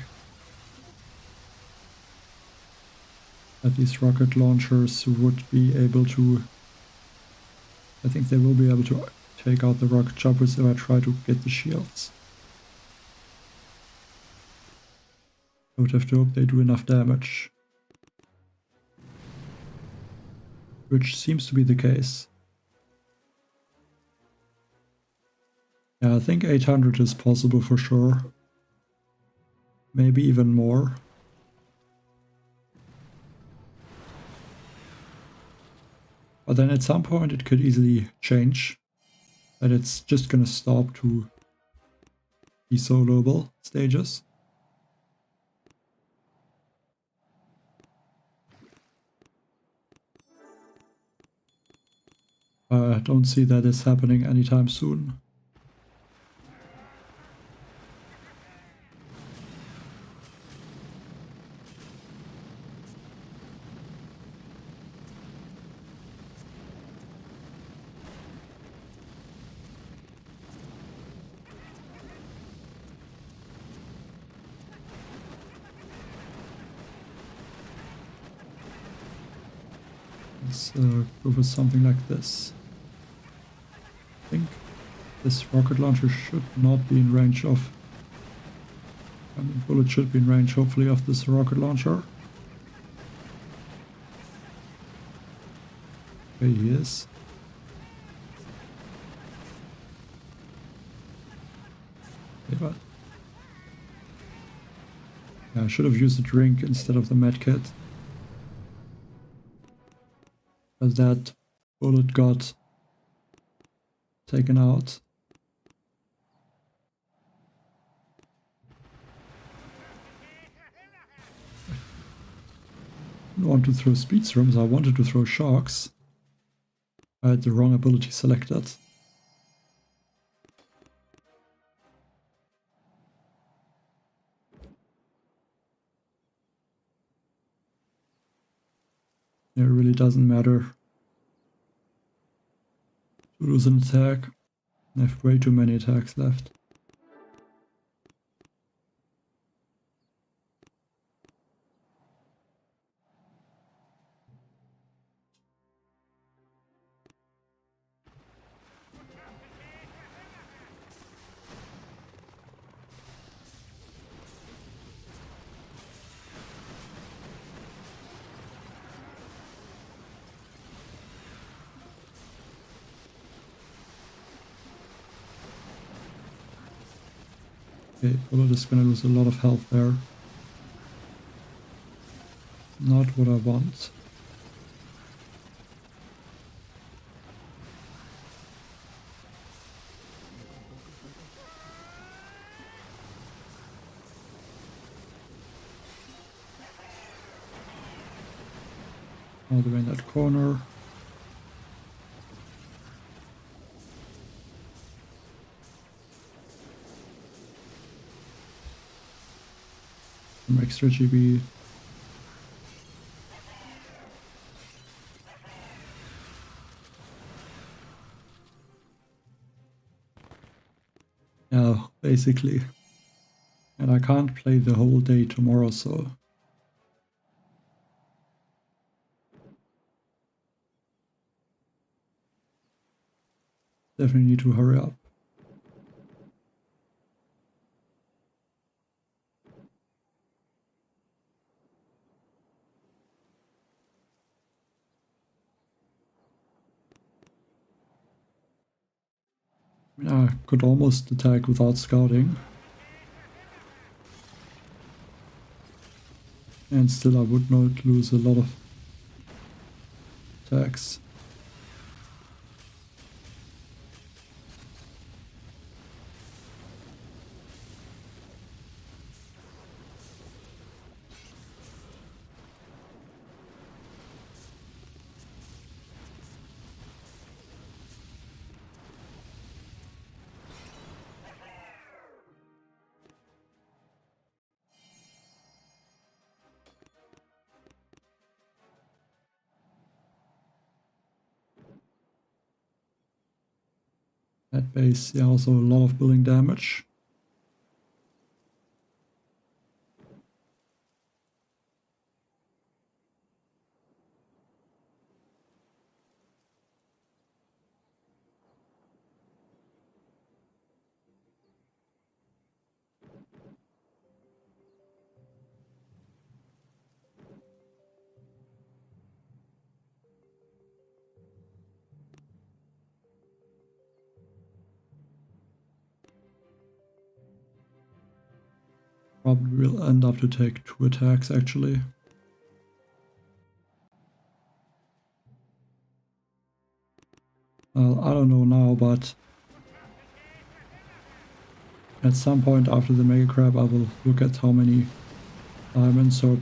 that these rocket launchers would be able to... I think they will be able to take out the rocket choppers if I try to get the shields. I would have to hope they do enough damage. Which seems to be the case. Yeah, I think 800 is possible for sure. Maybe even more. But then at some point it could easily change. That it's just gonna stop to be soloable stages. I don't see that is happening anytime soon. Let's go with something like this. I think this rocket launcher should not be in range of... I mean, bullet should be in range, hopefully, of this rocket launcher. Okay, he is. Okay, but... yeah, I should have used a drink instead of the medkit. But that bullet got taken out. I didn't want to throw speed storms, I wanted to throw shocks. I had the wrong ability selected. It really doesn't matter to lose an attack. I have way too many attacks left. Okay, bullet is gonna lose a lot of health there. not what I want. All the way in that corner. Some extra GB. Yeah, basically. And I can't play the whole day tomorrow, so definitely need to hurry up. I mean, I could almost attack without scouting. And still I would not lose a lot of attacks. That base, yeah, also a lot of building damage. Probably will end up to take 2 attacks actually. Well, I don't know now, but at some point after the Mega Crab I will look at how many diamonds or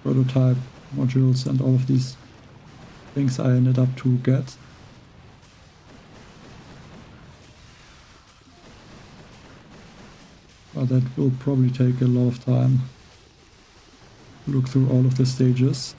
prototype modules and all of these things I ended up to get. But that will probably take a lot of time. Look through all of the stages.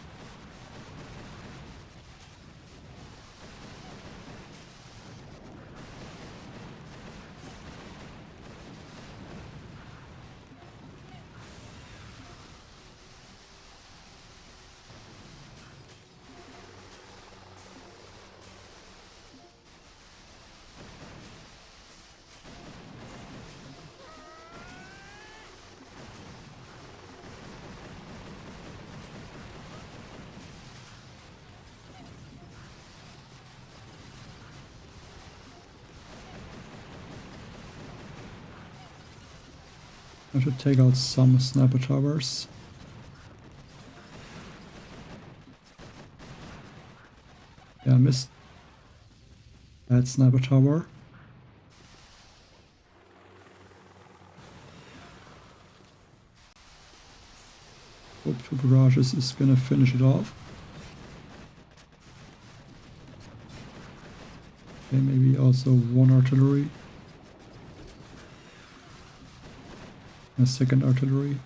I should take out some sniper towers. Yeah, I missed that sniper tower. Hope 2 barrages is gonna finish it off. Okay, maybe also 1 artillery. A 2nd artillery.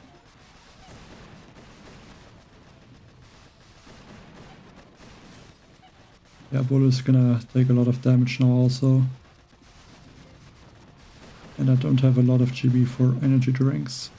Yeah, Bull is gonna take a lot of damage now also. And I don't have a lot of GB for energy drinks.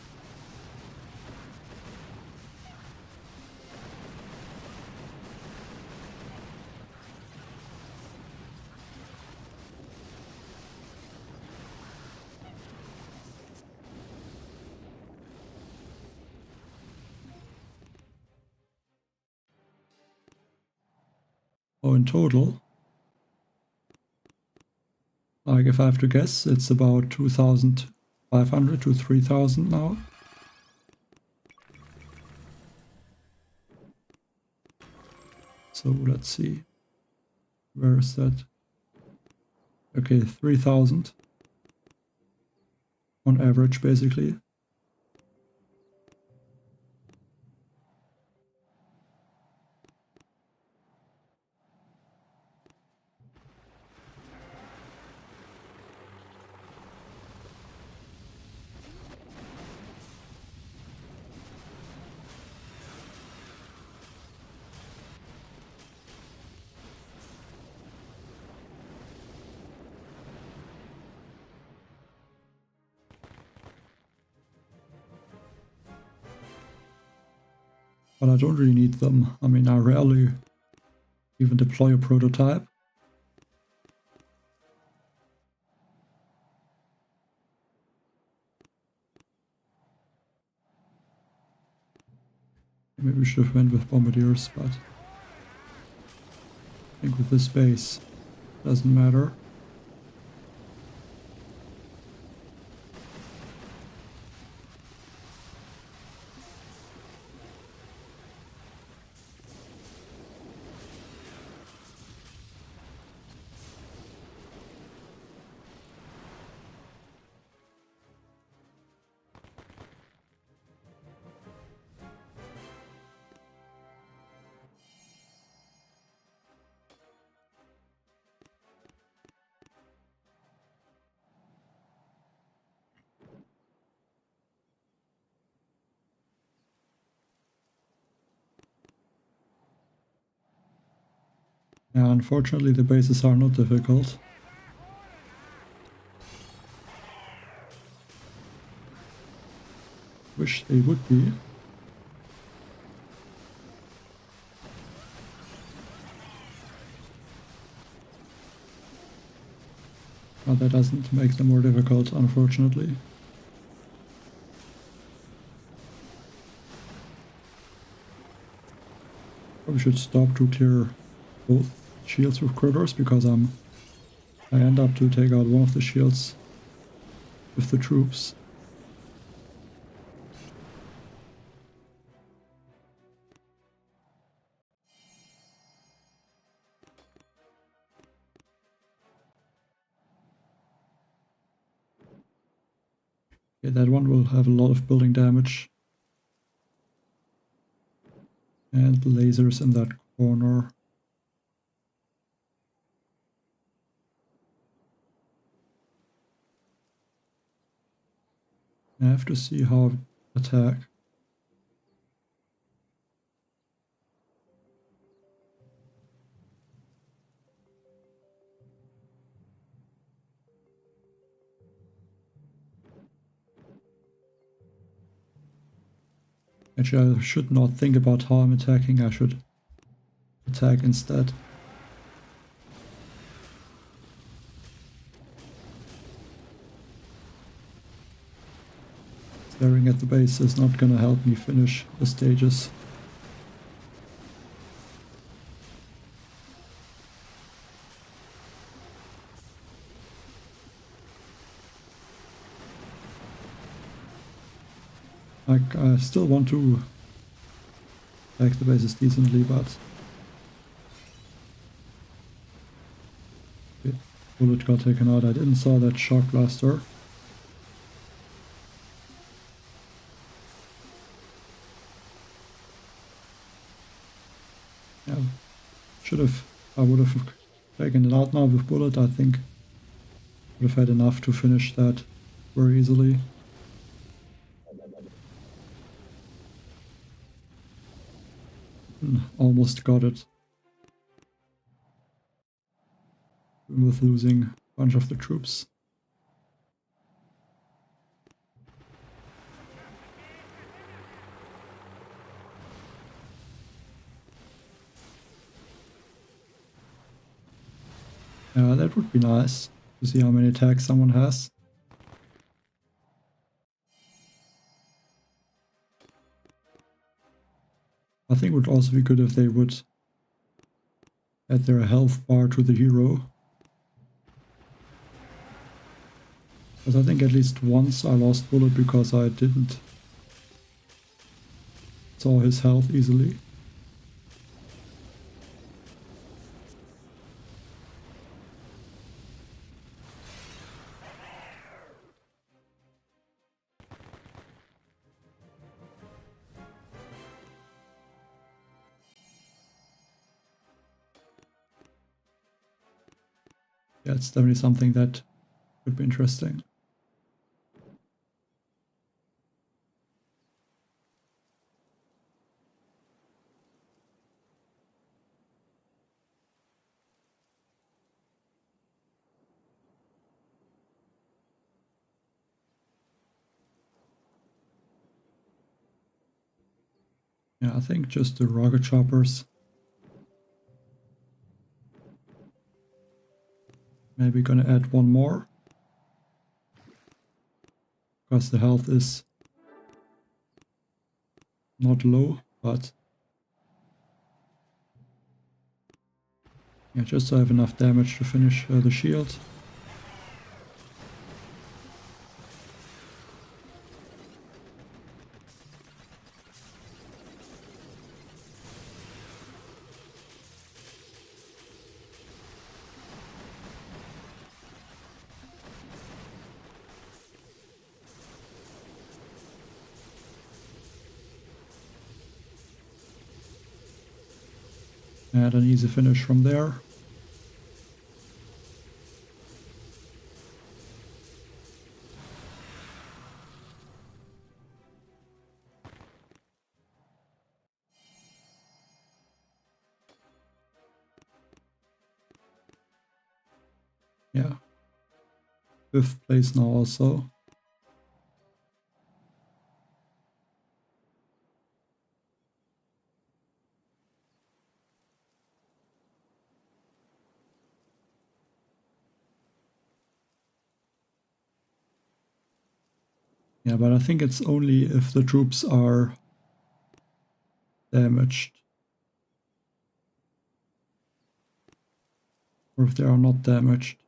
Oh, in total, like if I have to guess, it's about 2,500 to 3,000 now. So let's see. Where is that? Okay, 3,000 on average, basically. But I don't really need them. I mean, I rarely even deploy a prototype. Maybe we should have went with bombardiers, but I think with this base, doesn't matter. Yeah, unfortunately the bases are not difficult. Wish they would be. But that doesn't make them more difficult, unfortunately. Probably should stop to clear both shields with critters, because I end up to take out one of the shields with the troops. Okay, that one will have a lot of building damage. And lasers in that corner. I have to see how I attack. Actually, I should not think about how I'm attacking, I should attack instead. Staring at the base is not gonna help me finish the stages. Like, I still want to attack the bases decently, but okay, bullet got taken out. I didn't saw that shock blaster. Yeah, I would have taken it out now with bullet. I think would have had enough to finish that very easily. Almost got it. With losing a bunch of the troops. Yeah, that would be nice to see how many attacks someone has. I think it would also be good if they would add their health bar to the hero. Because I think at least once I lost bullet because I didn't saw his health easily. Yeah, it's definitely something that could be interesting. Yeah, I think just the rocket choppers. Maybe gonna add one more. Because the health is not low, but yeah, just to have enough damage to finish the shield. And an easy finish from there. Yeah. 5th place now also. Yeah, but I think it's only if the troops are damaged. Or if they are not damaged.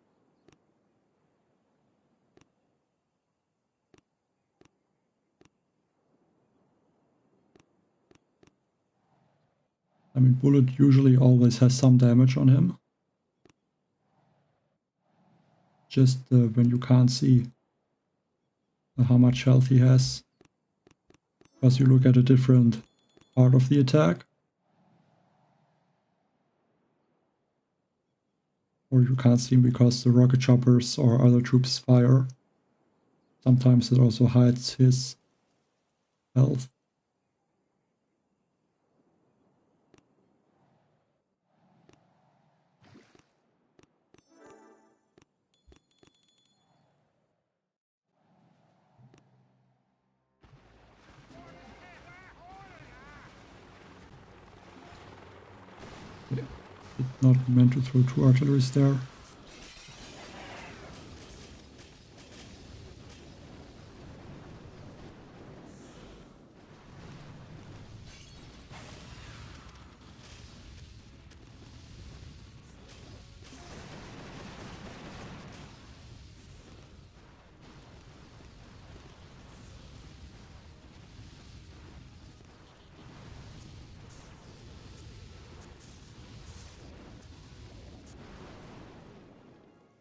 I mean, Bullet usually always has some damage on him. Just when you can't see how much health he has. Because you look at a different part of the attack. Or you can't see him because the rocket choppers or other troops fire. Sometimes it also hides his health. Yeah. Not meant to throw 2 artilleries there.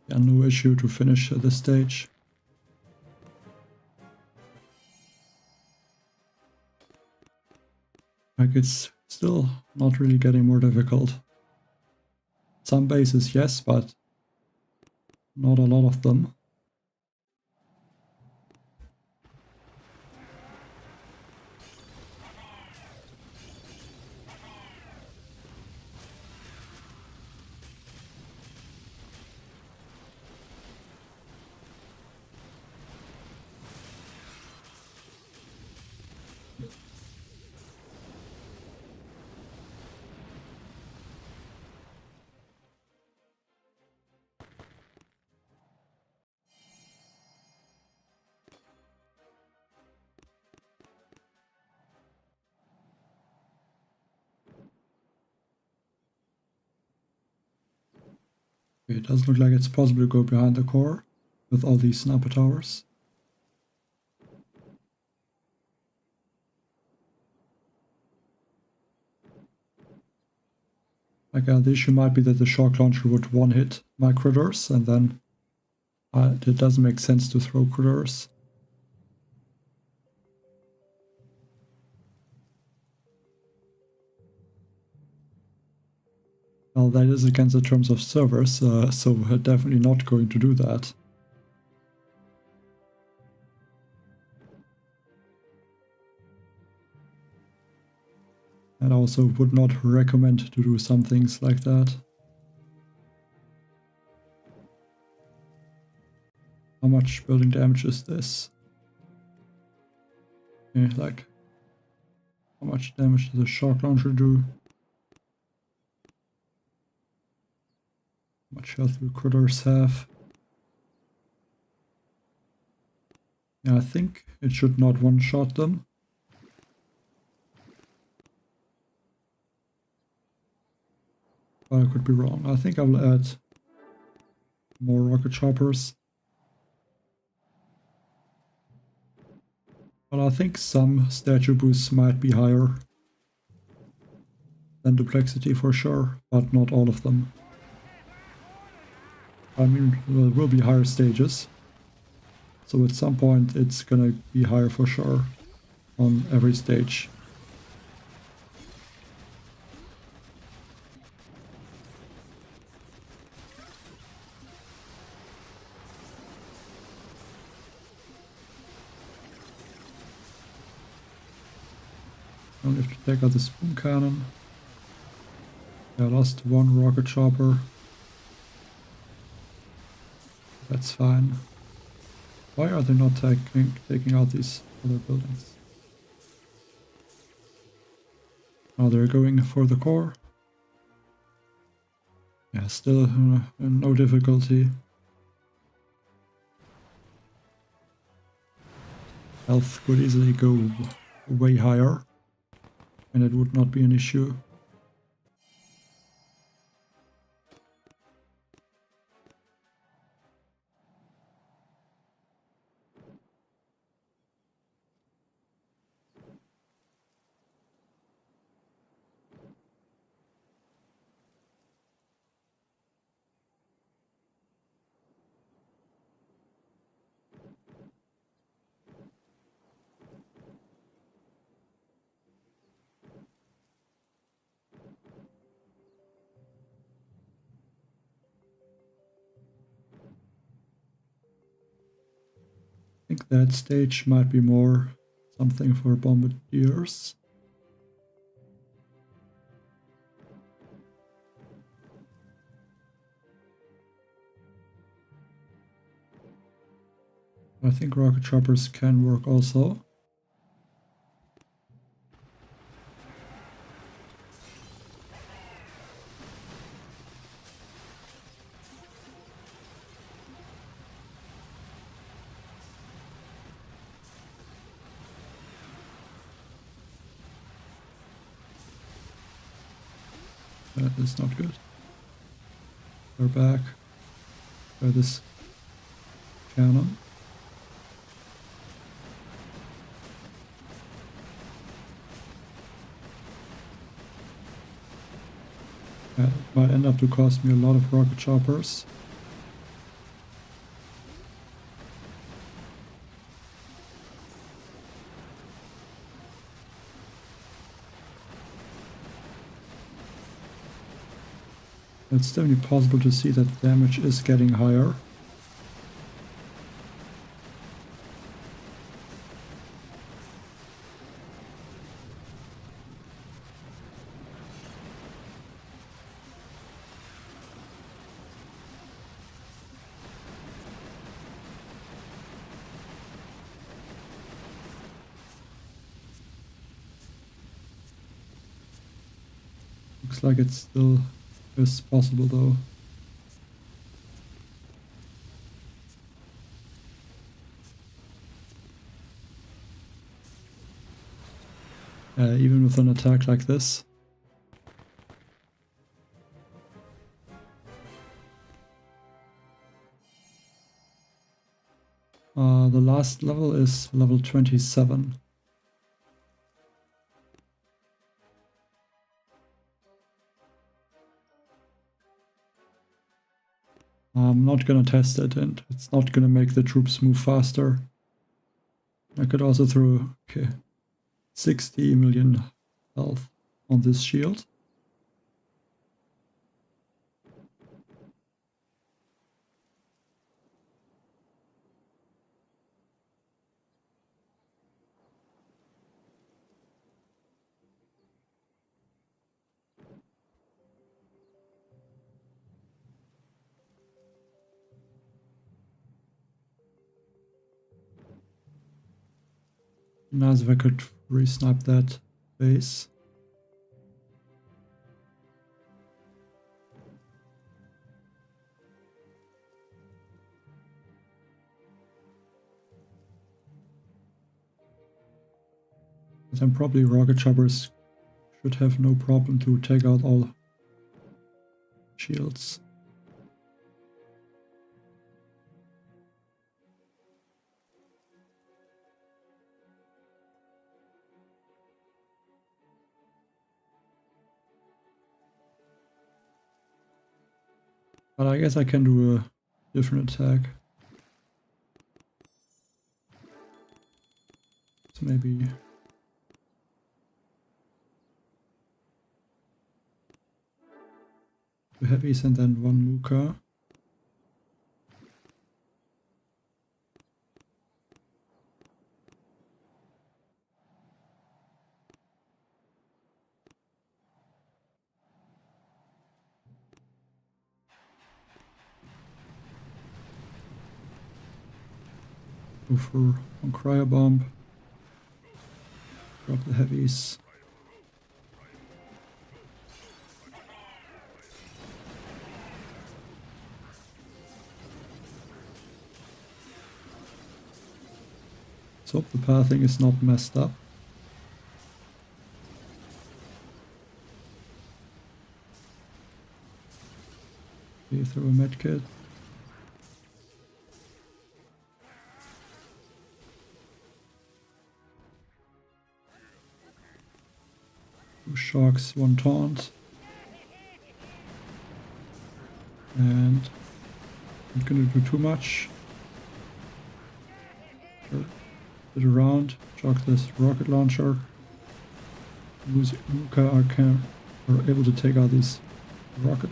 Yeah, no issue to finish this stage. Like, it's still not really getting more difficult. Some bases, yes, but not a lot of them. It doesn't look like it's possible to go behind the core with all these sniper towers. Like, the issue might be that the shock launcher would one-hit my critters, and then it doesn't make sense to throw critters. Well, that is against the terms of servers, so we're definitely not going to do that. And I also would not recommend to do some things like that. How much building damage is this? Okay, like, how much damage does a shock launcher do? How much health do critters have? Yeah, I think it should not one-shot them. But I could be wrong. I think I will add more rocket choppers. But I think some statue boosts might be higher than Duplexity for sure, but not all of them. I mean, there will be higher stages. So at some point it's gonna be higher for sure on every stage. Only have to take out the spoon cannon. I lost one rocket chopper. That's fine. Why are they not taking out these other buildings? Oh, they're going for the core. Yeah, still no difficulty. Health could easily go way higher, and it would not be an issue. I think that stage might be more something for bombardiers. I think rocket choppers can work also. That is not good. We're back by this cannon. It might end up to cost me a lot of rocket choppers. It's definitely possible to see that damage is getting higher. Looks like it still is possible though. Even with an attack like this. The last level is level 27. I'm not gonna test it, and it's not gonna make the troops move faster. I could also throw 60 million health on this shield. Nice if I could re-snipe that base. But then probably rocket choppers should have no problem to take out all shields. But I guess I can do a different attack. So maybe two heavies and then one Muka. Go for one cryo bomb. Drop the heavies. So hope the pathing is not messed up. Okay, throw a medkit. Two shocks, one taunt. And I'm not gonna do too much. Bit around, shock this rocket launcher. Muka are able to take out these rocket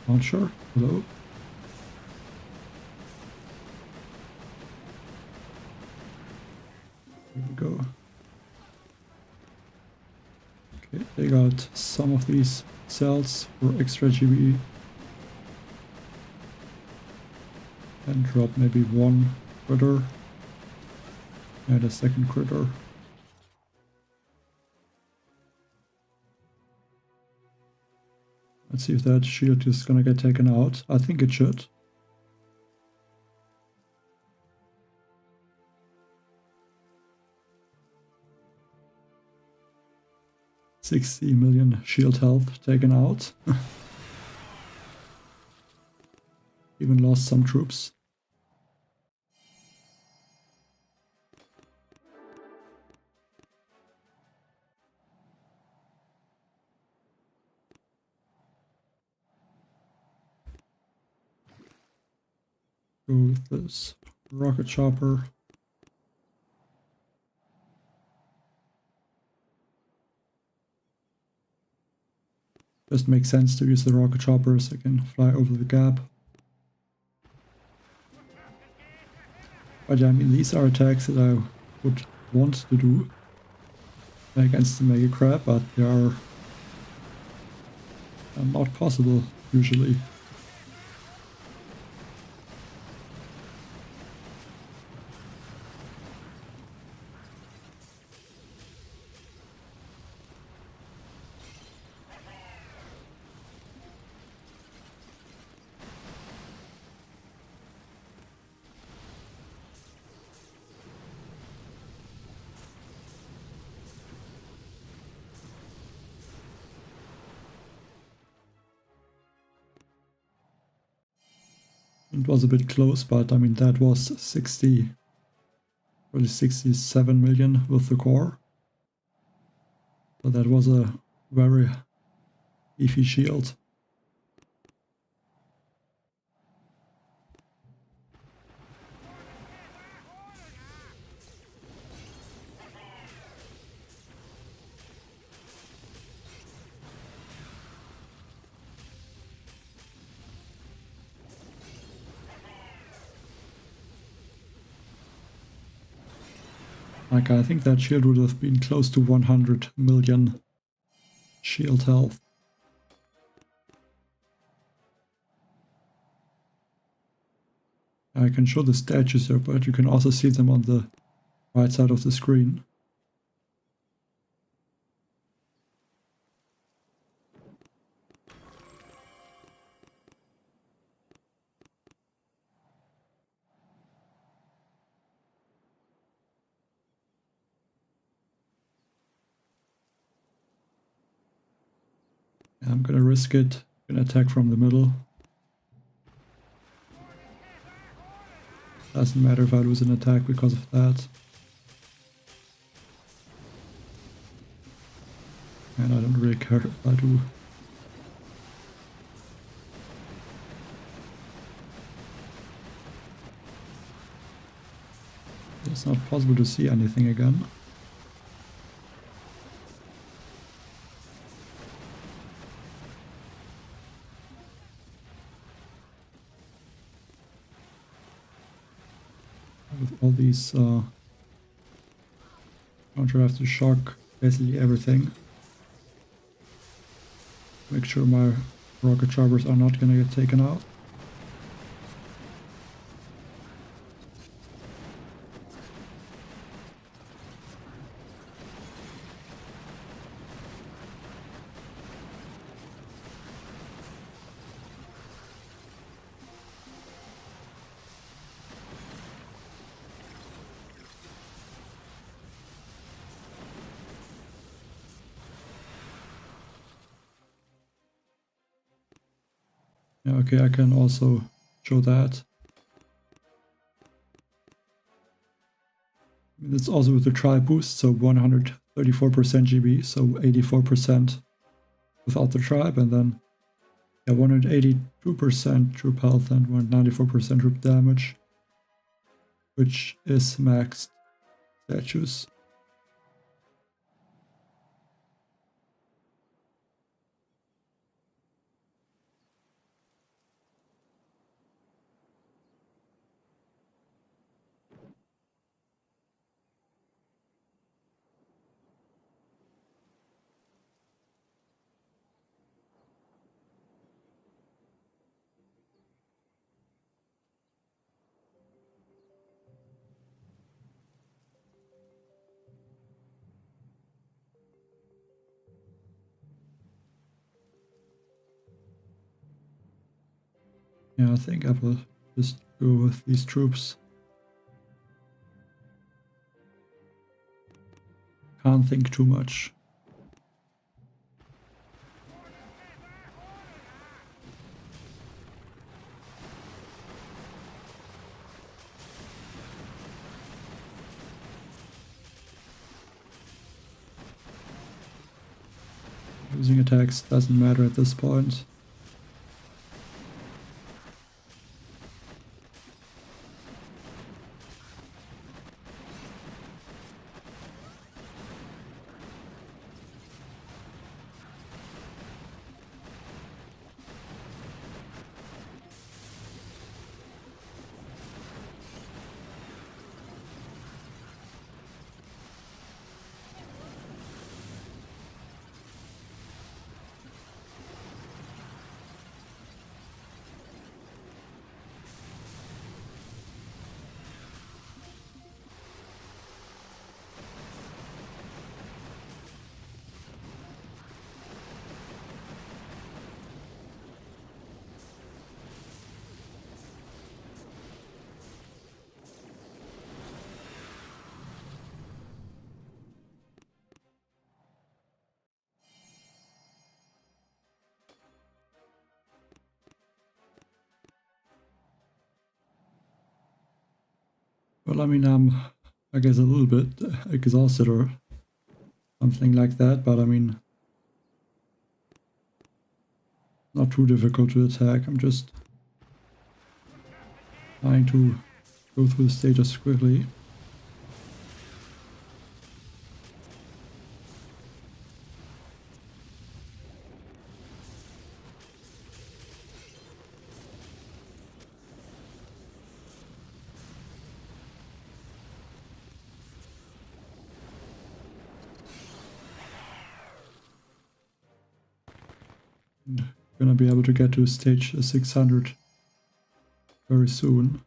launcher. Hello. Here we go. Okay, take out some of these cells for extra GBE. And drop maybe one critter. And a second critter. Let's see if that shield is gonna get taken out. I think it should. $60 million shield health taken out. Even lost some troops. Go with this rocket chopper. Just makes sense to use the rocket chopper so I can fly over the gap. But yeah, I mean, these are attacks that I would want to do against the Mega Crab, but they are not possible usually. It was a bit close, but I mean that was 67 million with the core. So that was a very beefy shield. Like, I think that shield would have been close to 100 million shield health. I can show the statues here, but you can also see them on the right side of the screen. I'm gonna risk it. Gonna attack from the middle. Doesn't matter if I lose an attack because of that. And I don't really care if I do. It's not possible to see anything again. With all these counter have to shock basically everything. Make sure my rocket choppers are not gonna get taken out. Yeah, okay, I can also show that. It's also with the trial boost, so 134% GB, so 84% without the tribe, and then yeah, 182% troop health and 194% troop damage, which is maxed statues. Yeah, I think I will just go with these troops. Can't think too much. Losing attacks doesn't matter at this point. Well, I mean, I guess a little bit exhausted or something like that, but I mean, not too difficult to attack. I'm just trying to go through the stages quickly. Gonna be able to get to stage 600 very soon.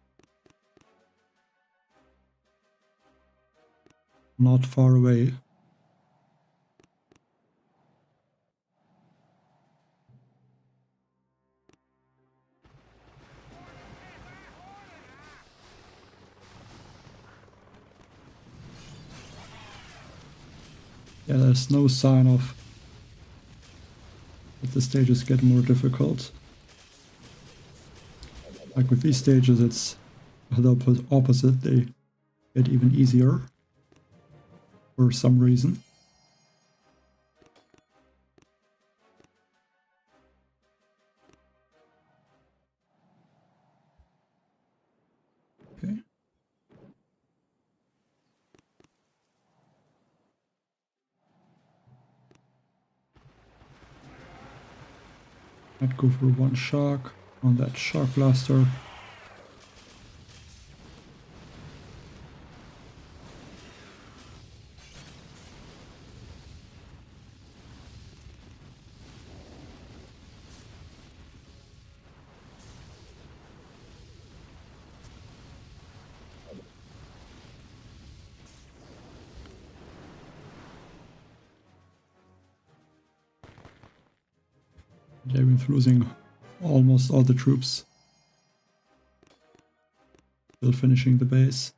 not far away. Yeah, there's no sign of that the stages get more difficult. Like with these stages, it's the opposite. They get even easier for some reason. Okay. I'd go for one shock on that shock blaster. They've been losing almost all the troops. Still finishing the base.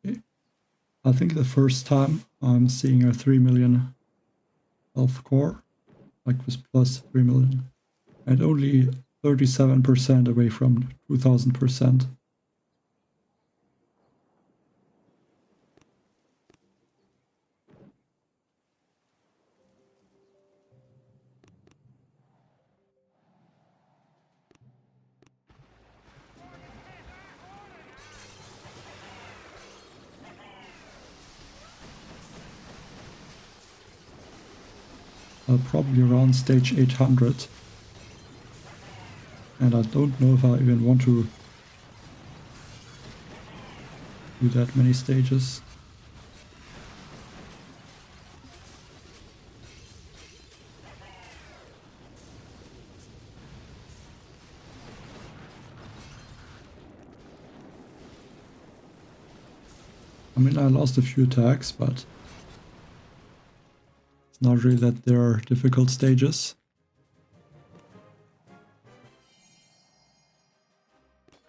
Okay. I think the first time I'm seeing a 3 million health core, like with plus 3 million, and only 37% away from 2000%. Probably around stage 800. And I don't know if I even want to do that many stages. I mean, I lost a few attacks, but it's not really that there are difficult stages.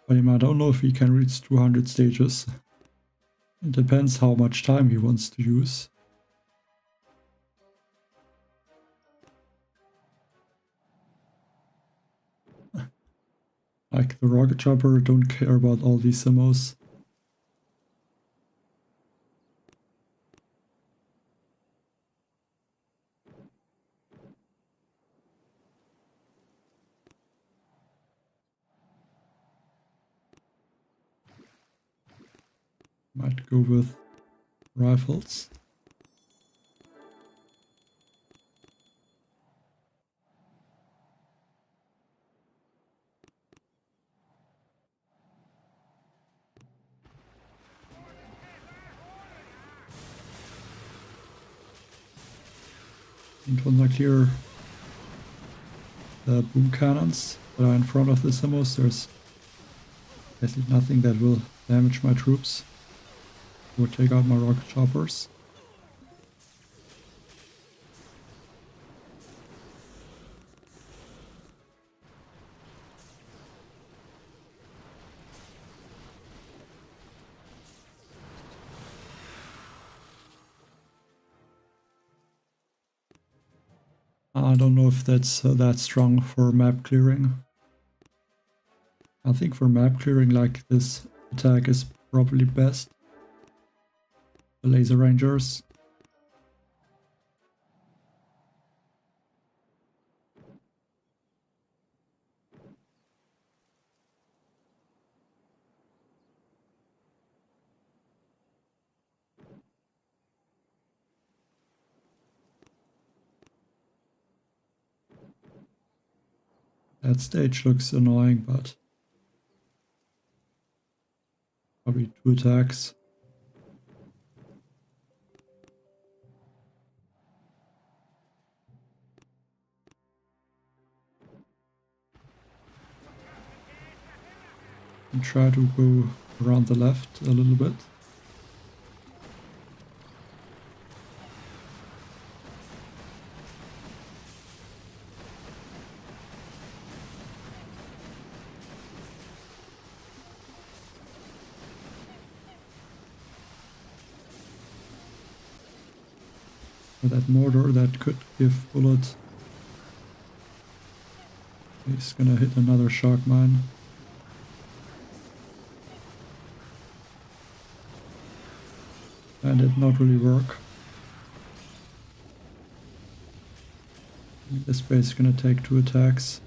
But I don't know if he can reach 200 stages. It depends how much time he wants to use. Like the rocket chopper, don't care about all these simmos. Might go with rifles. And when I clear the boom cannons that are in front of the simmos, there's basically nothing that will damage my troops or take out my rocket choppers. I don't know if that's that strong for map clearing. I think for map clearing, like, this attack is probably best. The laser rangers. That stage looks annoying, but probably 2 attacks. And try to go around the left a little bit. With that mortar, that could give bullet. He's gonna hit another shark mine. And it did not really work. This base is gonna take 2 attacks.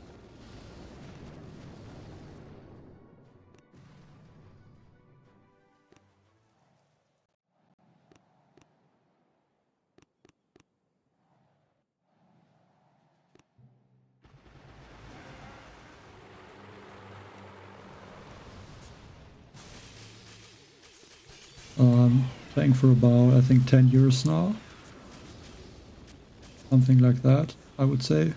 Playing for about, I think, 10 years now. Something like that, I would say.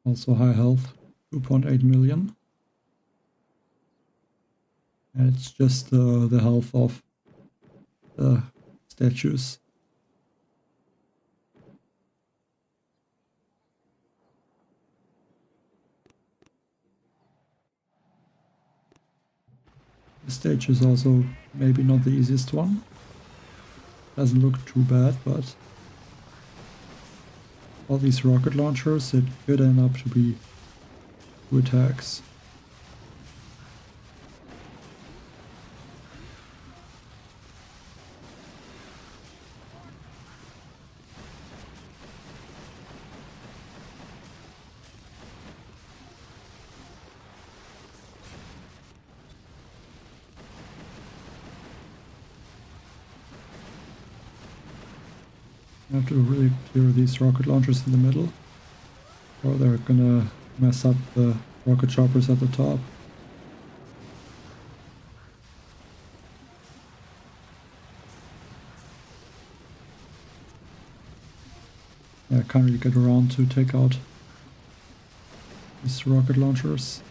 Also high health, 2.8 million. And it's just the health of the statues. The stage is also maybe not the easiest one. Doesn't look too bad, but all these rocket launchers, it could end up to be 2 attacks. I have to really clear these rocket launchers in the middle, or they're gonna mess up the rocket choppers at the top. Yeah, I can't really get around to take out these rocket launchers.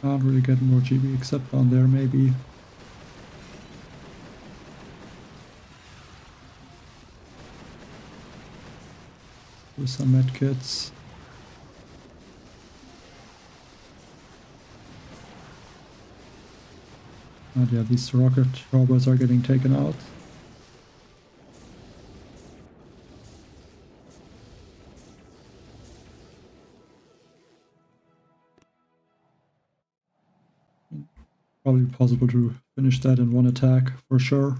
Can't really get more GB except down there maybe. Do some medkits. And yeah, these rocket robots are getting taken out. Probably possible to finish that in 1 attack for sure.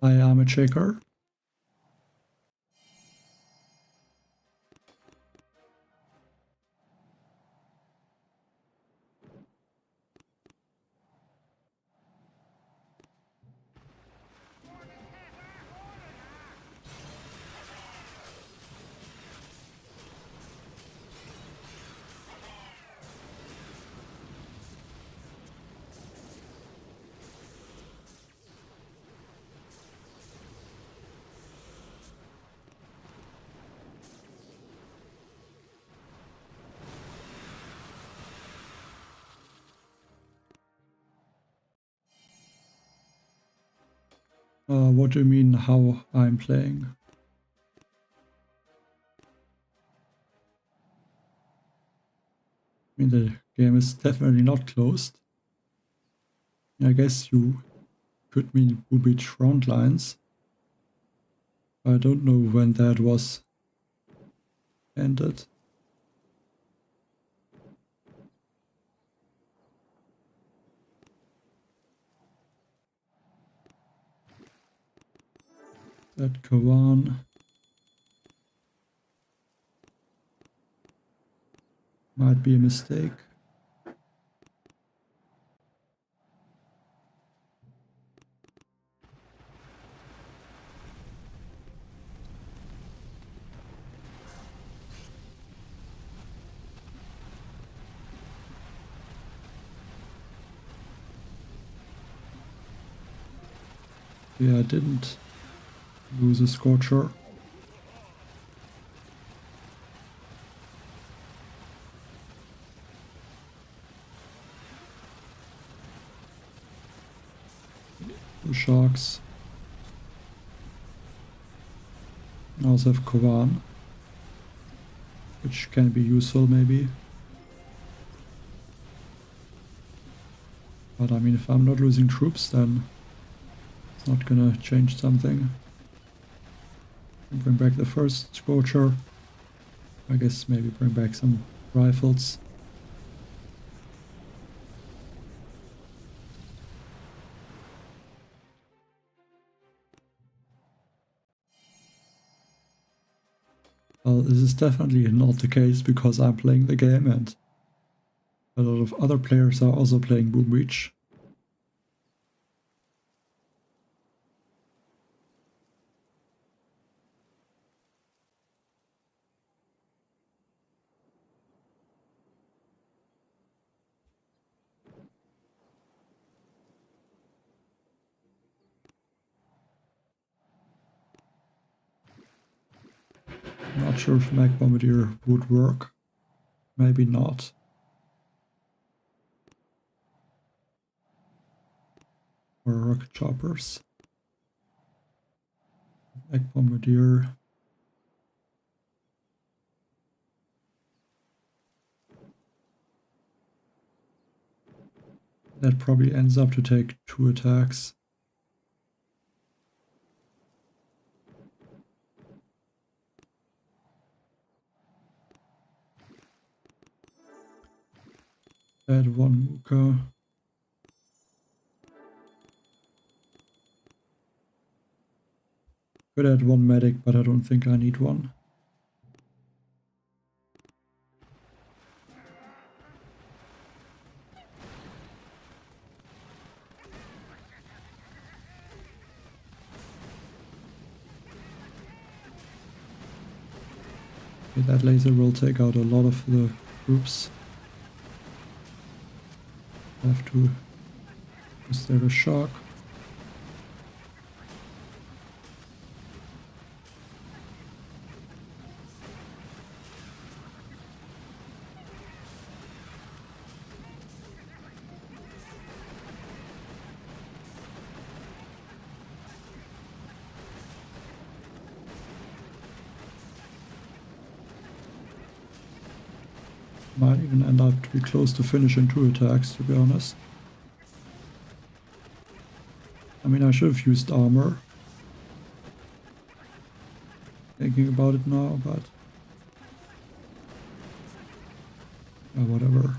I am a checker. What do you mean how I'm playing? I mean, the game is definitely not closed. I guess you could mean Boobage front lines. I don't know when that was ended. That Kawan might be a mistake. Yeah, I didn't lose a Scorcher. The Sharks. I also have Kawan, which can be useful maybe. But I mean, if I'm not losing troops, then it's not gonna change something. Bring back the first Scorcher. I guess maybe bring back some rifles. Well, this is definitely not the case because I'm playing the game and a lot of other players are also playing Boom Reach. Not sure if Mag Bombardier would work. Maybe not. Or rocket choppers. Mag Bombardier. That probably ends up to take 2 attacks. Add 1 Mooka. Could add 1 medic, but I don't think I need one. Okay, that laser will take out a lot of the troops. I have to use there a shock. Might even end up to be close to finishing 2 attacks, to be honest. I mean, I should have used armor. Thinking about it now, but whatever.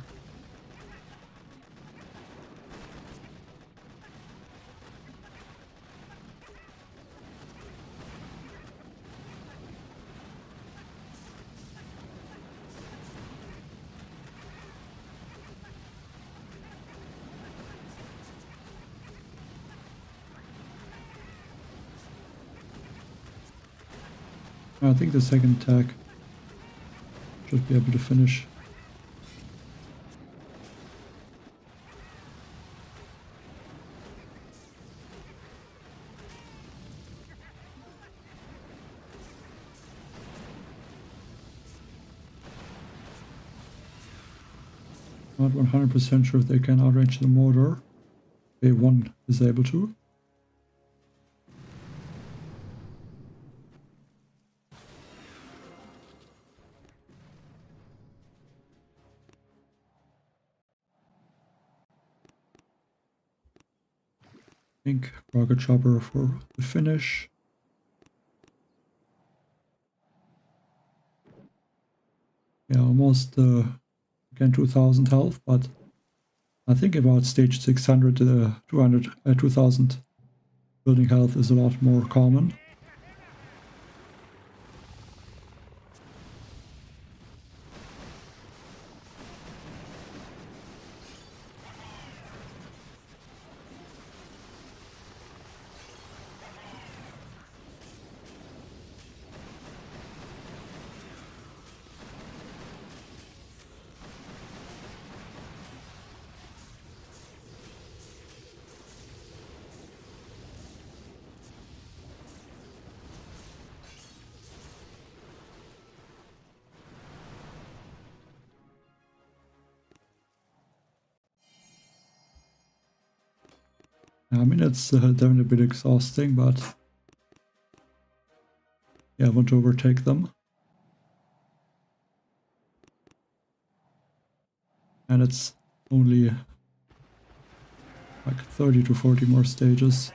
I think the second attack should be able to finish. Not 100% sure if they can outrange the mortar. Okay, one is able to. I think rocket chopper for the finish. Yeah, almost again 2000 health, but I think about stage 600 2000 building health is a lot more common. I mean, it's definitely a bit exhausting, but yeah, I want to overtake them. And it's only like 30 to 40 more stages.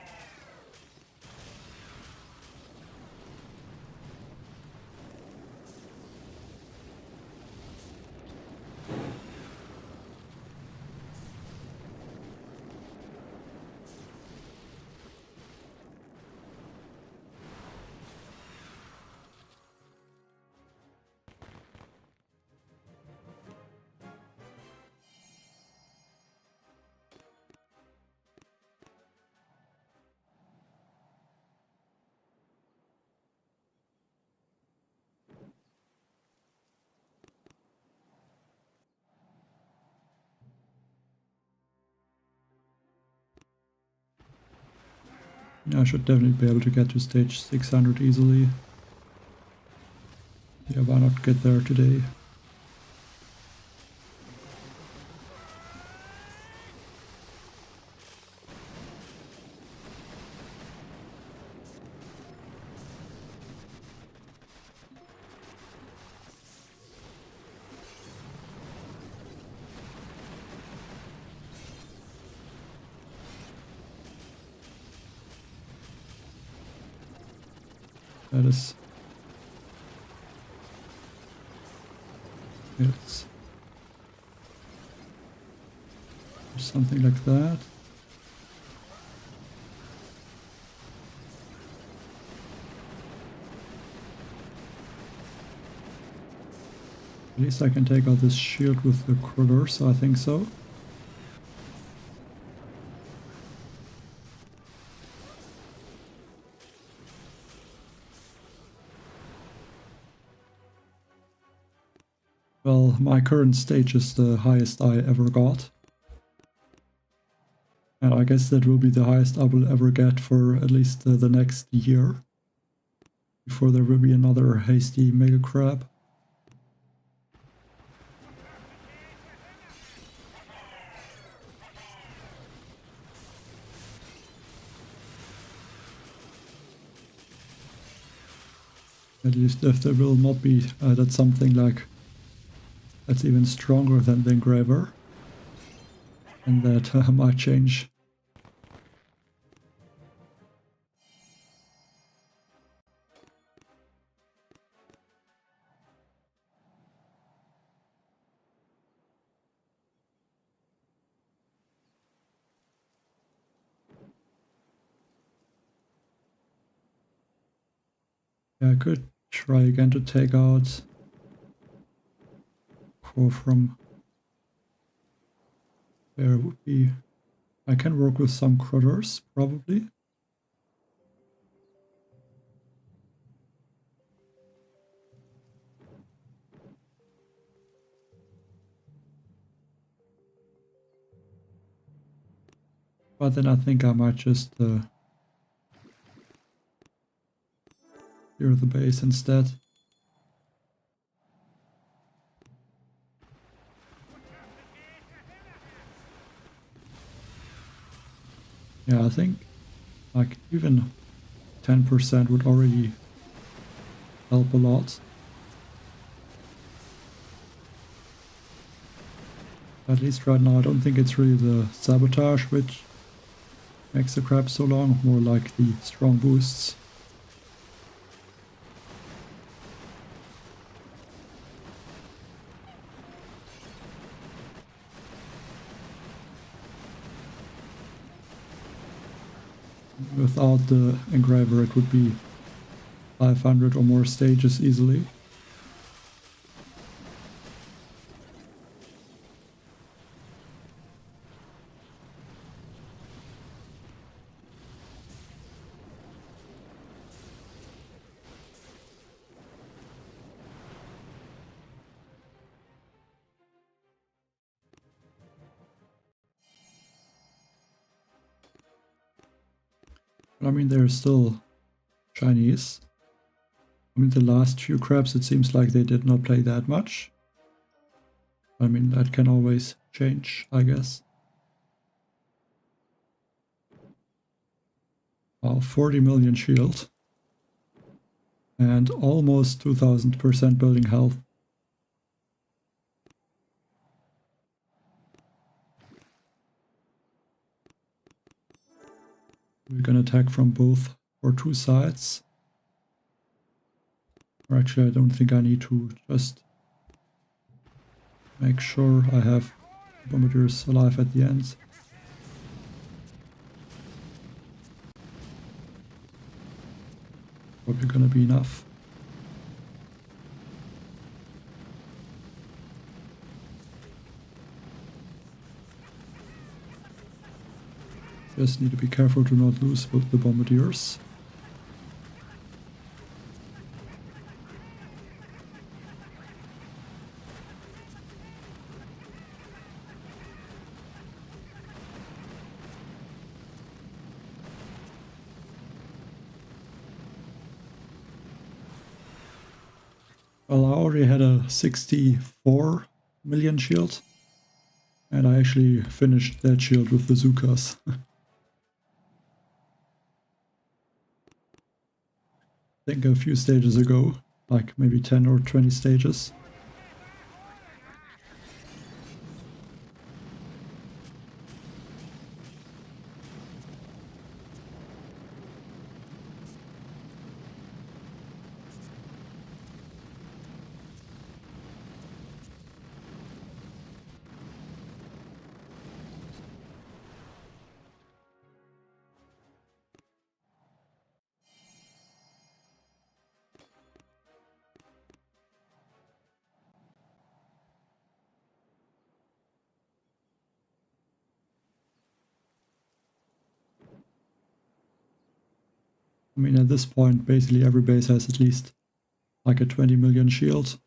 I should definitely be able to get to stage 600 easily. Yeah, why not get there today? That is... Yes. Something like that. At least I can take out this shield with the crawler, so I think so. Well, my current stage is the highest I ever got. And I guess that will be the highest I will ever get for at least the next year. Before there will be another Hasty Mega Crab. At least if there will not be that's something like that's even stronger than the engraver. And that might change. Yeah, I could try again to take out core from there would be... I can work with some crawlers, probably. But then I think I might just clear the base instead. Yeah, I think like even 10% would already help a lot. At least right now I don't think it's really the sabotage which makes the crab so long, more like the strong boosts. Without the engraver it would be 500 or more stages easily. I mean, they're still Chinese. I mean, the last few crabs, it seems like they did not play that much. I mean, that can always change, I guess. Wow, 40 million shield. And almost 2000% building health. We're gonna attack from both or two sides. Or actually, I don't think I need to, just make sure I have bombardiers alive at the end. Probably gonna be enough. Just need to be careful to not lose both the bombardiers. Well, I already had a 64 million shield, and I actually finished that shield with the Zukas. I think a few stages ago, like maybe 10 or 20 stages. I mean, at this point, basically every base has at least like a 20 million shield.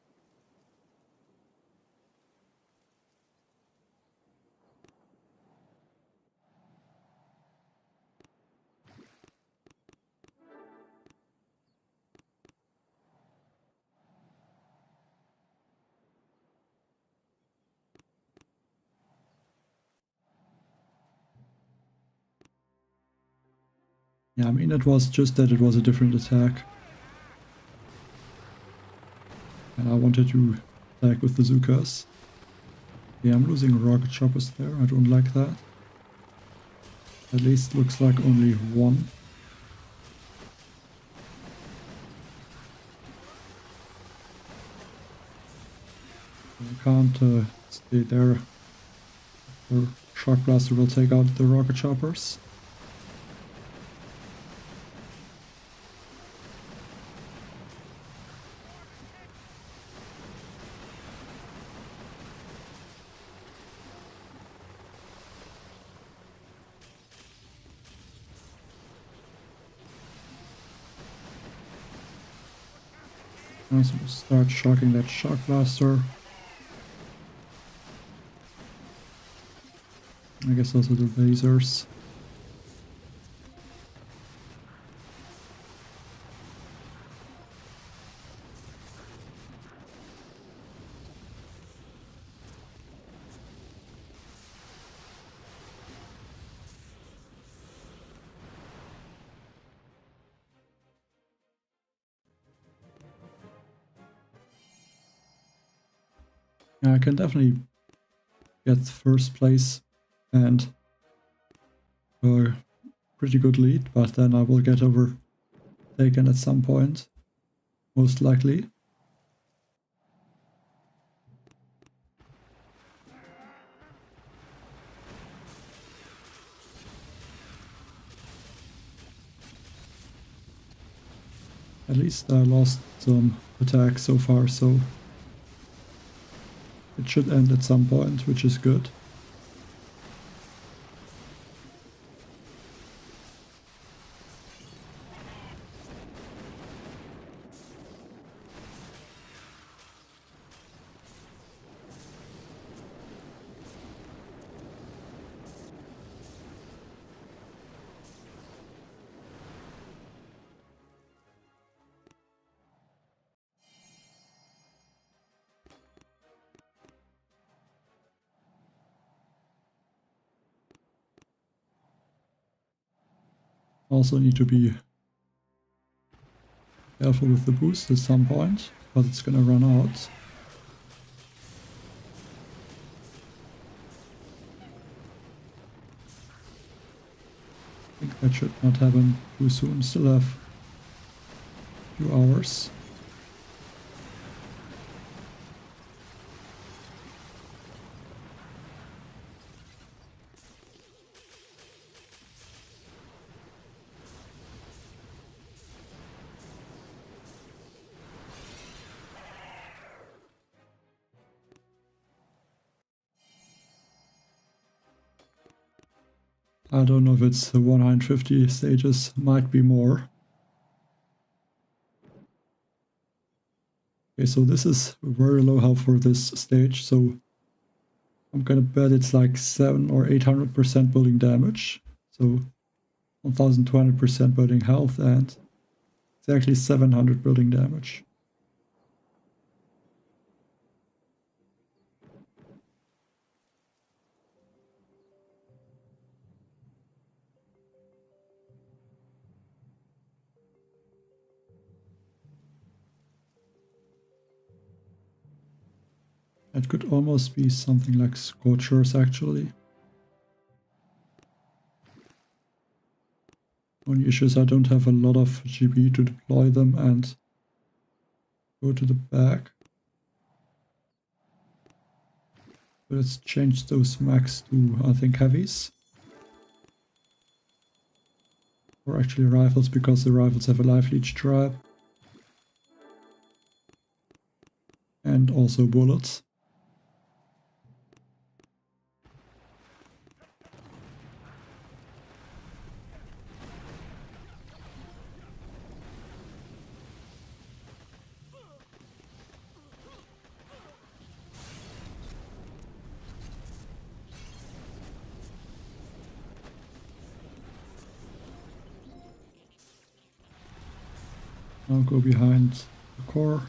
Yeah, I mean, it was just that it was a different attack. And I wanted to attack with the Zukas. Yeah, I'm losing rocket choppers there, I don't like that. At least looks like only one. I can't stay there. Or Shock Blaster will take out the rocket choppers. Now so we'll start shocking that Shock Blaster. I guess also the lasers. Yeah, I can definitely get first place and a pretty good lead, but then I will get overtaken at some point, most likely. At least I lost some attack so far, so it should end at some point, which is good. Also need to be careful with the boost at some point, but it's gonna run out. I think that should not happen too soon. Still have a few hours. I don't know if it's 150 stages, might be more. Okay, so this is very low health for this stage, so I'm gonna bet it's like 700 or 800% building damage. So 1200% building health and it's actually 700 building damage. It could almost be something like Scorchers actually. Only issue is I don't have a lot of GB to deploy them and go to the back. But let's change those max to, I think, heavies. Or actually rifles, because the rifles have a life leech trap. And also bullets. Now go behind the core.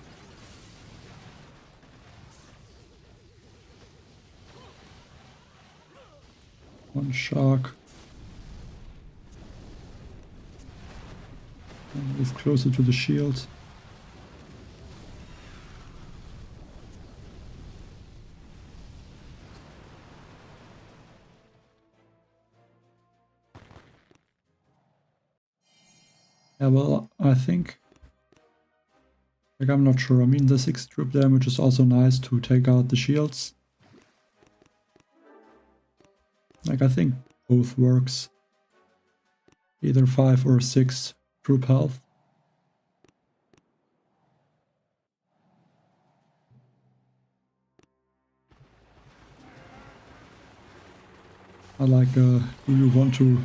One shark. And move closer to the shield. Yeah, well, I think... Like, I'm not sure. I mean, the 6 troop damage is also nice to take out the shields. Like, I think both works. Either 5 or 6 troop health. I like, do you want to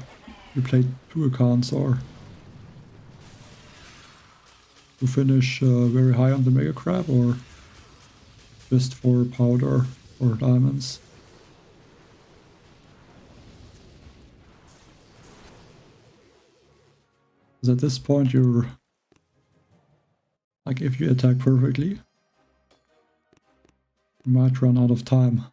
replay 2 accounts or to finish very high on the Mega Crab, or just for powder or diamonds? Because at this point you're... Like, if you attack perfectly, you might run out of time.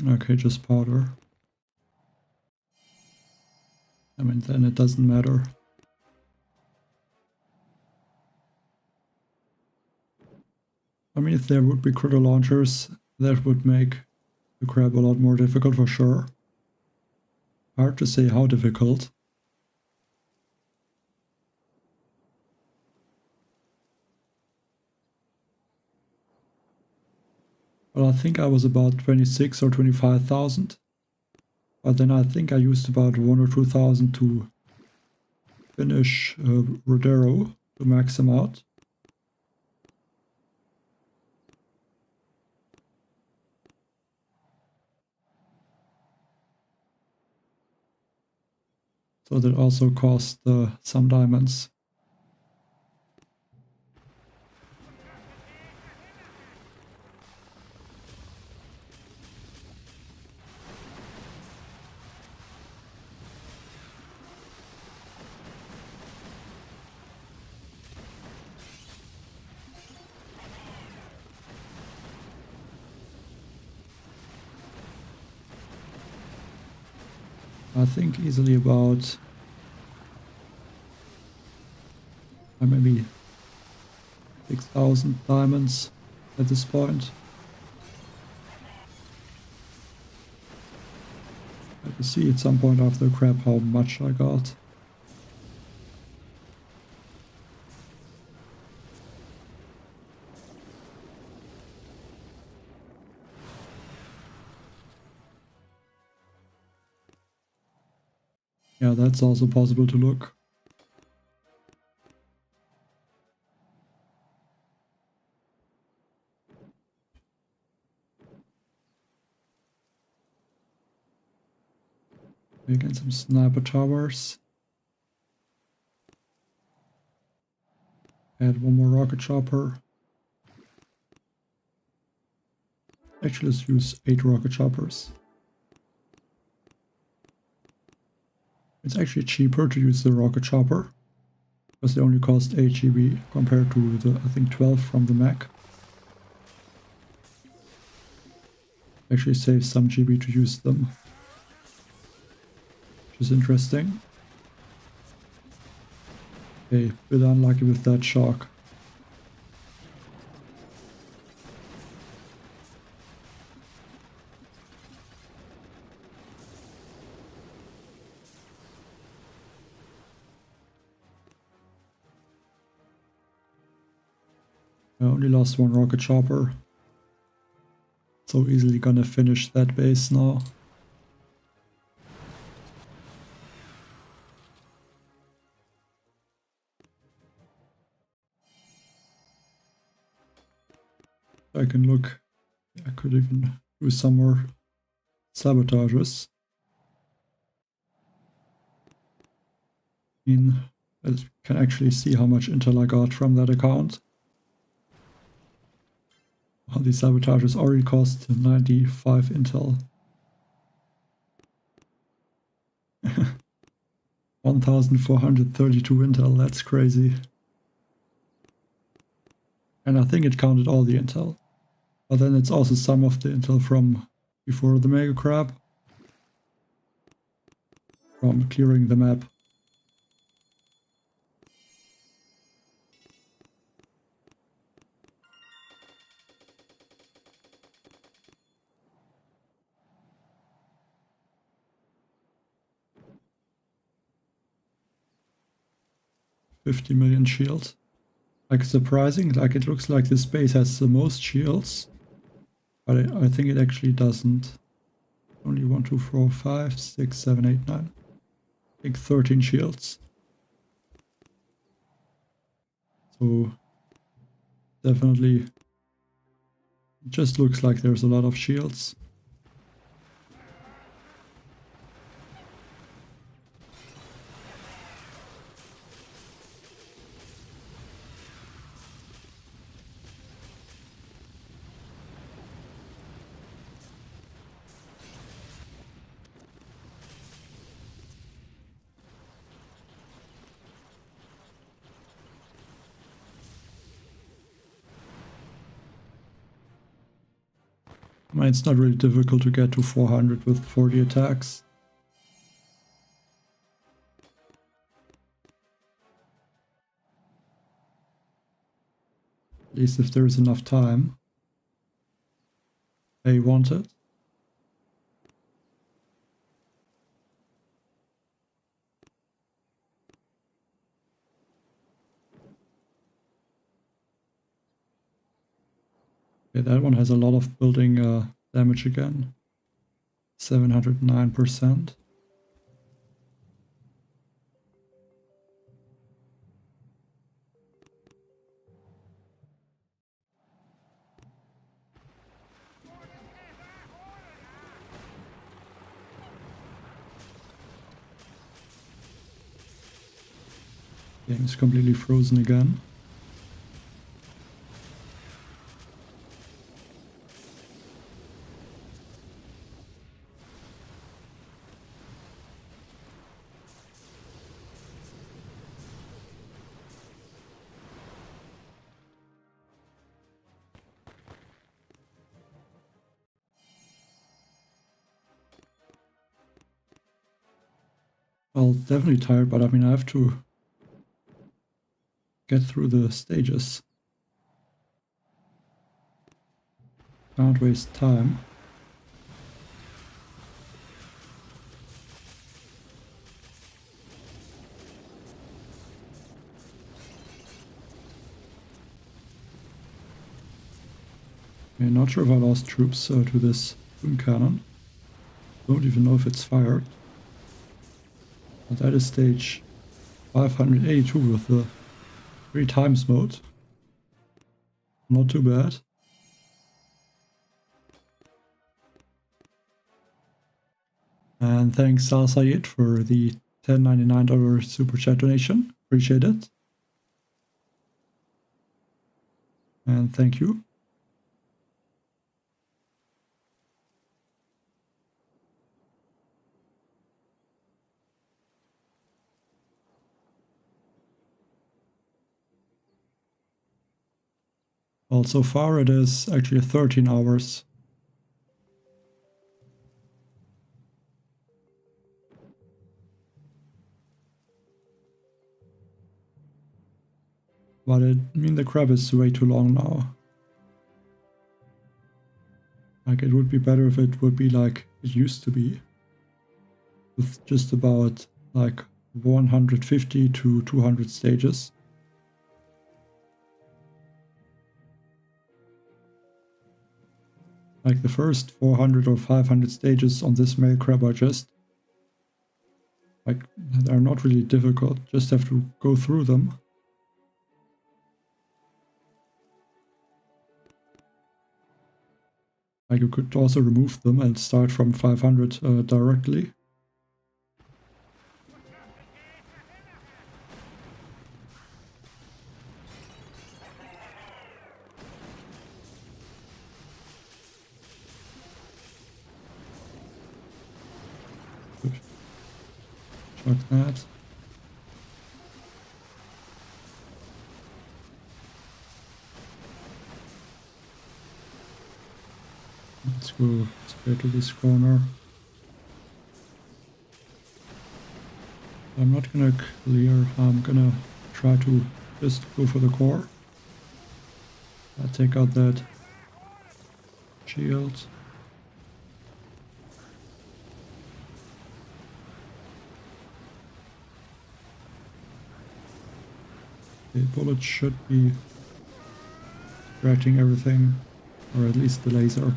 Okay, just powder. I mean, then it doesn't matter. I mean, if there would be critter launchers, that would make the crab a lot more difficult for sure. Hard to say how difficult. Well, I think I was about 26 or 25,000. But then I think I used about 1 or 2,000 to finish Rodero to max him out. So that also cost some diamonds. I think easily about maybe 6,000 diamonds at this point. I can see at some point after the crab how much I got. Yeah, that's also possible to look. Again, some sniper towers. Add one more rocket chopper. Actually, let's use 8 rocket choppers. It's actually cheaper to use the rocket chopper because they only cost 8 GB compared to the, I think, 12 from the Mac. Actually saves some GB to use them, which is interesting. Okay, bit unlucky with that shock. I only lost 1 rocket chopper. So easily gonna finish that base now. I can look. I could even do some more sabotages. I can actually see how much intel I got from that account. All these sabotages already cost 95 intel. 1432 intel, that's crazy. And I think it counted all the intel. But then it's also some of the intel from before the Mega Crab. From clearing the map. $50 million shield. Like surprising, like it looks like this base has the most shields. But I think it actually doesn't. Only 1, 2, 4, 5, 6, 7, 8, 9. I think 13 shields. So definitely it just looks like there's a lot of shields. I mean, it's not really difficult to get to 400 with 40 attacks. least if there is enough time. They want it. Okay, that one has a lot of building damage again. 709%. Game is completely frozen again. Well, definitely tired, but I mean, I have to get through the stages. Can't waste time. I'm not sure if I lost troops to this boom cannon. Don't even know if it's fired. But that is stage 582 with the 3 times mode. Not too bad. And thanks Al Sayed for the $10.99 super chat donation. Appreciate it. And thank you. Well, so far it is actually 13 hours. But I mean, the crab is way too long now. Like, it would be better if it would be like it used to be. With just about like 150 to 200 stages. Like the first 400 or 500 stages on this male crab are just like, they're not really difficult, just have to go through them. Like, you could also remove them and start from 500 directly. Like that. Let's go straight to this corner. I'm not gonna clear, I'm gonna try to just go for the core. Take out that shield. The bullet should be distracting everything, or at least the laser.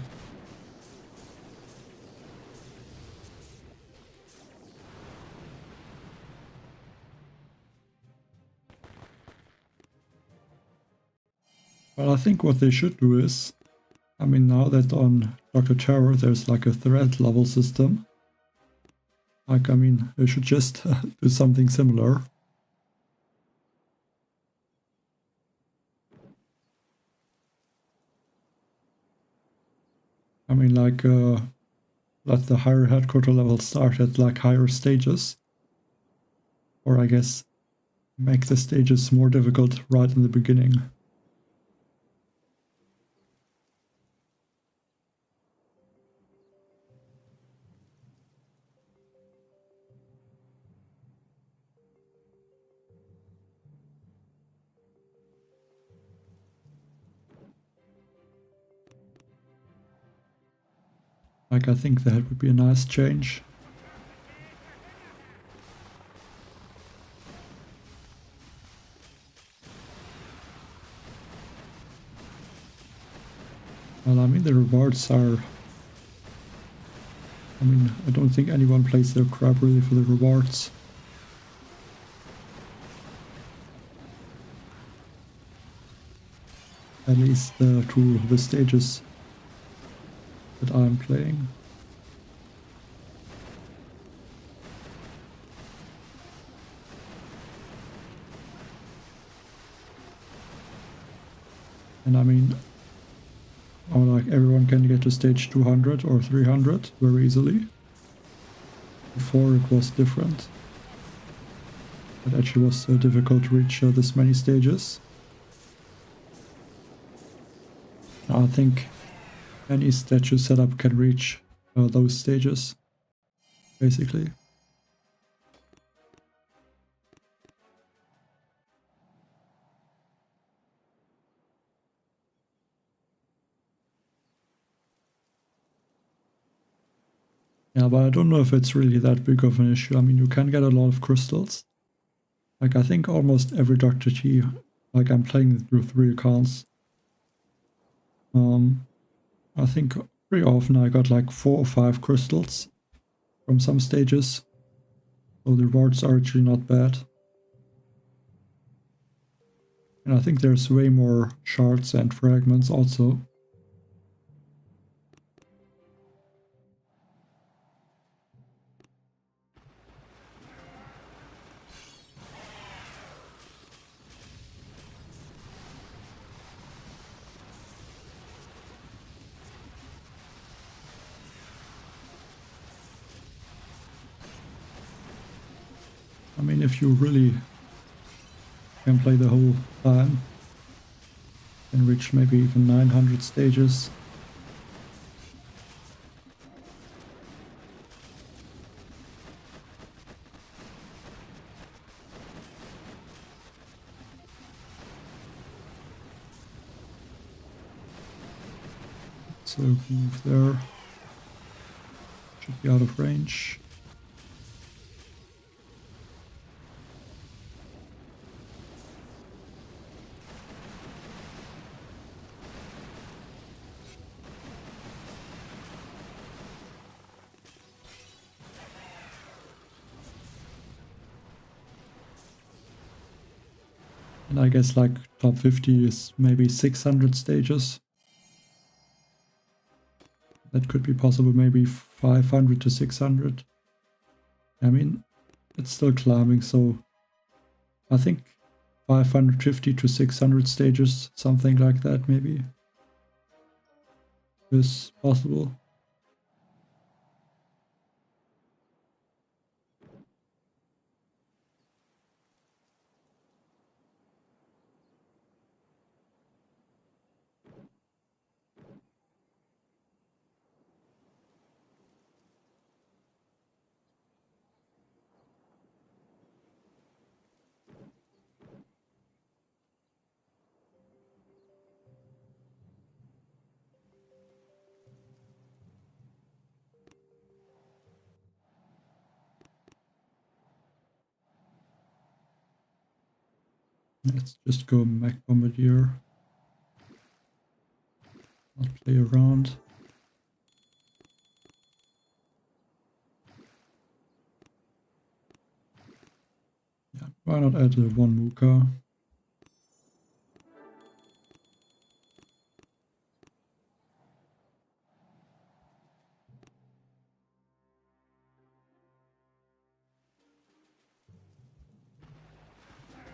Well, I think what they should do is, I mean, now that on Dr. Terror there's like a threat level system, like, I mean, they should just do something similar. I mean, like, let the higher headquarter levels start at like higher stages. Or I guess make the stages more difficult right in the beginning. Like, I think that would be a nice change. Well, I mean, the rewards are... I mean, I don't think anyone plays their crap really for the rewards. At least through the stages that I'm playing. And I mean, like everyone can get to stage 200 or 300 very easily. Before it was different. It actually was difficult to reach this many stages. I think any statue setup can reach those stages, basically. Yeah, but I don't know if it's really that big of an issue. I mean, you can get a lot of crystals. Like, I think almost every Dr. T, like, I'm playing through 3 accounts. I think pretty often I got like 4 or 5 crystals from some stages. So the rewards are actually not bad. And I think there's way more shards and fragments also. I mean, if you really can play the whole time and reach maybe even 900 stages. So move there. Should be out of range. And I guess like top 50 is maybe 600 stages. That could be possible, maybe 500 to 600. I mean, it's still climbing, so I think 550 to 600 stages, something like that maybe, is possible. Let's just go Mech Bombardier. Not play around. Yeah, why not add one Muka?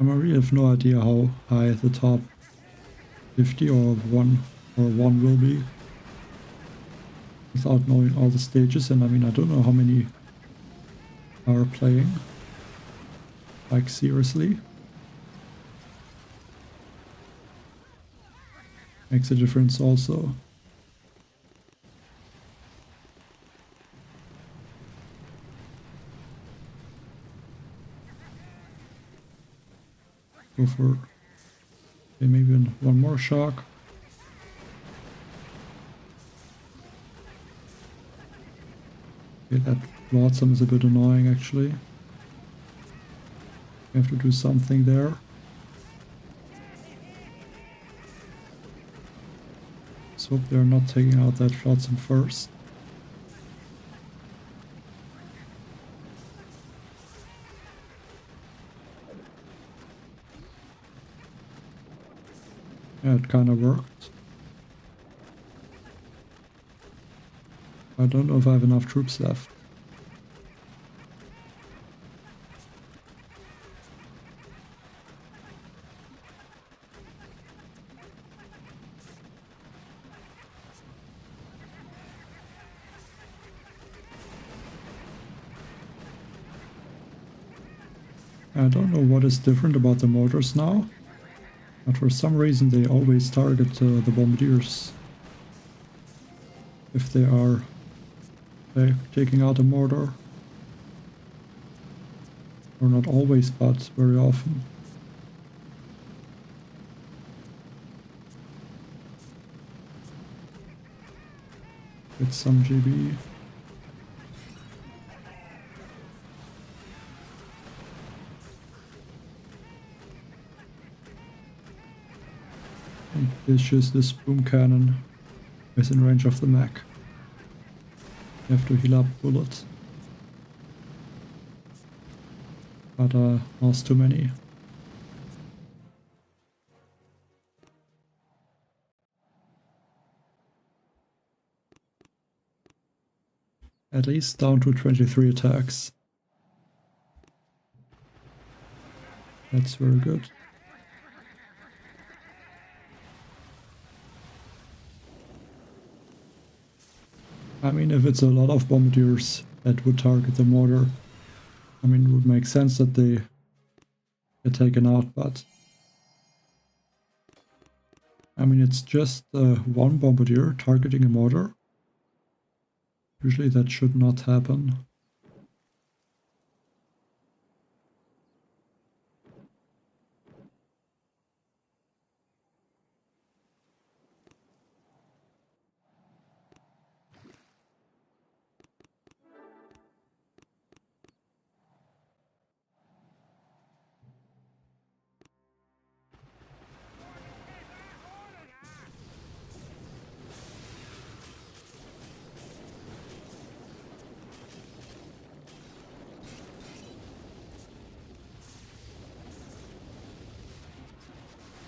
I really have no idea how high the top 50 or 1 will be without knowing all the stages, and I mean, I don't know how many are playing, like seriously. Makes a difference also. Go for maybe one more shark. Okay, that flotsam is a bit annoying actually. We have to do something there. Let's hope they're not taking out that flotsam first. Yeah, it kind of worked. I don't know if I have enough troops left. I don't know what is different about the mortars now, but for some reason they always target the bombardiers. If they are taking out a mortar. Or not always, but very often. Get some GB. And this is this boom cannon is in range of the mech. You have to heal up bullets. But lost too many. At least down to 23 attacks. That's very good. I mean, if it's a lot of bombardiers that would target the mortar, I mean, it would make sense that they get taken out, but I mean, it's just one bombardier targeting a mortar. Usually that should not happen.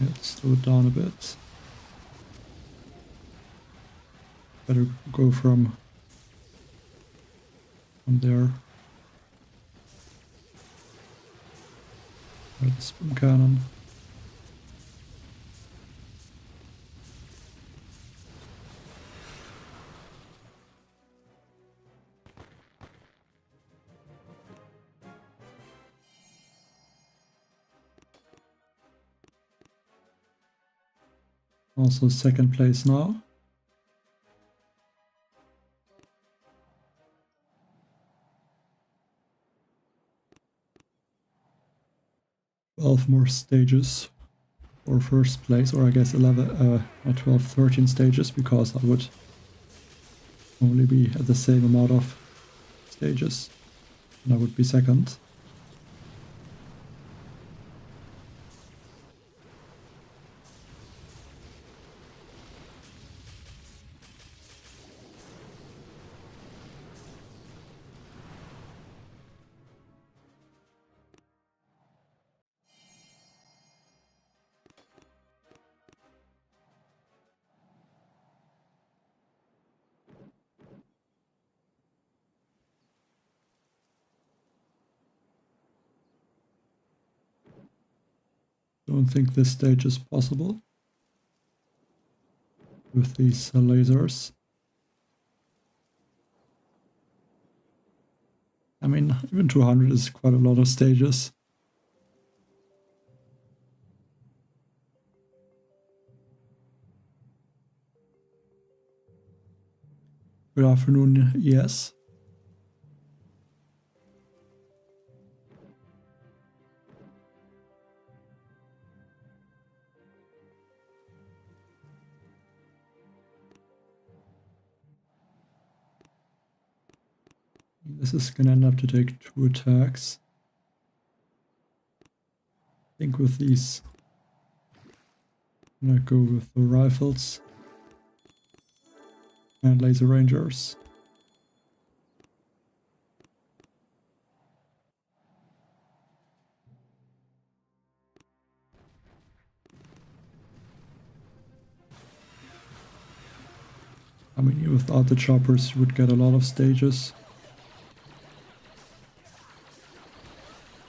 Let's slow it down a bit. Better go from there. Right, the spin cannon. Also second place now. Twelve more stages for first place, or I guess 11, not 12, 13 stages, because I would only be at the same amount of stages, and I would be second. Don't think this stage is possible with these lasers. I mean, even 200 is quite a lot of stages. Good afternoon, yes. This is gonna end up to take 2 attacks. I think with these, I'm gonna go with the rifles and laser rangers. I mean, without the choppers, you would get a lot of stages.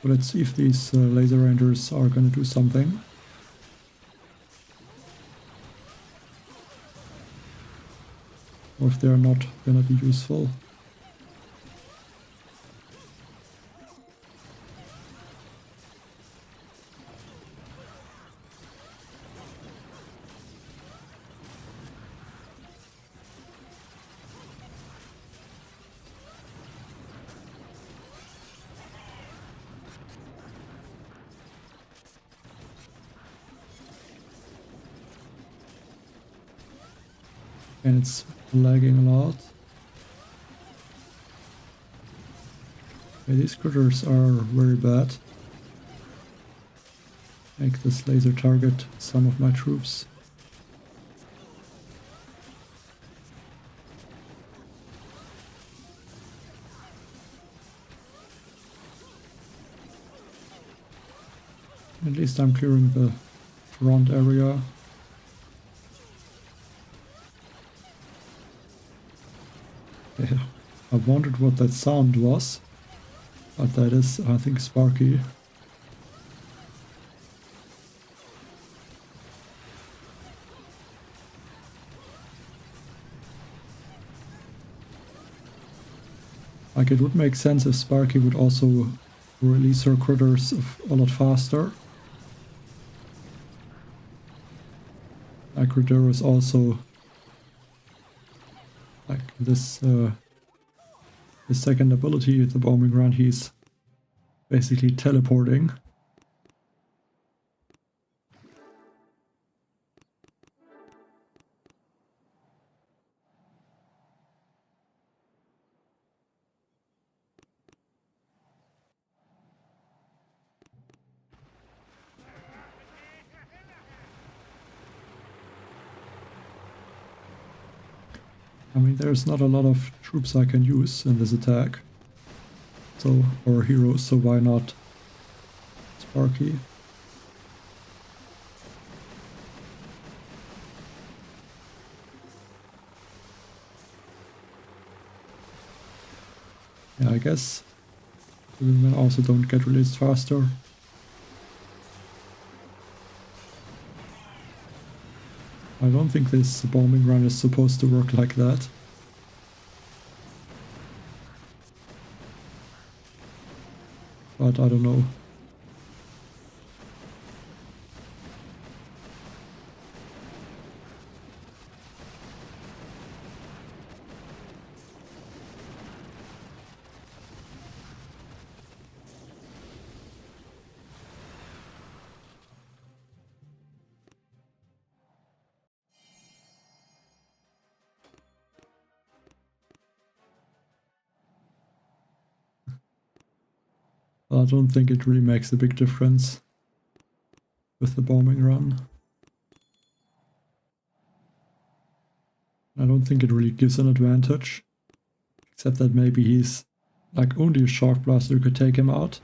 But let's see if these laser rangers are gonna do something. Or if they're not gonna be useful. And it's lagging a lot. Yeah, these critters are very bad. Make this laser target some of my troops. At least I'm clearing the front area. Yeah, I wondered what that sound was, but that is, I think, Sparky. Like, it would make sense if Sparky would also release her critters a lot faster. Like, critter is also like this, the second ability, the bombing run, he's basically teleporting. I mean, there's not a lot of troops I can use in this attack, so, or heroes, so why not Sparky? Yeah, I guess the women also don't get released faster. I don't think this bombing run is supposed to work like that. But I don't know. I don't think it really makes a big difference with the bombing run. I don't think it really gives an advantage, except that maybe he's like only a shock blaster could take him out.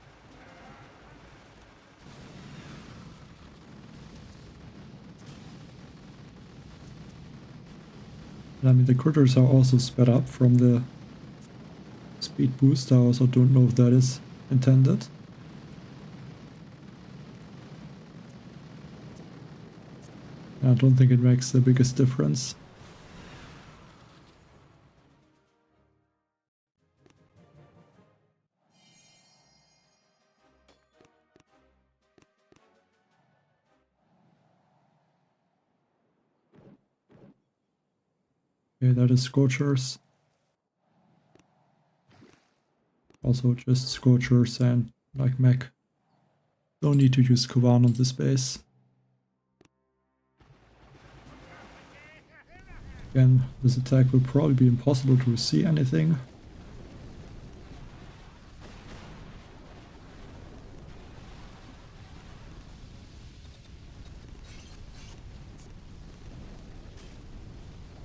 And I mean, the critters are also sped up from the speed boost. I also don't know if that is intended. I don't think it makes the biggest difference. Okay, that is Scorchers. Also just Scorchers and like mech. Don't need to use Kovan on this base. Again, this attack will probably be impossible to see anything.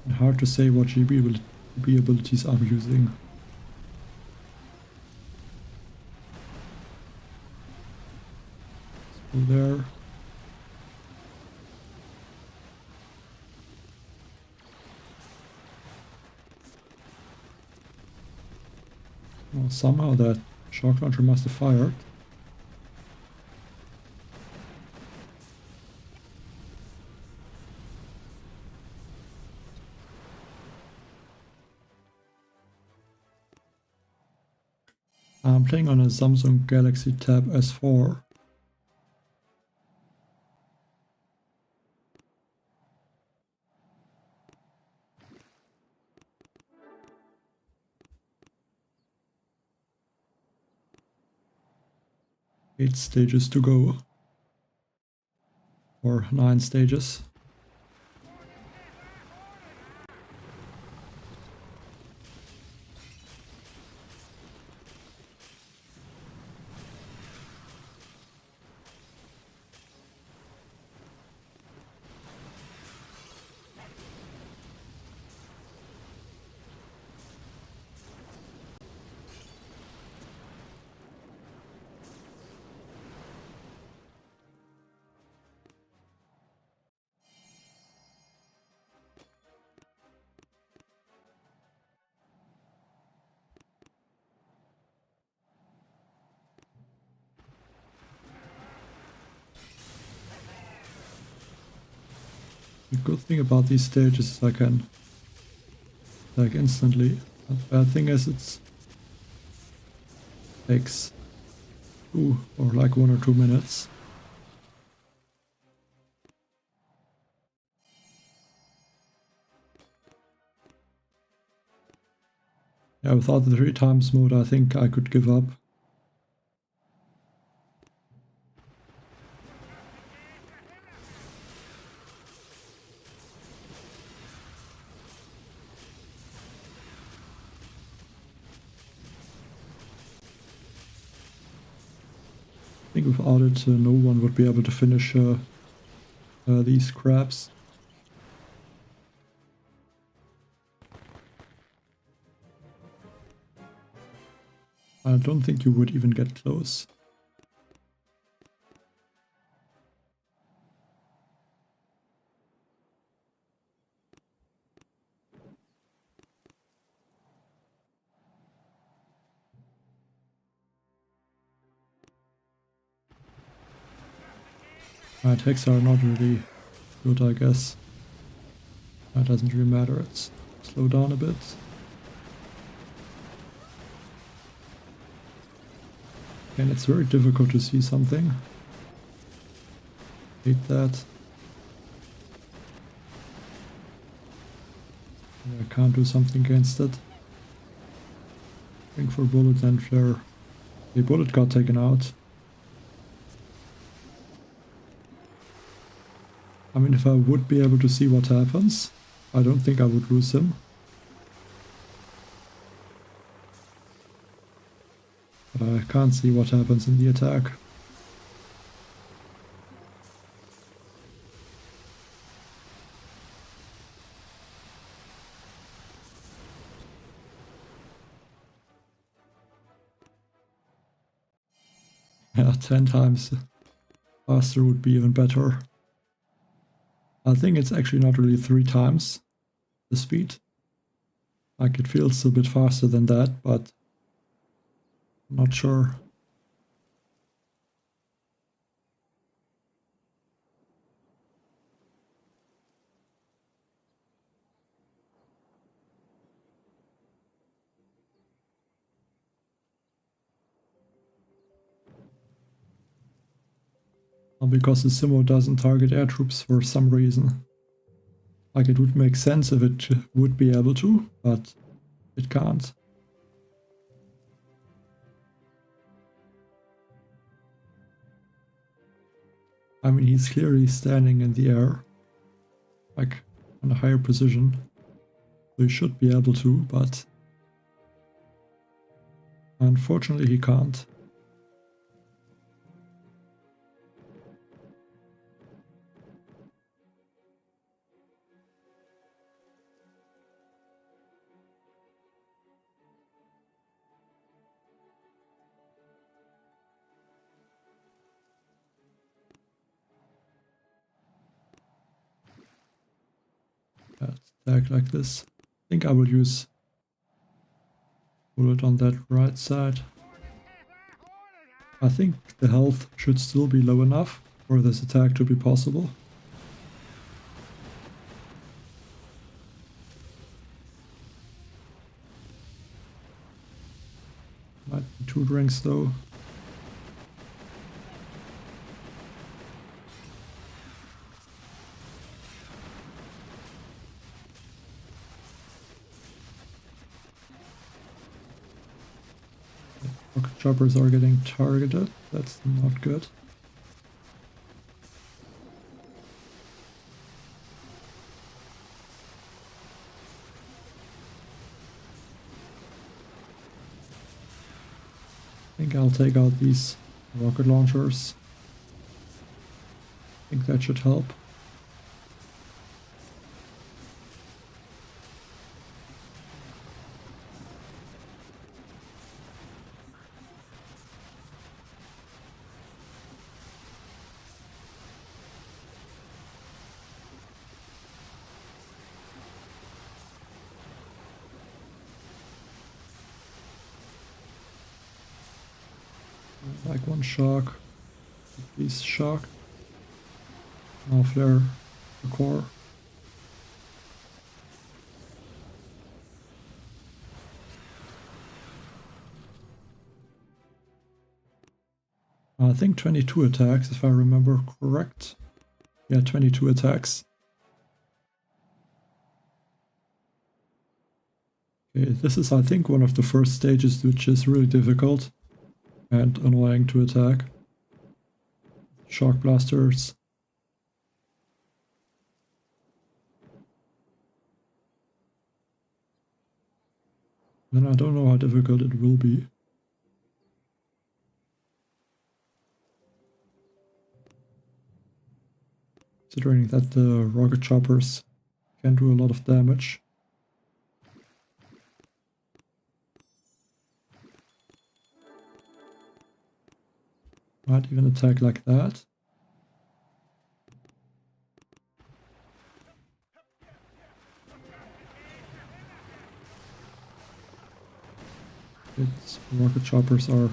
And hard to say what GB abilities I'm using. So there. Well, somehow that shock launcher must have fired. I'm playing on a Samsung Galaxy Tab S4. Eight stages to go. Or 9 stages. The good thing about these stages is I can like instantly. The bad thing is it takes 2 or like 1 or 2 minutes. Yeah, without the 3 times mode I think I could give up. I think without it no one would be able to finish these crabs. I don't think you would even get close. My attacks are not really good, I guess. That doesn't really matter, it's slow down a bit. And it's very difficult to see something. Hate that. I can't do something against it. Going for bullet and flare. The bullet got taken out. I mean, if I would be able to see what happens, I don't think I would lose him. But I can't see what happens in the attack. Yeah, 10 times faster would be even better. I think it's actually not really 3 times the speed. Like it feels a bit faster than that, but I'm not sure. Because the Simo doesn't target air troops for some reason. Like it would make sense if it would be able to, but it can't. I mean, he's clearly standing in the air, like on a higher position. So he should be able to, but unfortunately he can't. attack like this. I think I will use bullet on that right side. I think the health should still be low enough for this attack to be possible. Might be 2 drinks though. Rocket choppers are getting targeted. That's not good. I think I'll take out these rocket launchers. I think that should help. Like one shock, please shock. Now flare the core. I think 22 attacks, if I remember correct. Yeah, 22 attacks. Okay, this is, I think, one of the first stages which is really difficult and annoying to attack. Shock blasters. Then I don't know how difficult it will be. Considering that the rocket choppers can do a lot of damage. Might even attack like that. Its rocket choppers are a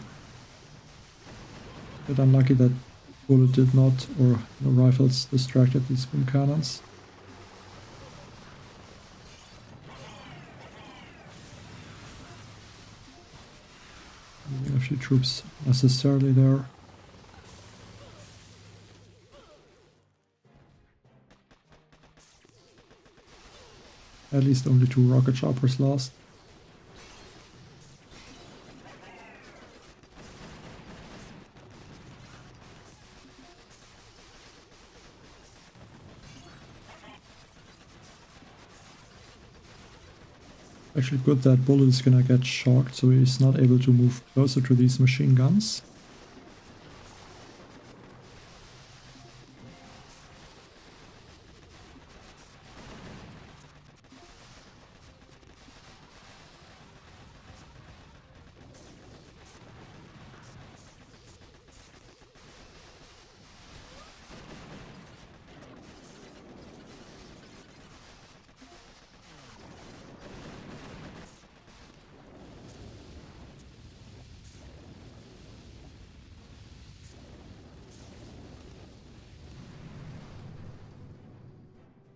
bit unlucky that bullet did not, or the rifles distracted these spin cannons. Moving a few troops necessarily there. At least only 2 rocket choppers lost. Actually good that bullet is gonna get shocked, so he's not able to move closer to these machine guns.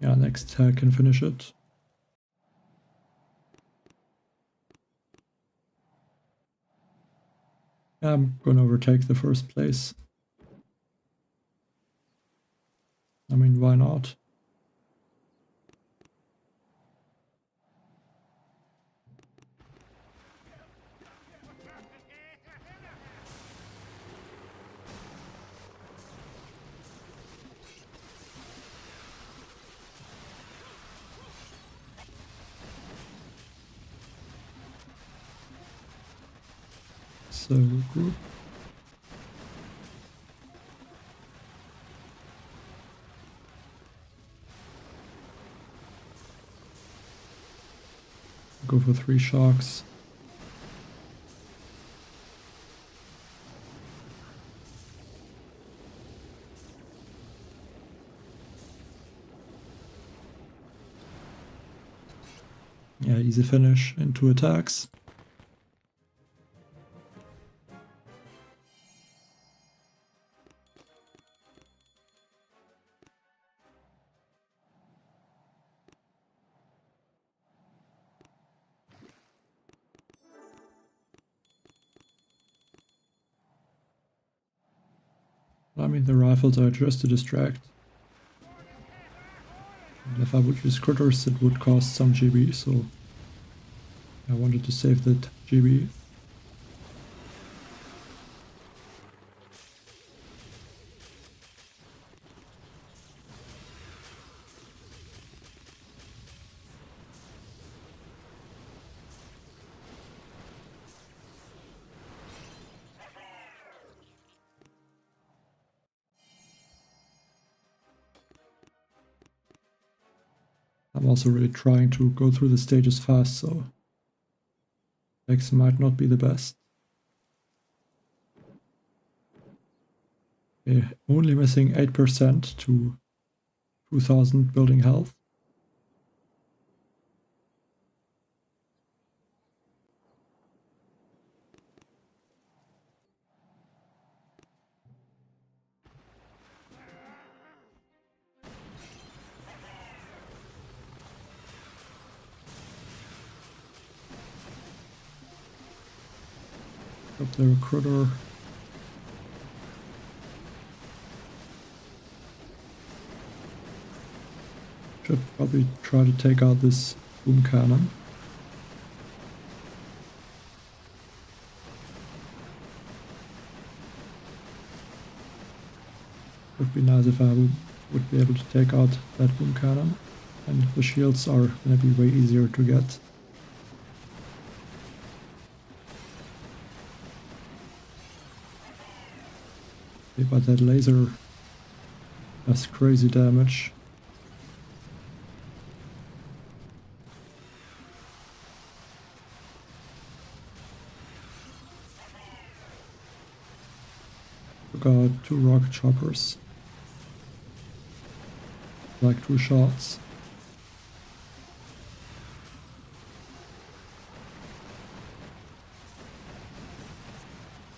Yeah, next attack can finish it. Yeah, I'm gonna overtake the first place. I mean, why not? So, group. Go for 3 shocks. Yeah, easy finish in 2 attacks. I mean, the rifles are just to distract. And if I would use critters, it would cost some GB, so I wanted to save that GB. I'm also really trying to go through the stages fast, so X might not be the best. Okay, only missing 8% to 2000 building health. Up the recruiter. Should probably try to take out this boom cannon. Would be nice if I would be able to take out that boom cannon. And the shields are gonna be way easier to get. Okay, but that laser does crazy damage. Got 2 rocket choppers. Like 2 shots.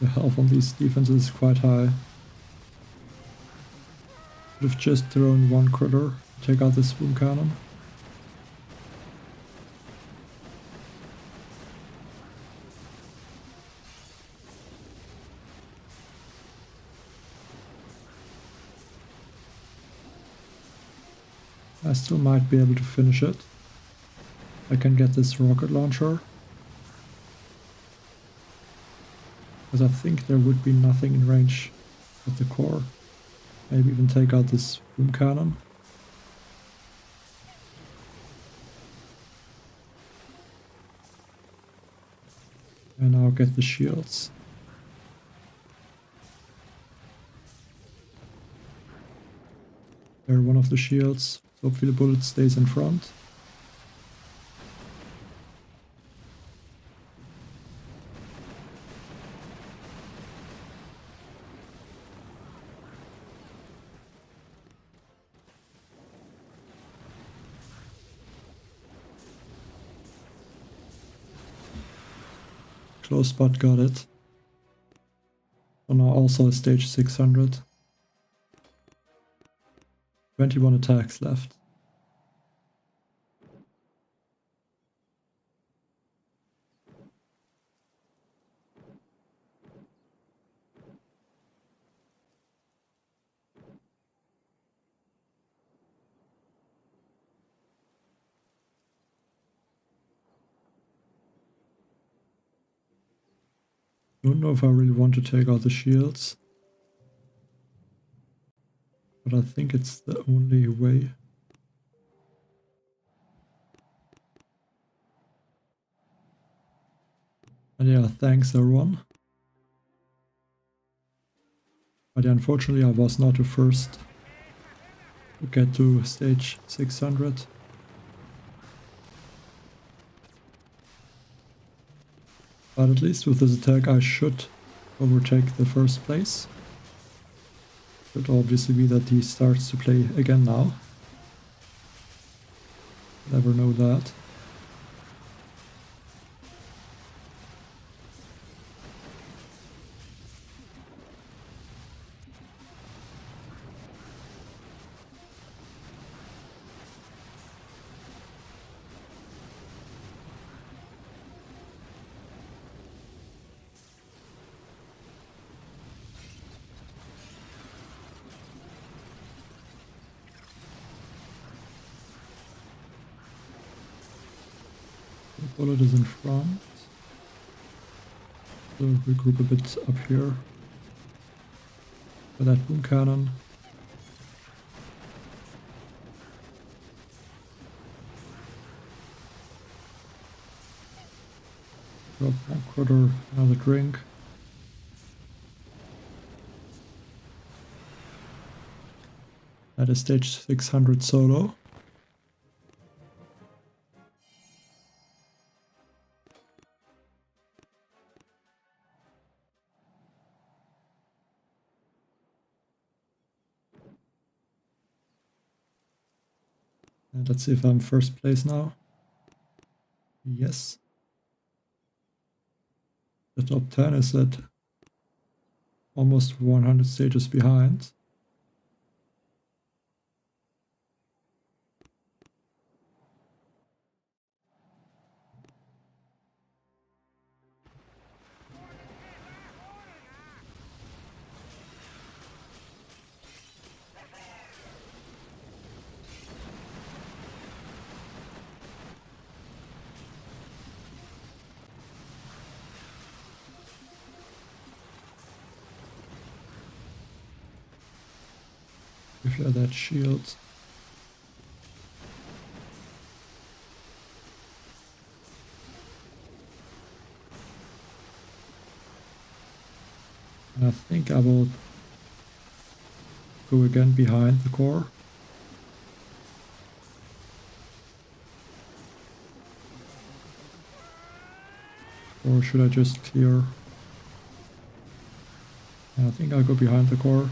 The health on these defenses is quite high. Could have just thrown 1 critter to take out this boom cannon. I still might be able to finish it. I can get this rocket launcher. Because I think there would be nothing in range of the core. Maybe even take out this boom cannon. And now get the shields. They're one of the shields. Hopefully the bullet stays in front. Close spot, got it. So now also stage 600. 21 attacks left. Don't know if I really want to take out the shields. But I think it's the only way. And yeah, thanks everyone. But yeah, unfortunately I was not the first to get to stage 600. But at least with this attack I should overtake the first place. Could obviously be that he starts to play again now. Never know that. The bullet is in front. So regroup a bit up here. For that boom cannon. Drop one quarter, another drink. That is stage 600 solo. And let's see if I'm first place now. Yes. The top 10 is at almost 100 stages behind. If you have that shield. I think I will go again behind the core. Or should I just clear? I think I'll go behind the core.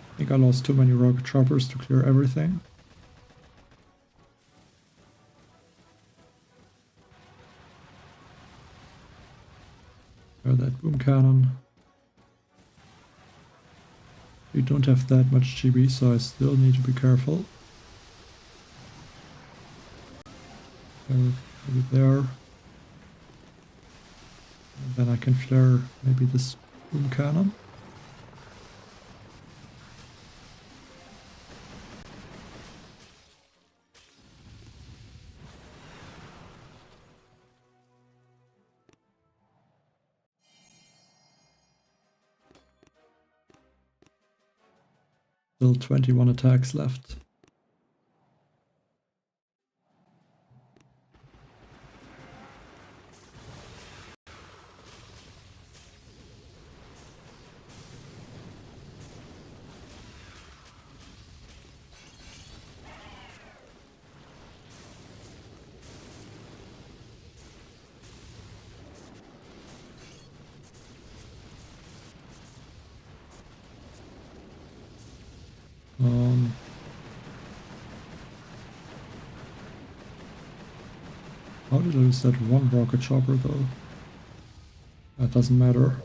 I think I lost too many rocket choppers to clear everything. Clear that boom cannon. We don't have that much GB, so I still need to be careful. Maybe there. And then I can flare maybe this boom cannon. Still 21 attacks left. How did I lose that one rocket chopper though? That doesn't matter.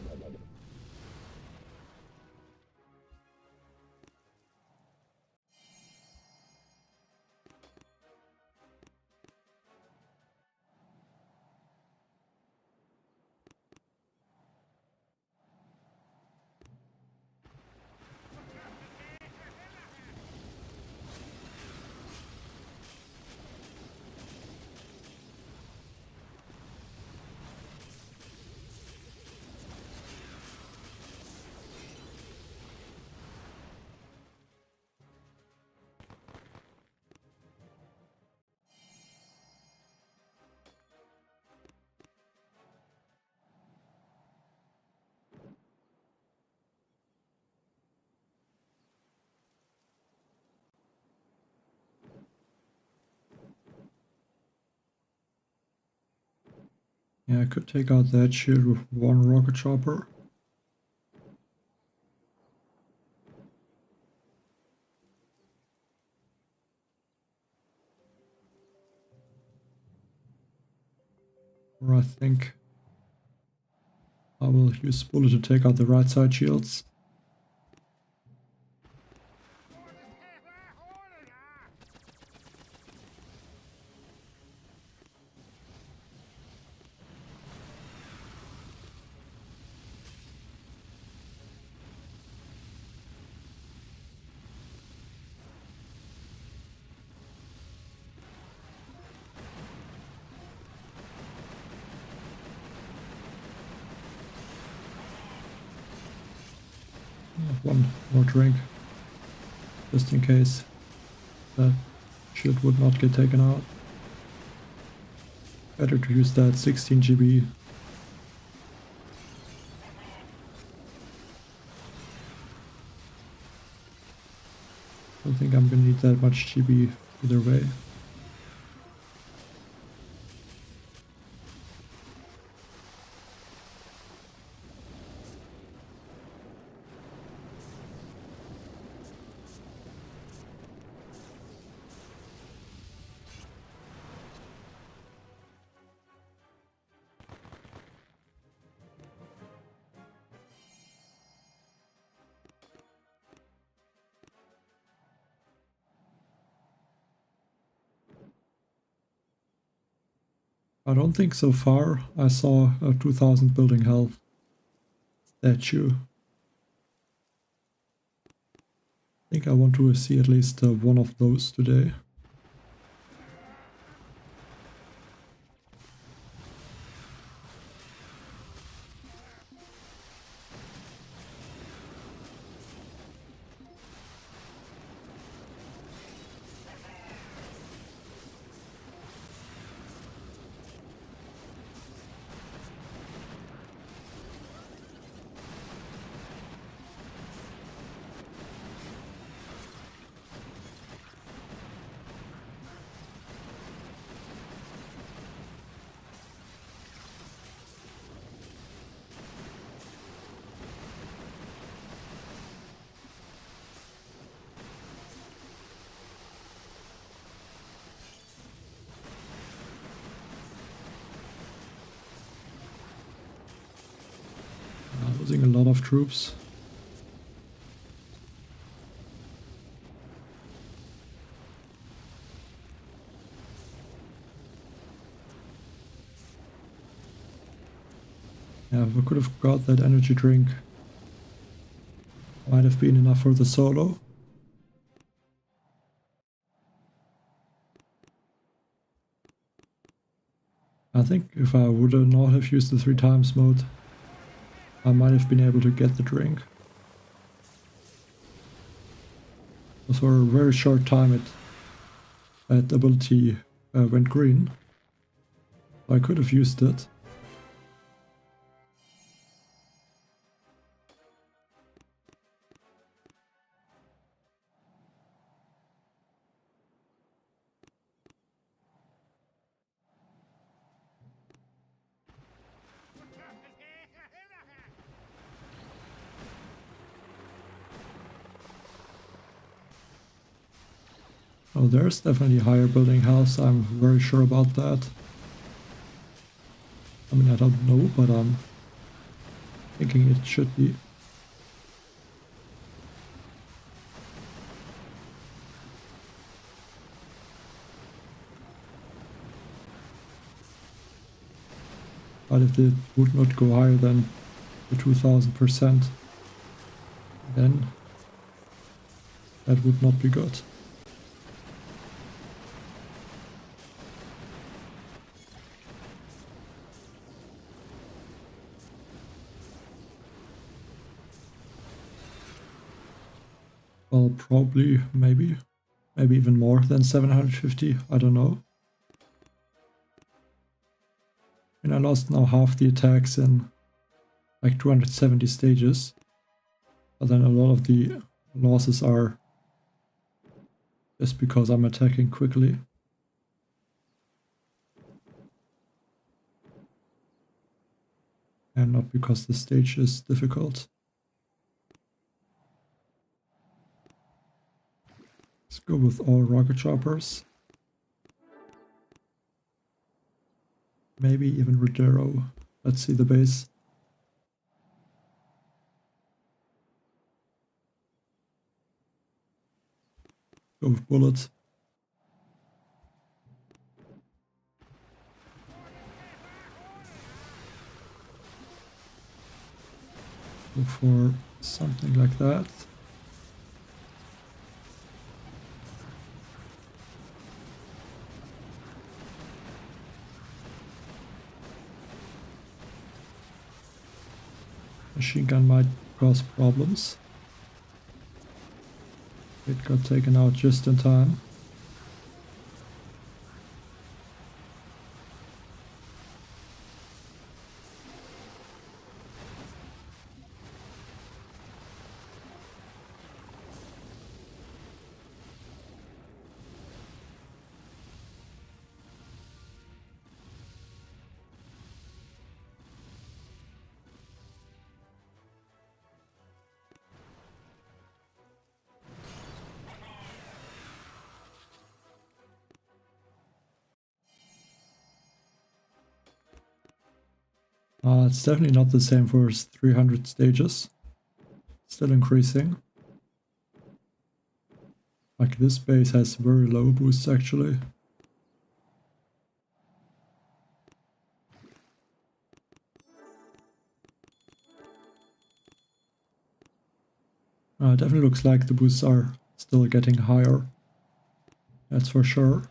Yeah, I could take out that shield with one rocket chopper. Or I think I will use bullet to take out the right side shields. one more drink, just in case that shit would not get taken out. Better to use that 16 GB. I don't think I'm gonna need that much GB either way. I don't think so far I saw a 2000 building health statue. I think I want to see at least one of those today. Losing a lot of troops. Yeah, if I could have got that energy drink, might have been enough for the solo. I think if I would not have used the 3 times mode, I might have been able to get the drink. But for a very short time that ability went green. I could have used it. Oh, there's definitely higher building health, I'm very sure about that. I mean, I don't know, but I'm thinking it should be. But if it would not go higher than the 2000%, then that would not be good. Well, probably, maybe even more than 750, I don't know. And I lost now half the attacks in like 270 stages. But then a lot of the losses are just because I'm attacking quickly. And not because the stage is difficult. Let's go with all rocket choppers. Maybe even Rodero. Let's see the base. Go with bullets. Go for something like that. Machine gun might cause problems. It got taken out just in time. It's definitely not the same for 300 stages. Still increasing. Like this base has very low boosts actually. It definitely looks like the boosts are still getting higher. That's for sure.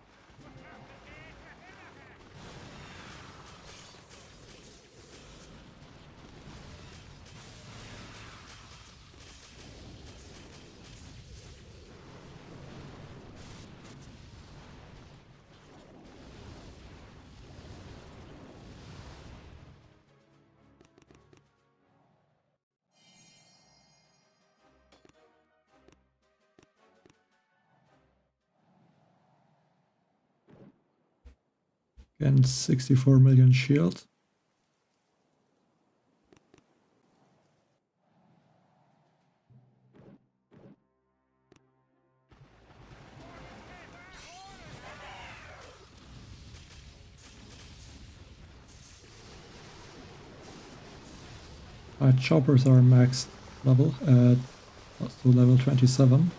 Again, 64 million shield. Choppers are maxed level at so level 27.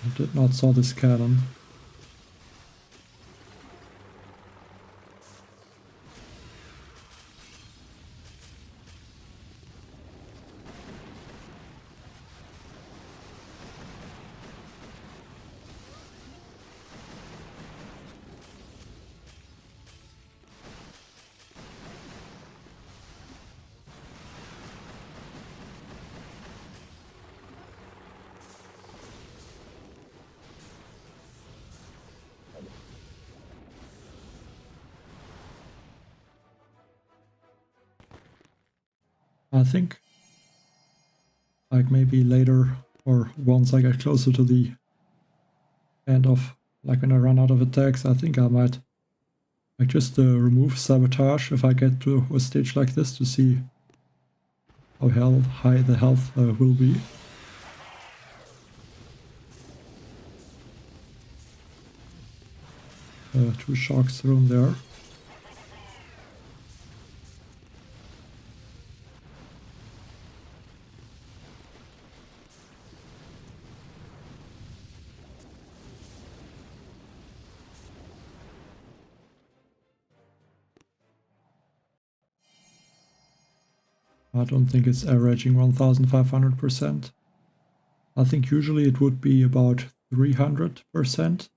I did not saw this cannon. I think like maybe later or once I get closer to the end of, like when I run out of attacks, I think I might like just remove sabotage if I get to a stage like this to see how high the health will be. Two shocks thrown there. I don't think it's averaging 1500%. I think usually it would be about 300%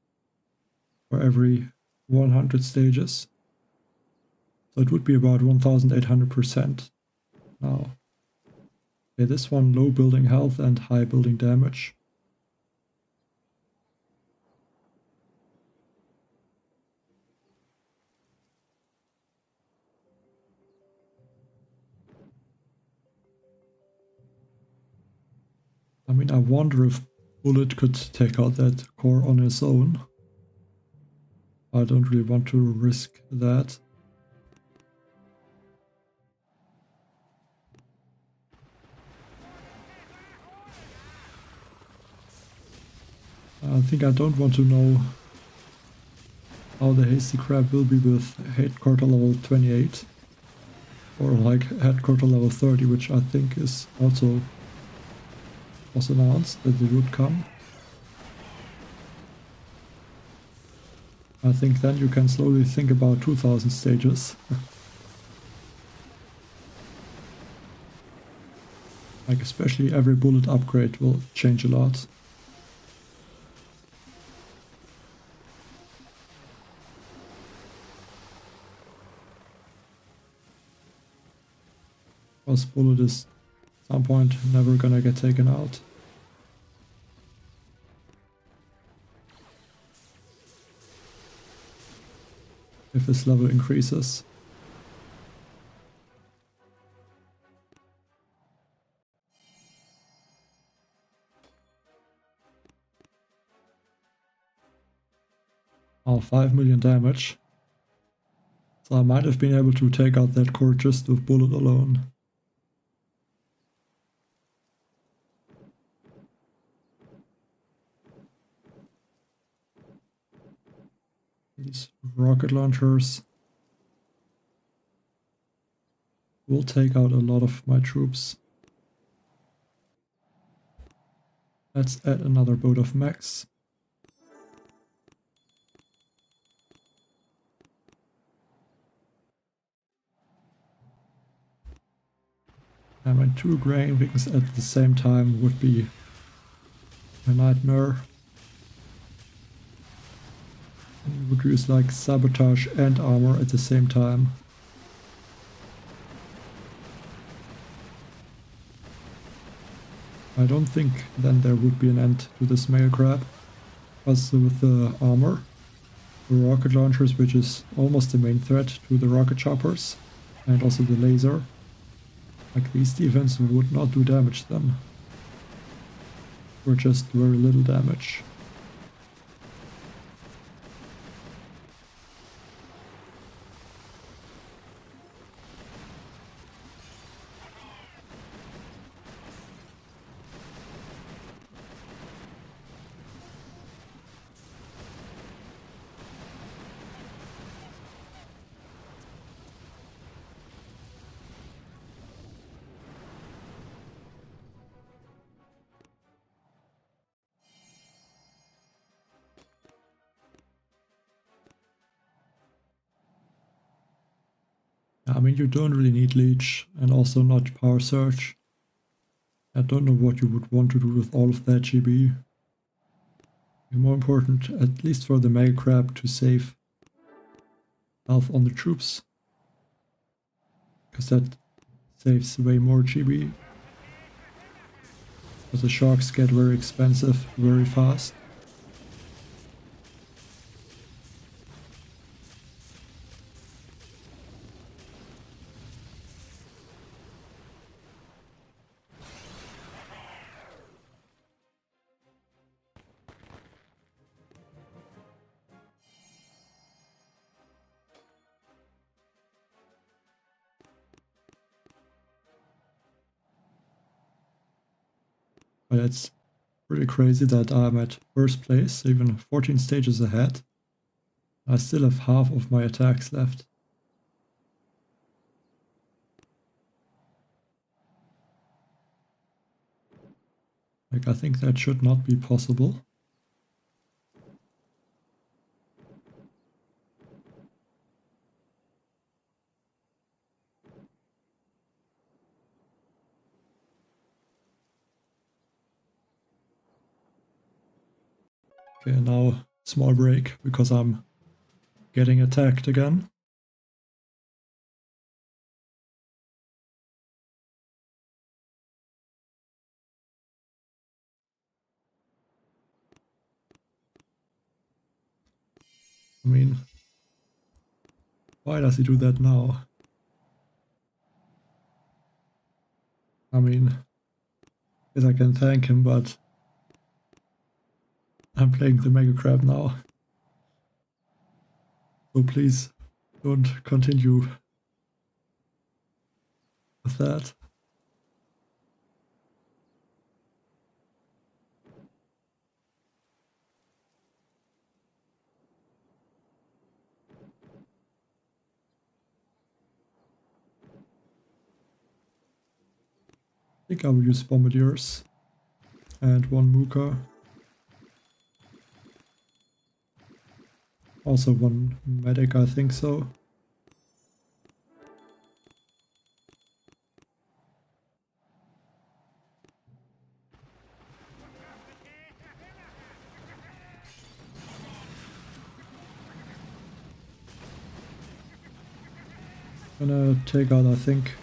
for every 100 stages. So it would be about 1800% now. Okay, this one low building health and high building damage. I mean, I wonder if Bullet could take out that core on his own. I don't really want to risk that. I think I don't want to know how the Hasty Crab will be with headquarter level 28. Or like headquarter level 30, which I think is also was announced that they would come. I think then you can slowly think about 2000 stages. Like especially every bullet upgrade will change a lot. Because bullet is at some point never gonna get taken out. If his level increases. Oh, 5 million damage. So I might have been able to take out that core just with bullet alone. These rocket launchers will take out a lot of my troops. Let's add another boat of mechs. And my 2 grain wings at the same time would be a nightmare. And would use like sabotage and armor at the same time. I don't think then there would be an end to this male crab. Because with the armor, the rocket launchers, which is almost the main threat to the rocket choppers, and also the laser, like these defense would not do damage then. Or just very little damage. I mean, you don't really need leech, and also not power surge. I don't know what you would want to do with all of that GB. More important, at least for the mega crab, to save health on the troops. Because that saves way more GB. Because the sharks get very expensive very fast. But it's pretty crazy that I'm at first place, even 14 stages ahead. I still have half of my attacks left. Like, I think that should not be possible. Okay, now small break because I'm getting attacked again. I mean, why does he do that now? I mean, yes, I can thank him, but I'm playing the Mega Crab now. So please don't continue with that. I think I will use Bombardiers and 1 Mooka. Also 1 Medic, I think so. Gonna take out, I think,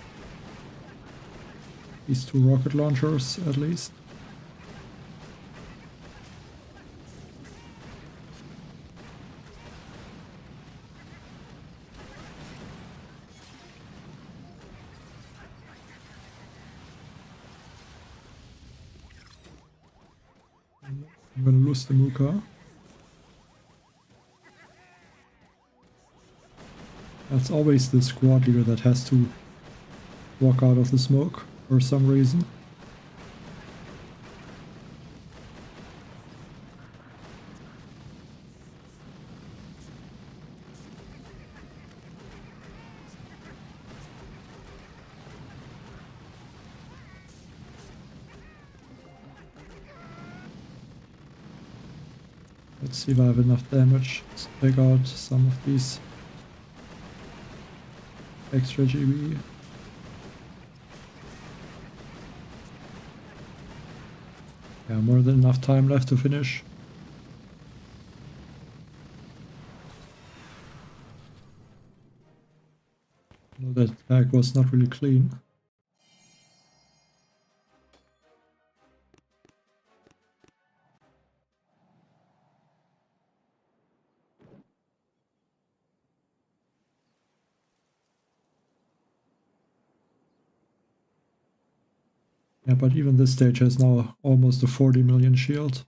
these 2 rocket launchers at least. I'm gonna lose the Mooka. That's always the squad leader that has to walk out of the smoke for some reason. Let's see if I have enough damage to take out some of these extra GB. Yeah, more than enough time left to finish. Well, that bag was not really clean. Yeah, but even this stage has now almost a 40 million shield.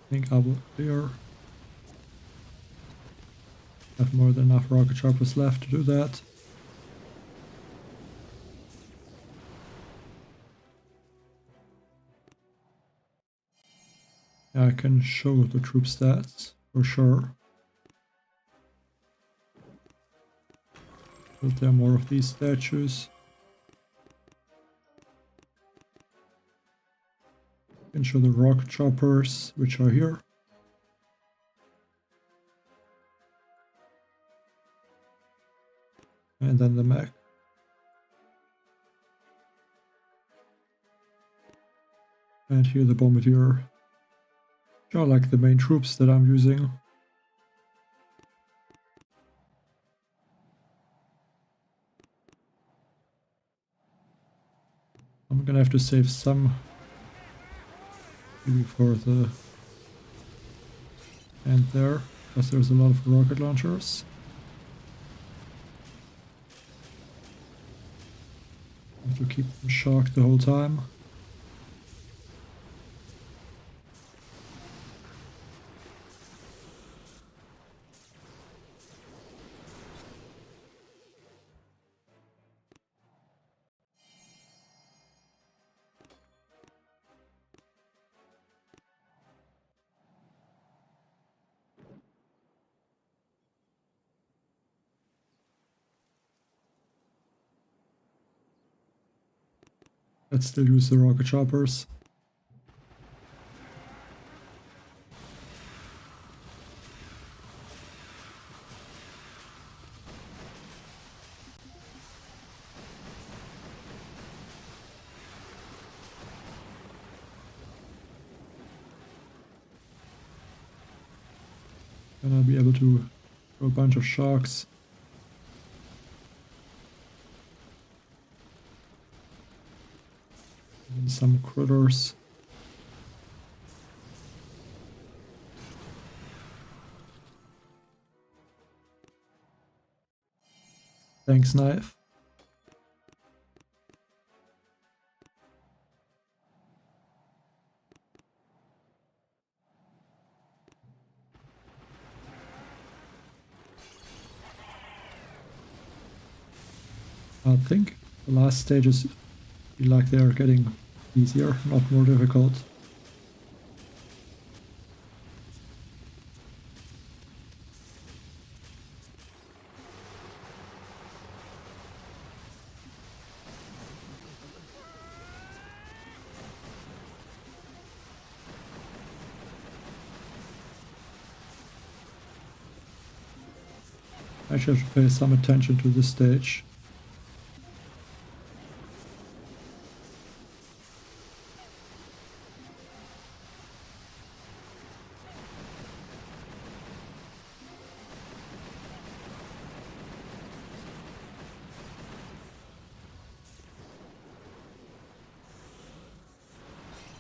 I think I will clear. Have more than enough rocket choppers left to do that. Yeah, I can show the troop stats for sure. But there are more of these statues. I can show the rocket choppers, which are here. And then the mech. And here the bombardier. Which are like the main troops that I'm using. I'm gonna have to save some maybe for the end there, because there's a lot of rocket launchers. I have to keep them shocked the whole time. Let's still use the rocket choppers. And I'll be able to throw a bunch of sharks. And some critters. Thanks, knife. I think the last stages feel like they are getting easier, not more difficult. I should pay some attention to this stage.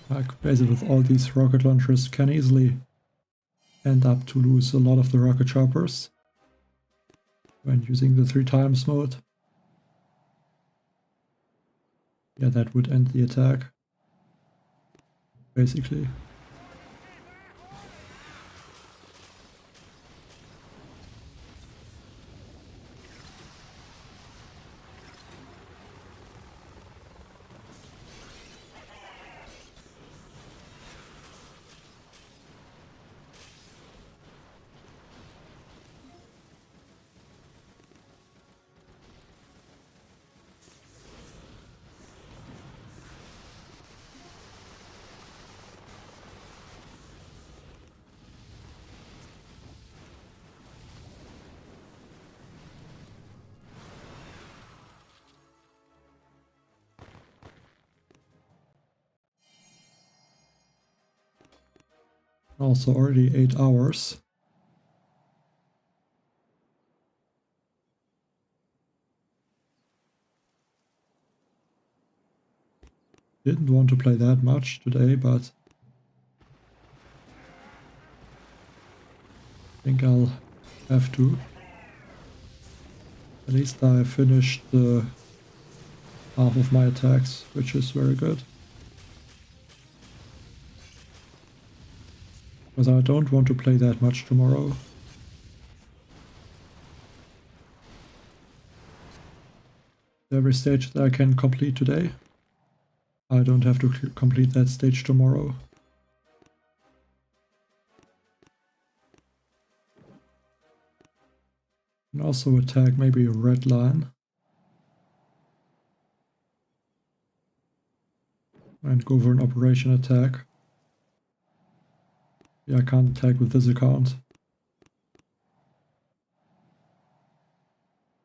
Like, basically with all these rocket launchers can easily end up to lose a lot of the rocket choppers when using the 3 times mode. Yeah, that would end the attack, basically. Also already 8 hours. Didn't want to play that much today, but I think I'll have to. At least I finished the half of my attacks, which is very good. Because I don't want to play that much tomorrow. Every stage that I can complete today, I don't have to complete that stage tomorrow. And also attack maybe a red line. And go for an operation attack. Yeah, I can't attack with this account.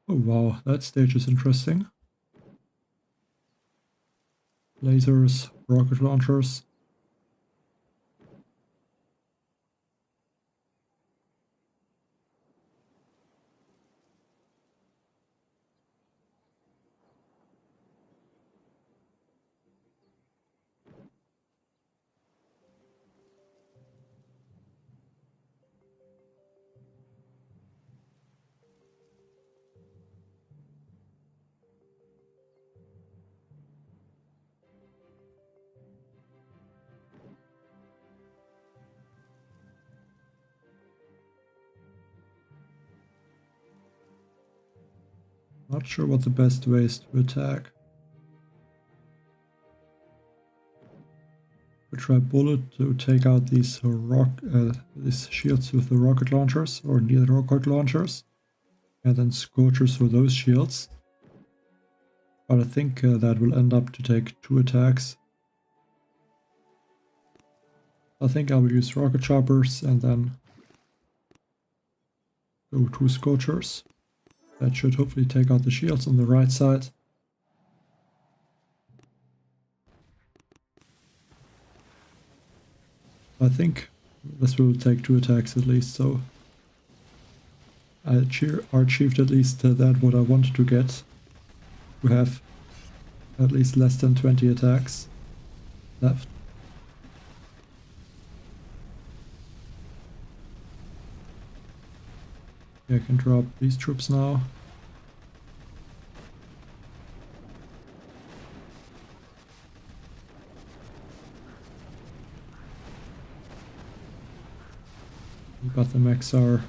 Oh wow, that stage is interesting. Lasers, rocket launchers. Not sure what the best way is to attack. We try bullet to take out these these shields with the rocket launchers or near the rocket launchers, and then scorchers for those shields. But I think that will end up to take 2 attacks. I think I will use rocket choppers and then go 2 scorchers. That should hopefully take out the shields on the right side. I think this will take 2 attacks at least, so I achieved at least that what I wanted to get. To have at least less than 20 attacks left. Yeah, I can drop these troops now. But the mechs are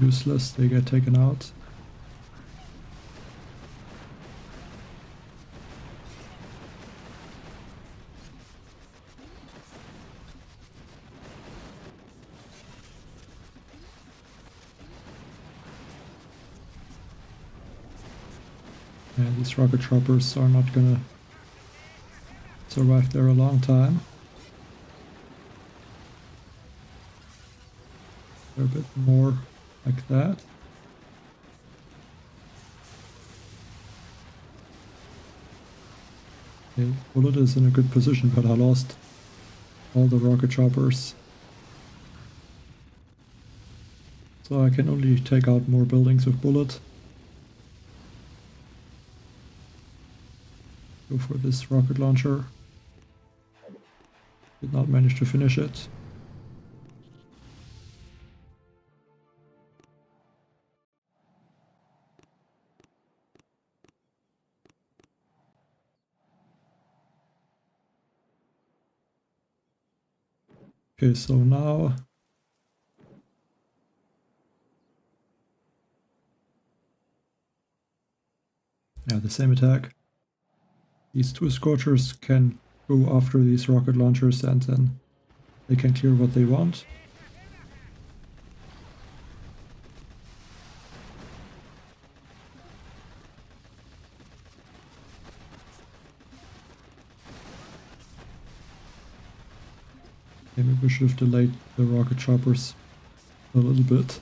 useless, they get taken out. And these rocket choppers are not gonna survive there a long time. They're a bit more like that. Okay, Bullet is in a good position, but I lost all the rocket choppers. So I can only take out more buildings with Bullet. Go for this rocket launcher. Did not manage to finish it. Okay, so now yeah, the same attack. These two Scorchers can go after these rocket launchers and then they can clear what they want. Maybe we should have delayed the rocket choppers a little bit.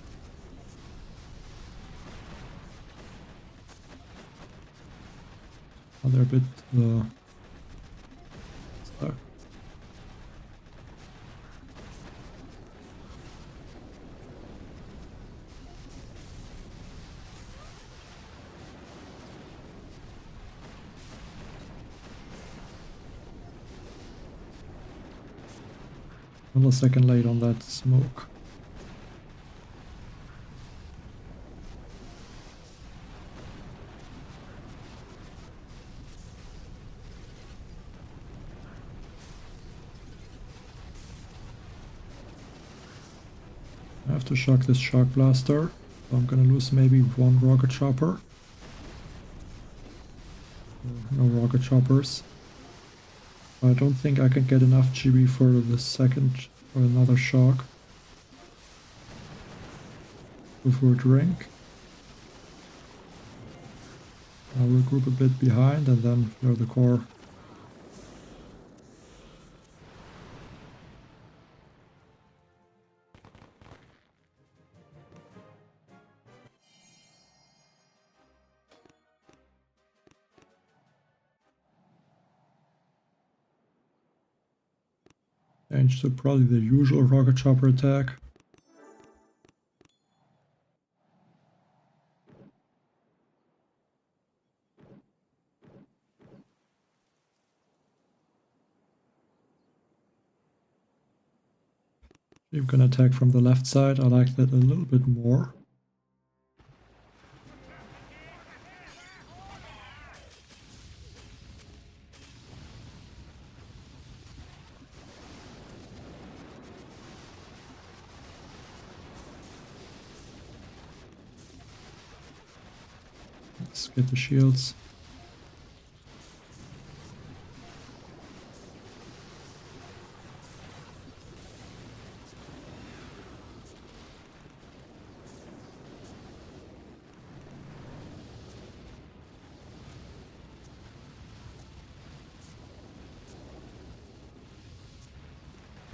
Oh, they're a bit stuck. Millisecond late on that smoke. I have to shock this Shock Blaster, so I'm gonna lose maybe one rocket chopper. No rocket choppers. I don't think I can get enough GB for the second or another shock. Go for a drink. I'll regroup a bit behind and then clear the core. Change to probably the usual rocket chopper attack. I'm gonna attack from the left side. I like that a little bit more. Let's get the shields.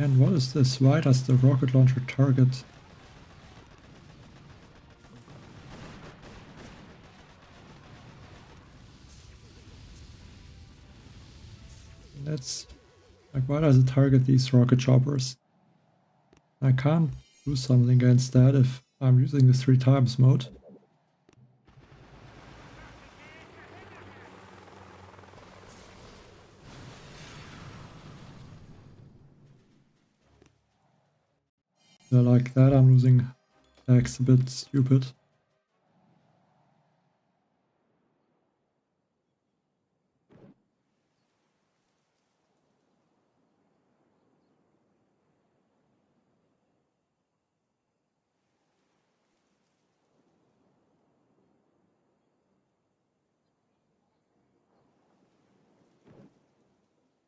And what is this? Why does the rocket launcher target? That's like, why does it target these rocket choppers? I can't do something against that if I'm using the 3 times mode. So like that, I'm losing attacks a bit stupid.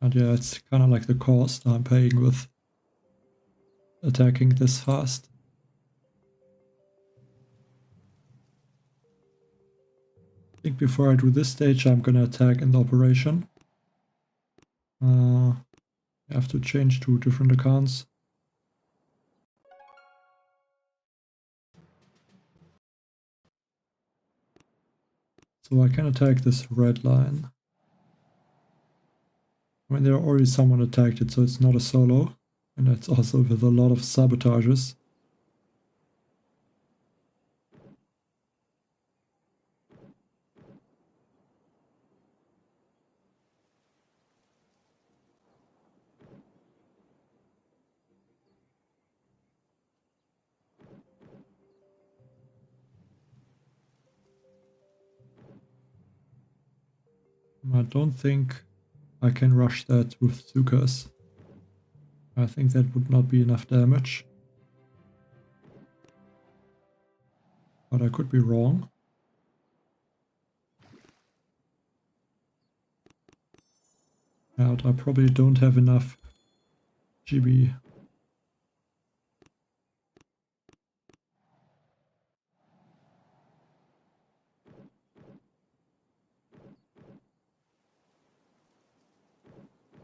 And yeah, it's kind of like the cost I'm paying with attacking this fast. I think before I do this stage, I'm gonna attack in the operation. I have to change to different accounts. So I can attack this red line. I mean, there already someone attacked it, so it's not a solo. And that's also with a lot of sabotages. I don't think I can rush that with Zukas. I think that would not be enough damage. But I could be wrong. And I probably don't have enough GB.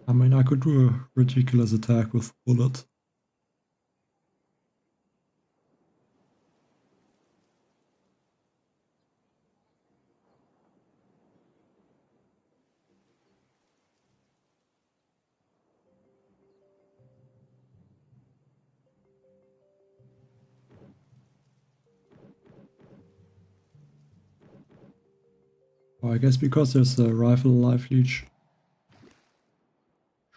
I mean, I could do a ridiculous attack with Bullet. Well, I guess because there's a rifle life leech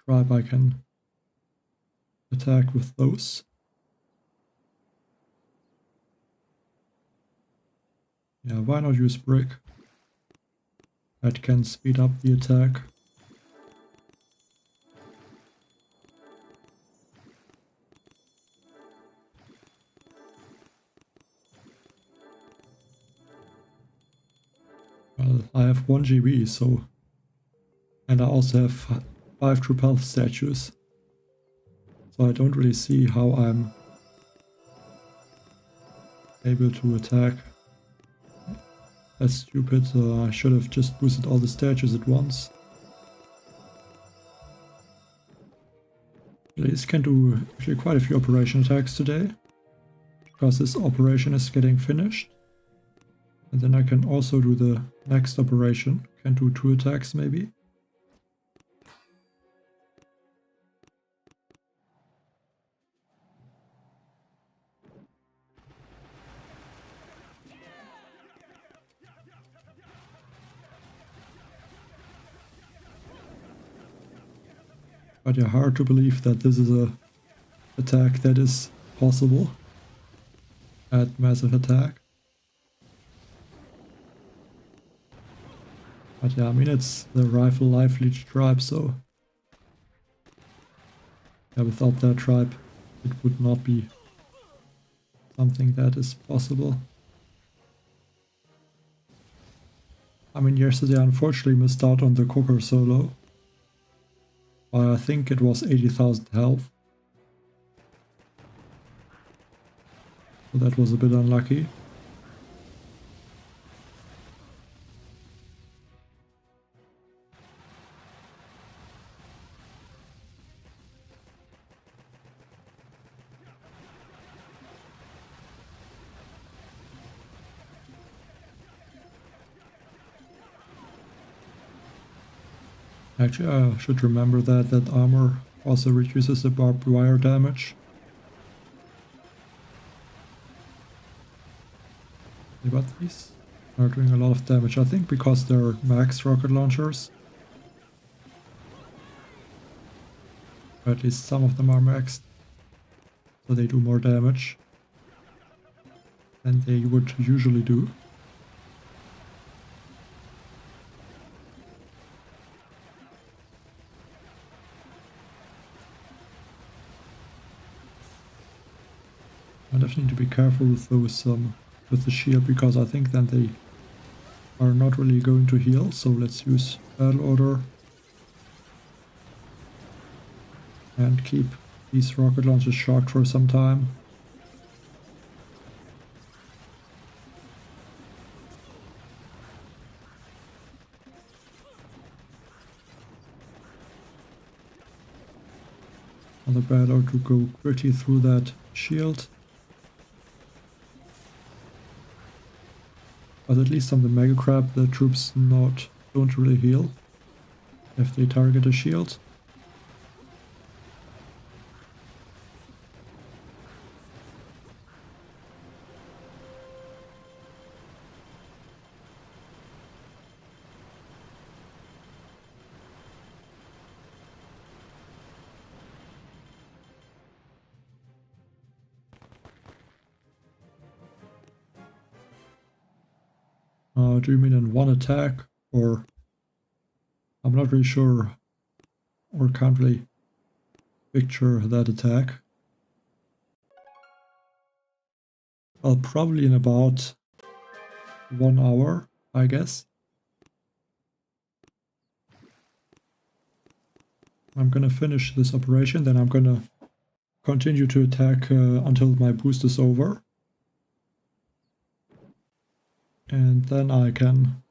tribe, I can attack with those. Yeah, why not use brick? That can speed up the attack. Well, I have 1 GB, so... And I also have 5 troop health statues. So I don't really see how I'm able to attack. That's stupid, I should have just boosted all the statues at once. This can do actually quite a few operation attacks today, because this operation is getting finished. And then I can also do the next operation, can do 2 attacks maybe. But yeah, hard to believe that this is a attack that is possible at massive attack. But yeah, I mean, it's the rifle life leech tribe, so yeah, without that tribe it would not be something that is possible. I mean, yesterday I unfortunately missed out on the Cooker solo. I think it was 80,000 health. So that was a bit unlucky. Actually, I should remember that armor also reduces the barbed wire damage. But these are doing a lot of damage, I think because they're max rocket launchers. Or at least some of them are maxed, so they do more damage than they would usually do. I definitely need to be careful with those with the shield, because I think then they are not really going to heal. So let's use battle order and keep these rocket launchers shocked for some time. On the battle order to go quickly through that shield. But at least on the Mega Crab, the troops don't really heal if they target a shield. Do you mean in one attack, or I'm not really sure, or can't really picture that attack. Well, probably in about 1 hour, I guess. I'm gonna finish this operation, then I'm gonna continue to attack until my boost is over. And then I can,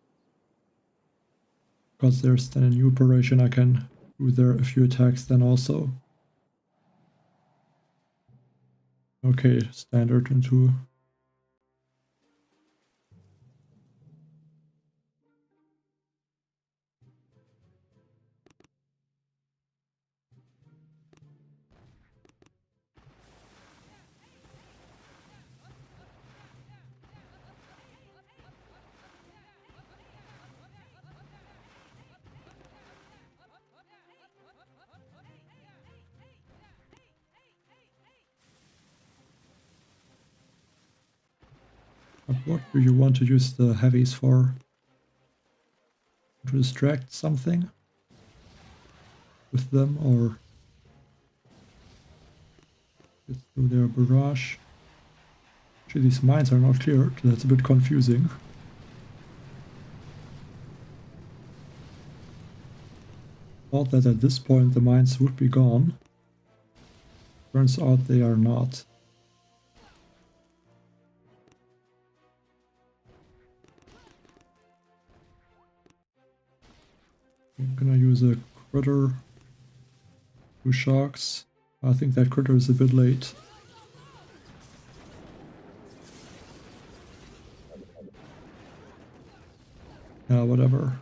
because there's then a new operation, I can do there a few attacks then also. Okay, standard into. But what do you want to use the heavies for? To distract something with them, or get through their barrage? Actually, these mines are not cleared, that's a bit confusing. Thought that at this point the mines would be gone. Turns out they are not. I'm gonna use a critter. 2 sharks. I think that critter is a bit late. Yeah, whatever.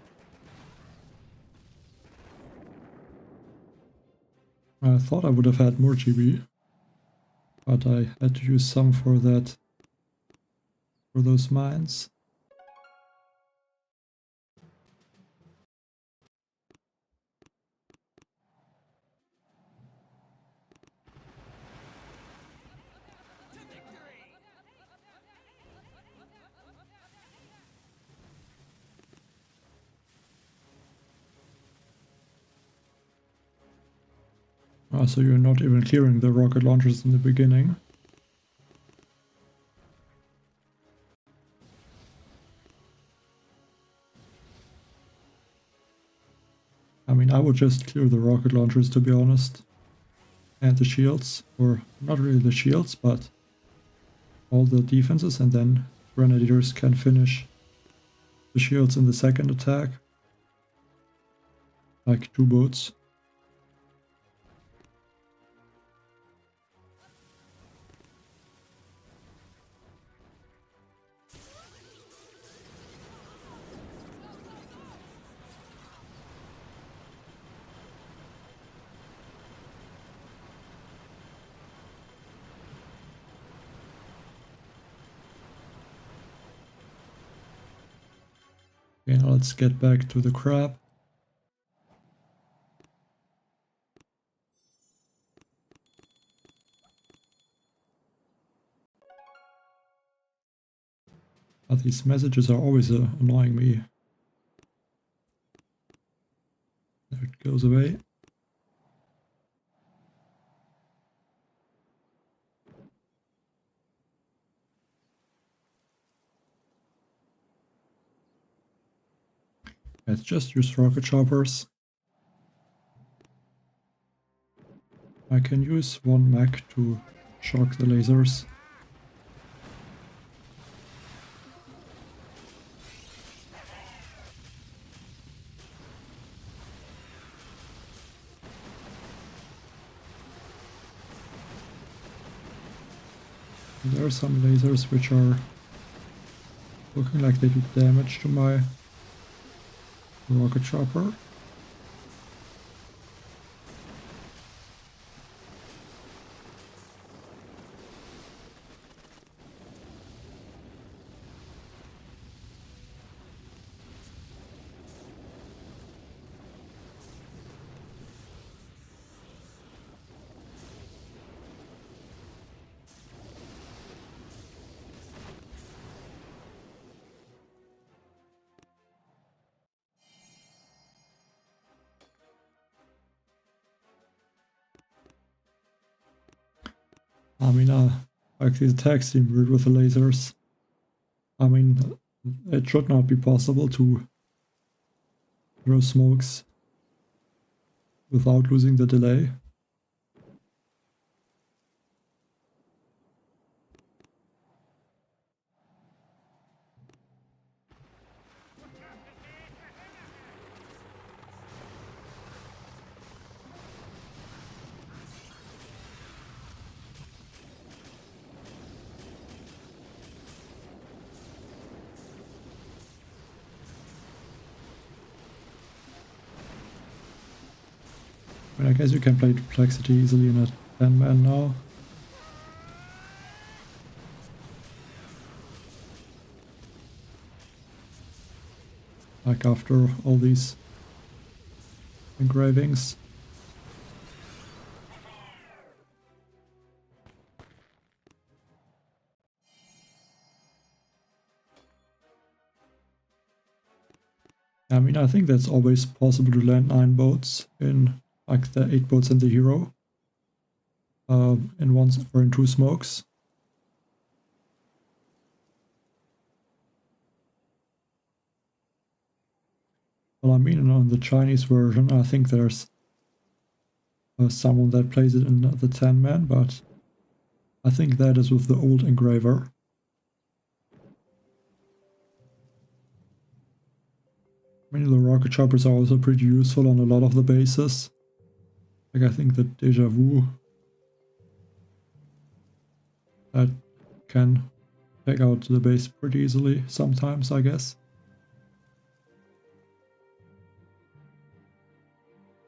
I thought I would have had more GB, but I had to use some for that, for those mines. So you're not even clearing the rocket launchers in the beginning. I mean, I would just clear the rocket launchers, to be honest. And the shields, or not really the shields, but all the defenses, and then grenadiers can finish the shields in the second attack. Like 2 boats. Okay, now let's get back to the crab. But these messages are always annoying me. There it goes away. Let's just use rocket choppers. I can use 1 mech to shock the lasers. There are some lasers which are Looking like they did damage to my rocket chopper. I mean, like these attacks seem weird with the lasers. I mean, it should not be possible to throw smokes without losing the delay. But I guess you can play Complexity easily in a 10-man now. Like after all these engravings. I mean, I think that's always possible to land 9 boats in like the 8 boats and the hero. In one or in 2 smokes. Well, I mean, on the Chinese version, I think there's someone that plays it in the 10-man, but I think that is with the old engraver. I mean, the rocket choppers are also pretty useful on a lot of the bases. Like, I think the Deja Vu that can take out the base pretty easily sometimes, I guess.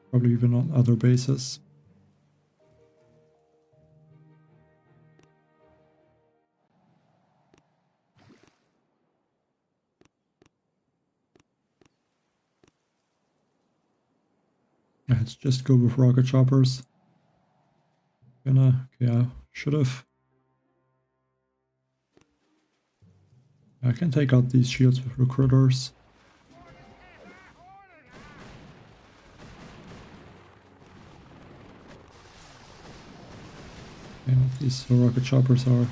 Probably even on other bases. Let's just go with rocket choppers. Yeah, should've. I can take out these shields with recruiters. Yeah, these rocket choppers are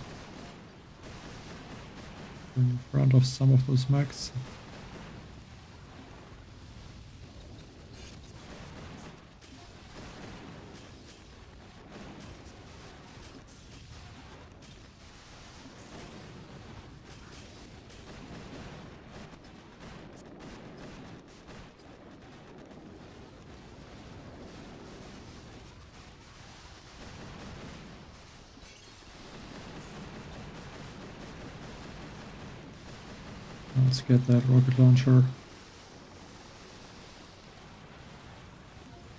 in front of some of those mechs. Let's get that rocket launcher.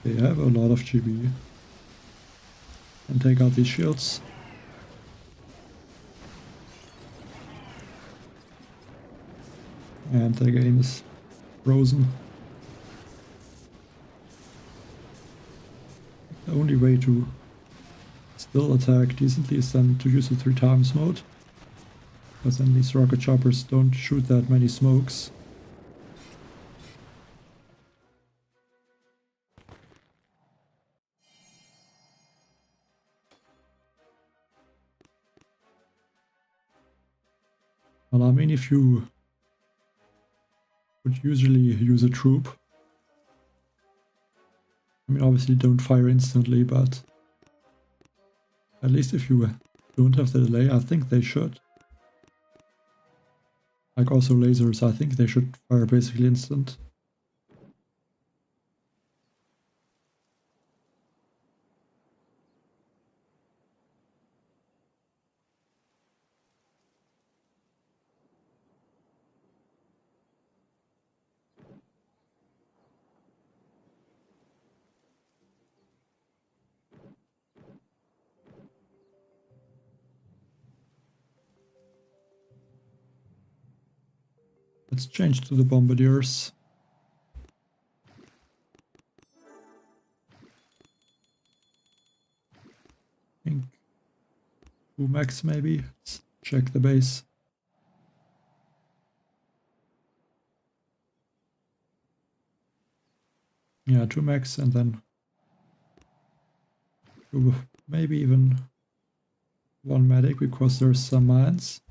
They have a lot of GB. And take out these shields. And the game is frozen. The only way to still attack decently is then to use the 3 times mode. Because then these rocket choppers don't shoot that many smokes. Well, I mean, if you would usually use a troop, I mean, obviously don't fire instantly, but at least if you don't have the delay, I think they should. Like also lasers, I think they should fire basically instant. Let's change to the bombardiers. I think 2 max maybe. Let's check the base. Yeah, 2 max and then maybe even 1 medic because there's some mines.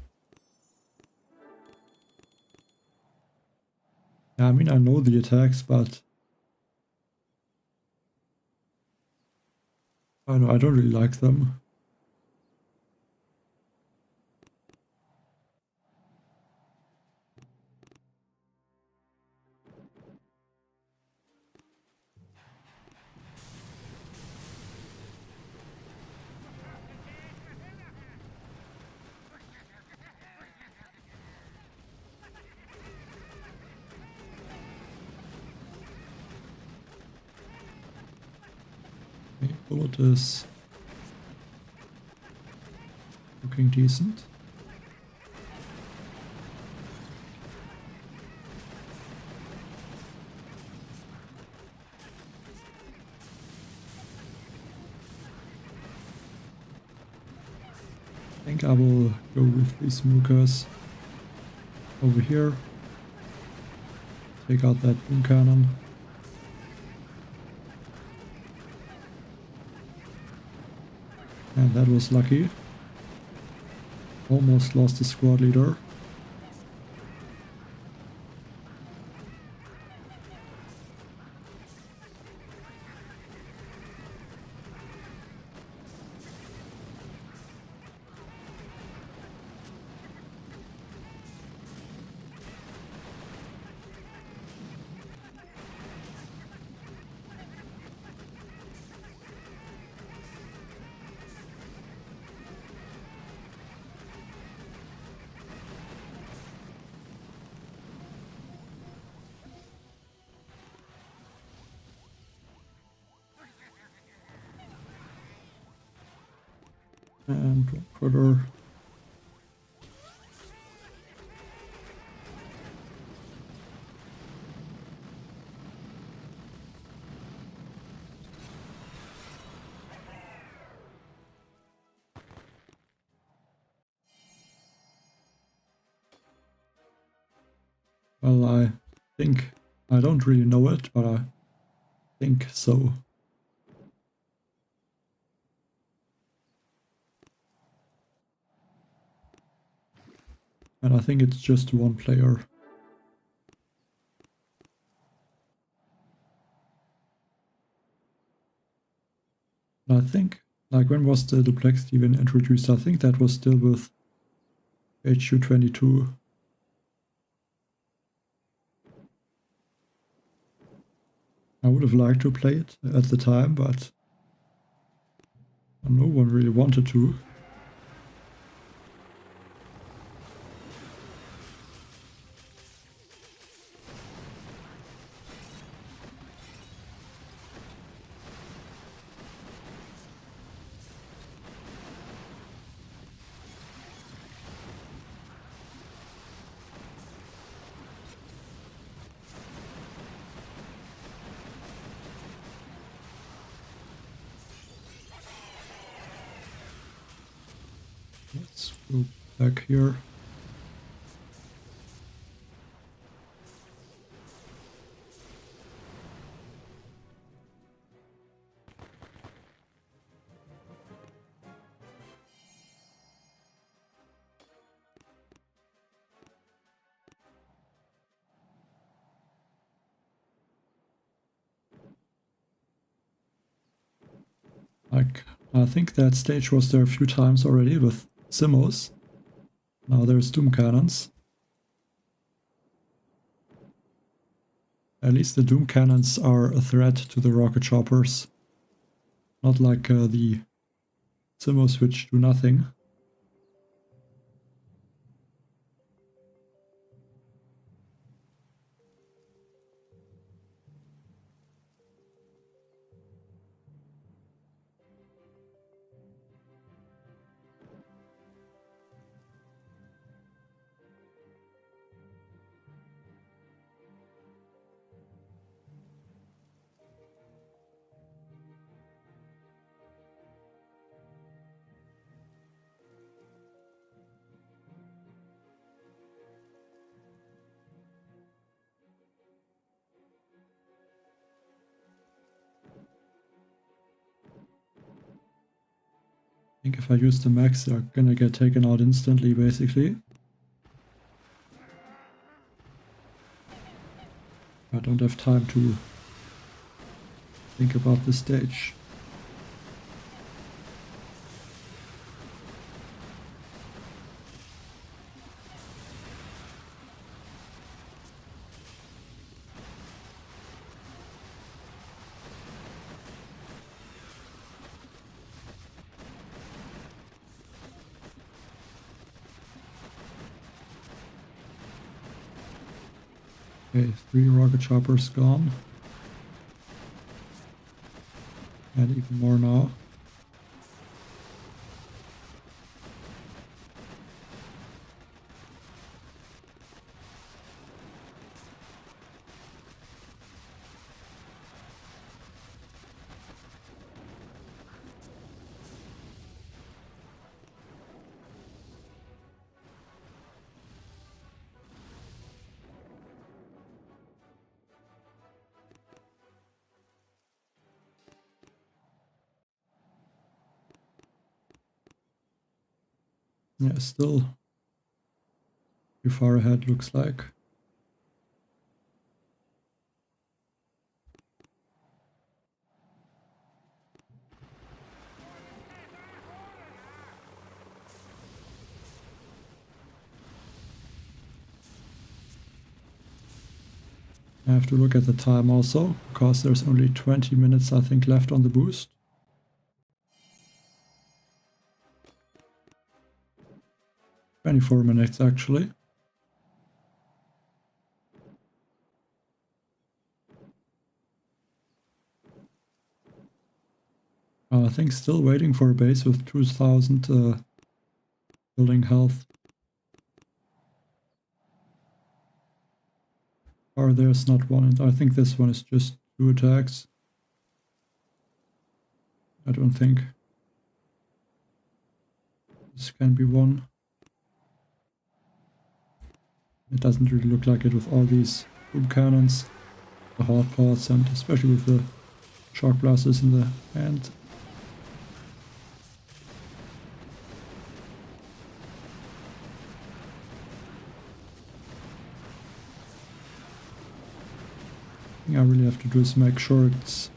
Yeah, I mean, I know the attacks, but I don't really like them. Okay, bullet is looking decent. I think I will go with these smokers over here. Take out that boom cannon. And that was lucky. Almost lost the squad leader. And further. Well, I think, I don't really know it, but I think so. And I think it's just 1 player. And I think, like, when was the Duplex even introduced? I think that was still with HU22. I would have liked to play it at the time, but no one really wanted to. Let's go back here. Like, I think that stage was there a few times already with Simmos. Now there's Doom Cannons. At least the Doom Cannons are a threat to the rocket choppers. Not like the Simmos, which do nothing. think if I use the max, they're gonna get taken out instantly, basically. I don't have time to think about the stage. Okay, 3 rocket choppers gone. And even more now. Yeah, still too far ahead, looks like. I have to look at the time also, because there's only 20 minutes I think left on the boost. 24 minutes actually. I think still waiting for a base with 2000 building health. Or there's not one, and I think this one is just 2 attacks. I don't think this can be one. It doesn't really look like it with all these boom cannons, the hard parts, and especially with the shock blasters in the hand. The thing I really have to do is make sure it's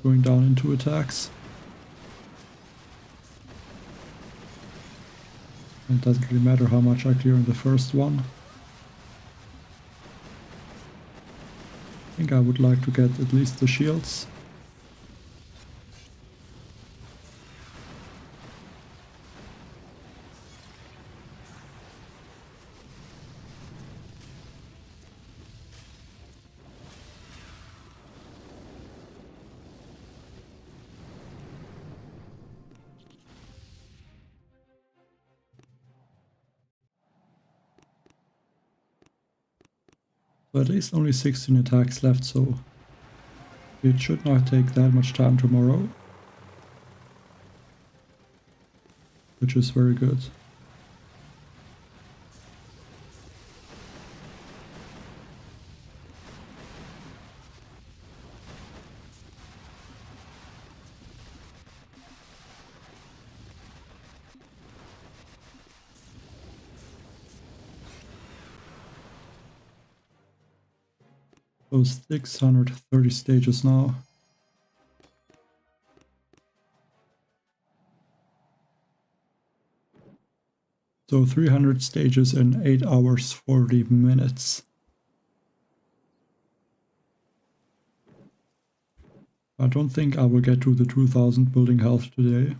going down into attacks. It doesn't really matter how much I clear in the first one. I think I would like to get at least the shields. So at least only 16 attacks left, so it should not take that much time tomorrow. Which is very good. Those 630 stages now. So 300 stages in 8 hours 40 minutes. I don't think I will get to the 2000 building health today.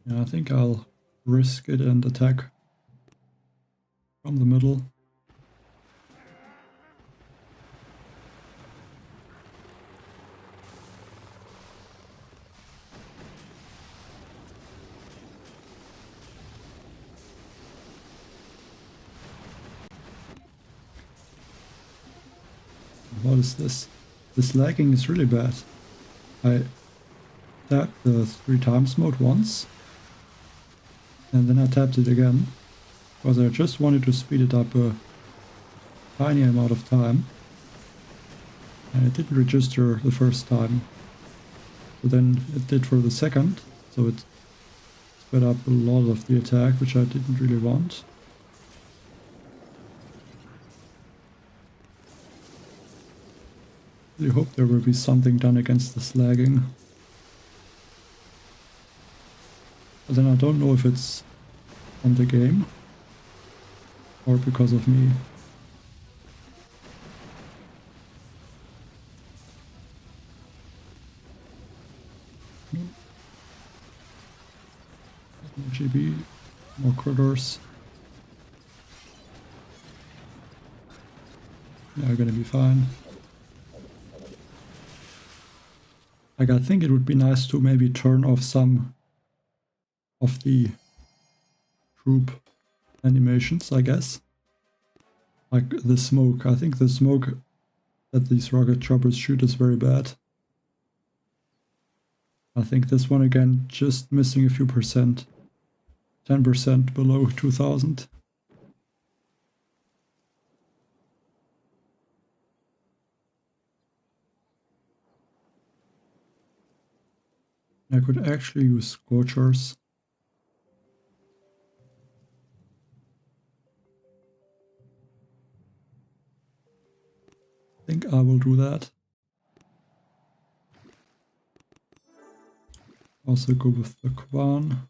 Yeah, I think I'll risk it and attack from the middle. What is this? This lagging is really bad. I tapped the 3 times mode once, and then I tapped it again, because I just wanted to speed it up a tiny amount of time, and it didn't register the first time. So then it did for the second, so it sped up a lot of the attack, which I didn't really want. I hope there will be something done against this lagging. But then I don't know if it's on the game or because of me. GB, more critters. Yeah, gonna be fine. Like, I think it would be nice to maybe turn off some of the troop animations, I guess. Like the smoke. I think the smoke that these rocket choppers shoot is very bad. I think this one again just missing a few percent. 10% below 2000. I could actually use Scorchers. I think I will do that. Also go with the Quan.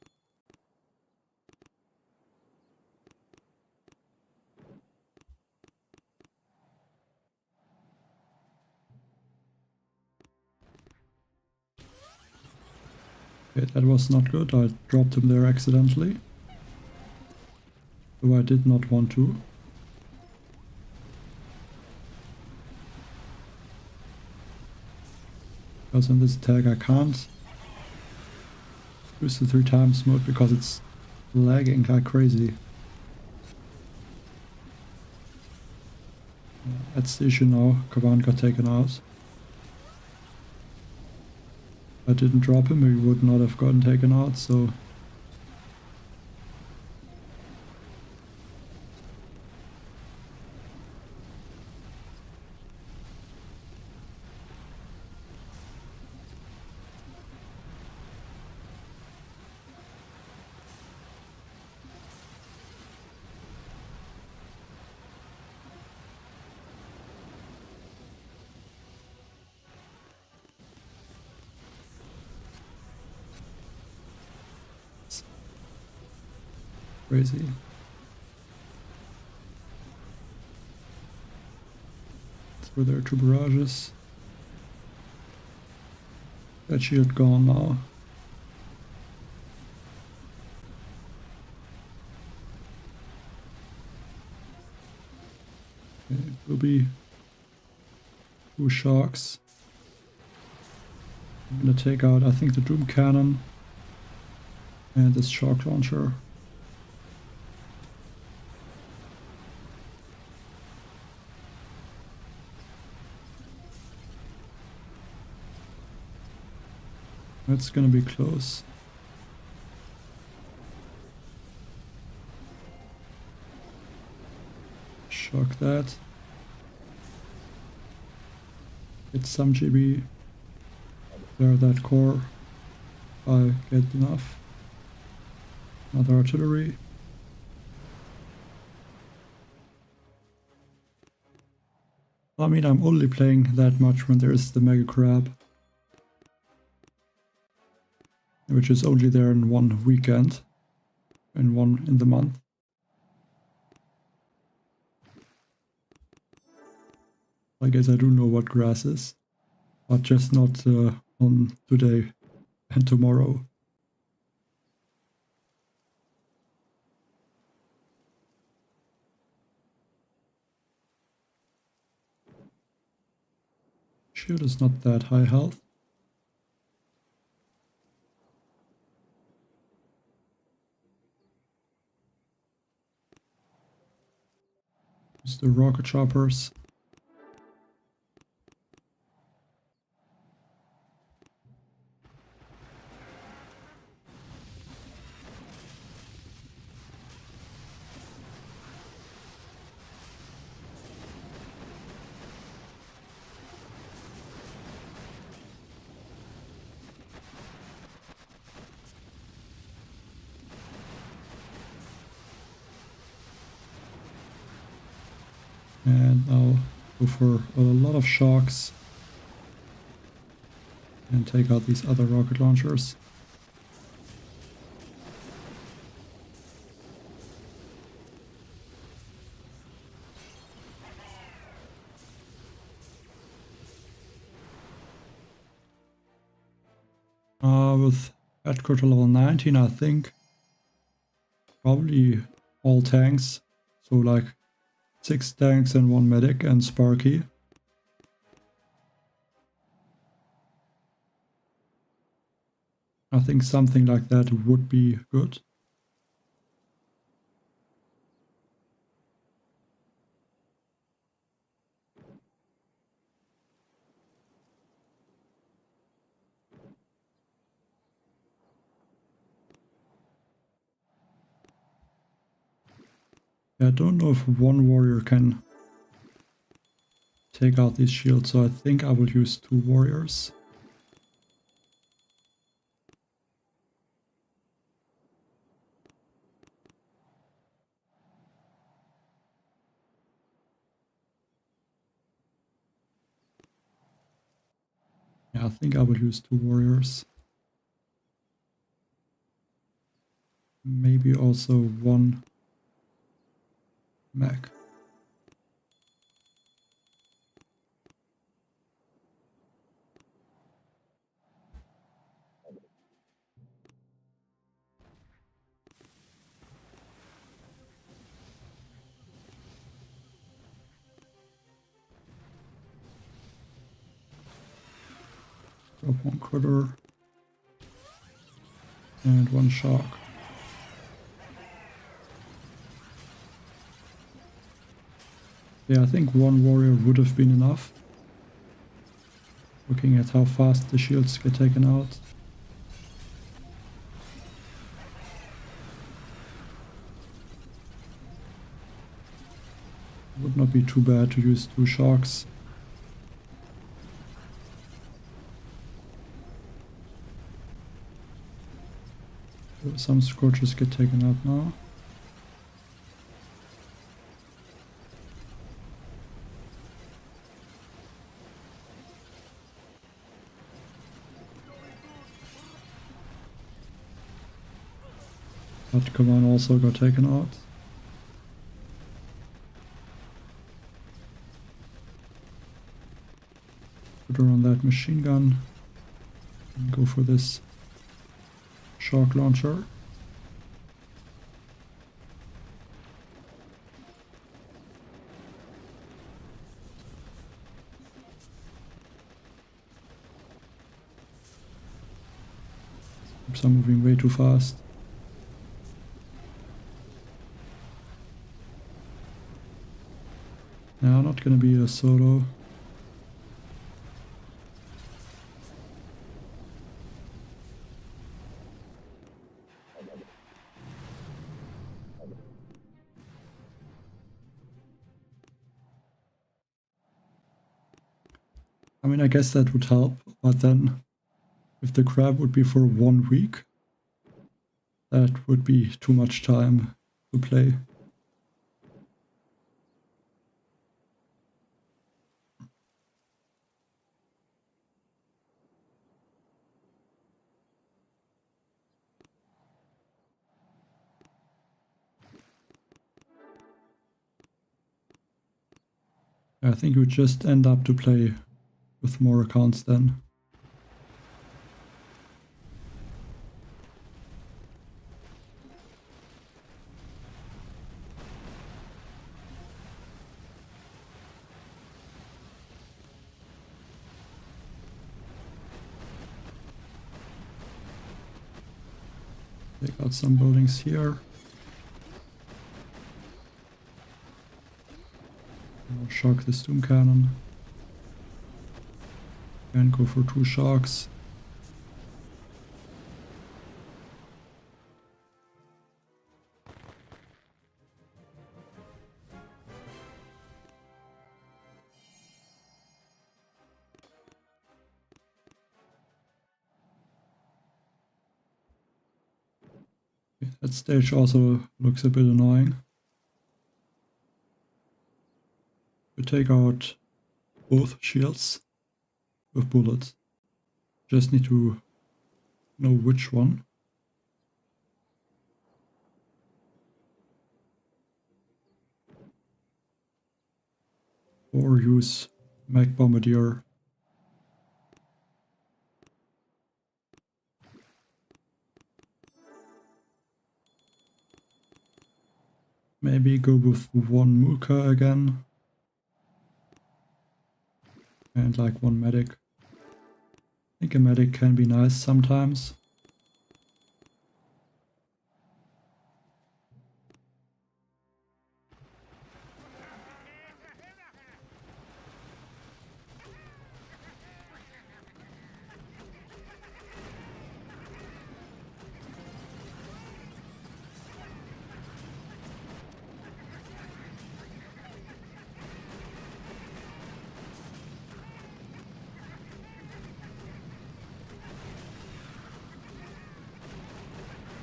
Okay, that was not good. I dropped him there accidentally. Though I did not want to. Because in this attack I can't use the 3 times mode because it's lagging like crazy. That's the issue now. Kavan got taken out. If I didn't drop him, he would not have gotten taken out, so... crazy. Through there 2 barrages. That shield gone now. Okay, it will be 2 sharks. I'm gonna take out, I think, the Doom Cannon and this shark launcher. That's gonna be close. Shock that. Get some GB. Clear that core. I get enough. Another artillery. I mean, I'm only playing that much when there is the Mega Crab, which is only there in 1 weekend, and 1 in the month. I guess I do know what grass is, but just not on today and tomorrow. Shield is not that high health. Use the rocket choppers. And now go for a lot of sharks and take out these other rocket launchers. With headquarter level 19, I think probably all tanks, so like 6 tanks and 1 medic and Sparky. I think something like that would be good. I don't know if one warrior can take out these shields, so I think I will use 2 warriors. Yeah, I think I will use 2 warriors. Maybe also 1 mech. Drop 1 critter and 1 shark. Yeah, I think 1 warrior would have been enough. Looking at how fast the shields get taken out. Would not be too bad to use 2 sharks. Some scorchers get taken out now. But command also got taken out. Put her on that machine gun and go for this shark launcher. I'm moving way too fast. Now, not gonna be a solo. I mean, I guess that would help, but then if the crab would be for 1 week, that would be too much time to play. I think we just end up to play with more accounts then. Take out some buildings here. I'll shock the Doom Cannon. And go for 2 sharks. That stage also looks a bit annoying. We take out both shields with bullets. Just need to know which one. Or use Mag Bombardier. Maybe go with one Muka again. And like one medic. I think a medic can be nice sometimes.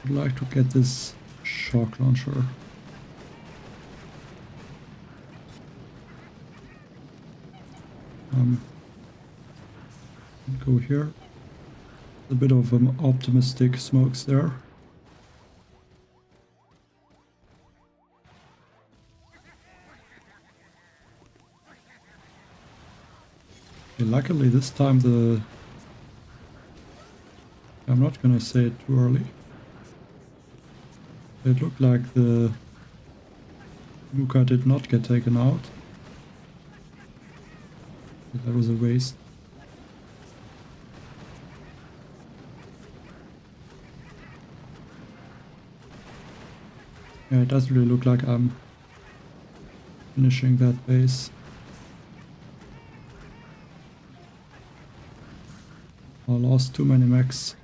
I'd like to get this shock launcher. Go here. A bit of optimistic smokes there. Okay, luckily this time I'm not gonna say it too early. It looked like the Muka did not get taken out. That was a waste. Yeah, it does really look like I'm finishing that base. I lost too many mechs.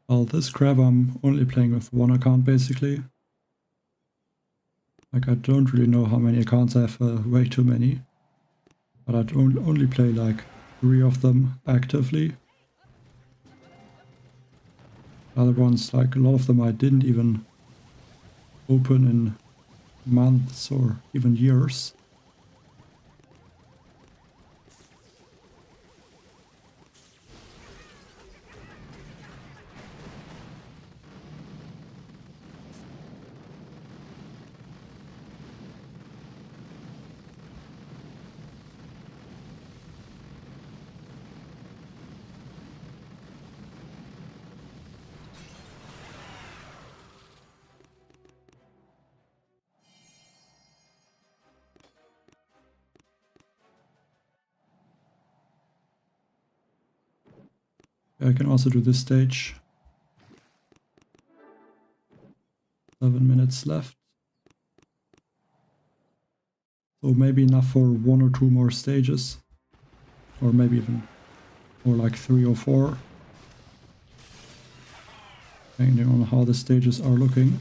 Well, this crab I'm only playing with one account basically. Like I don't really know how many accounts I have, way too many. But I'd only play like 3 of them actively. Other ones, like a lot of them I didn't even open in months or even years. I can also do this stage. 7 minutes left. So maybe enough for 1 or 2 more stages. Or maybe even more like 3 or 4. Depending on how the stages are looking.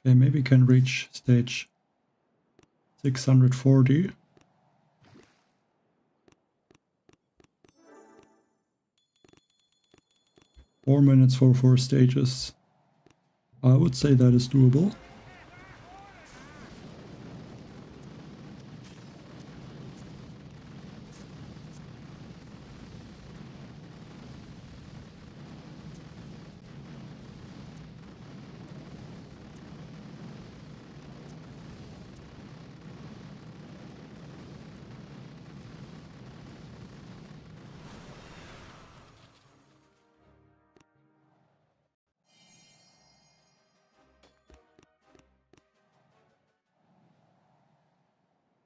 Okay, maybe can reach stage 640. Four minutes for 4 stages. I would say that is doable.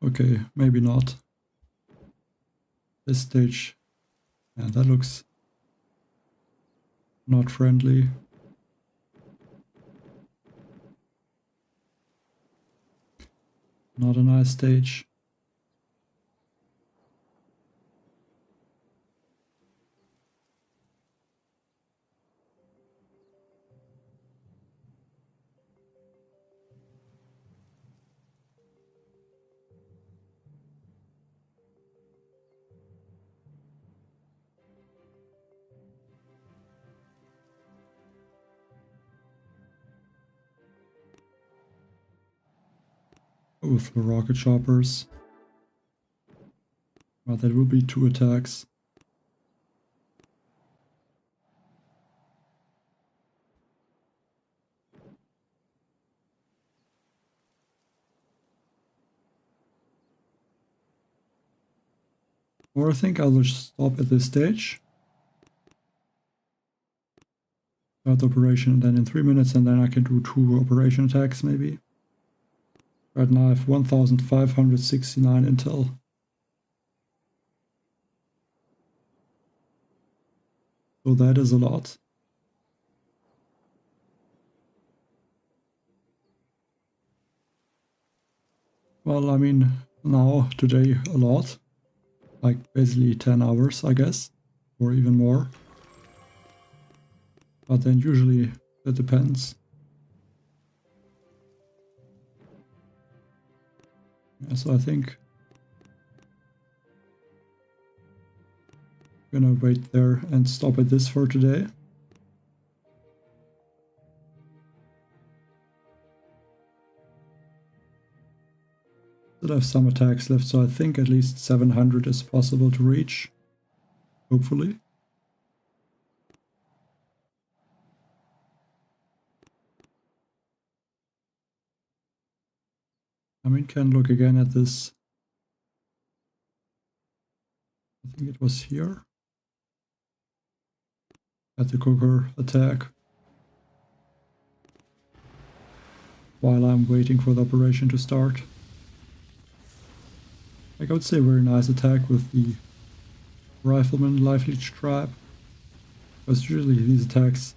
Okay, maybe not. This stage, yeah, that looks not friendly. Not a nice stage. With the rocket choppers. But that will be 2 attacks. Or I think I'll just stop at this stage. Start the operation, and then in 3 minutes, and then I can do 2 operation attacks maybe. Right now I have 1569 intel. So that is a lot. Well, I mean, now, today, a lot. Like, basically 10 hours, I guess. Or even more. But then usually, that depends. Yeah, so I think I'm gonna wait there and stop at this for today. Still have some attacks left, so I think at least 700 is possible to reach. Hopefully. I mean, can look again at this. I think it was here. At the cooker attack. While I'm waiting for the operation to start. Like, I would say a very nice attack with the Rifleman Life Leech Trap. Because usually these attacks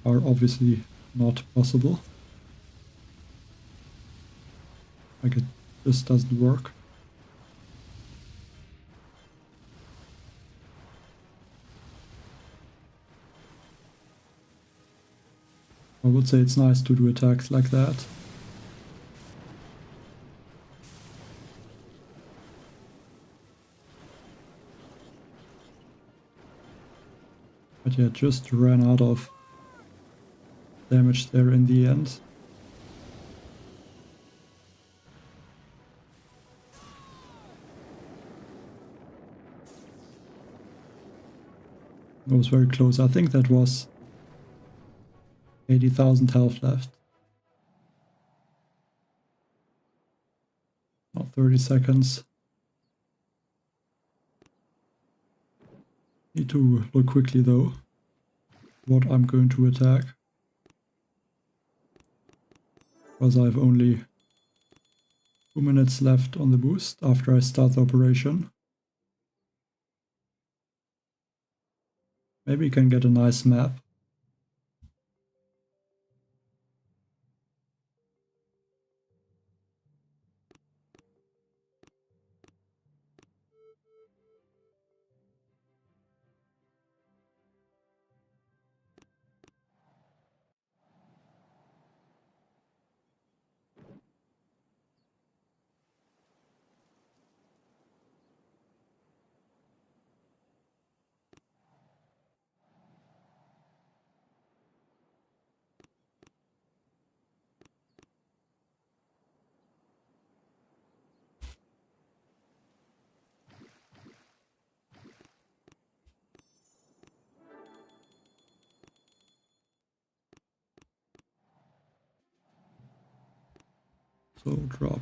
are obviously not possible. Like, it just doesn't work. I would say it's nice to do attacks like that. But yeah, just ran out of damage there in the end. It was very close. I think that was 80,000 health left. Not 30 seconds. Need to look quickly though what I'm going to attack. Because I have only 2 minutes left on the boost after I start the operation. Maybe you can get a nice map. So drop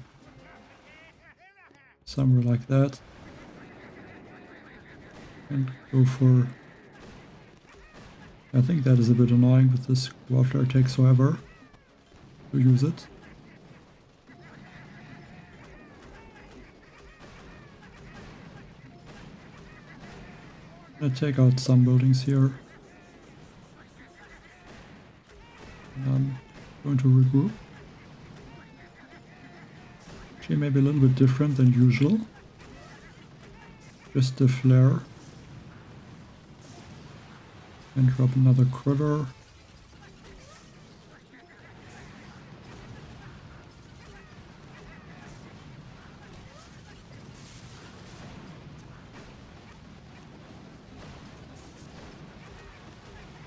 somewhere like that. And go for... I think that is a bit annoying with this after attacks, however, to use it. I'm gonna take out some buildings here. I'm going to regroup. Actually, maybe a little bit different than usual. Just a flare. And drop another critter.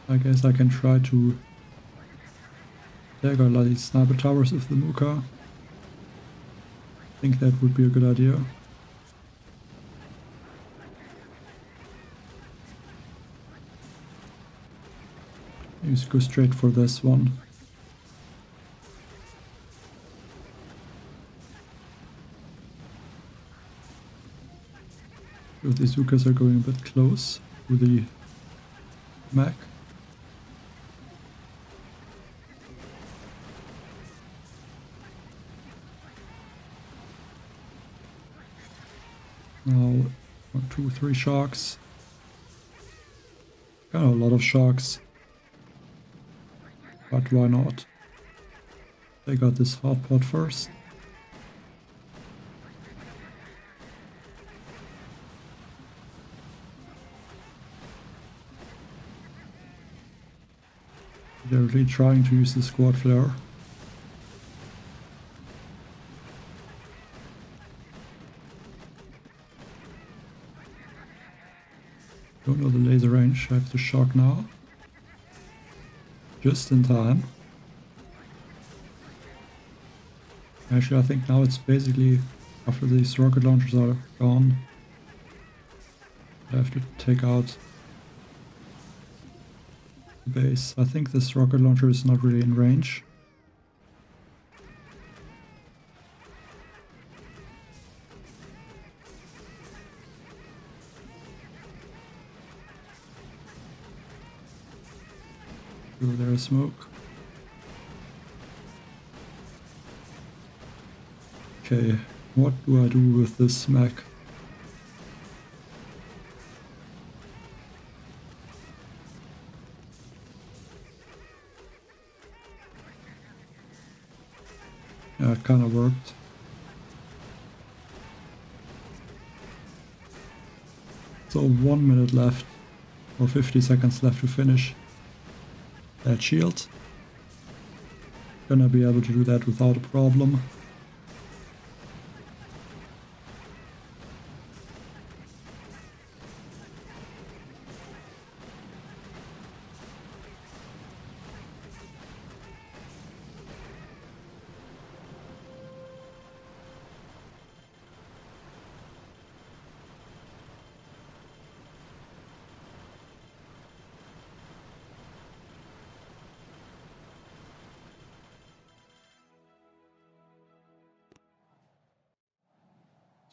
I guess I can try to take out these sniper towers with the Muka. I think that would be a good idea. Just go straight for this one. So the Zukas are going a bit close to the mech. Now, 1, 2, 3 sharks. Kind of a lot of sharks. But why not? Take out this hot pot first. They're really trying to use the squad flare. Don't know the laser range, I have to shock now. Just in time. Actually, I think now it's basically after these rocket launchers are gone. I have to take out the base. I think this rocket launcher is not really in range. There's smoke. Okay, what do I do with this mech? Yeah, it kind of worked. So 1 minute left, or 50 seconds left to finish that shield. Gonna be able to do that without a problem.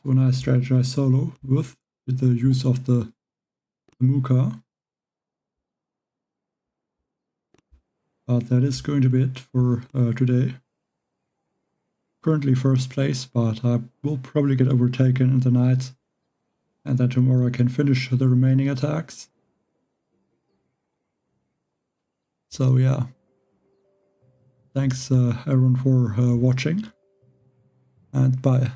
So when I strategize solo with the use of the Muka, that is going to be it for today. Currently first place, but I will probably get overtaken in the night, and then tomorrow I can finish the remaining attacks. So yeah, thanks everyone for watching, and bye.